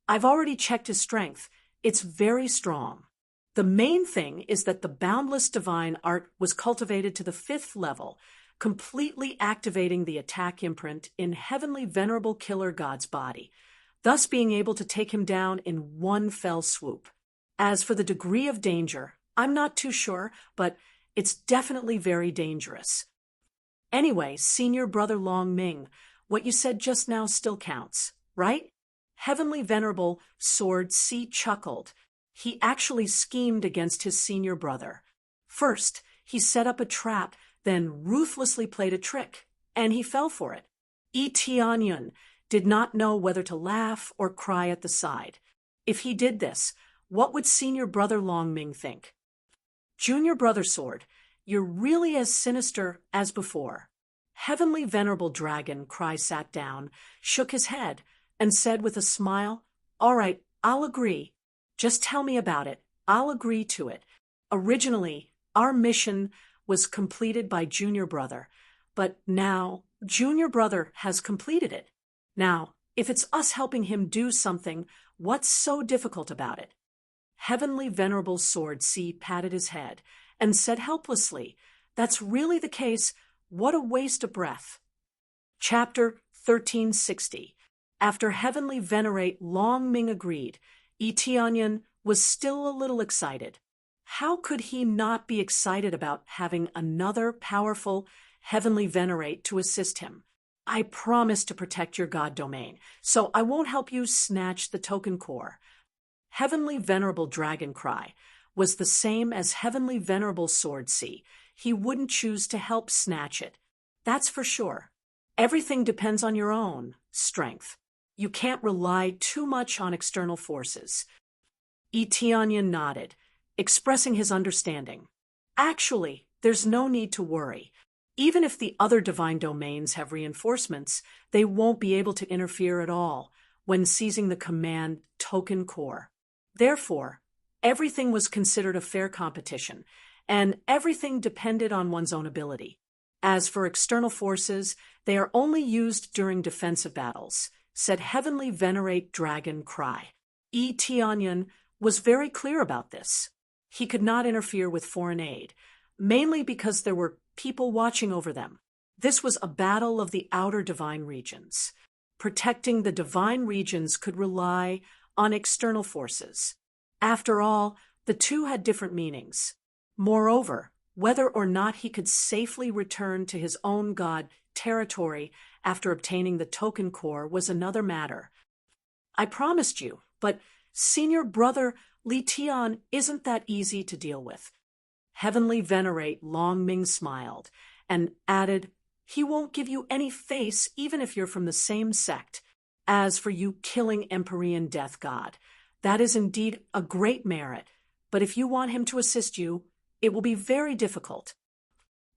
I've already checked his strength. It's very strong. The main thing is that the boundless divine art was cultivated to the 5th level, completely activating the attack imprint in Heavenly Venerable Killer God's body, thus being able to take him down in one fell swoop. As for the degree of danger, I'm not too sure, but it's definitely very dangerous. Anyway, Senior Brother Long Ming, what you said just now still counts, right? Heavenly Venerable Sword C chuckled. He actually schemed against his senior brother. First, he set up a trap, then ruthlessly played a trick, and he fell for it. Tianyun did not know whether to laugh or cry at the side. If he did this, what would Senior Brother Long Ming think? Junior Brother Sword, you're really as sinister as before. Heavenly Venerable Dragon Cry sat down, shook his head, and said with a smile, "All right, I'll agree. Just tell me about it. I'll agree to it. Originally, our mission was completed by Junior Brother, but now Junior Brother has completed it. Now, if it's us helping him do something, what's so difficult about it?" Heavenly Venerable Sword C patted his head and said helplessly, "That's really the case. What a waste of breath." Chapter 1360. After Heavenly Venerate Long Ming agreed, Tianyun was still a little excited. How could he not be excited about having another powerful Heavenly Venerate to assist him? "I promise to protect your God domain, so I won't help you snatch the token core." Heavenly Venerable Dragon Cry was the same as Heavenly Venerable Sword C. He wouldn't choose to help snatch it. That's for sure. Everything depends on your own strength. You can't rely too much on external forces. Tianyun nodded, expressing his understanding. Actually, there's no need to worry. Even if the other divine domains have reinforcements, they won't be able to interfere at all when seizing the command token core. Therefore, everything was considered a fair competition, and everything depended on one's own ability. As for external forces, they are only used during defensive battles, said Heavenly Venerate Dragon Cry. Tianyun was very clear about this. He could not interfere with foreign aid, mainly because there were people watching over them. This was a battle of the outer divine regions. Protecting the divine regions could rely on external forces. After all, the two had different meanings. Moreover, whether or not he could safely return to his own god territory after obtaining the token core was another matter. "I promised you, but Senior Brother Li Tian isn't that easy to deal with." Heavenly Venerate Long Ming smiled and added, "He won't give you any face even if you're from the same sect. As for you killing Empyrean Death God, that is indeed a great merit, but if you want him to assist you, it will be very difficult."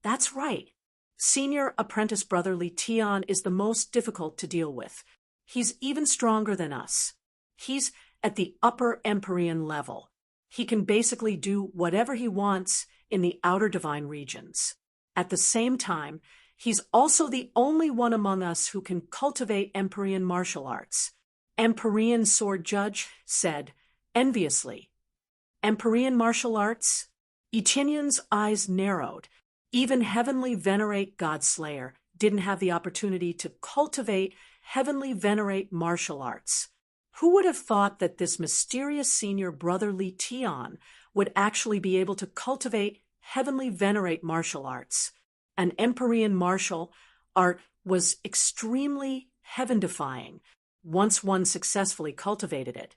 "That's right. Senior Apprentice Brother Li Tian is the most difficult to deal with. He's even stronger than us. He's at the upper Empyrean level. He can basically do whatever he wants in the outer divine regions. At the same time, he's also the only one among us who can cultivate Empyrean martial arts." Empyrean Sword Judge said enviously. "Empyrean martial arts?" Etienne's eyes narrowed. Even Heavenly Venerate Godslayer didn't have the opportunity to cultivate Heavenly Venerate martial arts. Who would have thought that this mysterious senior Brother Li Tian would actually be able to cultivate Heavenly Venerate martial arts? An Empyrean martial art was extremely heaven-defying. Once one successfully cultivated it,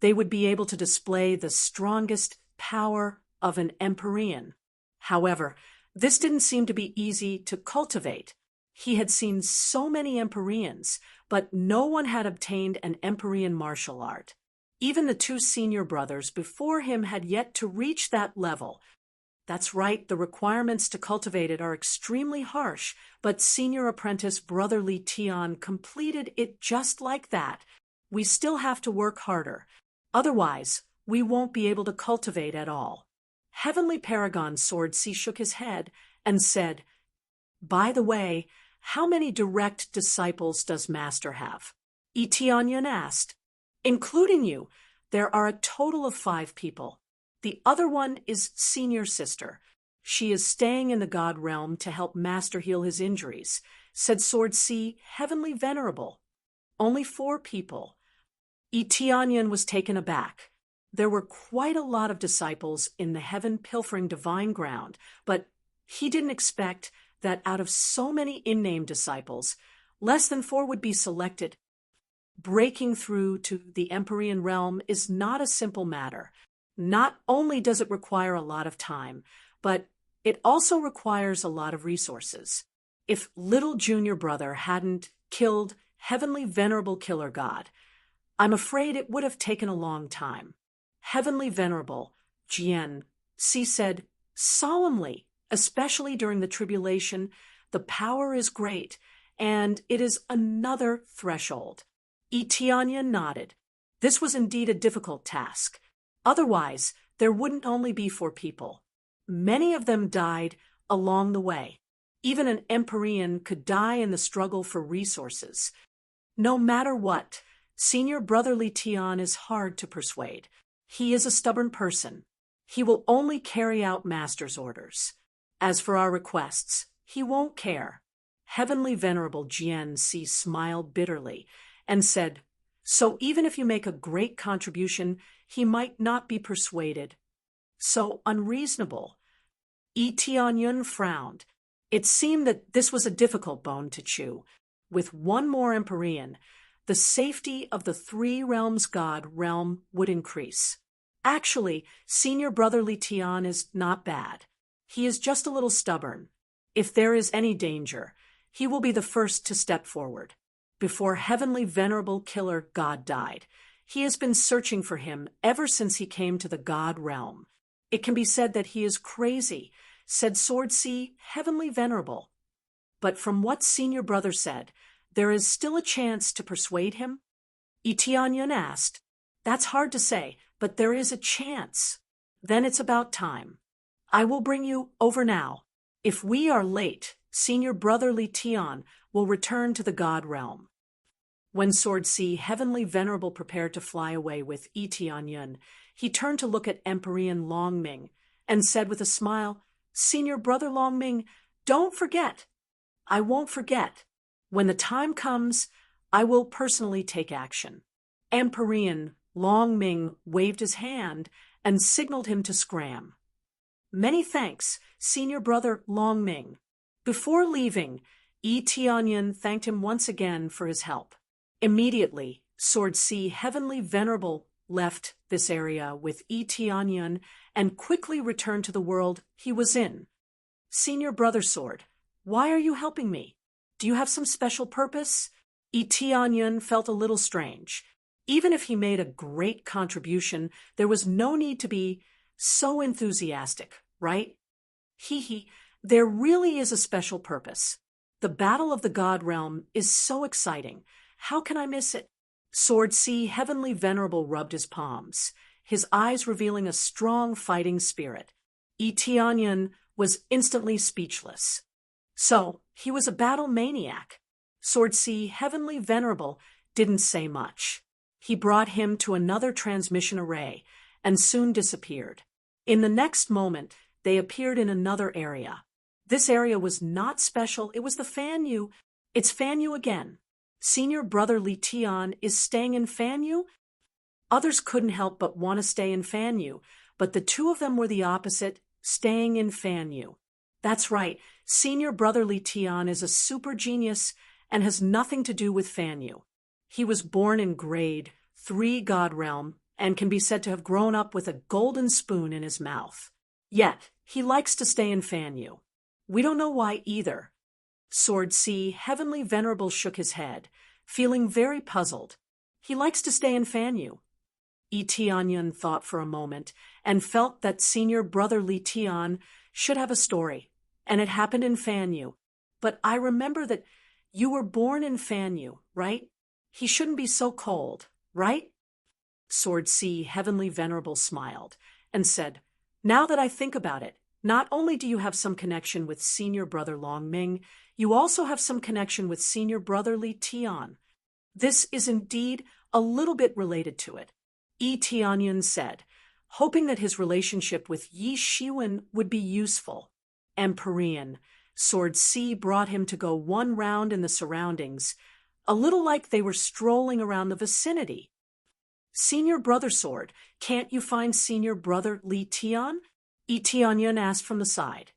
they would be able to display the strongest power of an Empyrean. However, this didn't seem to be easy to cultivate. He had seen so many Empyreans, but no one had obtained an Empyrean martial art. Even the two senior brothers before him had yet to reach that level. That's right, the requirements to cultivate it are extremely harsh, but Senior Apprentice Brother Li Tian completed it just like that. We still have to work harder. Otherwise, we won't be able to cultivate at all. Heavenly Paragon Sword C shook his head and said, "By the way, how many direct disciples does Master have?" Eteonyan asked. "Including you, there are a total of 5 people. The other one is Senior Sister. She is staying in the God realm to help Master heal his injuries," said Sword C, Heavenly Venerable. "Only 4 people." Eteonyan was taken aback. There were quite a lot of disciples in the heaven-pilfering divine ground, but he didn't expect that out of so many in-name disciples, less than 4 would be selected. Breaking through to the Empyrean realm is not a simple matter. Not only does it require a lot of time, but it also requires a lot of resources. If little junior brother hadn't killed Heavenly Venerable Killer God, I'm afraid it would have taken a long time. Heavenly Venerable, Jian, Si said solemnly, especially during the tribulation, the power is great, and it is another threshold. Eteonyan nodded. This was indeed a difficult task. Otherwise, there wouldn't only be 4 people. Many of them died along the way. Even an Empyrean could die in the struggle for resources. No matter what, Senior Brotherly Tian is hard to persuade. He is a stubborn person. He will only carry out Master's orders. As for our requests, he won't care. Heavenly Venerable Jian Si smiled bitterly and said, "So even if you make a great contribution, he might not be persuaded." So unreasonable. Eteonyan frowned. It seemed that this was a difficult bone to chew. With 1 more Empyrean, the safety of the 3 realms God realm would increase. Actually, Senior Brotherly Tian is not bad. He is just a little stubborn. If there is any danger, he will be the first to step forward. Before Heavenly Venerable Killer God died, he has been searching for him ever since he came to the God realm. It can be said that he is crazy, said Sword C, Heavenly Venerable. But from what Senior Brother said, there is still a chance to persuade him? Eteonyan asked. That's hard to say, but there is a chance. Then it's about time. I will bring you over now. If we are late, Senior Brotherly Tian will return to the God realm. When Sword C, Heavenly Venerable, prepared to fly away with Eteonyan, he turned to look at Empyrean Longming and said with a smile, "Senior Brother Longming, don't forget." "I won't forget. When the time comes, I will personally take action." Empyrean Longming waved his hand and signaled him to scram. "Many thanks, Senior Brother Longming." Before leaving, Eteonyan thanked him once again for his help. Immediately, Sword C, Heavenly Venerable, left this area with Eteonyan and quickly returned to the world he was in. "Senior Brother Sword, why are you helping me? Do you have some special purpose?" Eteonyan felt a little strange. Even if he made a great contribution, there was no need to be so enthusiastic, right? There really is a special purpose. The Battle of the God Realm is so exciting. How can I miss it? Sword C, Heavenly Venerable, rubbed his palms, his eyes revealing a strong fighting spirit. Eteonyan was instantly speechless. So, he was a battle maniac. Sword C, Heavenly Venerable, didn't say much. He brought him to another transmission array and soon disappeared. In the next moment, they appeared in another area. This area was not special. It was the Fanyu. It's Fanyu again. Senior Brotherly Tian is staying in Fanyu? Others couldn't help but want to stay in Fanyu, but the 2 of them were the opposite, staying in Fanyu. That's right, Senior Brotherly Tian is a super genius and has nothing to do with Fanyu. He was born in Grade 3 God Realm and can be said to have grown up with a golden spoon in his mouth. Yet, he likes to stay in Fanyu. We don't know why either. Sword C, Heavenly Venerable, shook his head, feeling very puzzled. He likes to stay in Fanyu. Eteonyan thought for a moment and felt that Senior Brotherly Tian should have a story, and it happened in Fanyu. But I remember that you were born in Fanyu, right? He shouldn't be so cold, right? Sword C, Heavenly Venerable, smiled and said, Now that I think about it, not only do you have some connection with senior brother Long Ming, you also have some connection with senior brother Li Tian. This is indeed a little bit related to it. Yi Tianyan said, hoping that his relationship with Yi Shiwen would be useful. Empyrean, Sword C brought him to go one round in the surroundings, a little like they were strolling around the vicinity. Senior brother Sword, can't you find senior brother Li Tian? Yi Tianyan asked from the side.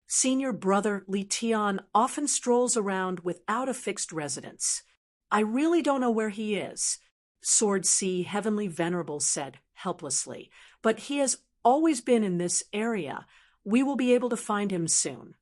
Senior brother Li Tian often strolls around without a fixed residence. I really don't know where he is, Sword C, Heavenly Venerable said helplessly, but he has always been in this area. We will be able to find him soon.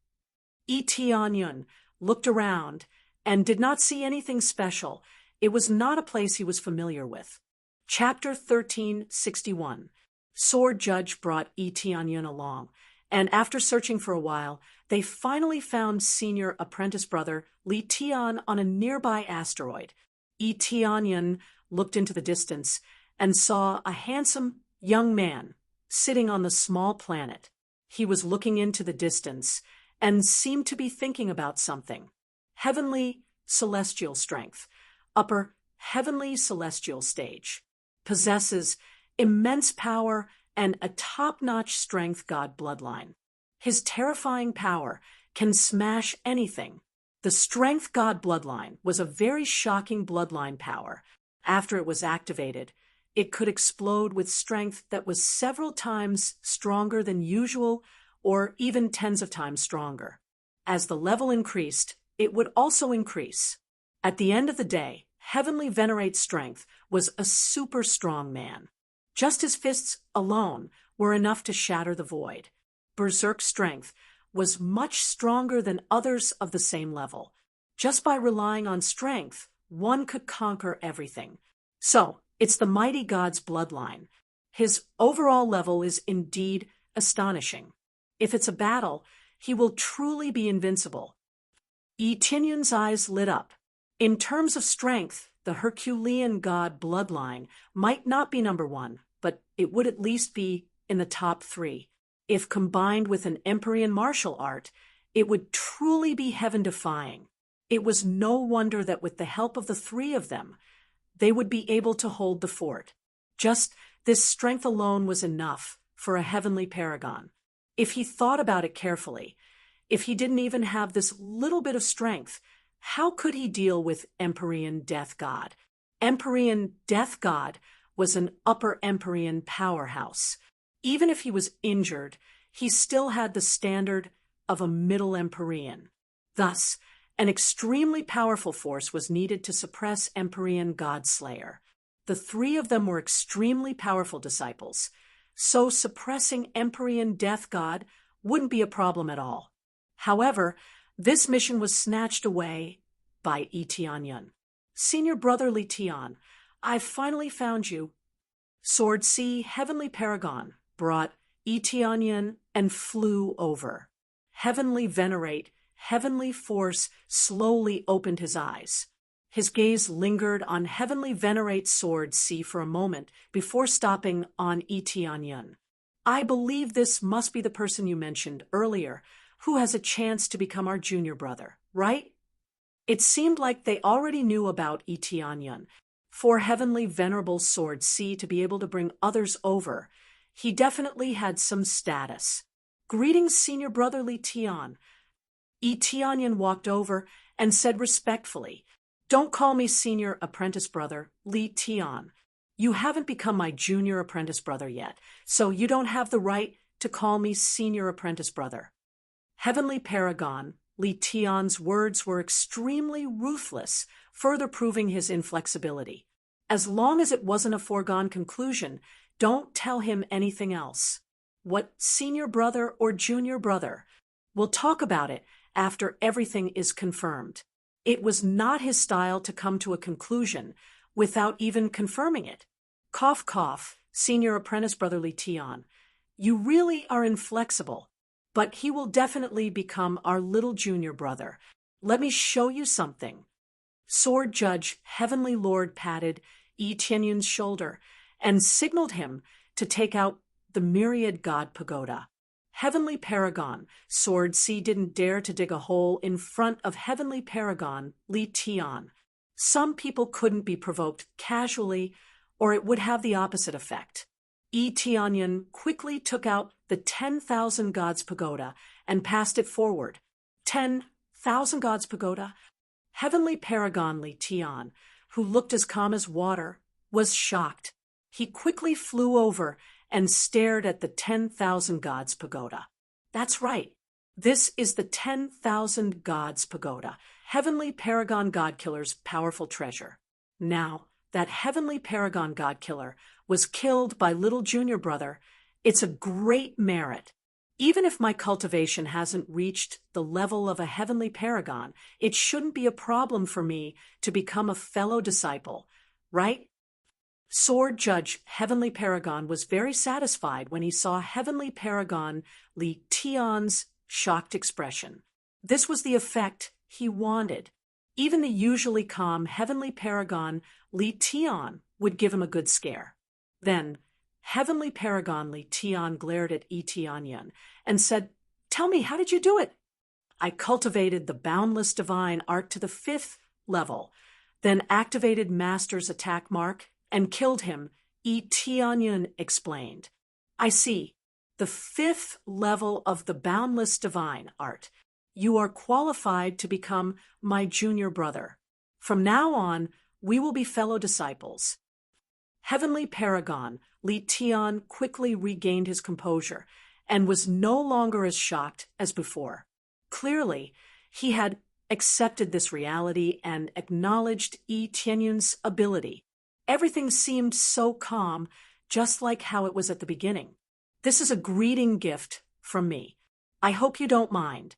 Yi Tianyan looked around and did not see anything special. It was not a place he was familiar with. Chapter 1361. Sword Judge brought Yi Tianyan along, and after searching for a while, they finally found senior apprentice brother Li Tian on a nearby asteroid. Yi Tianyan looked into the distance and saw a handsome young man sitting on the small planet. He was looking into the distance and seemed to be thinking about something. Heavenly celestial strength, upper heavenly celestial stage, possesses immense power and a top-notch strength god bloodline. His terrifying power can smash anything. The strength god bloodline was a very shocking bloodline power. After it was activated, it could explode with strength that was several times stronger than usual or even tens of times stronger. As the level increased, it would also increase. At the end of the day, Heavenly Venerate's strength was a super strong man. Just his fists alone were enough to shatter the void. Berserk strength was much stronger than others of the same level. Just by relying on strength, one could conquer everything. So, it's the mighty god's bloodline. His overall level is indeed astonishing. If it's a battle, he will truly be invincible. Yi Tianyan's eyes lit up. In terms of strength, the Herculean god bloodline might not be number one, but it would at least be in the top 3. If combined with an Empyrean martial art, it would truly be heaven-defying. It was no wonder that with the help of the 3 of them, they would be able to hold the fort. Just this strength alone was enough for a heavenly paragon. If he thought about it carefully, if he didn't even have this little bit of strength, how could he deal with Empyrean Death God? Empyrean Death God was an upper Empyrean powerhouse. Even if he was injured, he still had the standard of a middle Empyrean. Thus, an extremely powerful force was needed to suppress Empyrean Godslayer. The 3 of them were extremely powerful disciples, so suppressing Empyrean Death God wouldn't be a problem at all. However, this mission was snatched away by Yi Tianyan. Senior brother Li Tian, I've finally found you. Sword C, Heavenly Paragon, brought Yi Tianyan and flew over. Heavenly Venerate, Heavenly Force slowly opened his eyes. His gaze lingered on Heavenly Venerate's Sword C for a moment before stopping on Yi Tianyan. I believe this must be the person you mentioned earlier, who has a chance to become our junior brother, right? It seemed like they already knew about Yi Tianyan. For Heavenly Venerable Sword C to be able to bring others over, he definitely had some status. Greetings, senior brother Li Tian. Yi Tianyan walked over and said respectfully, Don't call me senior apprentice brother Li Tian. You haven't become my junior apprentice brother yet, so you don't have the right to call me senior apprentice brother. Heavenly Paragon, Li Tian's words were extremely ruthless, further proving his inflexibility. As long as it wasn't a foregone conclusion, don't tell him anything else. What senior brother or junior brother? We'll talk about it after everything is confirmed. It was not his style to come to a conclusion without even confirming it. Cough, cough, senior apprentice brother Li Tian. You really are inflexible. But he will definitely become our little junior brother. Let me show you something. Sword Judge Heavenly Lord patted Yi Tianyan's shoulder and signaled him to take out the Myriad God Pagoda. Heavenly Paragon, Sword C didn't dare to dig a hole in front of Heavenly Paragon, Li Tian. Some people couldn't be provoked casually, or it would have the opposite effect. Tianyan quickly took out the 10,000 Gods Pagoda and passed it forward. 10,000 Gods Pagoda? Heavenly Paragon Li Tian, who looked as calm as water, was shocked. He quickly flew over and stared at the 10,000 Gods Pagoda. That's right. This is the 10,000 Gods Pagoda, Heavenly Paragon Godkiller's powerful treasure. Now that Heavenly Paragon Godkiller was killed by little junior brother, it's a great merit. Even if my cultivation hasn't reached the level of a Heavenly Paragon, it shouldn't be a problem for me to become a fellow disciple, right? Sword Judge Heavenly Paragon was very satisfied when he saw Heavenly Paragon Li Tian's shocked expression. This was the effect he wanted. Even the usually calm Heavenly Paragon Li Tian would give him a good scare. Then, Heavenly Paragon Li Tian glared at Tianyan and said, "Tell me, how did you do it?" "I cultivated the boundless divine art to the 5th level, then activated Master's attack mark and killed him," Tianyan explained. "I see. The 5th level of the boundless divine art. You are qualified to become my junior brother. From now on, we will be fellow disciples." Heavenly Paragon Li Tian quickly regained his composure and was no longer as shocked as before. Clearly, he had accepted this reality and acknowledged Tianyan's ability. Everything seemed so calm, just like how it was at the beginning. "This is a greeting gift from me. I hope you don't mind."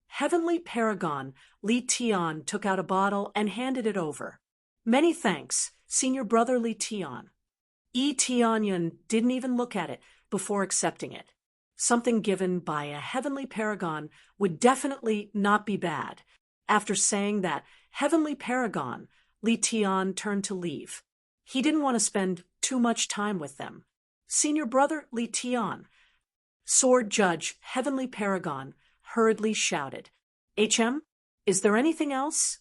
Heavenly Paragon Li Tian took out a bottle and handed it over. "Many thanks, Senior Brother Li Tian." Tianyan didn't even look at it before accepting it. Something given by a Heavenly Paragon would definitely not be bad. After saying that, Heavenly Paragon Li Tian turned to leave. He didn't want to spend too much time with them. "Senior Brother Li Tian," Sword Judge Heavenly Paragon hurriedly shouted. "HM, is there anything else?"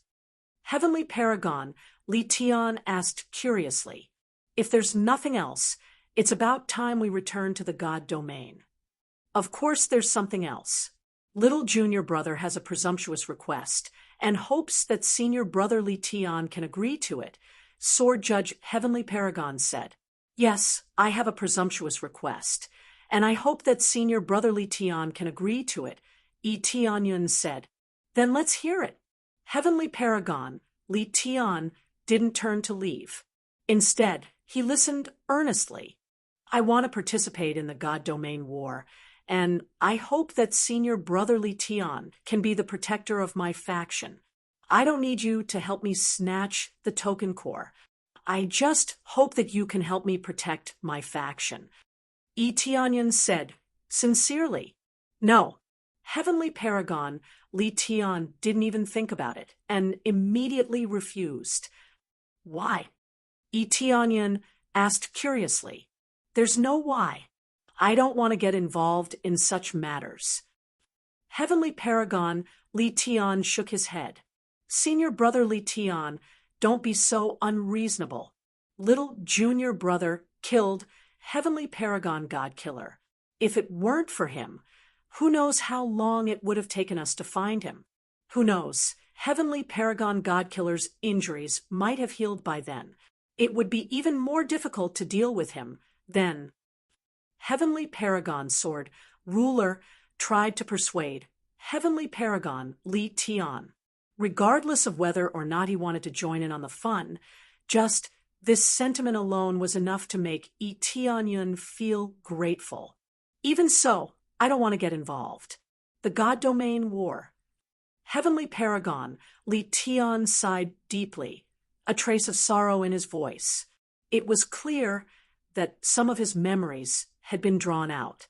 Heavenly Paragon Li Tian asked curiously. "If there's nothing else, it's about time we return to the God domain." "Of course there's something else. Little junior brother has a presumptuous request and hopes that Senior Brother Li Tian can agree to it," Sword Judge Heavenly Paragon said. "Yes, I have a presumptuous request, and I hope that Senior Brother Li Tian can agree to it," Tianyan said. "Then let's hear it." Heavenly Paragon Li Tian didn't turn to leave. Instead, he listened earnestly. "I want to participate in the God Domain War, and I hope that Senior Brother Li Tian can be the protector of my faction. I don't need you to help me snatch the token core. I just hope that you can help me protect my faction," Tianyan said, sincerely. "No." Heavenly Paragon Li Tian didn't even think about it and immediately refused. "Why?" Tianyan asked curiously. "There's no why. I don't want to get involved in such matters." Heavenly Paragon Li Tian shook his head. "Senior Brother Li Tian, don't be so unreasonable. Little junior brother killed Heavenly Paragon Godkiller. If it weren't for him, who knows how long it would have taken us to find him? Who knows, Heavenly Paragon Godkiller's injuries might have healed by then. It would be even more difficult to deal with him then." Heavenly Paragon Sword Ruler tried to persuade Heavenly Paragon Li Tian. Regardless of whether or not he wanted to join in on the fun, just this sentiment alone was enough to make Tianyan feel grateful. "Even so, I don't want to get involved. The God Domain War." Heavenly Paragon Li Tian sighed deeply, a trace of sorrow in his voice. It was clear that some of his memories had been drawn out.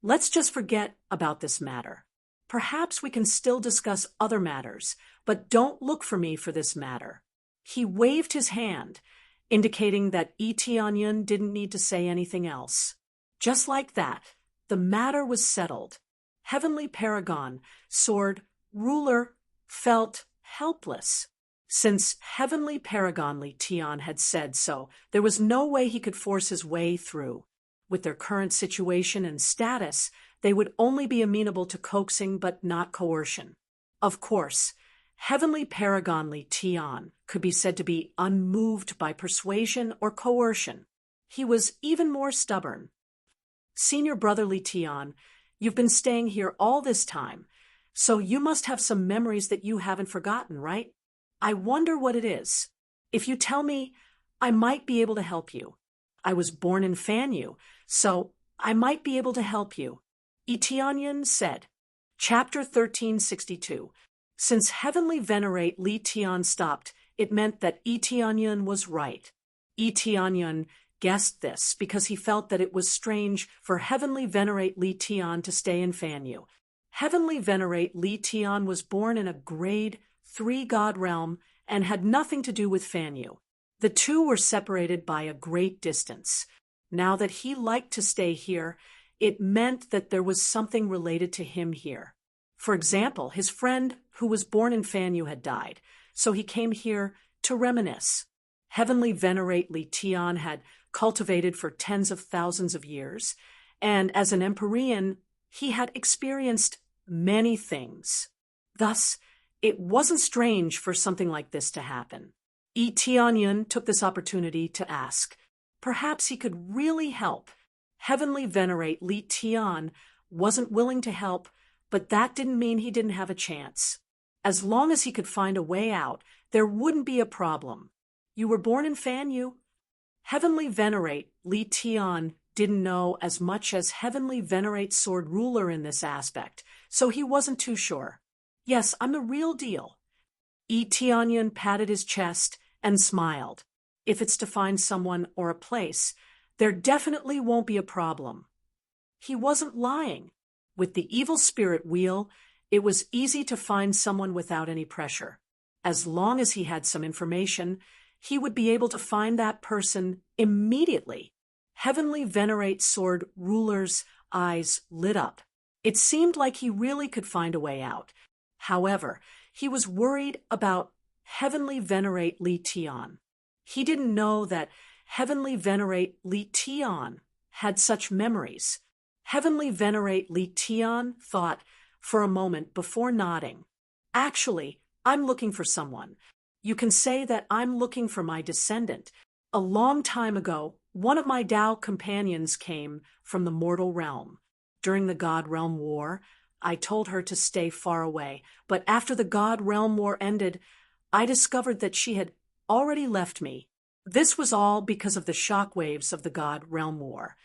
"Let's just forget about this matter. Perhaps we can still discuss other matters, but don't look for me for this matter." He waved his hand, indicating that Tianyan didn't need to say anything else. Just like that, the matter was settled. Heavenly Paragon, Sword, Ruler, felt helpless. Since Heavenly Paragon Li Tian had said so, there was no way he could force his way through. With their current situation and status, they would only be amenable to coaxing but not coercion. Of course, Heavenly Paragon Li Tian could be said to be unmoved by persuasion or coercion. He was even more stubborn. Senior Brother Li Tian, you've been staying here all this time, so you must have some memories that you haven't forgotten, right? I wonder what it is. If you tell me, I might be able to help you. I was born in Fanyu, so I might be able to help you. Tianyan said. Chapter 1362. Since Heavenly Venerate Li Tian stopped, it meant that Tianyan was right. Tianyan guessed this because he felt that it was strange for Heavenly Venerate Li Tian to stay in Fanyu. Heavenly Venerate Li Tian was born in a grade 3 god realm and had nothing to do with Fanyu. The two were separated by a great distance. Now that he liked to stay here, it meant that there was something related to him here. For example, his friend who was born in Fanyu had died, so he came here to reminisce. Heavenly Venerate Li Tian had cultivated for tens of thousands of years, and as an Empyrean, he had experienced many things. Thus, it wasn't strange for something like this to happen. Tianyan took this opportunity to ask. Perhaps he could really help. Heavenly Venerate Li Tian wasn't willing to help, but that didn't mean he didn't have a chance. As long as he could find a way out, there wouldn't be a problem. You were born in Fanyu. Heavenly Venerate Li Tian didn't know as much as Heavenly Venerate Sword Ruler in this aspect, so he wasn't too sure. Yes, I'm the real deal. Tianyan patted his chest and smiled. If it's to find someone or a place, there definitely won't be a problem. He wasn't lying. With the evil spirit wheel, it was easy to find someone without any pressure. As long as he had some information, he would be able to find that person immediately. Heavenly Venerate Sword Ruler's eyes lit up. It seemed like he really could find a way out. However, he was worried about Heavenly Venerate Li Tian. He didn't know that Heavenly Venerate Li Tian had such memories. Heavenly Venerate Li Tian thought for a moment before nodding. Actually, I'm looking for someone. You can say that I'm looking for my descendant. A long time ago, one of my Tao companions came from the mortal realm. During the God Realm War, I told her to stay far away, but after the God Realm War ended, I discovered that she had already left me. This was all because of the shockwaves of the God Realm War.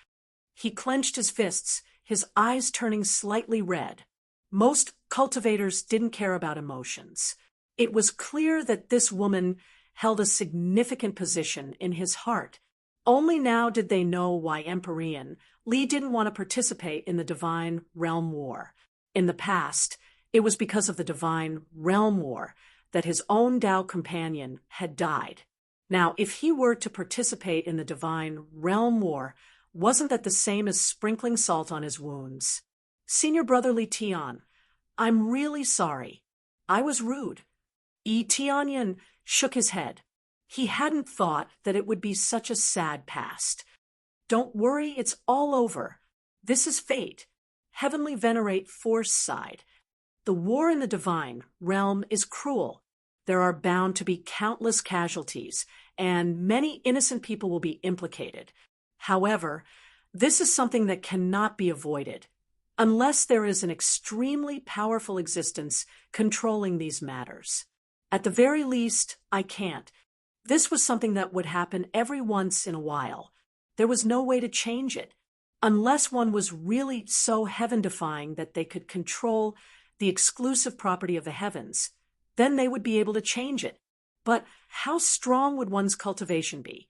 He clenched his fists, his eyes turning slightly red. Most cultivators didn't care about emotions. It was clear that this woman held a significant position in his heart. Only now did they know why Empyrean Li didn't want to participate in the Divine Realm War. In the past, it was because of the Divine Realm War that his own Tao companion had died. Now, if he were to participate in the Divine Realm War, wasn't that the same as sprinkling salt on his wounds? Senior Brother Li Tian, I'm really sorry. I was rude. Tianyan shook his head. He hadn't thought that it would be such a sad past. Don't worry, it's all over. This is fate. Heavenly Venerate Force side. The war in the Divine Realm is cruel. There are bound to be countless casualties, and many innocent people will be implicated. However, this is something that cannot be avoided, unless there is an extremely powerful existence controlling these matters. At the very least, I can't. This was something that would happen every once in a while. There was no way to change it, unless one was really so heaven-defying that they could control the exclusive property of the heavens. Then they would be able to change it. But how strong would one's cultivation be?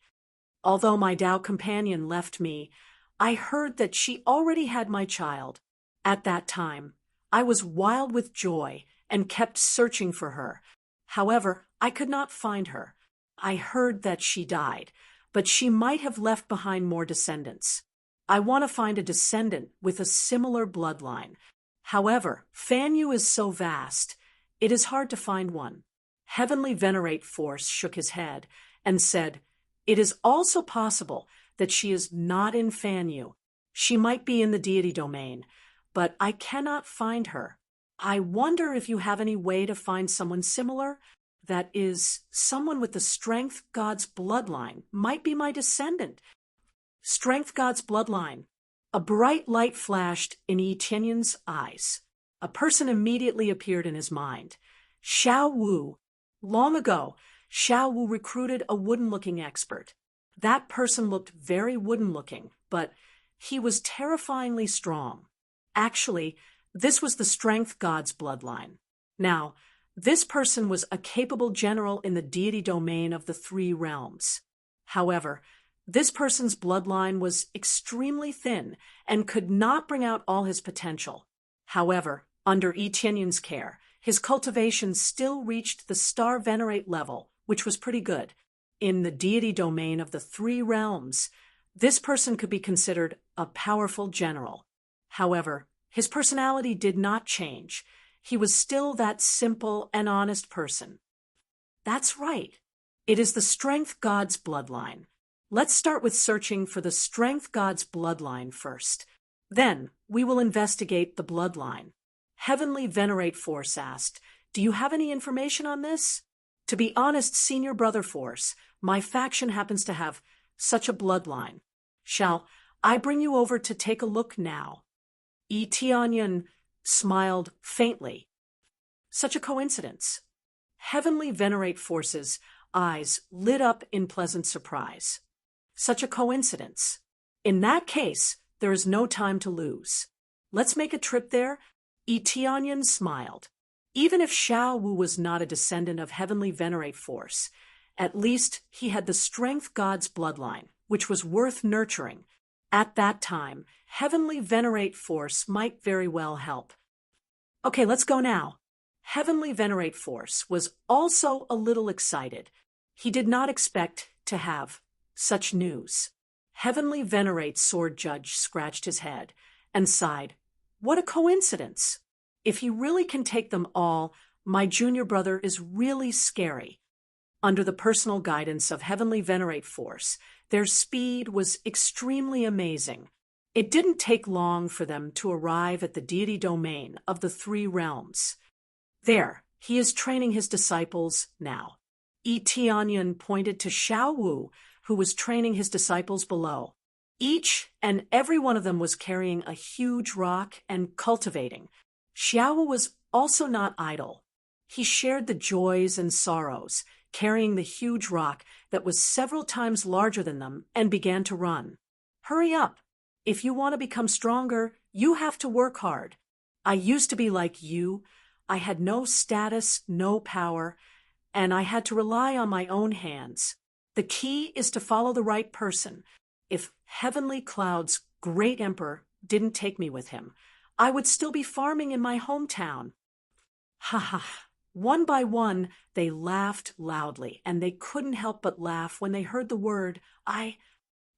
Although my Tao companion left me, I heard that she already had my child. At that time, I was wild with joy and kept searching for her. However, I could not find her. I heard that she died, but she might have left behind more descendants. I want to find a descendant with a similar bloodline. However, Fan Yu is so vast, it is hard to find one. Heavenly Venerate Force shook his head and said, "It is also possible that she is not in Fan Yu. She might be in the deity domain, but I cannot find her. I wonder if you have any way to find someone similar? That is, someone with the Strength God's bloodline might be my descendant." Strength God's bloodline. A bright light flashed in Yi Tianyun's eyes. A person immediately appeared in his mind. Xiao Wu. Long ago, Xiao Wu recruited a wooden-looking expert. That person looked very wooden-looking, but he was terrifyingly strong. Actually, this was the Strength God's bloodline. Now, this person was a capable general in the deity domain of the three realms. However, this person's bloodline was extremely thin and could not bring out all his potential. However, under Yi Tianyun's care, his cultivation still reached the Star Venerate level, which was pretty good. In the deity domain of the three realms, this person could be considered a powerful general. However, his personality did not change. He was still that simple and honest person. That's right. It is the Strength God's bloodline. Let's start with searching for the Strength God's bloodline first. Then, we will investigate the bloodline. Heavenly Venerate Force asked, "Do you have any information on this?" To be honest, Senior Brother Force, my faction happens to have such a bloodline. Shall I bring you over to take a look now? Yi Tianyun smiled faintly. Such a coincidence. Heavenly Venerate Force's eyes lit up in pleasant surprise. Such a coincidence. In that case, there is no time to lose. Let's make a trip there. Yi Tianyun smiled. Even if Xiao Wu was not a descendant of Heavenly Venerate Force, at least he had the Strength God's bloodline, which was worth nurturing. At that time, Heavenly Venerate Force might very well help. Okay, let's go now. Heavenly Venerate Force was also a little excited. He did not expect to have such news. Heavenly Venerate Sword Judge scratched his head and sighed. What a coincidence! If he really can take them all, my junior brother is really scary. Under the personal guidance of Heavenly Venerate Force, their speed was extremely amazing. It didn't take long for them to arrive at the deity domain of the three realms. There, he is training his disciples now. Yi Tianyun pointed to Xiao Wu, who was training his disciples below. Each and every one of them was carrying a huge rock and cultivating. Xiao Wu was also not idle. He shared the joys and sorrows, carrying the huge rock that was several times larger than them, and began to run. Hurry up! If you want to become stronger, you have to work hard. I used to be like you. I had no status, no power, and I had to rely on my own hands. The key is to follow the right person. If Heavenly Cloud's great emperor didn't take me with him, I would still be farming in my hometown. Ha ha! One by one, they laughed loudly, and they couldn't help but laugh when they heard the word I.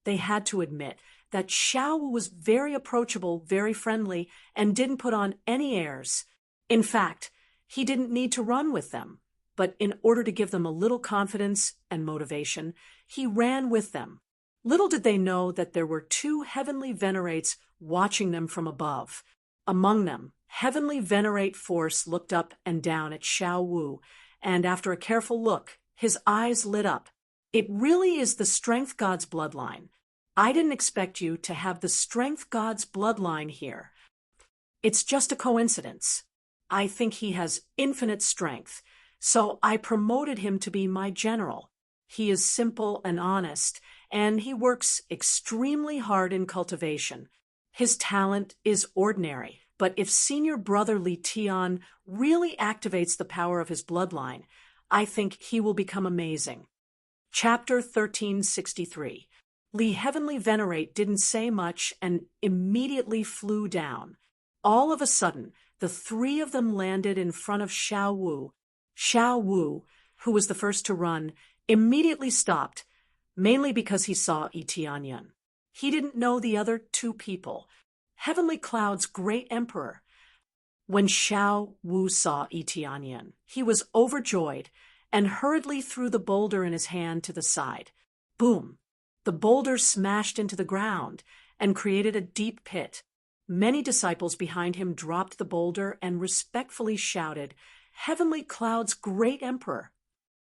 They had to admit that Xiao Wu was very approachable, very friendly, and didn't put on any airs. In fact, he didn't need to run with them. But in order to give them a little confidence and motivation, he ran with them. Little did they know that there were two Heavenly Venerates watching them from above. Among them, Heavenly Venerate Force looked up and down at Xiao Wu, and after a careful look, his eyes lit up. It really is the Strength God's bloodline. I didn't expect you to have the Strength God's bloodline here. It's just a coincidence. I think he has infinite strength. So I promoted him to be my general. He is simple and honest, and he works extremely hard in cultivation. His talent is ordinary, but if Senior Brother Li Tian really activates the power of his bloodline, I think he will become amazing. Chapter 1363. Li Heavenly Venerate didn't say much and immediately flew down. All of a sudden, the three of them landed in front of Xiao Wu. Xiao Wu, who was the first to run, immediately stopped, mainly because he saw Yi Tianyun. He didn't know the other two people. Heavenly Cloud's great emperor. When Xiao Wu saw Yi Tianyan, he was overjoyed and hurriedly threw the boulder in his hand to the side. Boom! The boulder smashed into the ground and created a deep pit. Many disciples behind him dropped the boulder and respectfully shouted, "Heavenly Cloud's great emperor!"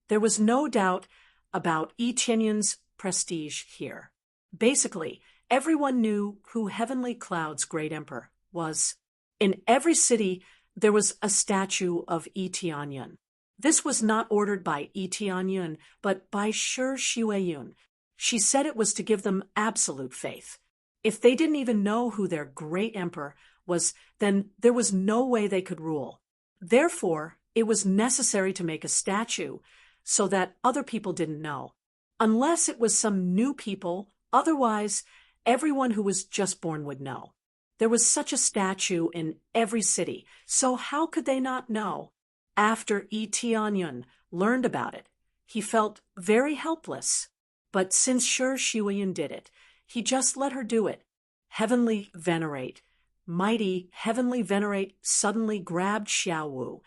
There was no doubt about Yi Tianyan's prestige here. Basically, everyone knew who Heavenly Cloud's great emperor was. In every city, there was a statue of Yi Tianyan. This was not ordered by Yi Tianyan, but by Shi Xueyun. She said it was to give them absolute faith. If they didn't even know who their great emperor was, then there was no way they could rule. Therefore, it was necessary to make a statue so that other people didn't know. Unless it was some new people, otherwise, everyone who was just born would know. There was such a statue in every city, so how could they not know? After Yi Tianyan learned about it, he felt very helpless. But since Shi Xueyun did it, he just let her do it. Heavenly Venerate, mighty Heavenly Venerate suddenly grabbed Xiao Wu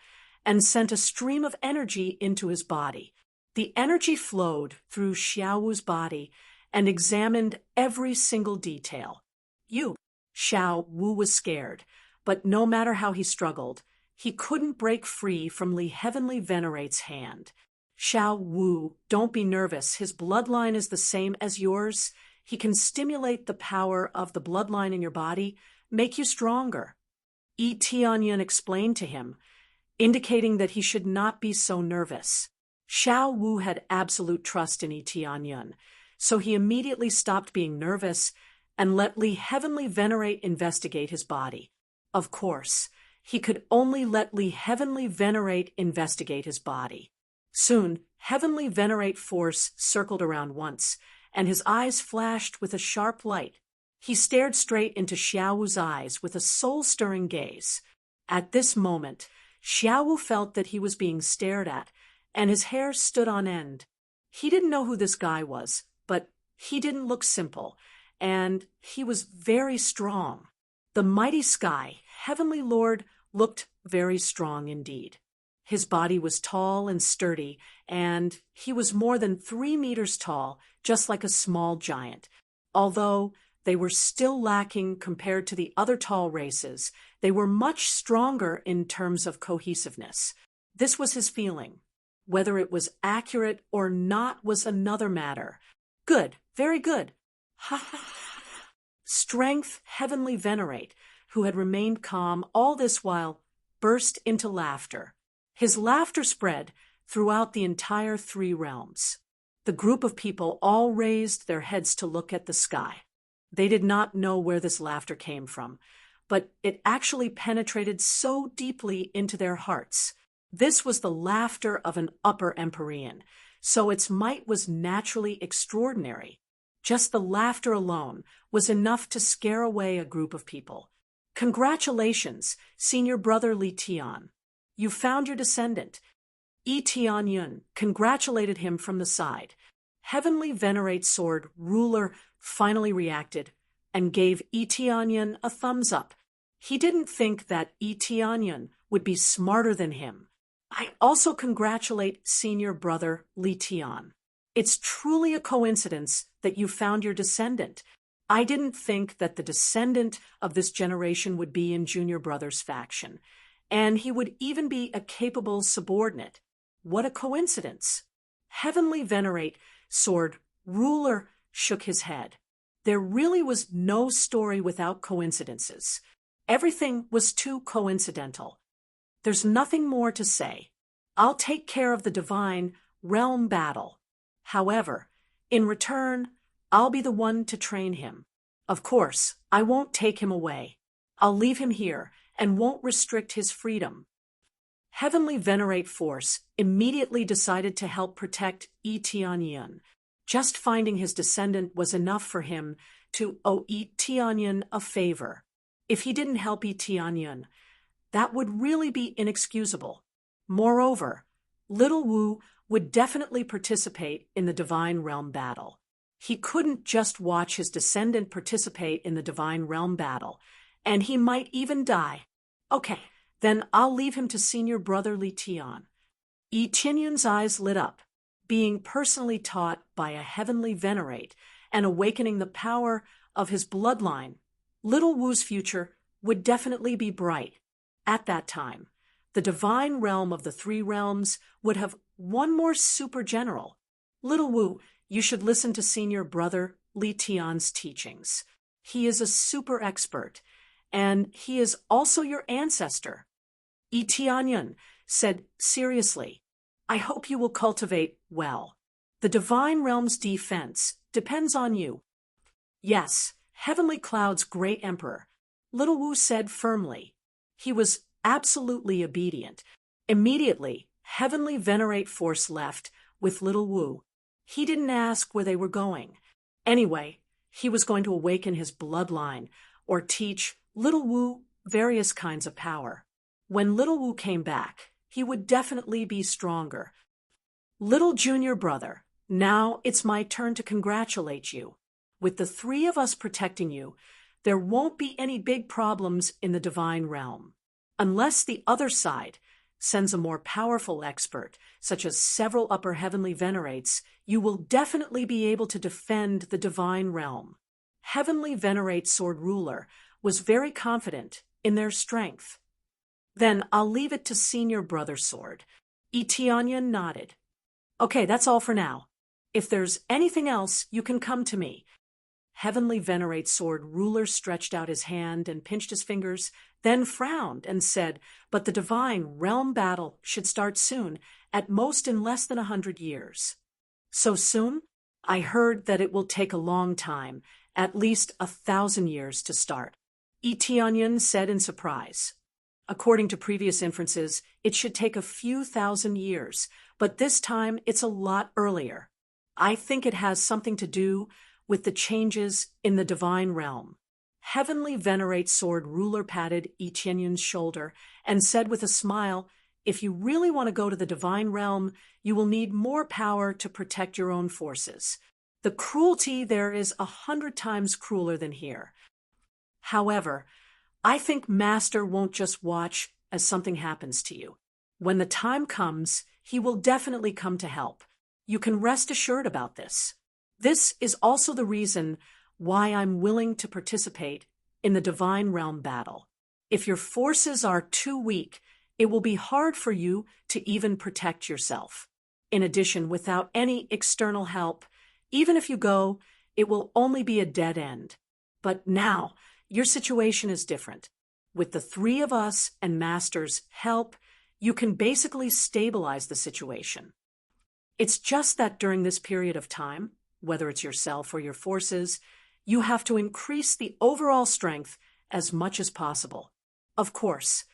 and sent a stream of energy into his body. The energy flowed through Xiao Wu's body and examined every single detail. Xiao Wu was scared, but no matter how he struggled, he couldn't break free from Li Heavenly Venerate's hand. Xiao Wu, don't be nervous. His bloodline is the same as yours. He can stimulate the power of the bloodline in your body, make you stronger. Yi Tianyan explained to him, indicating that he should not be so nervous. Xiao Wu had absolute trust in Yi Tianyan, so he immediately stopped being nervous and let Li Heavenly Venerate investigate his body. Of course, he could only let Li Heavenly Venerate investigate his body. Soon, Heavenly Venerate force circled around once, and his eyes flashed with a sharp light. He stared straight into Xiao Wu's eyes with a soul-stirring gaze. At this moment, Xiao Wu felt that he was being stared at, and his hair stood on end. He didn't know who this guy was, but he didn't look simple, and he was very strong. The mighty sky, Heavenly Lord, looked very strong indeed. His body was tall and sturdy, and he was more than 3 meters tall, just like a small giant. Although they were still lacking compared to the other tall races, they were much stronger in terms of cohesiveness. This was his feeling. Whether it was accurate or not was another matter. Good, very good. Ha ha ha. Strength Heavenly Venerate, who had remained calm all this while, burst into laughter. His laughter spread throughout the entire 3 realms. The group of people all raised their heads to look at the sky. They did not know where this laughter came from, but it actually penetrated so deeply into their hearts. This was the laughter of an upper Empyrean, so its might was naturally extraordinary. Just the laughter alone was enough to scare away a group of people. Congratulations, senior brother Li Tian. You found your descendant. Yi Tianyan congratulated him from the side. Heavenly Venerate Sword Ruler finally reacted and gave Yi Tianyan a thumbs up. He didn't think that Yi Tianyan would be smarter than him. I also congratulate senior brother Li Tian. It's truly a coincidence that you found your descendant. I didn't think that the descendant of this generation would be in junior brother's faction, and he would even be a capable subordinate. What a coincidence! Heavenly Venerate Sword Ruler shook his head. There really was no story without coincidences. Everything was too coincidental. There's nothing more to say. I'll take care of the divine realm battle. However, in return, I'll be the one to train him. Of course, I won't take him away. I'll leave him here and won't restrict his freedom. Heavenly Venerate Force immediately decided to help protect Yi Tianyan. Just finding his descendant was enough for him to owe Yi Tianyan a favor. If he didn't help Yi Tianyan, that would really be inexcusable. Moreover, Little Wu would definitely participate in the Divine Realm battle. He couldn't just watch his descendant participate in the divine realm battle, and he might even die. Okay, then I'll leave him to senior brother Li Tian. Yi Tianyun's eyes lit up, being personally taught by a heavenly venerate and awakening the power of his bloodline. Little Wu's future would definitely be bright. At that time, the divine realm of the three realms would have one more super general. Little Wu, you should listen to senior brother Li Tian's teachings. He is a super expert, and he is also your ancestor. Yi Tianyun said seriously, I hope you will cultivate well. The divine realm's defense depends on you. Yes, Heavenly Cloud's great emperor, Little Wu said firmly. He was absolutely obedient. Immediately, Heavenly Venerate Force left with Little Wu. He didn't ask where they were going. Anyway, he was going to awaken his bloodline or teach Little Wu various kinds of power. When Little Wu came back, he would definitely be stronger. Little junior brother, now it's my turn to congratulate you. With the three of us protecting you, there won't be any big problems in the divine realm. Unless the other side sends a more powerful expert, such as several upper heavenly venerates, you will definitely be able to defend the divine realm. Heavenly Venerate Sword Ruler was very confident in their strength. Then I'll leave it to senior brother Sword. Yi Tianyun nodded. Okay, that's all for now. If there's anything else, you can come to me. Heavenly Venerate Sword Ruler stretched out his hand and pinched his fingers, then frowned and said, but the divine realm battle should start soon, at most in less than 100 years. So soon? I heard that it will take a long time, at least 1,000 years to start. Yi Tianyun said in surprise. According to previous inferences, it should take a few thousand years, but this time it's a lot earlier. I think it has something to do with the changes in the divine realm. Heavenly Venerate Sword Ruler patted Yi Tianyun's shoulder and said with a smile, if you really want to go to the divine realm, you will need more power to protect your own forces. The cruelty there is 100 times crueler than here. However, I think Master won't just watch as something happens to you. When the time comes, he will definitely come to help. You can rest assured about this. This is also the reason why I'm willing to participate in the divine realm battle. If your forces are too weak, it will be hard for you to even protect yourself. In addition, without any external help, even if you go, it will only be a dead end. But now, your situation is different. With the three of us and Master's help, you can basically stabilize the situation. It's just that during this period of time, whether it's yourself or your forces, you have to increase the overall strength as much as possible. Of course,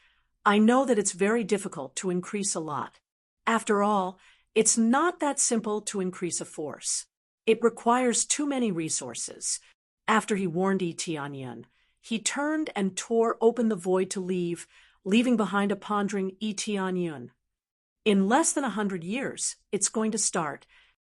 I know that it's very difficult to increase a lot. After all, it's not that simple to increase a force. It requires too many resources. After he warned Yi Tianyun, he turned and tore open the void to leave, leaving behind a pondering Yi Tianyun. In less than 100 years, it's going to start,